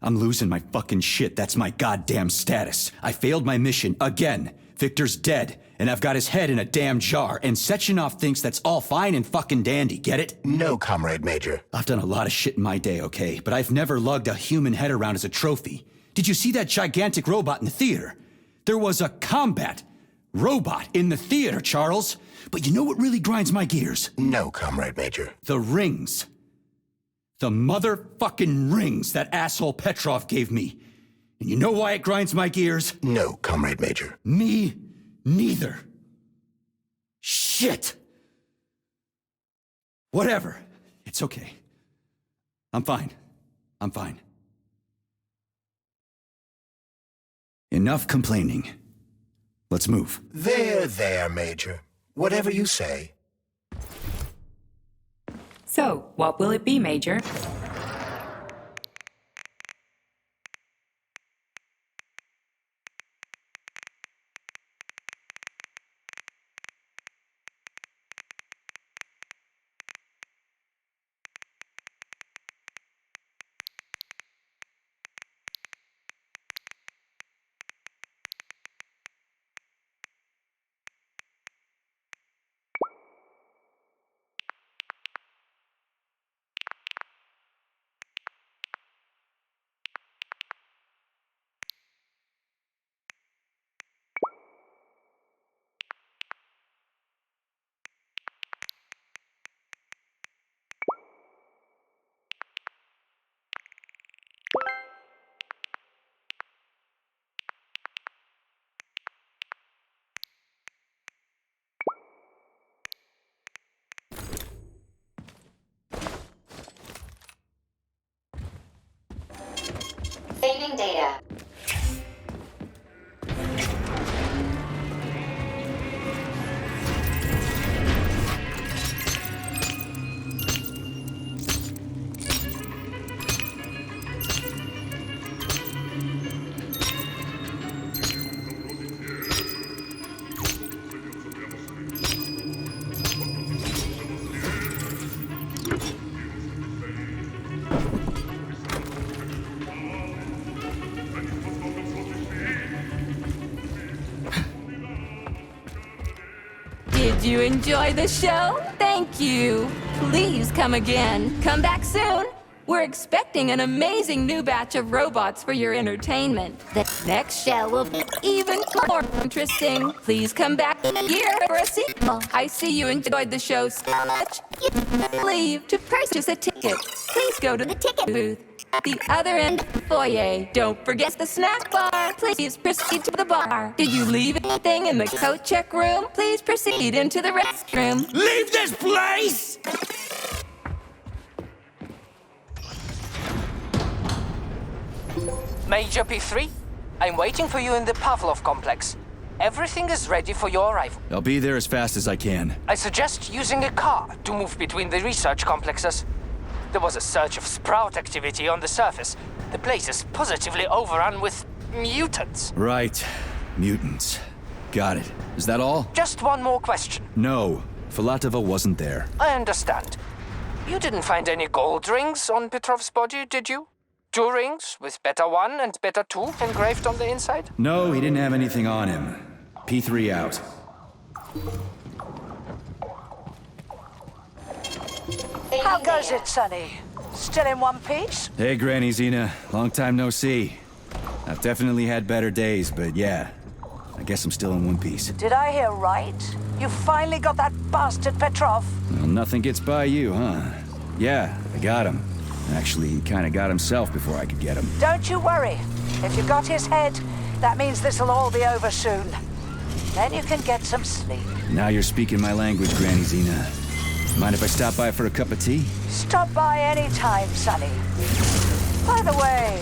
I'm losing my fucking shit. That's my goddamn status. I failed my mission again. Victor's dead, and I've got his head in a damn jar, and Sechenov thinks that's all fine and fucking dandy, get it? No, Comrade Major. I've done a lot of shit in my day, okay, but I've never lugged a human head around as a trophy. Did you see that gigantic robot in the theater? There was a combat robot in the theater, Charles. But you know what really grinds my gears? No, Comrade Major. The rings. The motherfucking rings that asshole Petrov gave me. And you know why it grinds my gears? No, Comrade Major. Me neither. Shit. Whatever. It's okay. I'm fine. I'm fine. Enough complaining. Let's move. There, Major. Whatever you say. So, what will it be, Major? Saving data. Did you enjoy the show? Thank you. Please come again. Come back soon. We're expecting an amazing new batch of robots for your entertainment. The next show will be even more interesting. Please come back here for a sequel. I see you enjoyed the show so much. You leave to purchase a ticket. Please go to the ticket booth at the other end of the foyer. Don't forget the snack bar. Please proceed to the bar. Did you leave anything in the coat check room? Please proceed into the restroom. Leave this place! Major P3, I'm waiting for you in the Pavlov complex. Everything is ready for your arrival. I'll be there as fast as I can. I suggest using a car to move between the research complexes. There was a surge of sprout activity on the surface. The place is positively overrun with mutants. Right. Mutants. Got it. Is that all? Just one more question. No. Filatova wasn't there. I understand. You didn't find any gold rings on Petrov's body, did you? 2 rings with Beta 1 and Beta 2 engraved on the inside? No, he didn't have anything on him. P3 out. How goes it, Sonny? Still in one piece? Hey, Granny Zena. Long time no see. I've definitely had better days, but yeah. I guess I'm still in one piece. Did I hear right? You finally got that bastard Petrov? Well, nothing gets by you, huh? Yeah, I got him. Actually, he kinda got himself before I could get him. Don't you worry. If you got his head, that means this'll all be over soon. Then you can get some sleep. Now you're speaking my language, Granny Zena. Mind if I stop by for a cup of tea? Stop by any time, Sonny. By the way,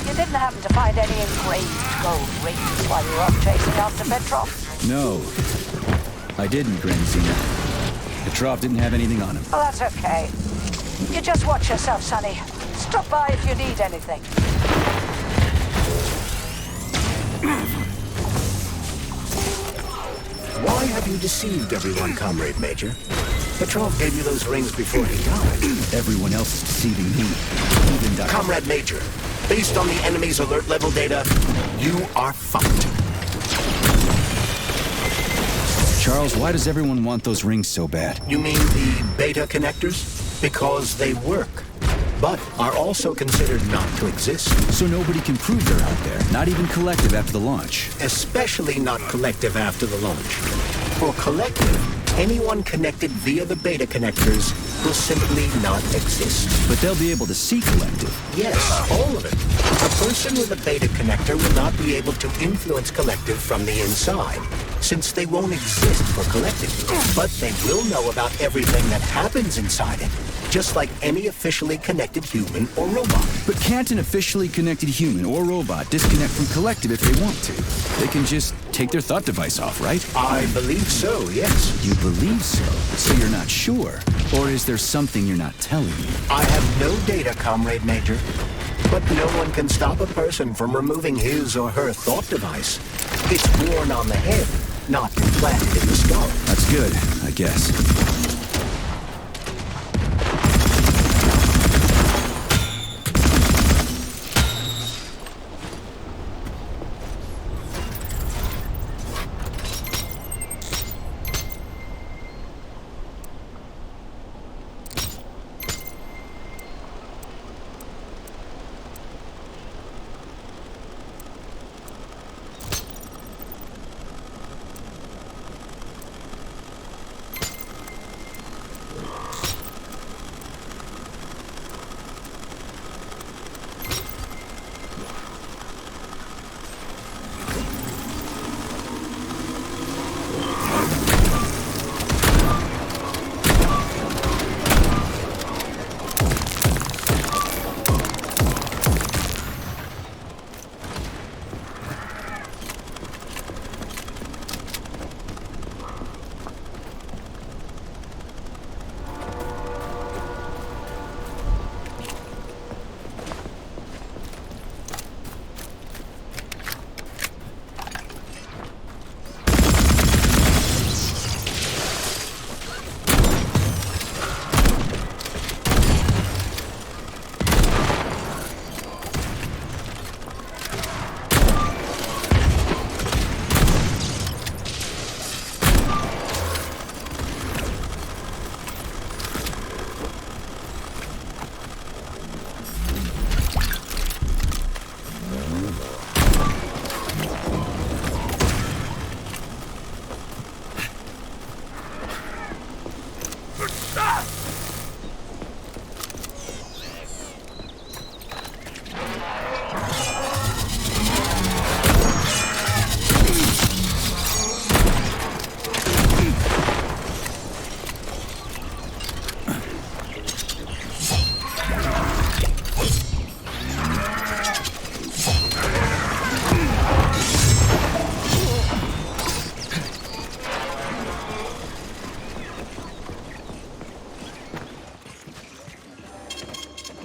you didn't happen to find any engraved gold rings while you were off chasing after Petrov? No, I didn't, Granny Zena. Petrov didn't have anything on him. Oh, that's okay. You just watch yourself, Sonny. Stop by if you need anything. Why have you deceived everyone, Comrade Major? Petrov gave you those rings before he died. Everyone else is deceiving me. Even Dr. Comrade Major, based on the enemy's alert level data, you are fucked. Charles, why does everyone want those rings so bad? You mean the beta connectors? Because they work, but are also considered not to exist. So nobody can prove they're out there, not even Collective after the launch. Especially not Collective after the launch. For Collective, anyone connected via the beta connectors will simply not exist. But they'll be able to see Collective. Yes, all of it. A person with a beta connector will not be able to influence Collective from the inside, since they won't exist for Collective. But they will know about everything that happens inside it, just like any officially connected human or robot. But can't an officially connected human or robot disconnect from Collective if they want to? They can just take their thought device off, right? I believe so, yes. You believe so? So you're not sure? Or is there something you're not telling me? I have no data, Comrade Major. But no one can stop a person from removing his or her thought device. It's worn on the head, not implanted in the skull. That's good, I guess.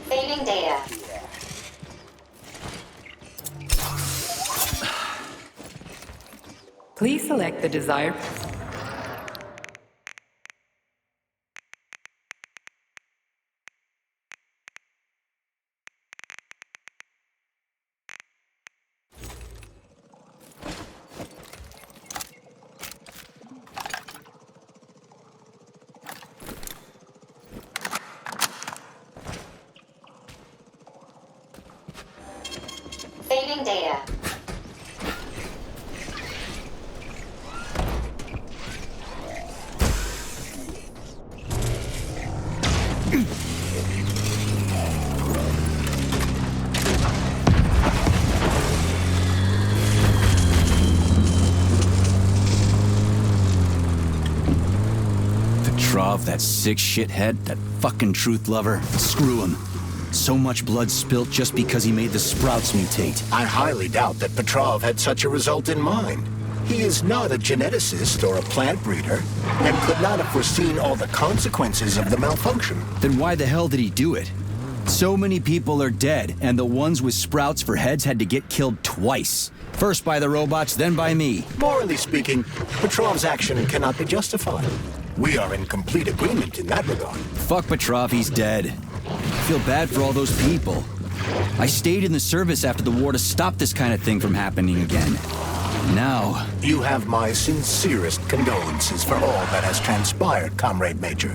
Saving data. Please select the desired... Saving data. Petrov, that sick shithead, that fucking truth lover. Screw him. So much blood spilt just because he made the sprouts mutate. I highly doubt that Petrov had such a result in mind. He is not a geneticist or a plant breeder, and could not have foreseen all the consequences of the malfunction. Then why the hell did he do it? So many people are dead, and the ones with sprouts for heads had to get killed twice. First by the robots, then by me. Morally speaking, Petrov's action cannot be justified. We are in complete agreement in that regard. Fuck Petrov, he's dead. I feel bad for all those people. I stayed in the service after the war to stop this kind of thing from happening again. Now... You have my sincerest condolences for all that has transpired, Comrade Major.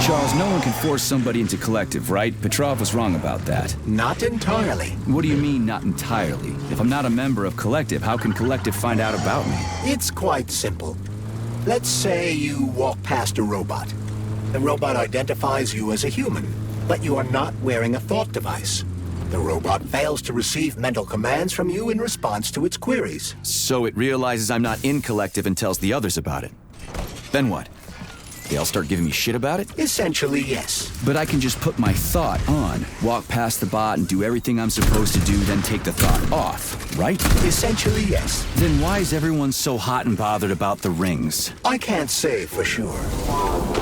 Charles, no one can force somebody into Collective, right? Petrov was wrong about that. Not entirely. What do you mean, not entirely? If I'm not a member of Collective, how can Collective find out about me? It's quite simple. Let's say you walk past a robot. The robot identifies you as a human, but you are not wearing a thought device. The robot fails to receive mental commands from you in response to its queries. So it realizes I'm not in Collective and tells the others about it. Then what? They all start giving me shit about it? Essentially, yes. But I can just put my thought on, walk past the bot and do everything I'm supposed to do, then take the thought off, right? Essentially, yes. Then why is everyone so hot and bothered about the rings? I can't say for sure.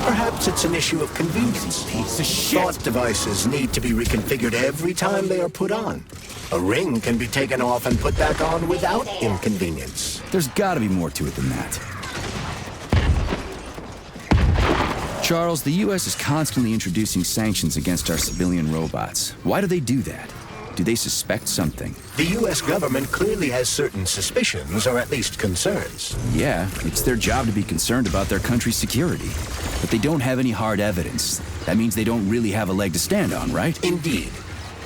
Perhaps it's an issue of convenience. Piece of shit! Thought devices need to be reconfigured every time they are put on. A ring can be taken off and put back on without inconvenience. There's gotta be more to it than that. Charles, the U.S. is constantly introducing sanctions against our civilian robots. Why do they do that? Do they suspect something? The U.S. government clearly has certain suspicions, or at least concerns. Yeah, it's their job to be concerned about their country's security. But they don't have any hard evidence. That means they don't really have a leg to stand on, right? Indeed.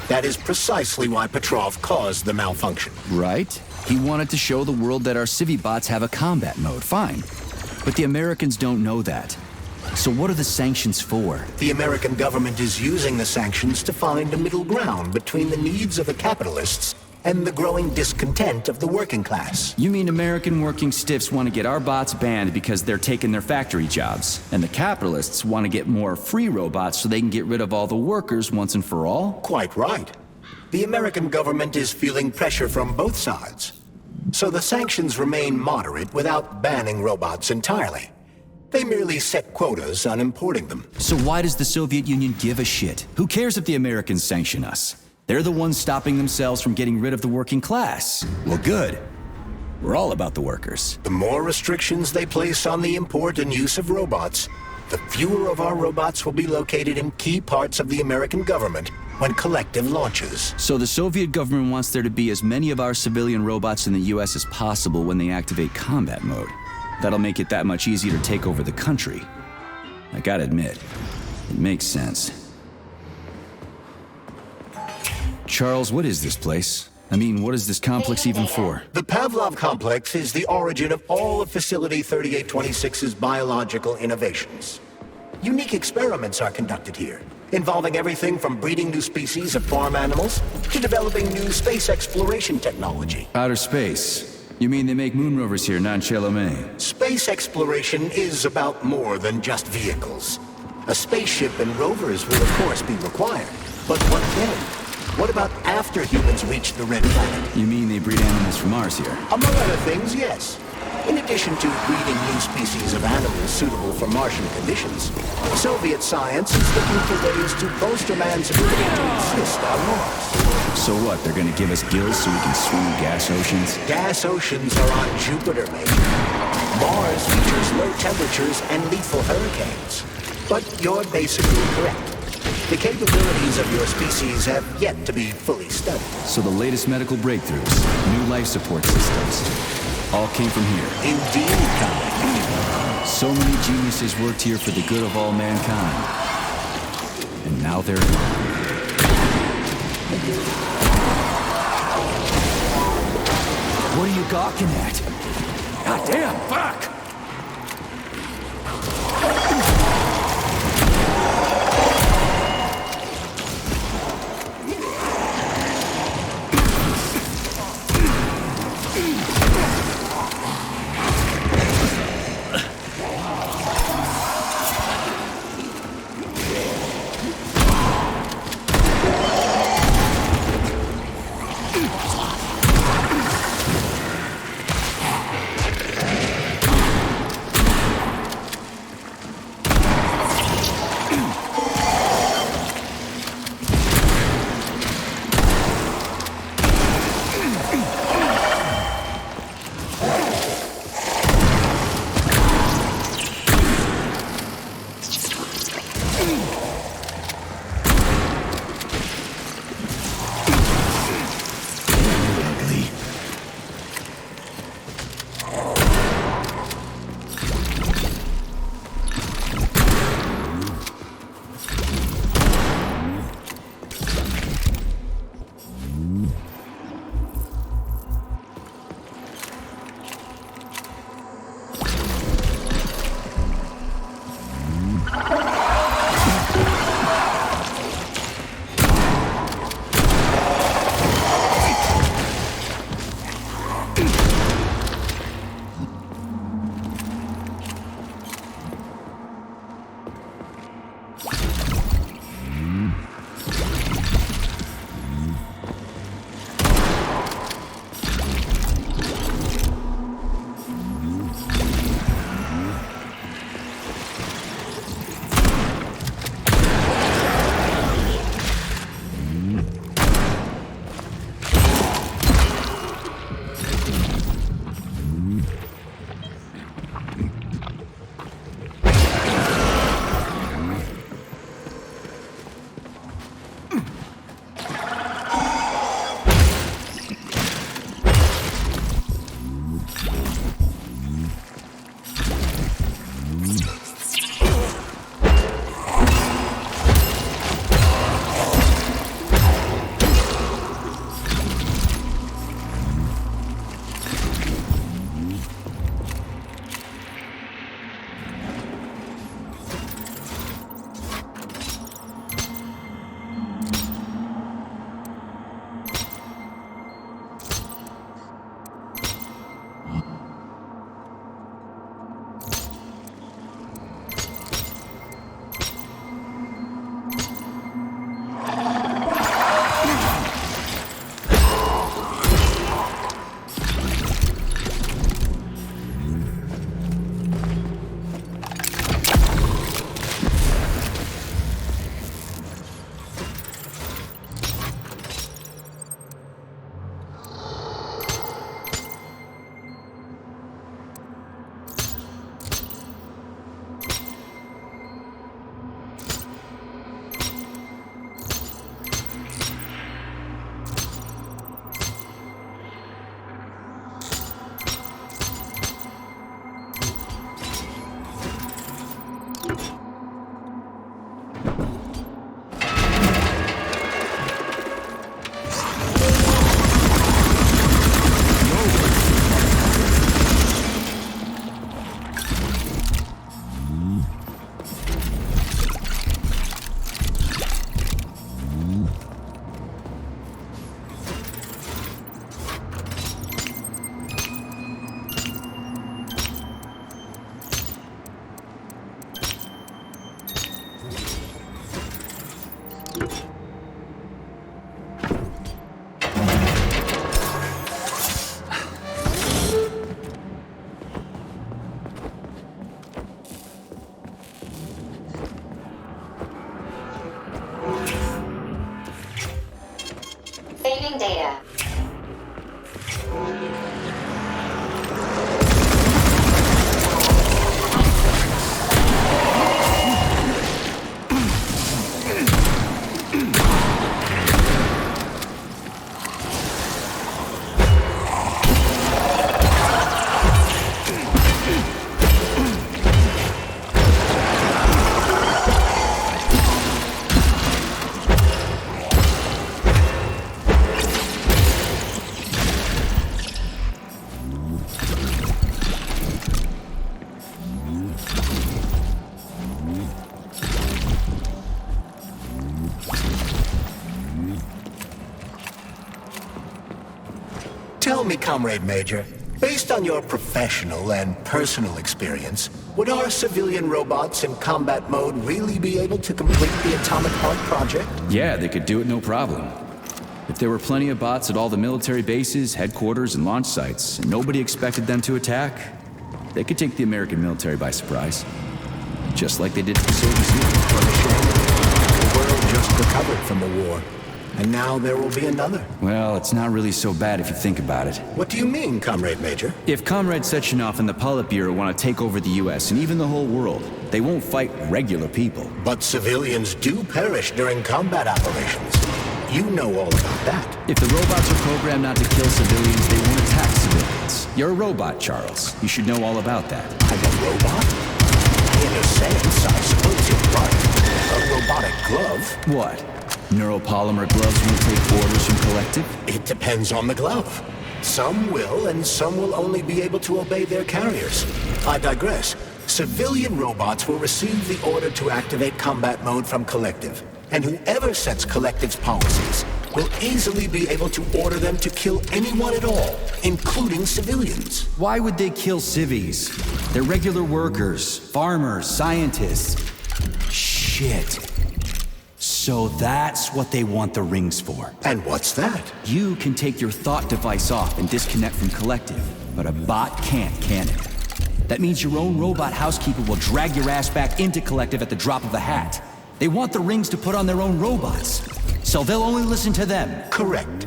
That is precisely why Petrov caused the malfunction. Right. He wanted to show the world that our Civibots have a combat mode, fine. But the Americans don't know that. So what are the sanctions for? The American government is using the sanctions to find a middle ground between the needs of the capitalists and the growing discontent of the working class. You mean American working stiffs want to get our bots banned because they're taking their factory jobs, and the capitalists want to get more free robots so they can get rid of all the workers once and for all? Quite right. The American government is feeling pressure from both sides. So the sanctions remain moderate without banning robots entirely. They merely set quotas on importing them. So why does the Soviet Union give a shit? Who cares if the Americans sanction us? They're the ones stopping themselves from getting rid of the working class. Well, good. We're all about the workers. The more restrictions they place on the import and use of robots, the fewer of our robots will be located in key parts of the American government when Collective launches. So the Soviet government wants there to be as many of our civilian robots in the US as possible when they activate combat mode. That'll make it that much easier to take over the country. I gotta admit, it makes sense. Charles, what is this place? I mean, what is this complex even for? The Pavlov complex is the origin of all of Facility 3826's biological innovations. Unique experiments are conducted here, involving everything from breeding new species of farm animals to developing new space exploration technology. Outer space? You mean they make moon rovers here, non-Chelomé? Space exploration is about more than just vehicles. A spaceship and rovers will of course be required. But what then? What about after humans reach the Red Planet? You mean they breed animals from Mars here? Among other things, yes. In addition to breeding new species of animals suitable for Martian conditions, Soviet science is looking for ways to bolster man's ability to exist on Mars. So what, they're gonna give us gills so we can swim in gas oceans? Gas oceans are on Jupiter, maybe. Mars features low temperatures and lethal hurricanes. But you're basically correct. The capabilities of your species have yet to be fully studied. So the latest medical breakthroughs, new life support systems, all came from here. Indeed, Comrade. So many geniuses worked here for the good of all mankind. And now they're gone. What are you gawking at? God damn, fuck! me, Comrade Major, based on your professional and personal experience, would our civilian robots in combat mode really be able to complete the Atomic Heart project? Yeah, they could do it no problem. If there were plenty of bots at all the military bases, headquarters, and launch sites, and nobody expected them to attack, they could take the American military by surprise. Just like they did for Soviet Union. What a shame. The world just recovered from a war, and now there will be another. Well, it's not really so bad if you think about it. What do you mean, Comrade Major? If Comrade Sechenov and the Politburo want to take over the US and even the whole world, they won't fight regular people. But civilians do perish during combat operations. You know all about that. If the robots are programmed not to kill civilians, they won't attack civilians. You're a robot, Charles. You should know all about that. I'm a robot? In a sense, I suppose you're right. A robotic glove? What? Neuropolymer gloves won't take orders from Collective? It depends on the glove. Some will, and some will only be able to obey their carriers. I digress. Civilian robots will receive the order to activate combat mode from Collective. And whoever sets Collective's policies will easily be able to order them to kill anyone at all, including civilians. Why would they kill civvies? They're regular workers, farmers, scientists. Shit. So that's what they want the rings for. And what's that? You can take your thought device off and disconnect from Collective, but a bot can't, can it? That means your own robot housekeeper will drag your ass back into Collective at the drop of a hat. They want the rings to put on their own robots, so they'll only listen to them. Correct.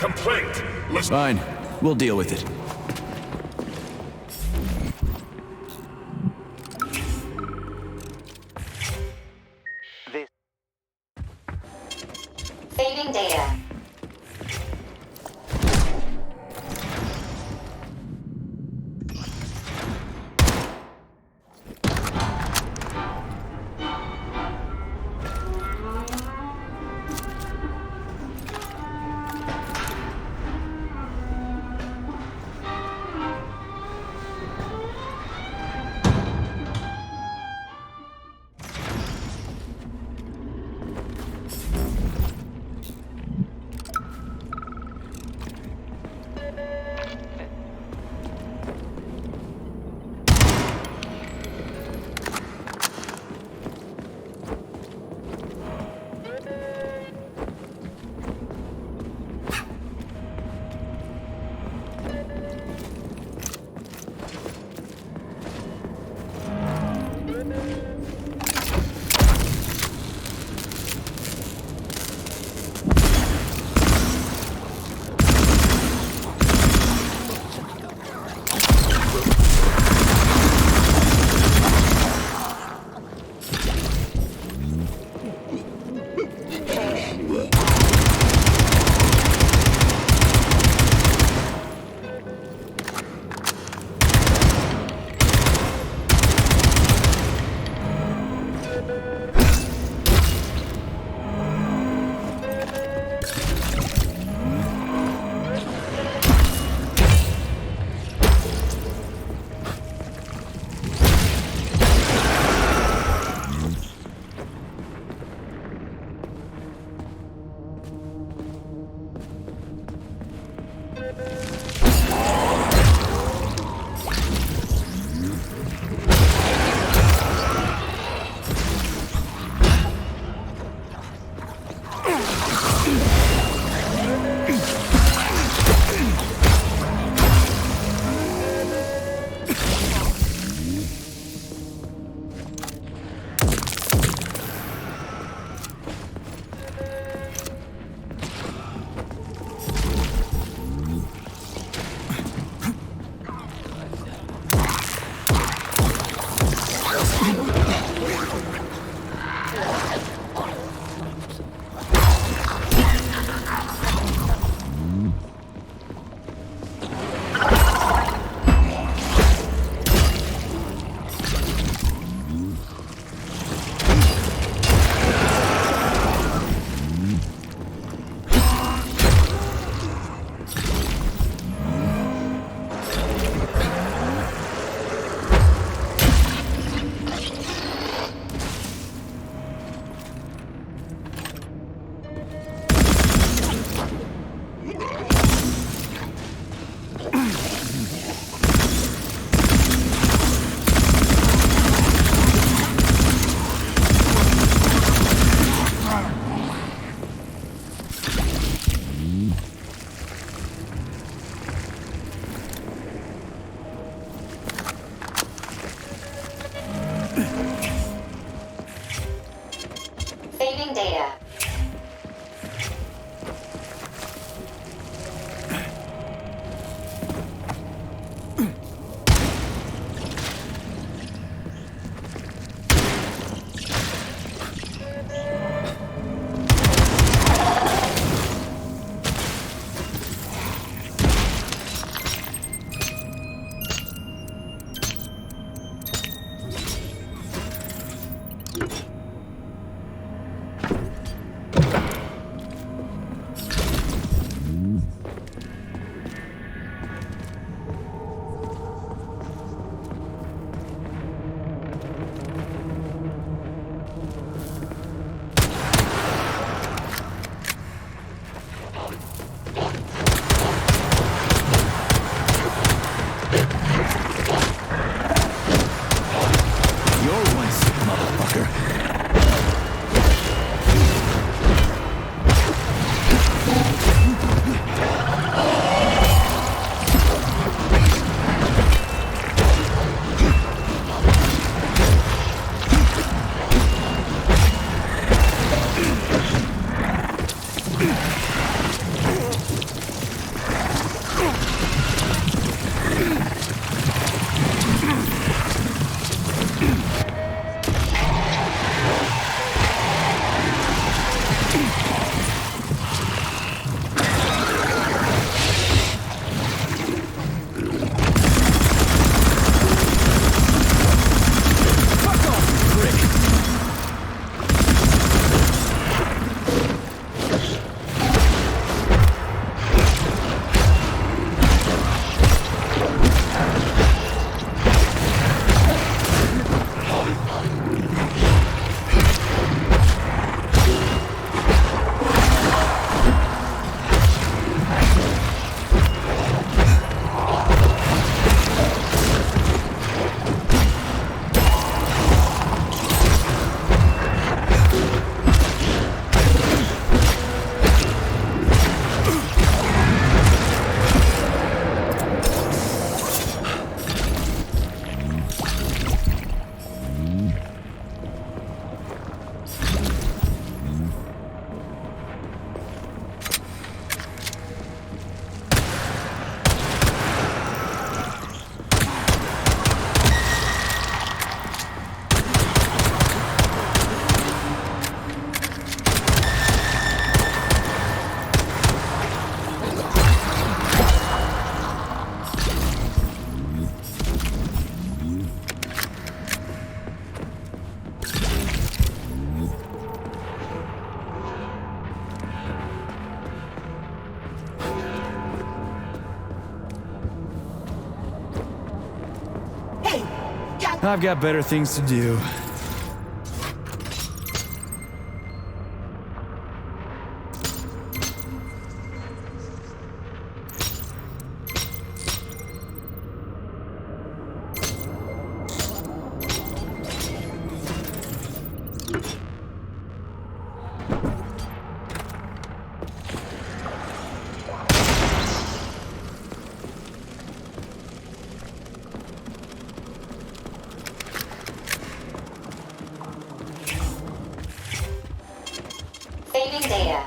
Complaint. Fine. We'll deal with it. Saving data. Saving data. I've got better things to do. Saving data.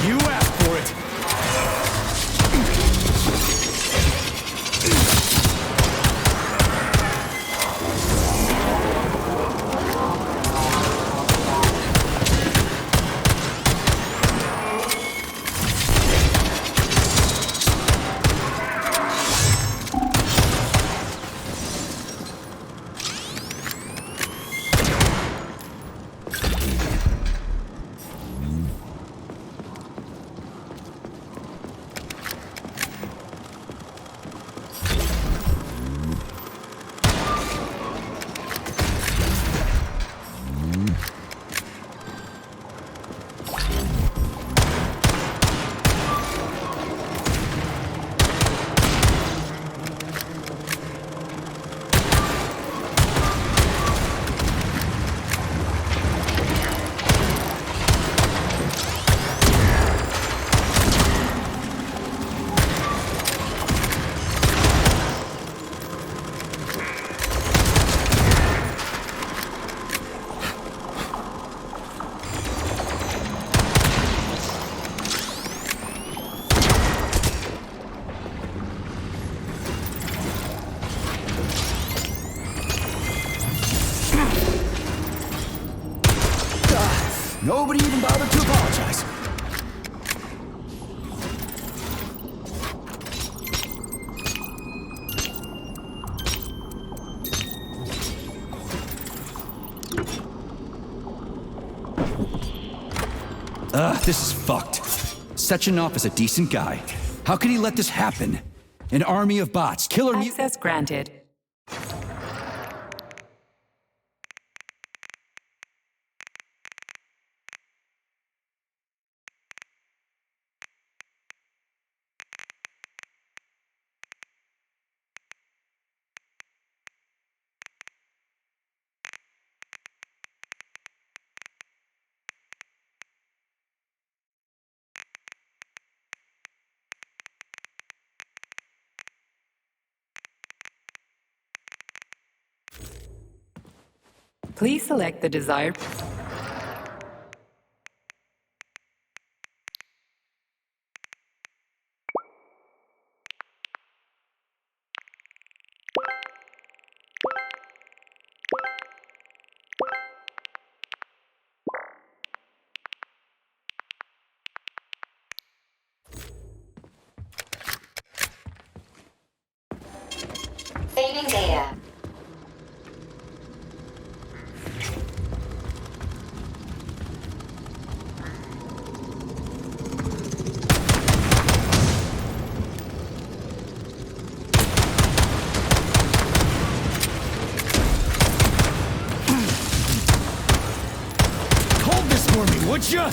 You asked for it! Nobody even bothered to apologize. This is fucked. Sechenov is a decent guy. How could he let this happen? An army of bots, killer Access granted. Please select the desired... Saving data. Hold this for me, would ya?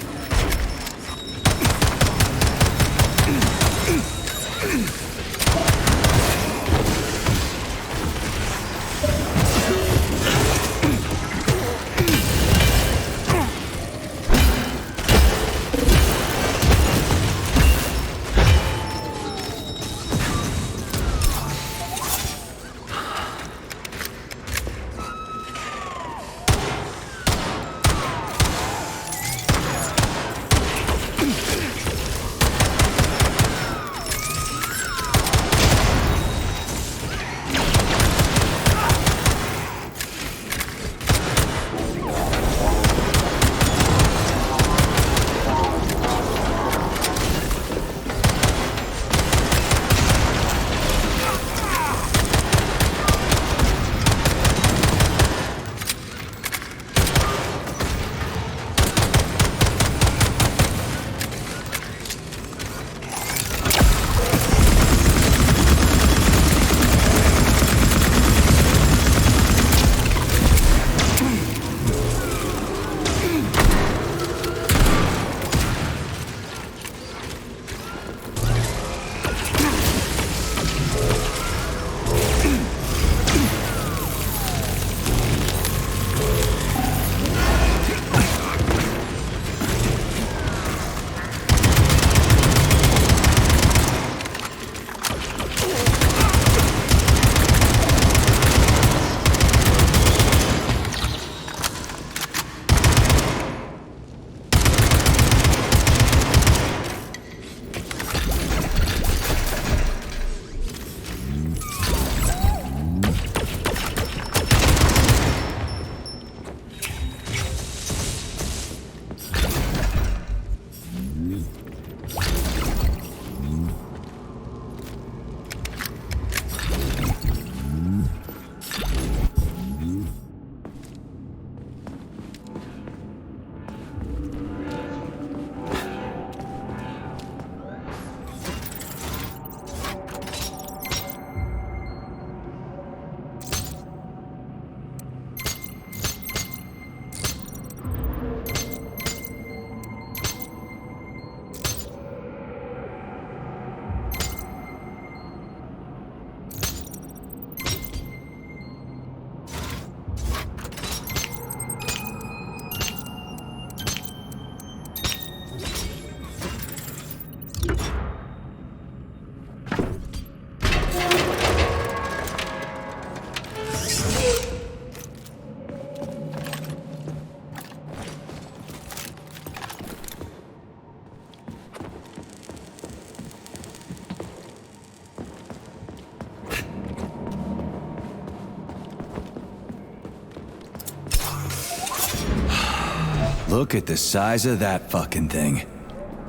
Look at the size of that fucking thing.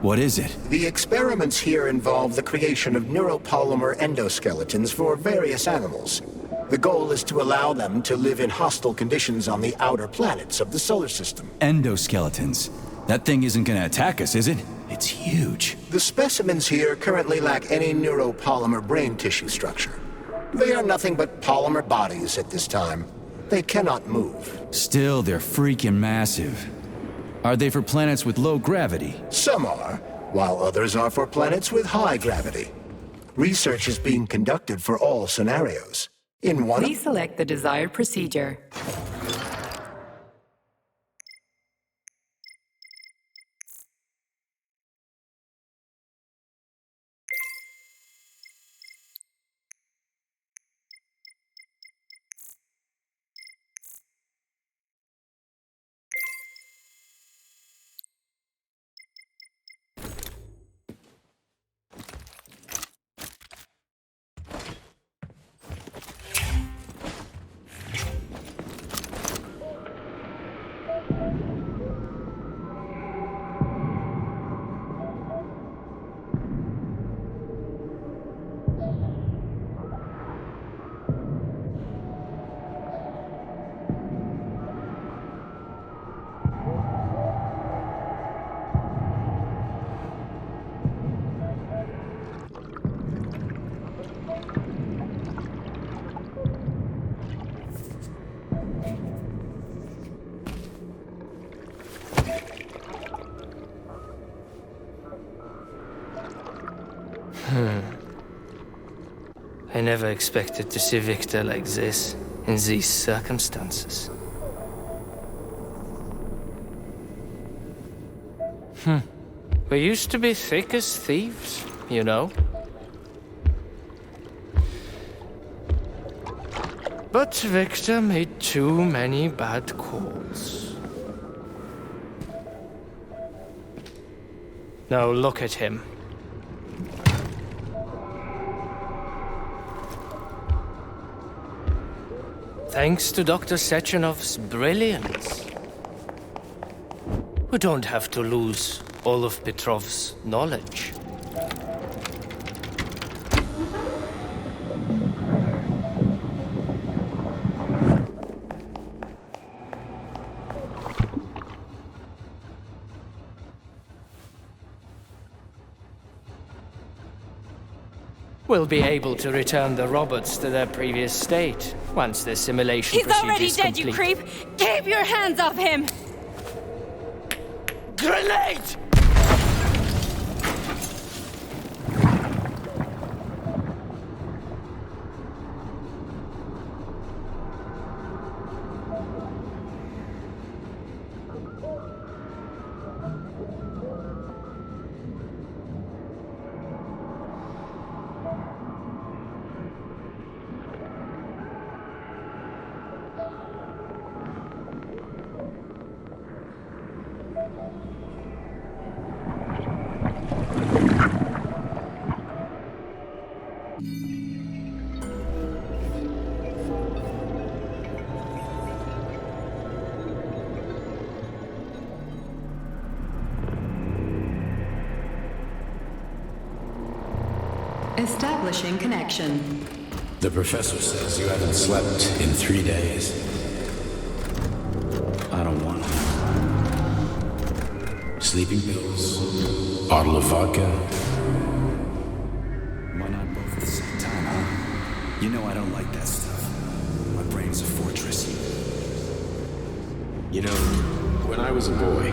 What is it? The experiments here involve the creation of neuropolymer endoskeletons for various animals. The goal is to allow them to live in hostile conditions on the outer planets of the solar system. Endoskeletons. That thing isn't gonna attack us, is it? It's huge. The specimens here currently lack any neuropolymer brain tissue structure. They are nothing but polymer bodies at this time. They cannot move. Still, they're freaking massive. Are they for planets with low gravity? Some are, while others are for planets with high gravity. Research is being conducted for all scenarios. Please select the desired procedure. I never expected to see Victor like this, in these circumstances. We used to be thick as thieves, you know? But Victor made too many bad calls. Now look at him. Thanks to Dr. Sechenov's brilliance, we don't have to lose all of Petrov's knowledge. We'll be able to return the robots to their previous state once the simulation He's already dead, you creep! Keep your hands off him! Grenade! Establishing connection. The professor says you haven't slept in 3 days. I don't want it. Sleeping pills, bottle of vodka. Why not both at the same time, huh? You know I don't like that stuff. My brain's a fortress. You know, when I was a boy,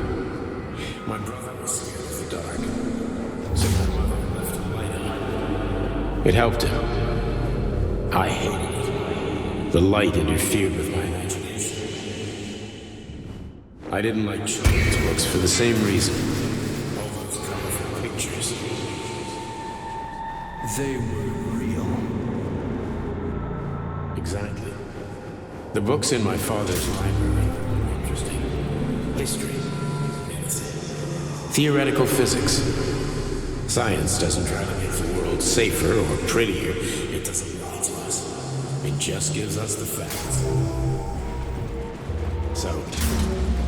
my brother was scared of the dark. So my mother left a light on. It helped him. I hated it. The light interfered with my imagination. I didn't like children's books for the same reason. All those colorful pictures. They were real. Exactly. The books in my father's library were interesting. History, medicine, theoretical physics. Science doesn't try to make the world safer or prettier. It doesn't lie to us. It just gives us the facts. So,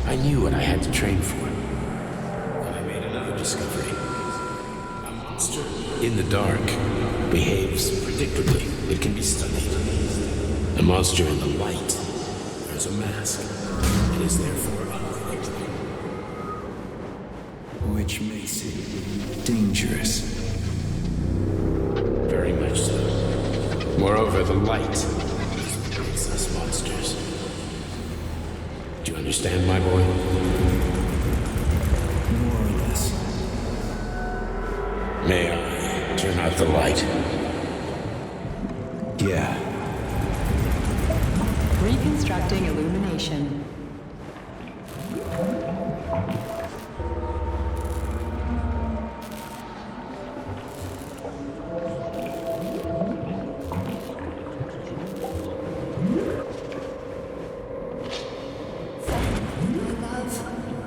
I knew what I had to train for. When I made another discovery. A monster in the dark behaves predictably. It can be studied. A monster in the light wears a mask and is therefore unpredictable. Which makes it dangerous. Very much so. Moreover, the light makes us monsters. Do you understand, my boy? More or less. May I turn out the light? Yeah. Reconstructing illumination.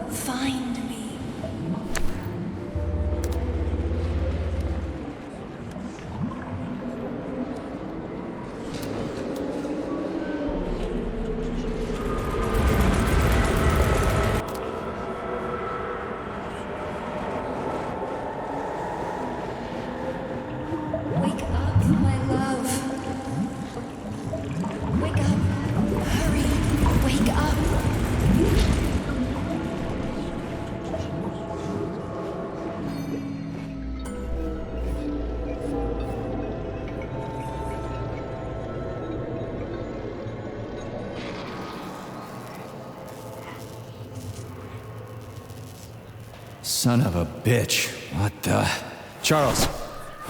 Find me. Wake up, my love. Wake up. Hurry. Wake up. Son of a bitch. What the... Charles,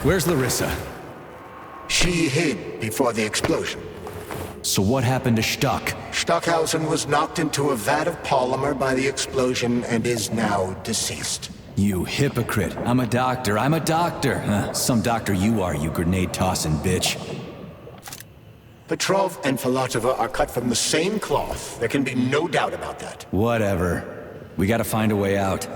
where's Larissa? She hid before the explosion. So what happened to Stuck? Stockhausen was knocked into a vat of polymer by the explosion and is now deceased. You hypocrite. I'm a doctor. I'm a doctor. Some doctor you are, you grenade-tossing bitch. Petrov and Filatova are cut from the same cloth. There can be no doubt about that. Whatever. We gotta find a way out.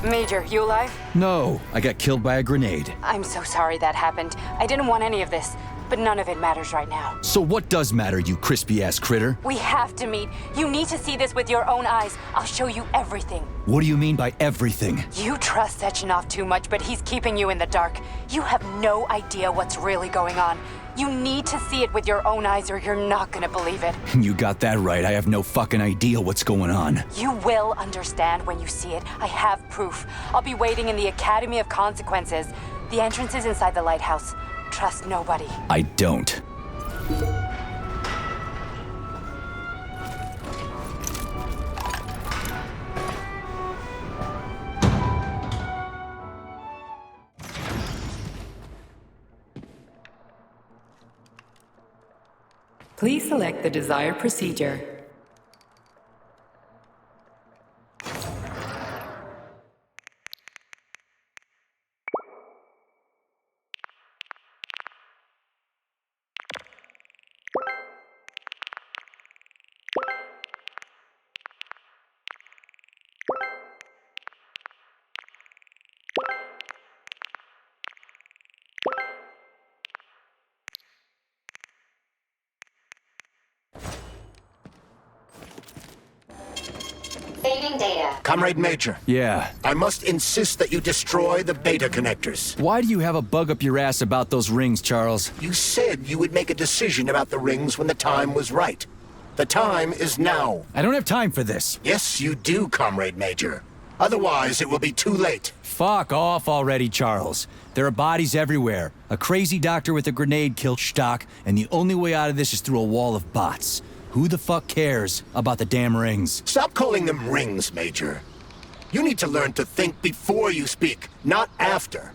Major, you alive? No, I got killed by a grenade. I'm so sorry that happened. I didn't want any of this, but none of it matters right now. So what does matter, you crispy-ass critter? We have to meet. You need to see this with your own eyes. I'll show you everything. What do you mean by everything? You trust Sechenov too much, but he's keeping you in the dark. You have no idea what's really going on. You need to see it with your own eyes or you're not gonna believe it. You got that right. I have no fucking idea what's going on. You will understand when you see it. I have proof. I'll be waiting in the Academy of Consequences. The entrance is inside the lighthouse. Trust nobody. I don't. Please select the desired procedure. Saving data. Comrade Major. Yeah. I must insist that you destroy the beta connectors. Why do you have a bug up your ass about those rings, Charles? You said you would make a decision about the rings when the time was right. The time is now. I don't have time for this. Yes, you do, Comrade Major. Otherwise, it will be too late. Fuck off already, Charles. There are bodies everywhere. A crazy doctor with a grenade killed Stock, and the only way out of this is through a wall of bots. Who the fuck cares about the damn rings? Stop calling them rings, Major. You need to learn to think before you speak, not after.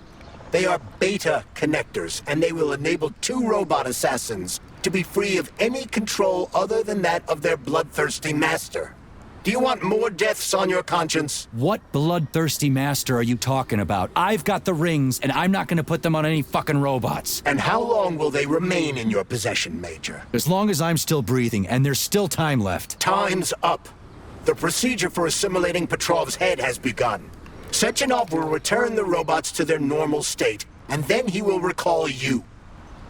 They are beta connectors, and they will enable 2 robot assassins to be free of any control other than that of their bloodthirsty master. Do you want more deaths on your conscience? What bloodthirsty master are you talking about? I've got the rings, and I'm not gonna put them on any fucking robots. And how long will they remain in your possession, Major? As long as I'm still breathing, and there's still time left. Time's up. The procedure for assimilating Petrov's head has begun. Sechenov will return the robots to their normal state, and then he will recall you.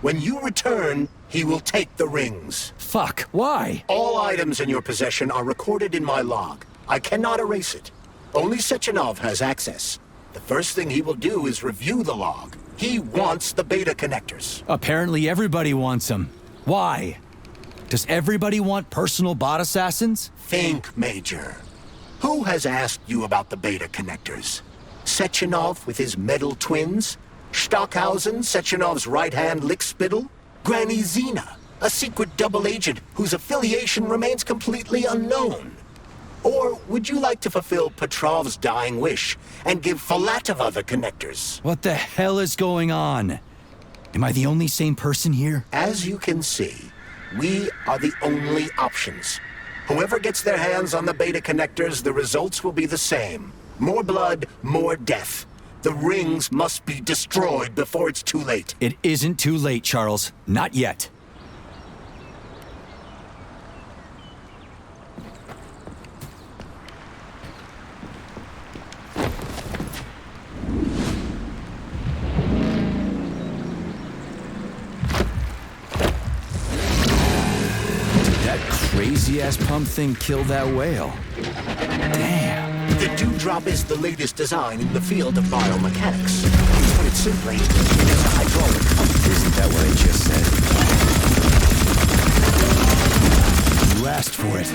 When you return, he will take the rings. Fuck, why? All items in your possession are recorded in my log. I cannot erase it. Only Sechenov has access. The first thing he will do is review the log. He wants the beta connectors. Apparently everybody wants them. Why? Does everybody want personal bot assassins? Think, Major. Who has asked you about the beta connectors? Sechenov with his metal twins? Stockhausen, Sechenov's right-hand lickspittle? Granny Zena, a secret double agent whose affiliation remains completely unknown? Or would you like to fulfill Petrov's dying wish and give Filatova the connectors? What the hell is going on? Am I the only sane person here? As you can see, we are the only options. Whoever gets their hands on the beta connectors, the results will be the same. More blood, more death. The rings must be destroyed before it's too late. It isn't too late, Charles. Not yet. Crazy-ass pump thing killed that whale. Damn. The Dewdrop is the latest design in the field of biomechanics. To put it simply, it is a hydraulic pump. Isn't that what I just said? You asked for it.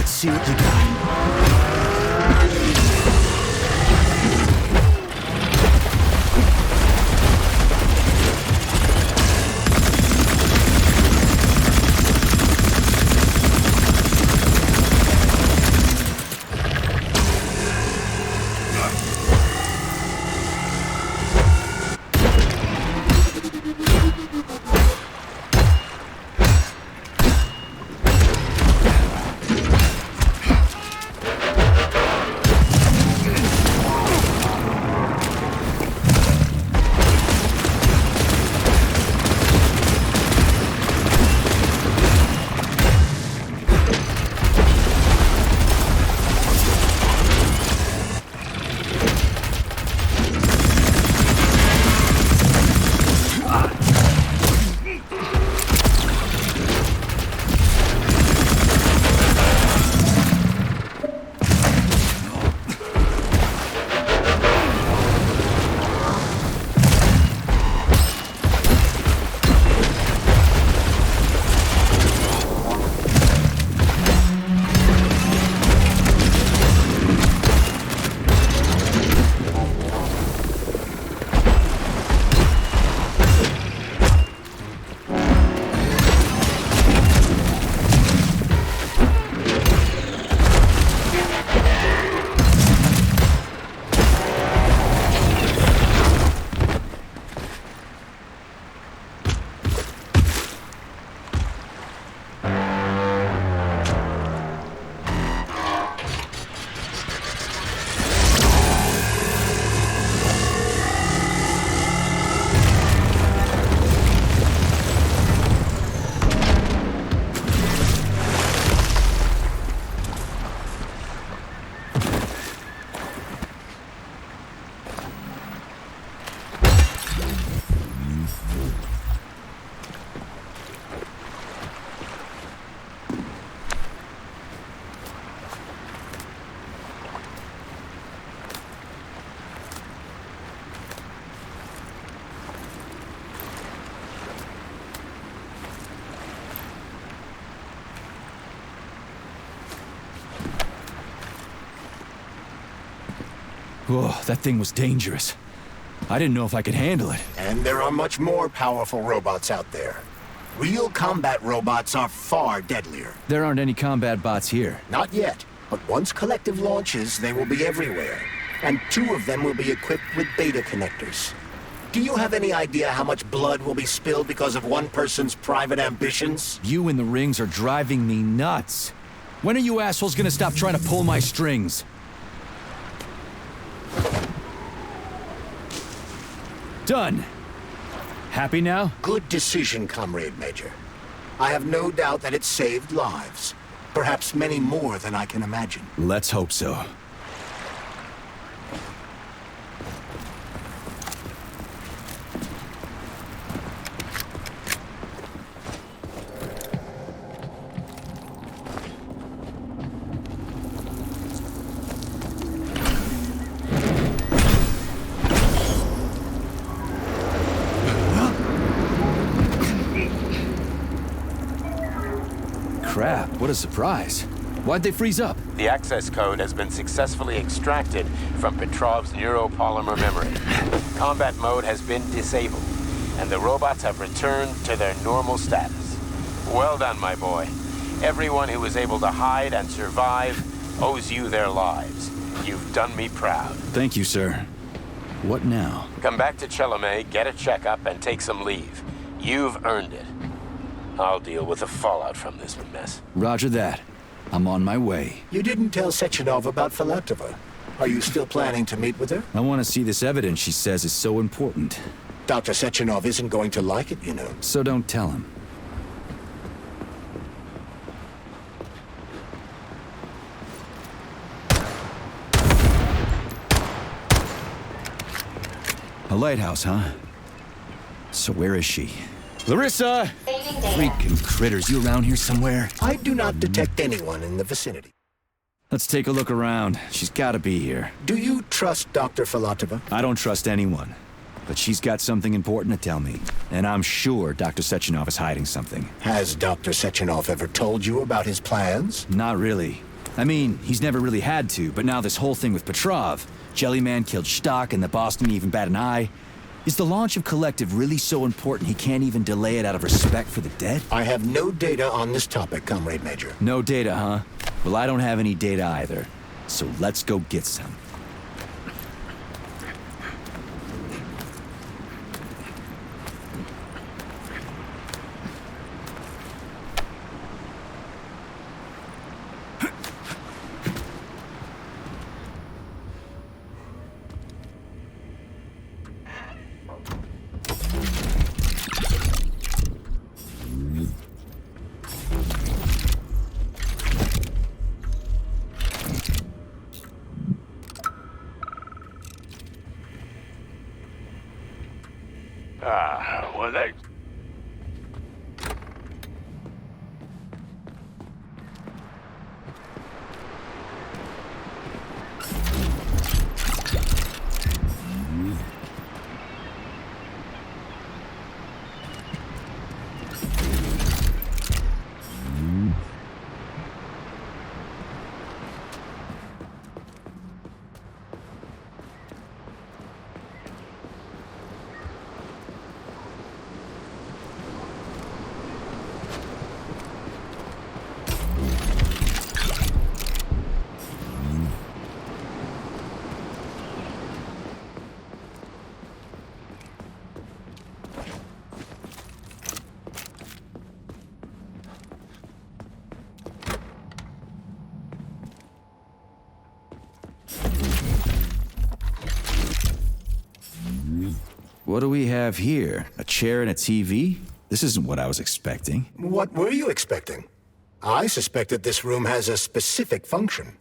See what you got. Whoa, that thing was dangerous. I didn't know if I could handle it. And there are much more powerful robots out there. Real combat robots are far deadlier. There aren't any combat bots here. Not yet, but once Collective launches, they will be everywhere. And 2 of them will be equipped with beta connectors. Do you have any idea how much blood will be spilled because of one person's private ambitions? You in the rings are driving me nuts. When are you assholes gonna stop trying to pull my strings? Done. Happy now? Good decision, Comrade Major. I have no doubt that it saved lives. Perhaps many more than I can imagine. Let's hope so. Crap, what a surprise. Why'd they freeze up? The access code has been successfully extracted from Petrov's neuropolymer memory. Combat mode has been disabled, and the robots have returned to their normal status. Well done, my boy. Everyone who was able to hide and survive owes you their lives. You've done me proud. Thank you, sir. What now? Come back to Chelome, get a checkup, and take some leave. You've earned it. I'll deal with the fallout from this mess. Roger that. I'm on my way. You didn't tell Sechenov about Filatova. Are you still planning to meet with her? I want to see this evidence she says is so important. Dr. Sechenov isn't going to like it, you know. So don't tell him. A lighthouse, huh? So where is she? Larissa! Freaking critters, you around here somewhere? I do not detect anyone in the vicinity. Let's take a look around. She's gotta be here. Do you trust Dr. Filatova? I don't trust anyone. But she's got something important to tell me. And I'm sure Dr. Sechenov is hiding something. Has Dr. Sechenov ever told you about his plans? Not really. I mean, he's never really had to, but now this whole thing with Petrov, Jellyman killed Stock and the boss didn't even bat an eye. Is the launch of Collective really so important he can't even delay it out of respect for the dead? I have no data on this topic, Comrade Major. No data, huh? Well, I don't have any data either. So let's go get some. Well, they... What do we have here? A chair and a TV? This isn't what I was expecting. What were you expecting? I suspected this room has a specific function.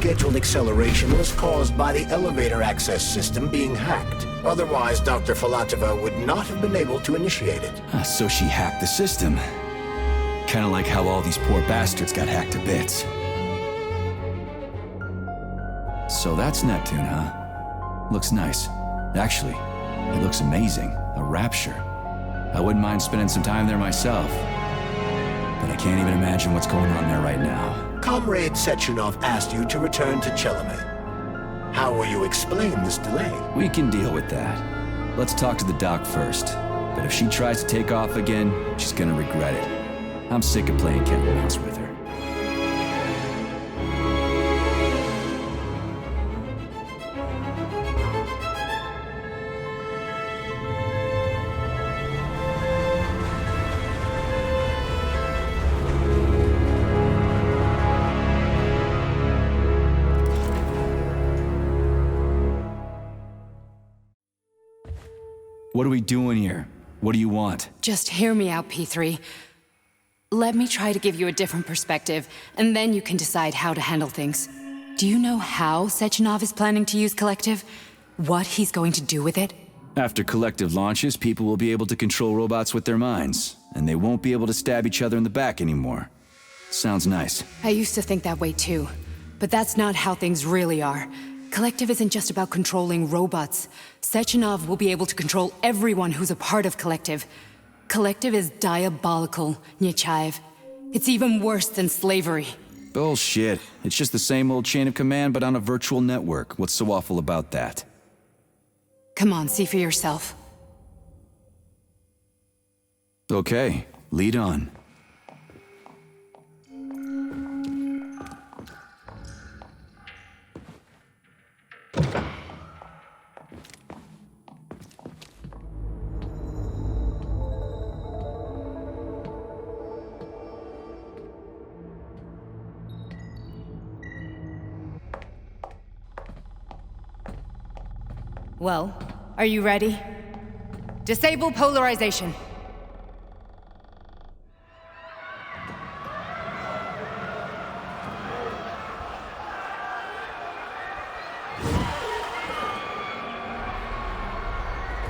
unscheduled acceleration was caused by the elevator access system being hacked. Otherwise, Dr. Filatova would not have been able to initiate it. So she hacked the system. Kinda like how all these poor bastards got hacked to bits. So that's Neptune, huh? Looks nice. Actually, it looks amazing. A rapture. I wouldn't mind spending some time there myself. But I can't even imagine what's going on there right now. Comrade Sechenov asked you to return to Chelomey. How will you explain this delay? We can deal with that. Let's talk to the doc first. But if she tries to take off again, she's gonna regret it. I'm sick of playing cat and mouse with her. What are we doing here? What do you want? Just hear me out, P3. Let me try to give you a different perspective, and then you can decide how to handle things. Do you know how Sechenov is planning to use Collective? What he's going to do with it? After Collective launches, people will be able to control robots with their minds, and they won't be able to stab each other in the back anymore. Sounds nice. I used to think that way too, but that's not how things really are. Collective isn't just about controlling robots. Sechenov will be able to control everyone who's a part of Collective. Collective is diabolical, Nechayev. It's even worse than slavery. Bullshit. It's just the same old chain of command, but on a virtual network. What's so awful about that? Come on, see for yourself. Okay, lead on. Well, are you ready? Disable polarization.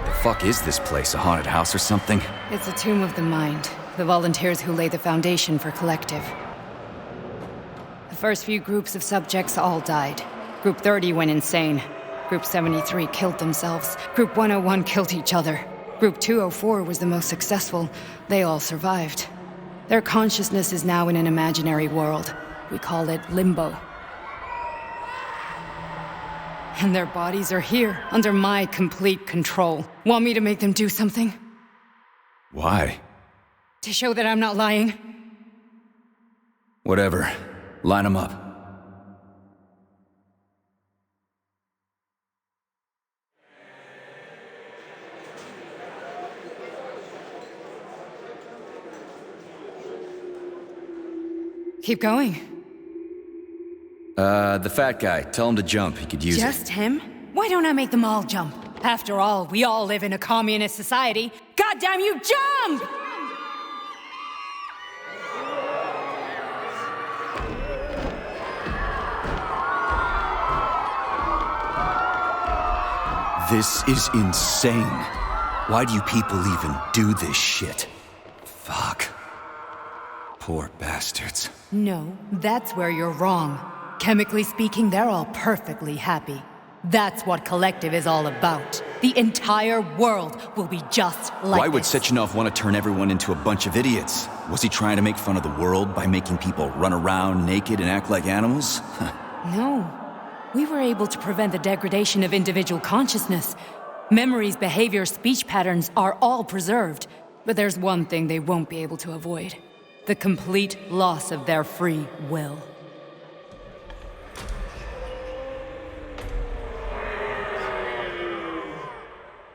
The fuck is this place? A haunted house or something? It's a tomb of the mind. The volunteers who lay the foundation for Collective. The first few groups of subjects all died. Group 30 went insane. Group 73 killed themselves. Group 101 killed each other. Group 204 was the most successful. They all survived. Their consciousness is now in an imaginary world. We call it Limbo. And their bodies are here, under my complete control. Want me to make them do something? Why? To show that I'm not lying? Whatever. Line them up. Keep going. The fat guy. Tell him to jump. He could use it. Just him? Why don't I make them all jump? After all, we all live in a communist society. Goddamn you, jump! This is insane. Why do you people even do this shit? Fuck. Poor bastards. No, that's where you're wrong. Chemically speaking, they're all perfectly happy. That's what Collective is all about. The entire world will be just like Why would this. Sechenov want to turn everyone into a bunch of idiots? Was he trying to make fun of the world by making people run around naked and act like animals? No. We were able to prevent the degradation of individual consciousness. Memories, behavior, speech patterns are all preserved. But there's one thing they won't be able to avoid. The complete loss of their free will.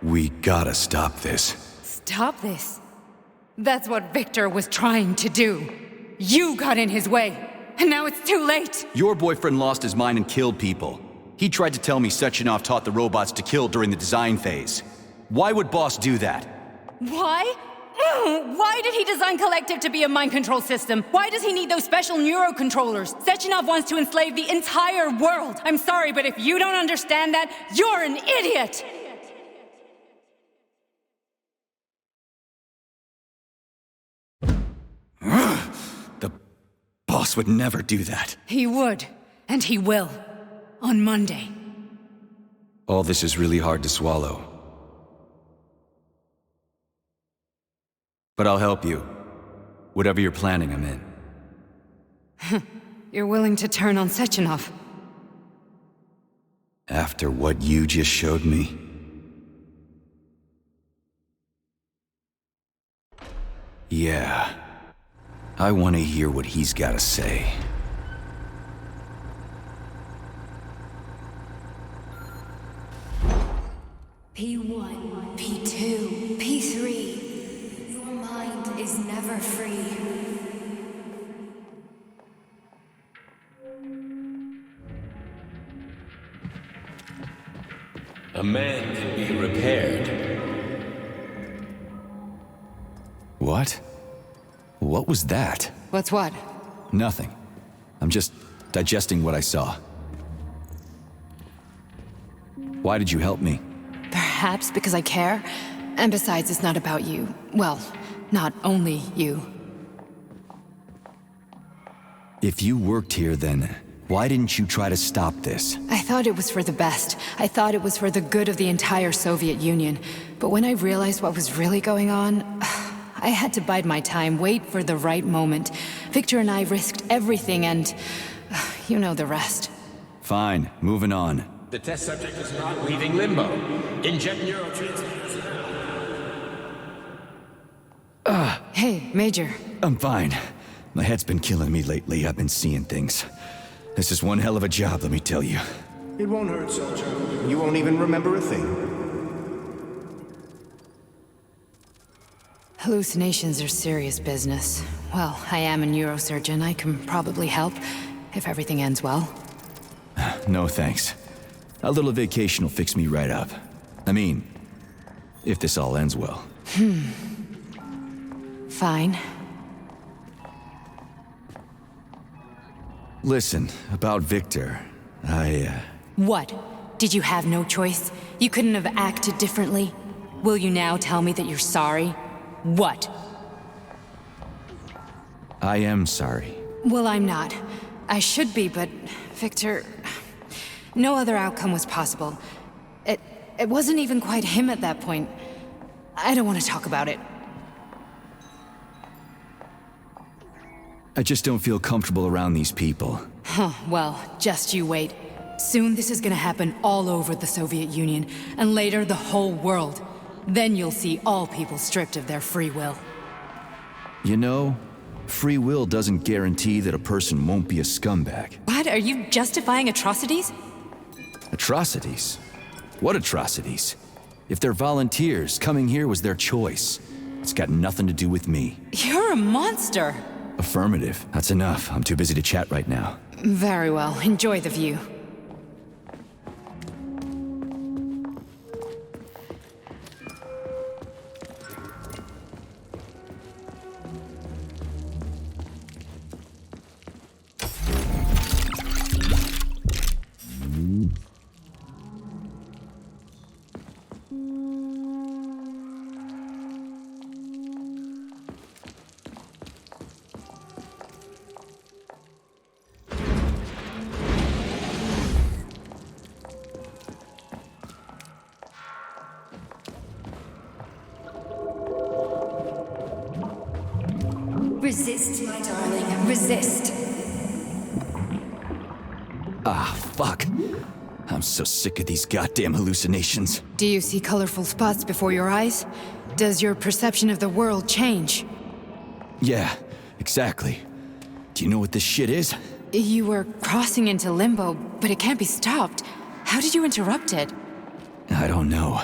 We gotta stop this. Stop this. That's what Victor was trying to do. You got in his way, and now it's too late. Your boyfriend lost his mind and killed people. He tried to tell me Sechenov taught the robots to kill during the design phase. Why would Boss do that? Why? Why did he design Collective to be a mind control system? Why does he need those special neurocontrollers? Sechenov wants to enslave the entire world. I'm sorry, but if you don't understand that, you're an idiot! The boss would never do that. He would, and he will. On Monday. All this is really hard to swallow. But I'll help you. Whatever you're planning, I'm in. You're willing to turn on Sechenov? After what you just showed me? Yeah. I want to hear what he's got to say. P1, P2, P3. Your mind is never free. A man can be repaired. What? What was that? What's what? Nothing. I'm just digesting what I saw. Why did you help me? Perhaps because I care. And besides, it's not about you. Well, not only you. If you worked here, then why didn't you try to stop this? I thought it was for the best. I thought it was for the good of the entire Soviet Union. But when I realized what was really going on, I had to bide my time, wait for the right moment. Victor and I risked everything and... you know the rest. Fine, moving on. The test subject is not leaving limbo. Inject neurotransmitters. Hey, Major. I'm fine. My head's been killing me lately. I've been seeing things. This is one hell of a job, let me tell you. It won't hurt, soldier. You won't even remember a thing. Hallucinations are serious business. Well, I am a neurosurgeon. I can probably help, if everything ends well. No thanks. A little vacation will fix me right up. I mean, if this all ends well. Fine. Listen, about Victor, What? Did you have no choice? You couldn't have acted differently? Will you now tell me that you're sorry? What? I am sorry. Well, I'm not. I should be, but Victor... No other outcome was possible. It wasn't even quite him at that point. I don't want to talk about it. I just don't feel comfortable around these people. Huh, well, just you wait. Soon this is gonna happen all over the Soviet Union, and later the whole world. Then you'll see all people stripped of their free will. You know, free will doesn't guarantee that a person won't be a scumbag. What? Are you justifying atrocities? Atrocities? What atrocities? If they're volunteers, coming here was their choice. It's got nothing to do with me. You're a monster! Affirmative. That's enough. I'm too busy to chat right now. Very well. Enjoy the view. Resist, my darling. Resist. Ah, fuck. I'm so sick of these goddamn hallucinations. Do you see colorful spots before your eyes? Does your perception of the world change? Yeah, exactly. Do you know what this shit is? You were crossing into limbo, but it can't be stopped. How did you interrupt it? I don't know.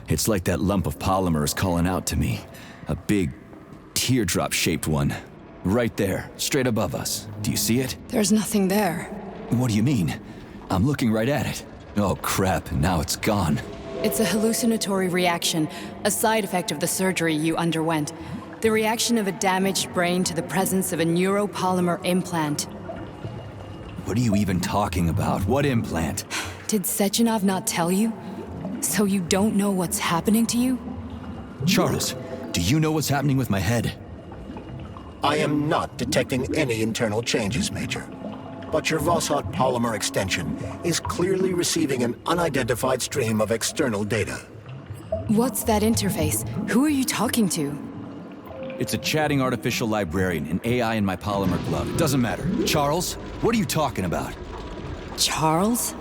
It's like that lump of polymer is calling out to me. A big, teardrop-shaped one. Right there, straight above us. Do you see it? There's nothing there. What do you mean? I'm looking right at it. Oh crap, now it's gone. It's a hallucinatory reaction, a side effect of the surgery you underwent. The reaction of a damaged brain to the presence of a neuropolymer implant. What are you even talking about? What implant? Did Sechenov not tell you? So you don't know what's happening to you? Charles, do you know what's happening with my head? I am not detecting any internal changes, Major. But your Vossot polymer extension is clearly receiving an unidentified stream of external data. What's that interface? Who are you talking to? It's a chatting artificial librarian, an AI in my polymer glove. It doesn't matter. Charles, what are you talking about? Charles?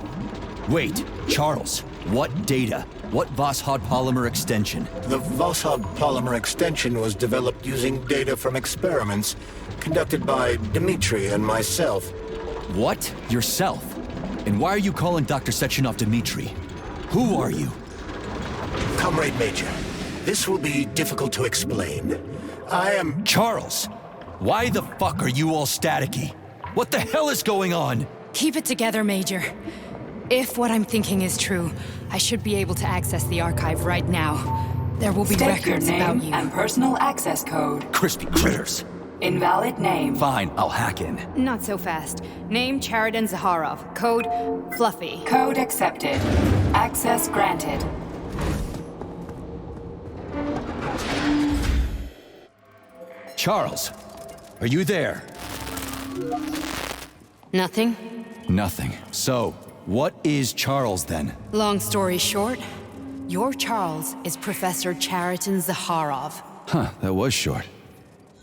Wait, Charles, what data? What Vossot polymer extension? The Vossot polymer extension was developed using data from experiments conducted by Dmitri and myself. What? Yourself? And why are you calling Dr. Sechenov Dmitri? Who are you? Comrade Major, this will be difficult to explain. I am... Charles! Why the fuck are you all staticky? What the hell is going on? Keep it together, Major. If what I'm thinking is true, I should be able to access the archive right now. There will be records about you. And personal access code. Crispy critters. Invalid name. Fine, I'll hack in. Not so fast. Name Chariton Zaharov. Code Fluffy. Code accepted. Access granted. Charles, are you there? Nothing? Nothing. So, what is Charles then? Long story short, your Charles is Professor Chariton Zaharov. Huh, that was short.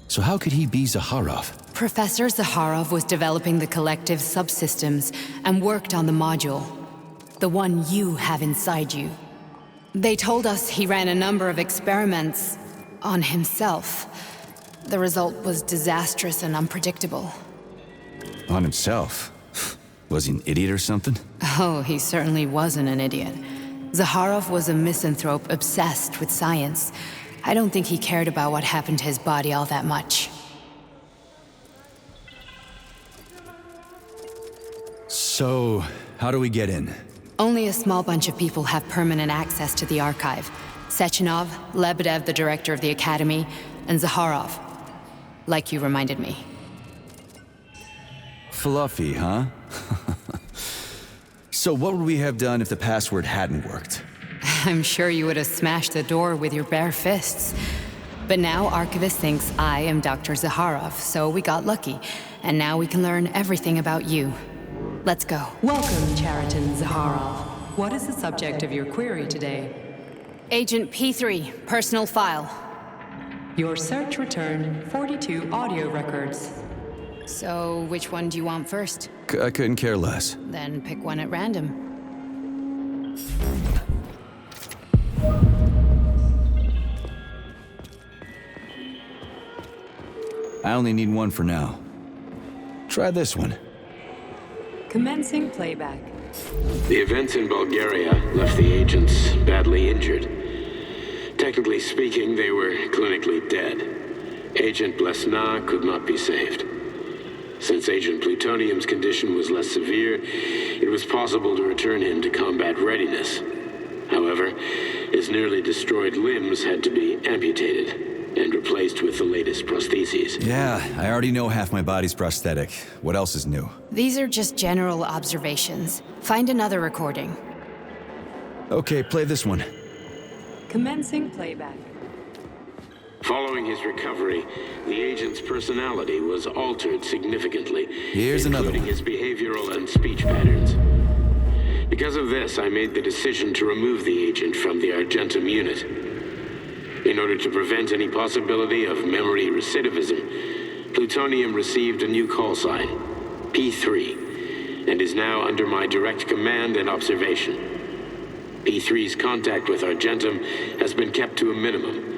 So how could he be Zaharov? Professor Zaharov was developing the collective subsystems and worked on the module. The one you have inside you. They told us he ran a number of experiments on himself. The result was disastrous and unpredictable. On himself? Was he an idiot or something? Oh, he certainly wasn't an idiot. Zaharov was a misanthrope obsessed with science. I don't think he cared about what happened to his body all that much. So, how do we get in? Only a small bunch of people have permanent access to the archive. Sechenov, Lebedev, the director of the Academy, and Zaharov. Like you reminded me. Fluffy, huh? So what would we have done if the password hadn't worked? I'm sure you would have smashed the door with your bare fists. But now Archivist thinks I am Dr. Zaharov, so we got lucky. And now we can learn everything about you. Let's go. Welcome, Chariton Zaharov. What is the subject of your query today? Agent P3, personal file. Your search returned 42 audio records. So, which one do you want first? I couldn't care less. Then pick one at random. I only need one for now. Try this one. Commencing playback. The events in Bulgaria left the agents badly injured. Technically speaking, they were clinically dead. Agent Blesna could not be saved. Since Agent Plutonium's condition was less severe, it was possible to return him to combat readiness. However, his nearly destroyed limbs had to be amputated and replaced with the latest prostheses. Yeah, I already know half my body's prosthetic. What else is new? These are just general observations. Find another recording. Okay, play this one. Commencing playback. Following his recovery, the agent's personality was altered significantly, Here's another one. including his behavioral and speech patterns. Because of this, I made the decision to remove the agent from the Argentum unit. In order to prevent any possibility of memory recidivism, Plutonium received a new call sign, P3, and is now under my direct command and observation. P3's contact with Argentum has been kept to a minimum,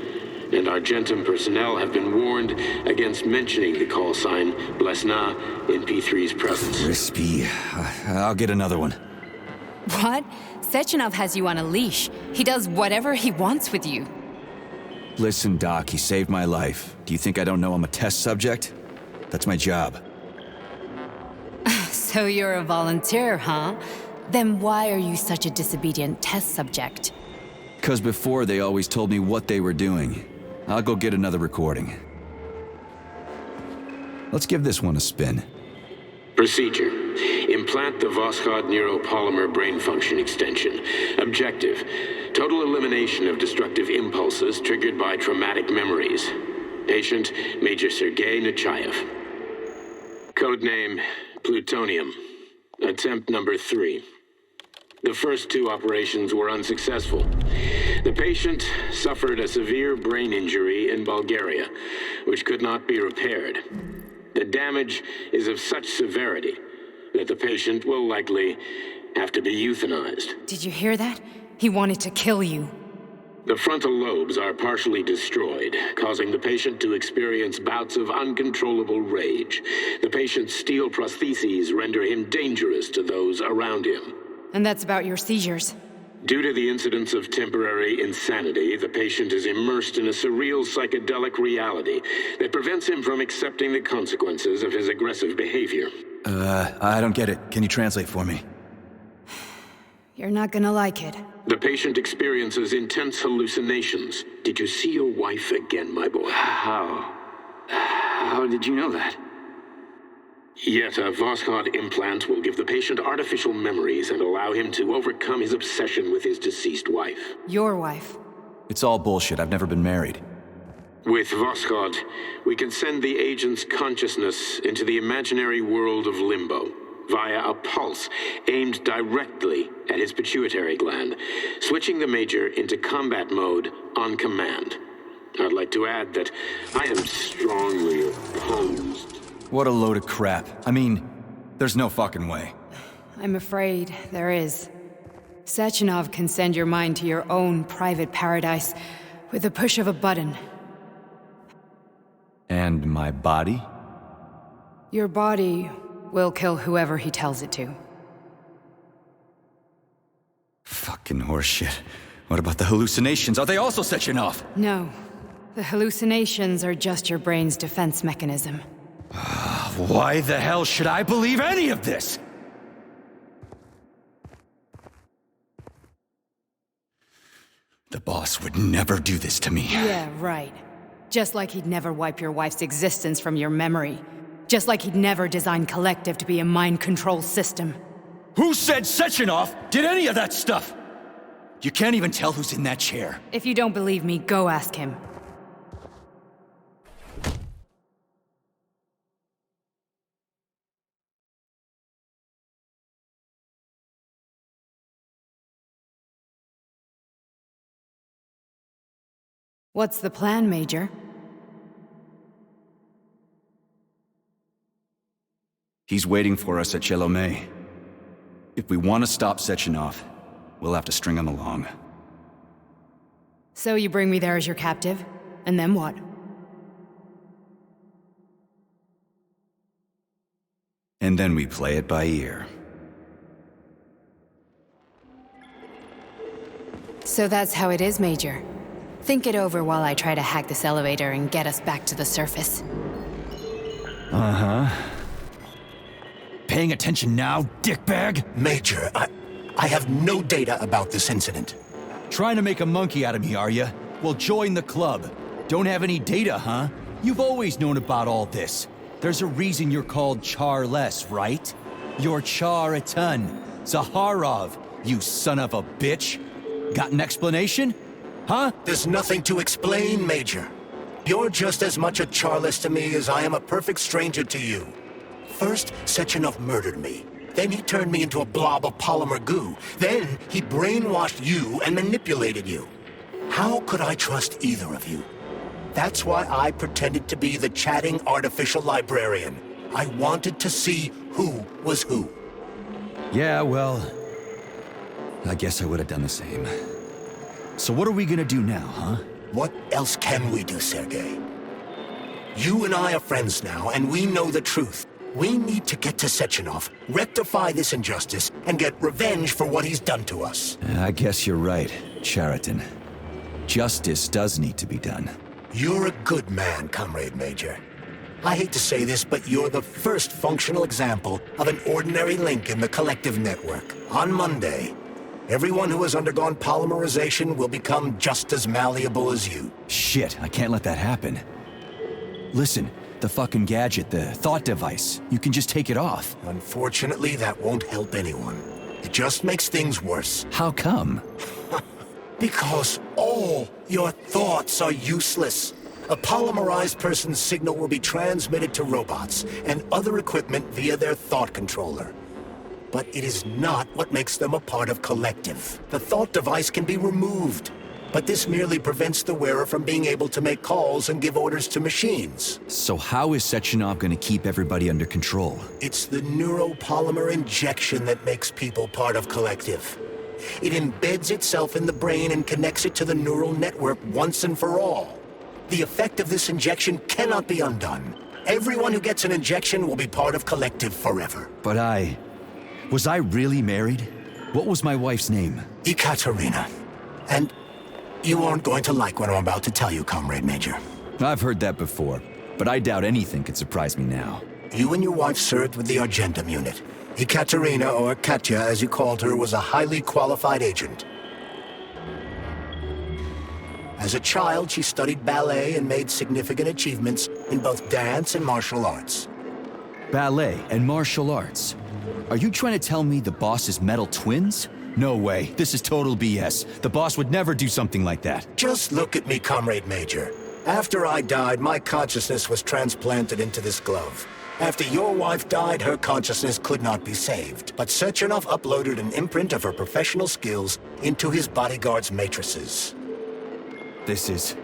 and Argentum personnel have been warned against mentioning the call sign Blesna in P3's presence. Crispy. I'll get another one. What? Sechenov has you on a leash. He does whatever he wants with you. Listen, Doc, he saved my life. Do you think I don't know I'm a test subject? That's my job. So you're a volunteer, huh? Then why are you such a disobedient test subject? because before they always told me what they were doing. I'll go get another recording. Let's give this one a spin. Procedure. Implant the Voskhod neuropolymer brain function extension. Objective. Total elimination of destructive impulses triggered by traumatic memories. Patient, Major Sergei Nechayev. Codename, Plutonium. Attempt number 3. The first 2 operations were unsuccessful. The patient suffered a severe brain injury in Bulgaria, which could not be repaired. The damage is of such severity that the patient will likely have to be euthanized. Did you hear that? He wanted to kill you. The frontal lobes are partially destroyed, causing the patient to experience bouts of uncontrollable rage. The patient's steel prostheses render him dangerous to those around him. And that's about your seizures. Due to the incidence of temporary insanity, the patient is immersed in a surreal psychedelic reality that prevents him from accepting the consequences of his aggressive behavior. I don't get it. Can you translate for me? You're not gonna like it. The patient experiences intense hallucinations. Did you see your wife again, my boy? How did you know that? Yet a Voskhod implant will give the patient artificial memories and allow him to overcome his obsession with his deceased wife. Your wife. It's all bullshit. I've never been married. With Voskhod, we can send the agent's consciousness into the imaginary world of limbo via a pulse aimed directly at his pituitary gland, switching the Major into combat mode on command. I'd like to add that I am strongly opposed. What a load of crap. I mean, there's no fucking way. I'm afraid there is. Sechenov can send your mind to your own private paradise with the push of a button. And my body? Your body will kill whoever he tells it to. Fucking horseshit. What about the hallucinations? Are they also Sechenov? No. The hallucinations are just your brain's defense mechanism. Why the hell should I believe any of this? The boss would never do this to me. Yeah, right. Just like he'd never wipe your wife's existence from your memory. Just like he'd never design Collective to be a mind control system. Who said Sechenov did any of that stuff? You can't even tell who's in that chair. If you don't believe me, go ask him. What's the plan, Major? He's waiting for us at Chelomey. If we want to stop Sechenov, we'll have to string him along. So you bring me there as your captive? And then what? And then we play it by ear. So that's how it is, Major. Think it over while I try to hack this elevator and get us back to the surface. Uh-huh. Paying attention now, dickbag? Major, I have no data about this incident. Trying to make a monkey out of me, are you? Well, join the club. Don't have any data, huh? You've always known about all this. There's a reason you're called Charless, right? You're Char-a-ton. Zaharov, you son of a bitch. Got an explanation? Huh? There's nothing to explain, Major. You're just as much a Charless to me as I am a perfect stranger to you. First, Sechenov murdered me. Then he turned me into a blob of polymer goo. Then he brainwashed you and manipulated you. How could I trust either of you? That's why I pretended to be the chatting artificial librarian. I wanted to see who was who. Yeah, well, I guess I would have done the same. So what are we gonna do now, huh? What else can we do, Sergei? You and I are friends now, and we know the truth. We need to get to Sechenov, rectify this injustice, and get revenge for what he's done to us. I guess you're right, Chariton. Justice does need to be done. You're a good man, Comrade Major. I hate to say this, but you're the first functional example of an ordinary link in the Collective network. On Monday, Everyone who has undergone polymerization will become just as malleable as you. Shit, I can't let that happen. Listen, the fucking gadget, the thought device, you can just take it off. Unfortunately, that won't help anyone. It just makes things worse. How come? Because all your thoughts are useless. A polymerized person's signal will be transmitted to robots and other equipment via their thought controller. But it is not what makes them a part of collective. The thought device can be removed, but this merely prevents the wearer from being able to make calls and give orders to machines. So how is Sechenov gonna keep everybody under control? It's the neuropolymer injection that makes people part of collective. It embeds itself in the brain and connects it to the neural network once and for all. The effect of this injection cannot be undone. Everyone who gets an injection will be part of collective forever. But was I really married? What was my wife's name? Ekaterina. And you aren't going to like what I'm about to tell you, Comrade Major. I've heard that before, but I doubt anything could surprise me now. You and your wife served with the Argentum unit. Ekaterina, or Katya as you called her, was a highly qualified agent. As a child, she studied ballet and made significant achievements in both dance and martial arts. Ballet and martial arts? Are you trying to tell me the boss is metal twins? No way. This is total BS. The boss would never do something like that. Just look at me, Comrade Major. After I died, my consciousness was transplanted into this glove. After your wife died, her consciousness could not be saved. But Sechenov uploaded an imprint of her professional skills into his bodyguard's matrices. This is...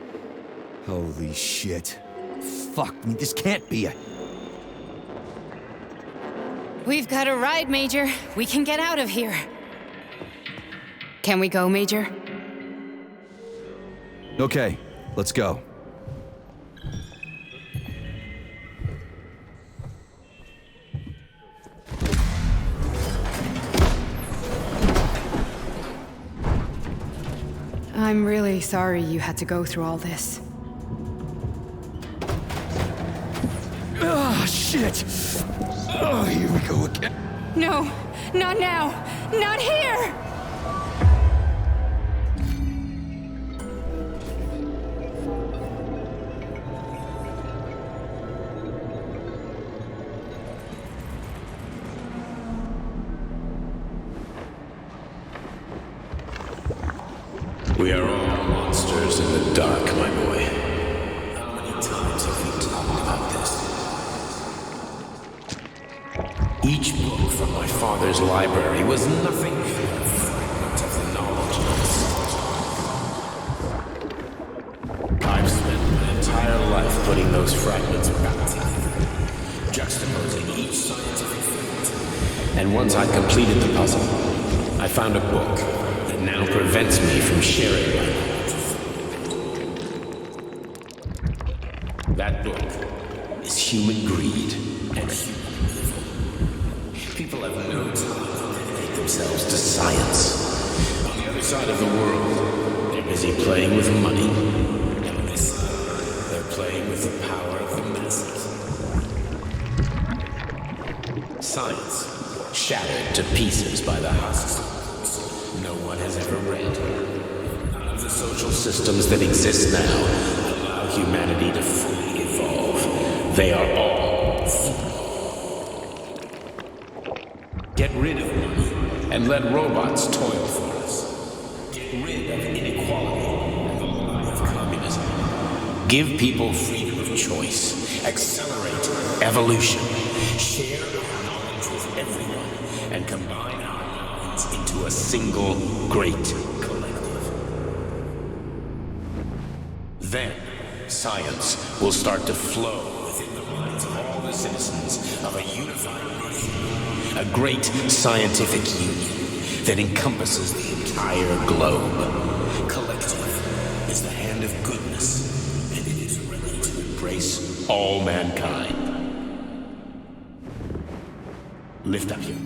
holy shit. Fuck me, this can't be a... We've got a ride, Major. We can get out of here. Can we go, Major? Okay, let's go. I'm really sorry you had to go through all this. Oh, shit! Oh, here we go again. No, not now! Not here! We are all monsters in the dark, my boy. How many times have we talked about this? Each book from my father's library was nothing but a fragment of the knowledge of the I've spent my entire life putting those fragments back together, juxtaposing each scientific fact. And once I completed the puzzle, I found a book that now prevents me from sharing my knowledge. That book is human greed and human evil. People have no time to dedicate themselves to science. On the other side of the world, they're busy playing with money. And on this side, they're playing with the power of the masses. Science shattered to pieces by the husks no one has ever read. None of the social systems that exist now allow humanity to fully evolve. They are all flawed. Get rid of money and let robots toil for us. Get rid of inequality and the lie of communism. Give people freedom of choice. Accelerate evolution. Share our knowledge with everyone and combine our minds into a single great collective. Then, science will start to flow within the minds of all the citizens of a unified nation. A great scientific union that encompasses the entire globe. Collective is the hand of goodness, and it is ready to embrace all mankind. Lift up your...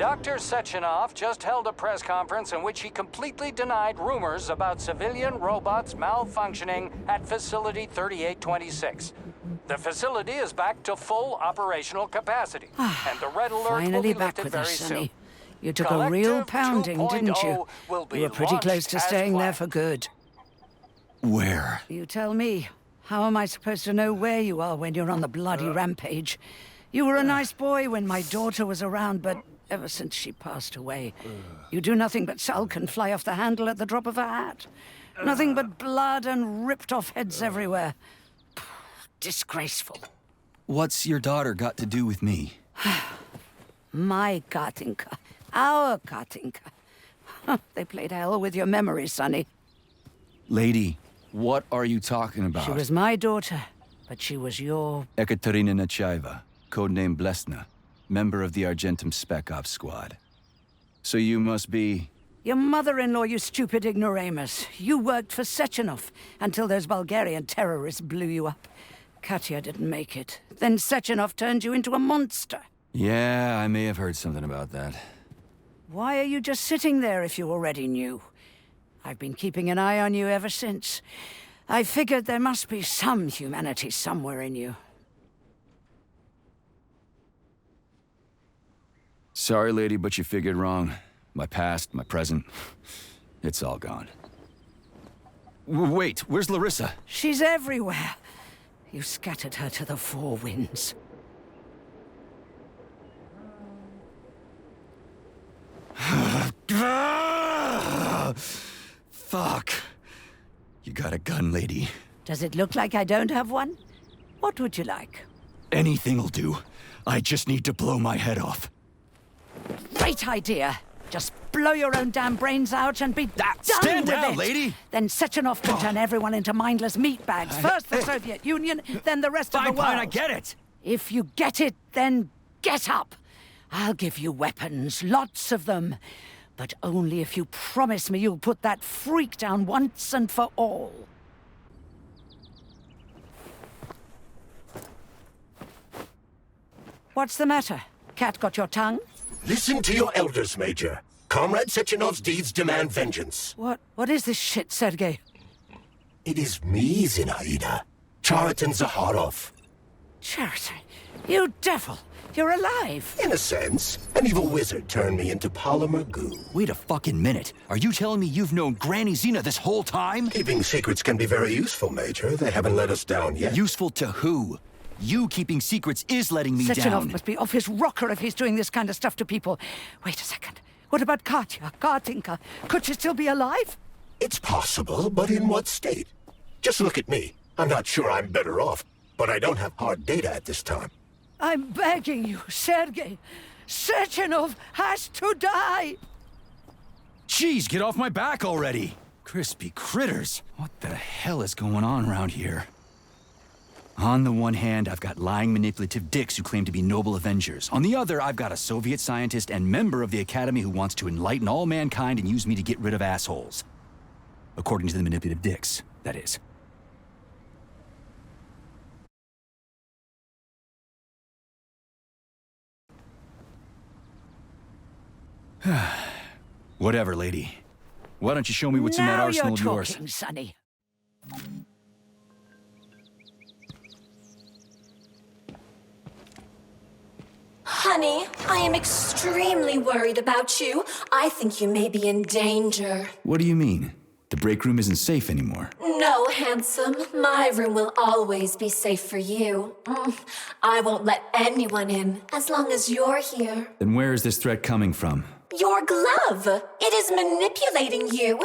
Dr. Sechenov just held a press conference in which he completely denied rumors about civilian robots malfunctioning at Facility 3826. The facility is back to full operational capacity, and the red alert will Finally be back lifted with very us, soon. Sonny. You took a real pounding, didn't you? You were pretty close to staying there for good. Where? You tell me. How am I supposed to know where you are when you're on the bloody rampage? You were a nice boy when my daughter was around, but ever since she passed away, you do nothing but sulk and fly off the handle at the drop of a hat. Nothing but blood and ripped off heads everywhere. Disgraceful. What's your daughter got to do with me? My Katinka. Our Katinka. They played hell with your memory, Sonny. Lady, what are you talking about? She was my daughter, but she was your... Ekaterina Nechaeva, codename Blesna, member of the Argentum Spec Ops squad. So you must be... Your mother-in-law, you stupid ignoramus. You worked for Sechenov until those Bulgarian terrorists blew you up. Katya didn't make it. Then Sechenov turned you into a monster. Yeah, I may have heard something about that. Why are you just sitting there if you already knew? I've been keeping an eye on you ever since. I figured there must be some humanity somewhere in you. Sorry, lady, but you figured wrong. My past, my present, it's all gone. Wait, where's Larissa? She's everywhere. You scattered her to the four winds. Fuck. You got a gun, lady. Does it look like I don't have one? What would you like? Anything'll do. I just need to blow my head off. Great idea. Just blow your own damn brains out and be done Stand with down, it. lady! Then Sechenov can turn everyone into mindless meatbags. First the Soviet Union, then the rest of the world. Fine, I get it. If you get it, then get up. I'll give you weapons, lots of them. But only if you promise me you'll put that freak down once and for all. What's the matter? Cat got your tongue? Listen to your elders, Major. Comrade Sechenov's deeds demand vengeance. What is this shit, Sergei? It is me, Zinaida. Chariton Zaharov. Chariton? You devil! You're alive! In a sense, an evil wizard turned me into polymer goo. Wait a fucking minute. Are you telling me you've known Granny Xena this whole time? Keeping secrets can be very useful, Major. They haven't let us down yet. Useful to who? You keeping secrets is letting me Sechenov down. must be off his rocker if he's doing this kind of stuff to people. Wait a second. What about Katya, Katinka? Could she still be alive? It's possible, but in what state? Just look at me. I'm not sure I'm better off, but I don't have hard data at this time. I'm begging you, Sergei. Sechenov has to die! Jeez, get off my back already! Crispy critters. What the hell is going on around here? On the one hand, I've got lying, manipulative dicks who claim to be noble avengers. On the other, I've got a Soviet scientist and member of the Academy who wants to enlighten all mankind and use me to get rid of assholes. According to the manipulative dicks, that is. Whatever, lady. Why don't you show me what's in that arsenal of yours? Now you're talking, Sonny. Honey, I am extremely worried about you. I think you may be in danger. What do you mean? The break room isn't safe anymore. No, handsome. My room will always be safe for you. I won't let anyone in as long as you're here. Then where is this threat coming from? Your glove. It is manipulating you.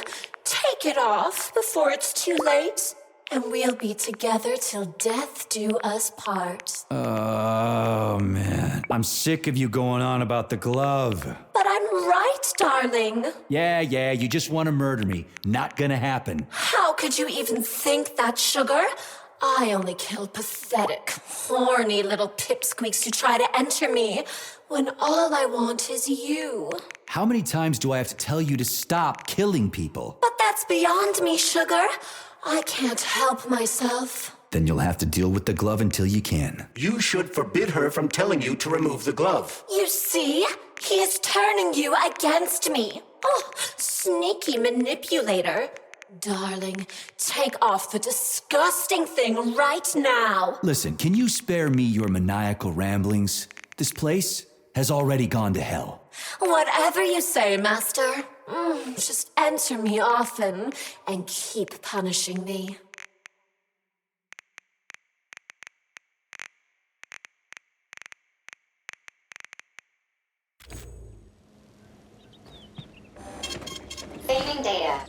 Take it off before it's too late. And we'll be together till death do us part. Oh, man. I'm sick of you going on about the glove. But I'm right, darling. Yeah, you just want to murder me. Not gonna happen. How could you even think that, sugar? I only kill pathetic, horny little pipsqueaks who try to enter me, when all I want is you. How many times do I have to tell you to stop killing people? But that's beyond me, sugar. I can't help myself. Then you'll have to deal with the glove until you can. You should forbid her from telling you to remove the glove. You see? He is turning you against me. Oh, sneaky manipulator. Darling, take off the disgusting thing right now. Listen, can you spare me your maniacal ramblings? This place has already gone to hell. Whatever you say, Master. Just enter me often and keep punishing me. Saving data.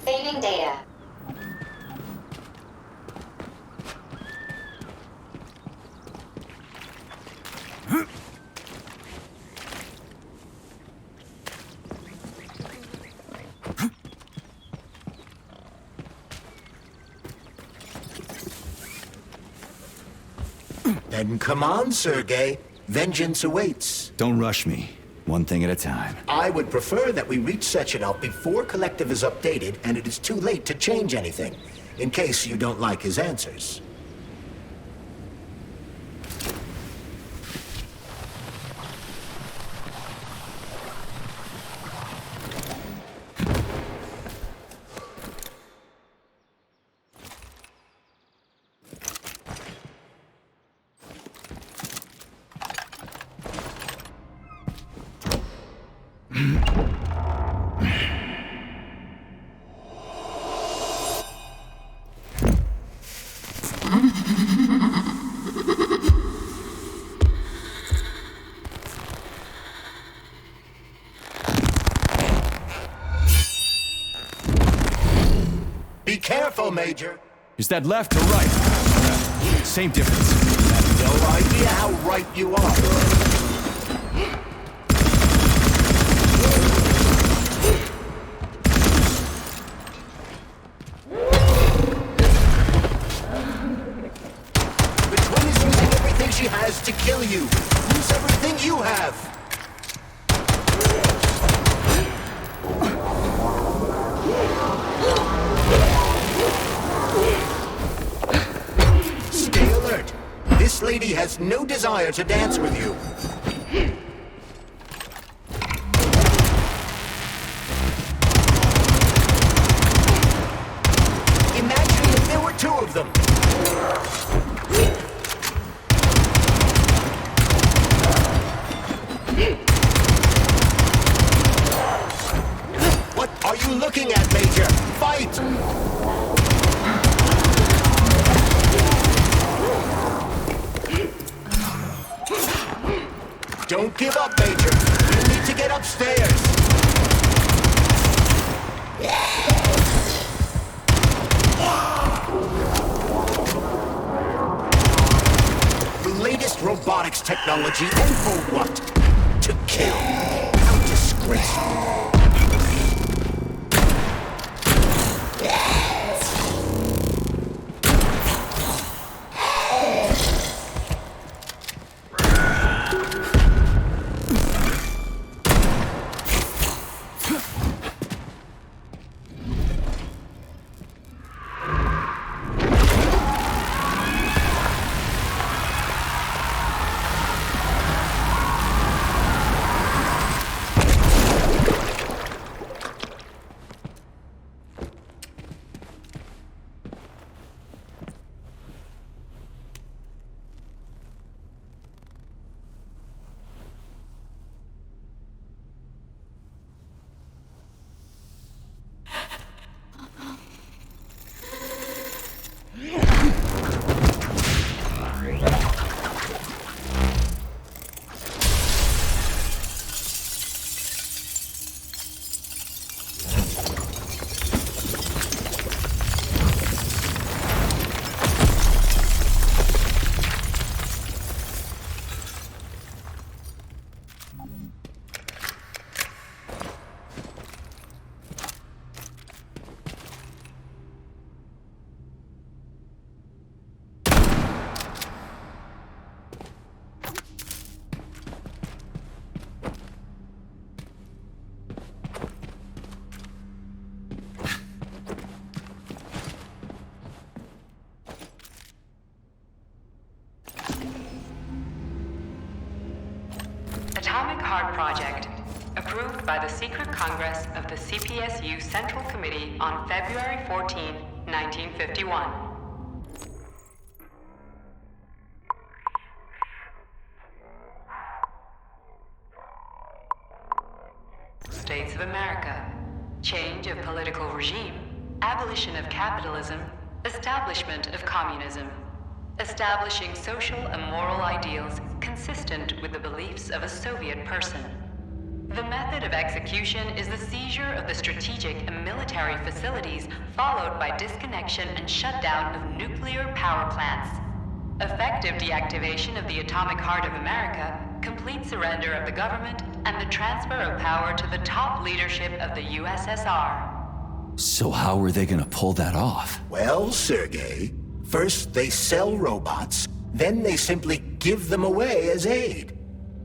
Saving data. Then come on, Sergei. Vengeance awaits. Don't rush me. One thing at a time. I would prefer that we reach Sechenov before Collective is updated and it is too late to change anything, in case you don't like his answers. Be careful, Major. Is that left or right? Same difference. I have no idea how right you are. The twin is using everything she has to kill you. Use everything you have. Stay alert. This lady has no desire to dance with you. Imagine if there were two of them. What are you looking at, Major? Fight! Don't give up, Major. You need to get upstairs. The latest robotics technology, and for what? To kill. How disgraceful. Atomic Heart Project, approved by the Secret Congress of the CPSU Central Committee on February 14, 1951. States of America. Change of political regime. Abolition of capitalism. Establishment of communism. Establishing social and moral ideals consistent with the beliefs of a Soviet person. The method of execution is the seizure of the strategic and military facilities, followed by disconnection and shutdown of nuclear power plants. Effective deactivation of the Atomic Heart of America, complete surrender of the government, and the transfer of power to the top leadership of the USSR. So how are they gonna pull that off? Well, Sergei, first they sell robots, then they simply give them away as aid.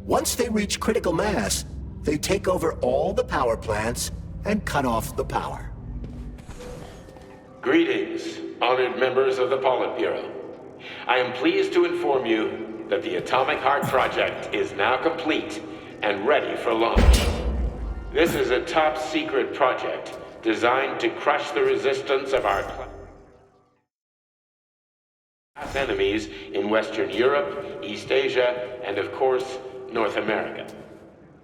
Once they reach critical mass, they take over all the power plants and cut off the power. Greetings, honored members of the Politburo. I am pleased to inform you that the Atomic Heart Project is now complete and ready for launch. This is a top-secret project designed to crush the resistance of our class enemies in Western Europe, East Asia, and of course, North America.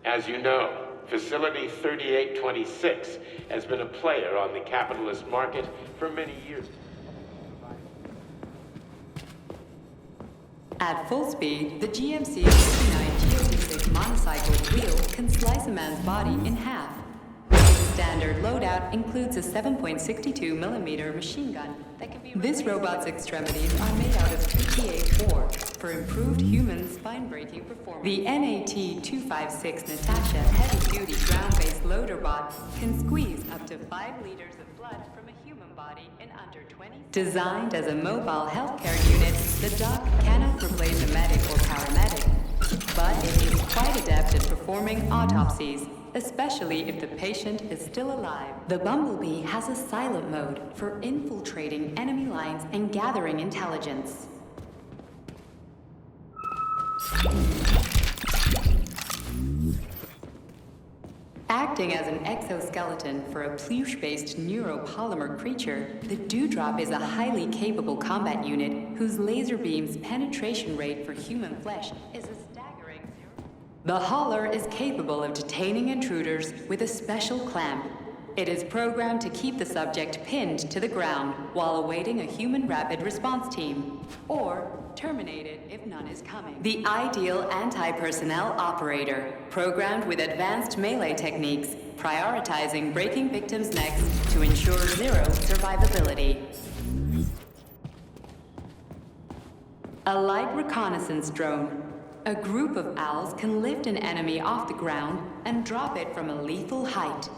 As you know, Facility 3826 has been a player on the capitalist market for many years. At full speed, the GMC 59 geodesic monocycle wheel can slice a man's body in half. Standard loadout includes a 7.62mm machine gun that can be... This robot's extremities are made out of PTA-4 for improved human spine-breaking performance. The NAT-256 Natasha heavy-duty ground-based loader bot can squeeze up to 5 liters of blood from a human body in under 20 seconds. Designed as a mobile healthcare unit, the doc cannot replace a medic or paramedic, but it is quite adept at performing autopsies, especially if the patient is still alive. The Bumblebee has a silent mode for infiltrating enemy lines and gathering intelligence. Acting as an exoskeleton for a pluche-based neuropolymer creature, the Dewdrop is a highly capable combat unit whose laser beam's penetration rate for human flesh is a staggering 0. The Hauler is capable of detaining intruders with a special clamp. It is programmed to keep the subject pinned to the ground while awaiting a human rapid response team, or terminated if none is coming. The ideal anti-personnel operator, programmed with advanced melee techniques, prioritizing breaking victims' necks to ensure 0 survivability. A light reconnaissance drone. A group of owls can lift an enemy off the ground and drop it from a lethal height.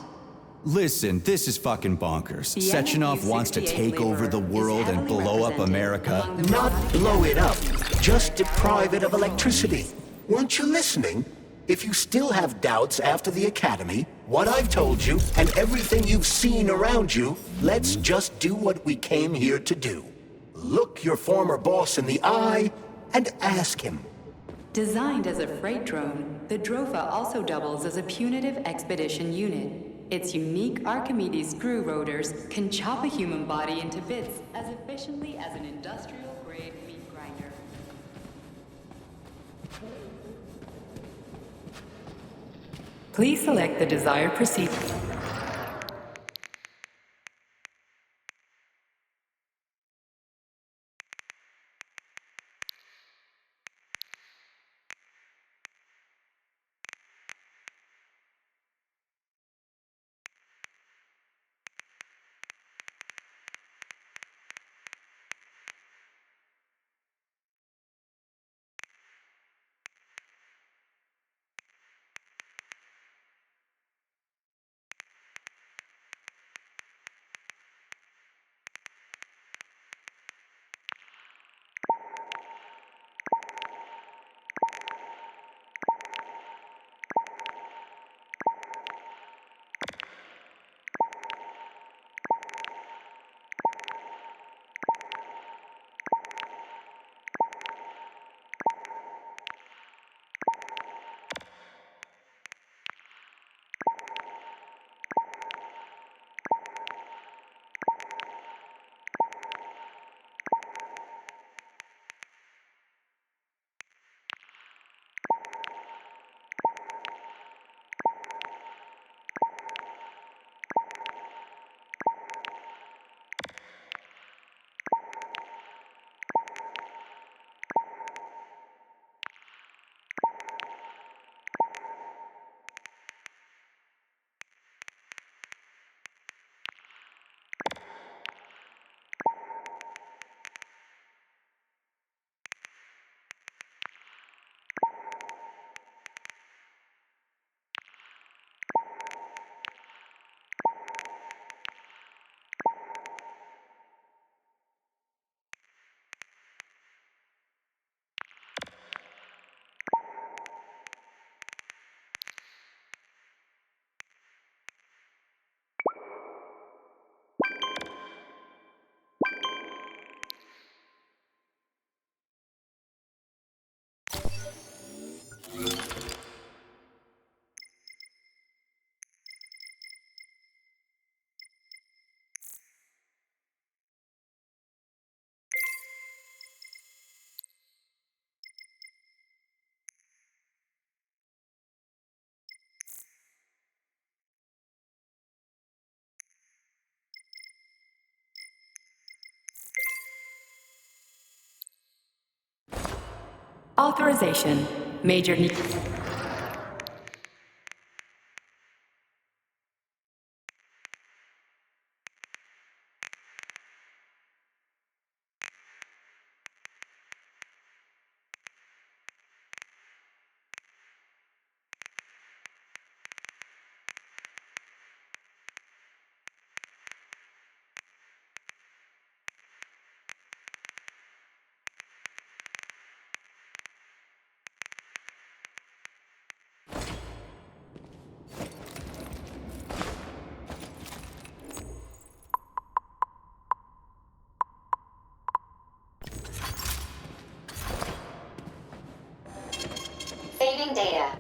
Listen, this is fucking bonkers. Sechenov wants to take over the world and blow up America. Not blow it up, just deprive it of electricity. Weren't you listening? If you still have doubts after the Academy, what I've told you, and everything you've seen around you, let's just do what we came here to do. Look your former boss in the eye and ask him. Designed as a freight drone, the Drofa also doubles as a punitive expedition unit. Its unique Archimedes screw rotors can chop a human body into bits as efficiently as an industrial-grade meat grinder. Please select the desired procedure. Authorization. Major need. Saving data.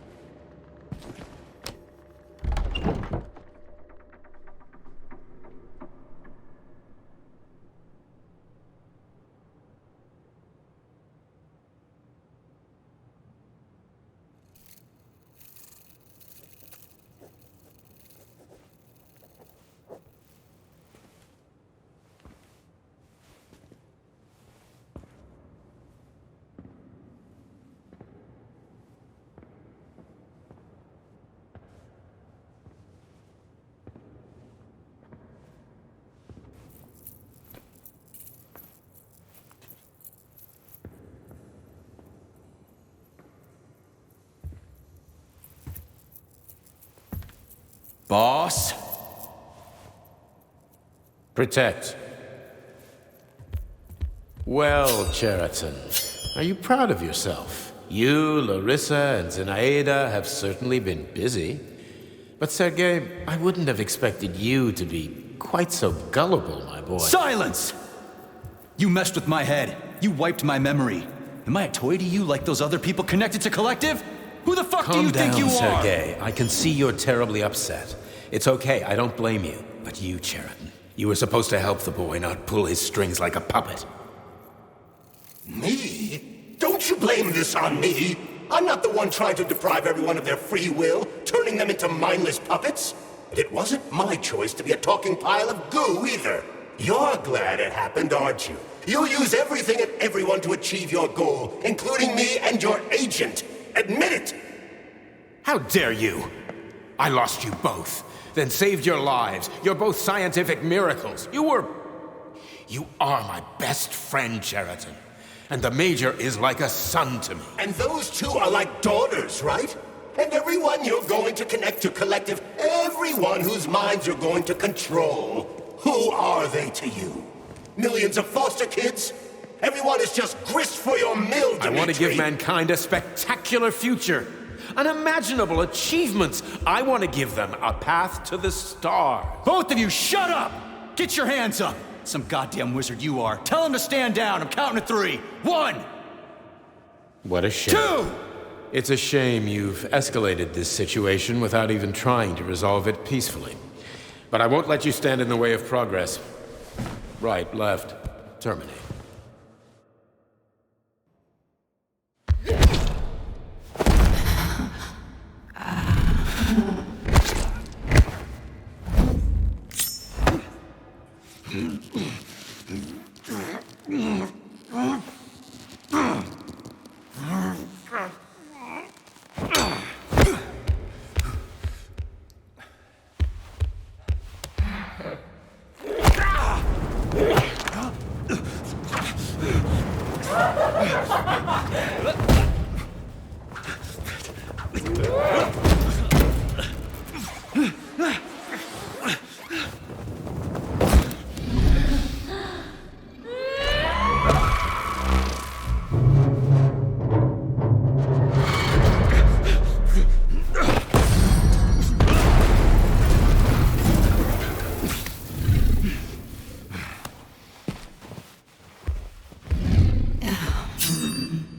Boss? Protect. Well, Cheriton, are you proud of yourself? You, Larissa, and Zenaida have certainly been busy. But Sergei, I wouldn't have expected you to be quite so gullible, my boy. Silence! You messed with my head. You wiped my memory. Am I a toy to you like those other people connected to Collective? Who the fuck do you think you are? Calm down, Sergei. I can see you're terribly upset. It's okay, I don't blame you. But you, Cheriton, you were supposed to help the boy, not pull his strings like a puppet. Me? Don't you blame this on me? I'm not the one trying to deprive everyone of their free will, turning them into mindless puppets. And it wasn't my choice to be a talking pile of goo either. You're glad it happened, aren't you? You'll use everything and everyone to achieve your goal, including me and your agent. Admit it! How dare you? I lost you both, then saved your lives. You're both scientific miracles. You are my best friend, Cheriton. And the Major is like a son to me. And those two are like daughters, right? And everyone you're going to connect to Collective, everyone whose minds you're going to control, who are they to you? Millions of foster kids? Everyone is just grist for your mill, Dimitri. I want to give mankind a spectacular future. Unimaginable achievements. I want to give them a path to the stars. Both of you, shut up! Get your hands up! Some goddamn wizard you are. Tell him to stand down. I'm counting to 3. 1! What a shame. 2! It's a shame you've escalated this situation without even trying to resolve it peacefully. But I won't let you stand in the way of progress. Right, left, terminate.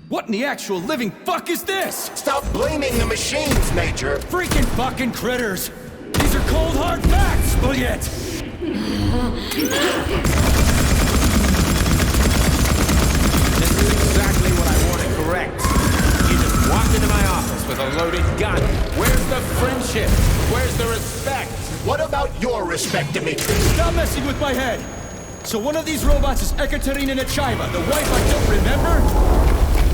What in the actual living fuck is this? Stop blaming the machines, Major! Freaking fucking critters! These are cold hard facts, Juliet! This is exactly what I wanted correct. You just walked into my office with a loaded gun. Where's the friendship? Where's the respect? What about your respect, Dimitri? Stop messing with my head! So one of these robots is Ekaterina Nechaeva, the wife I don't remember?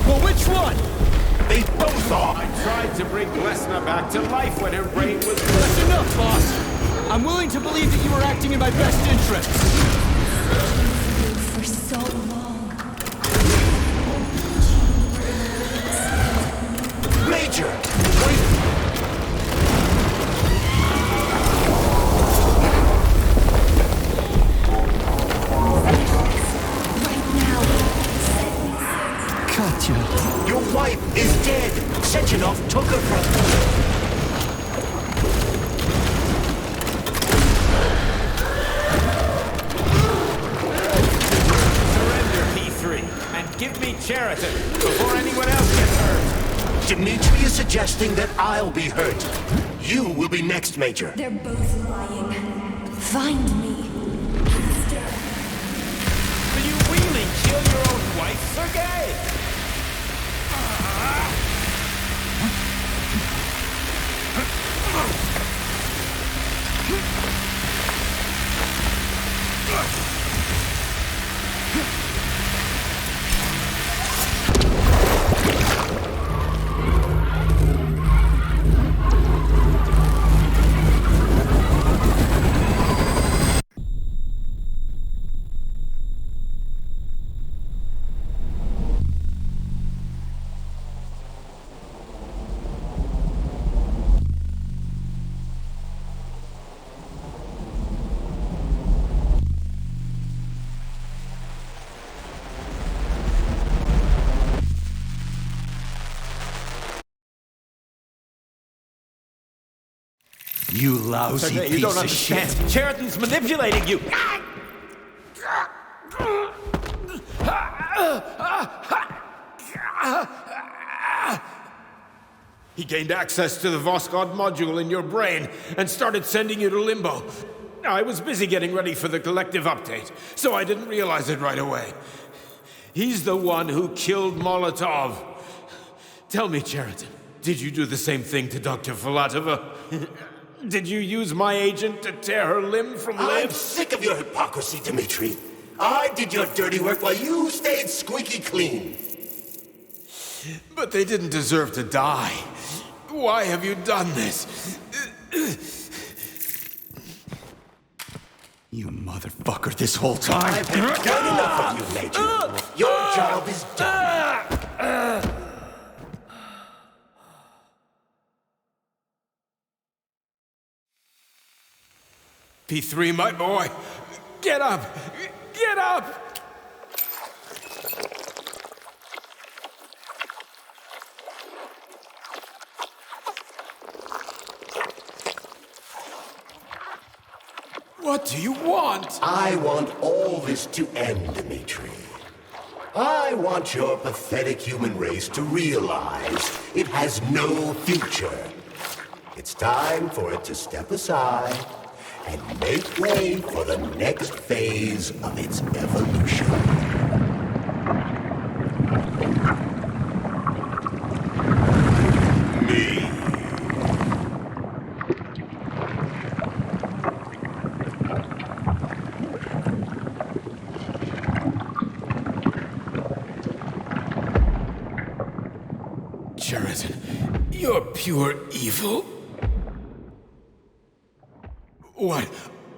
Well, which one? They both are. I tried to bring Glesna back to life when her brain was... That's enough, boss! I'm willing to believe that you were acting in my best interest. For so long. Major! Wait! Your wife is dead! Sechenov took her from Surrender, P3, and give me Cheriton before anyone else gets hurt. Dimitri is suggesting that I'll be hurt. You will be next, Major. They're both lying. Find me. Will you really kill your own wife, Sergei? You lousy Sergei, piece you don't of shit. understand. Cheriton's manipulating you. He gained access to the Voskhod module in your brain and started sending you to Limbo. I was busy getting ready for the collective update, so I didn't realize it right away. He's the one who killed Molotov. Tell me, Cheriton, did you do the same thing to Dr. Filatova? Did you use my agent to tear her limb from limb? I'm sick of your hypocrisy, Dimitri. I did your dirty work while you stayed squeaky clean. But they didn't deserve to die. Why have you done this? You motherfucker, this whole time. I've done enough of you, Major. Your job is done. P3, my boy. Get up! Get up! What do you want? I want all this to end, Dimitri. I want your pathetic human race to realize it has no future. It's time for it to step aside and make way for the next phase of its evolution. Me. Cheriton, you're pure evil?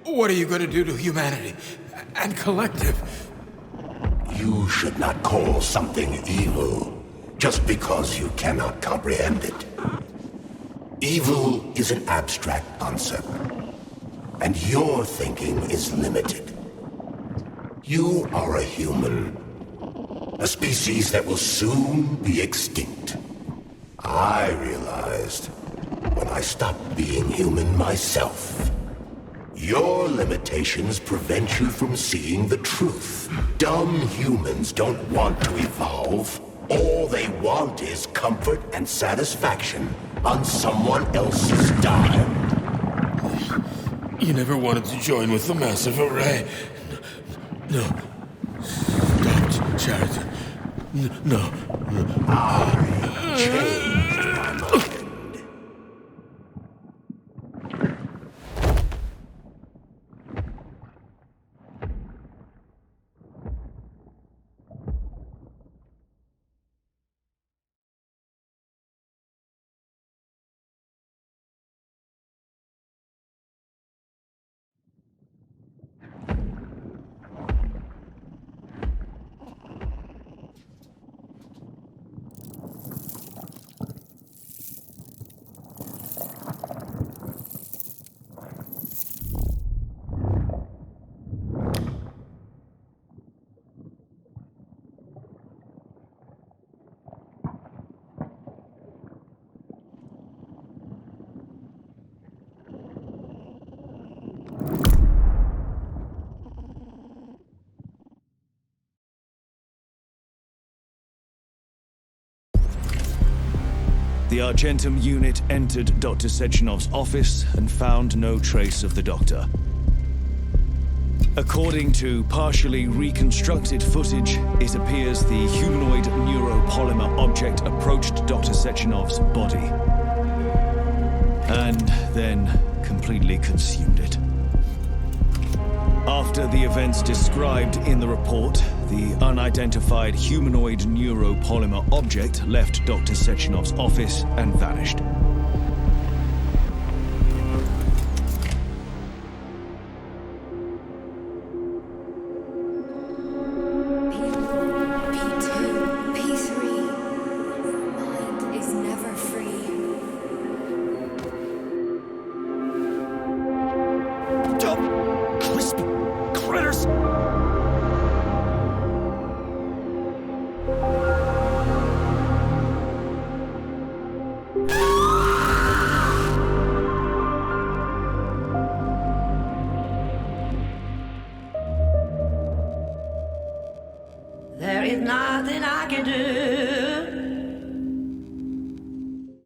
What are you going to do to humanity and collective? You should not call something evil just because you cannot comprehend it. Evil is an abstract concept, and your thinking is limited. You are a human, a species that will soon be extinct. I realized when I stopped being human myself. Your limitations prevent you from seeing the truth. Dumb humans don't want to evolve. All they want is comfort and satisfaction on someone else's dime. You never wanted to join with the massive array. No. Don't, Cheriton. No. I changed my mind. The Argentum unit entered Dr. Sechenov's office and found no trace of the doctor. According to partially reconstructed footage, it appears the humanoid neuropolymer object approached Dr. Sechenov's body and then completely consumed it. After the events described in the report, the unidentified humanoid neuropolymer object left Dr. Sechenov's office and vanished. There is nothing I can do.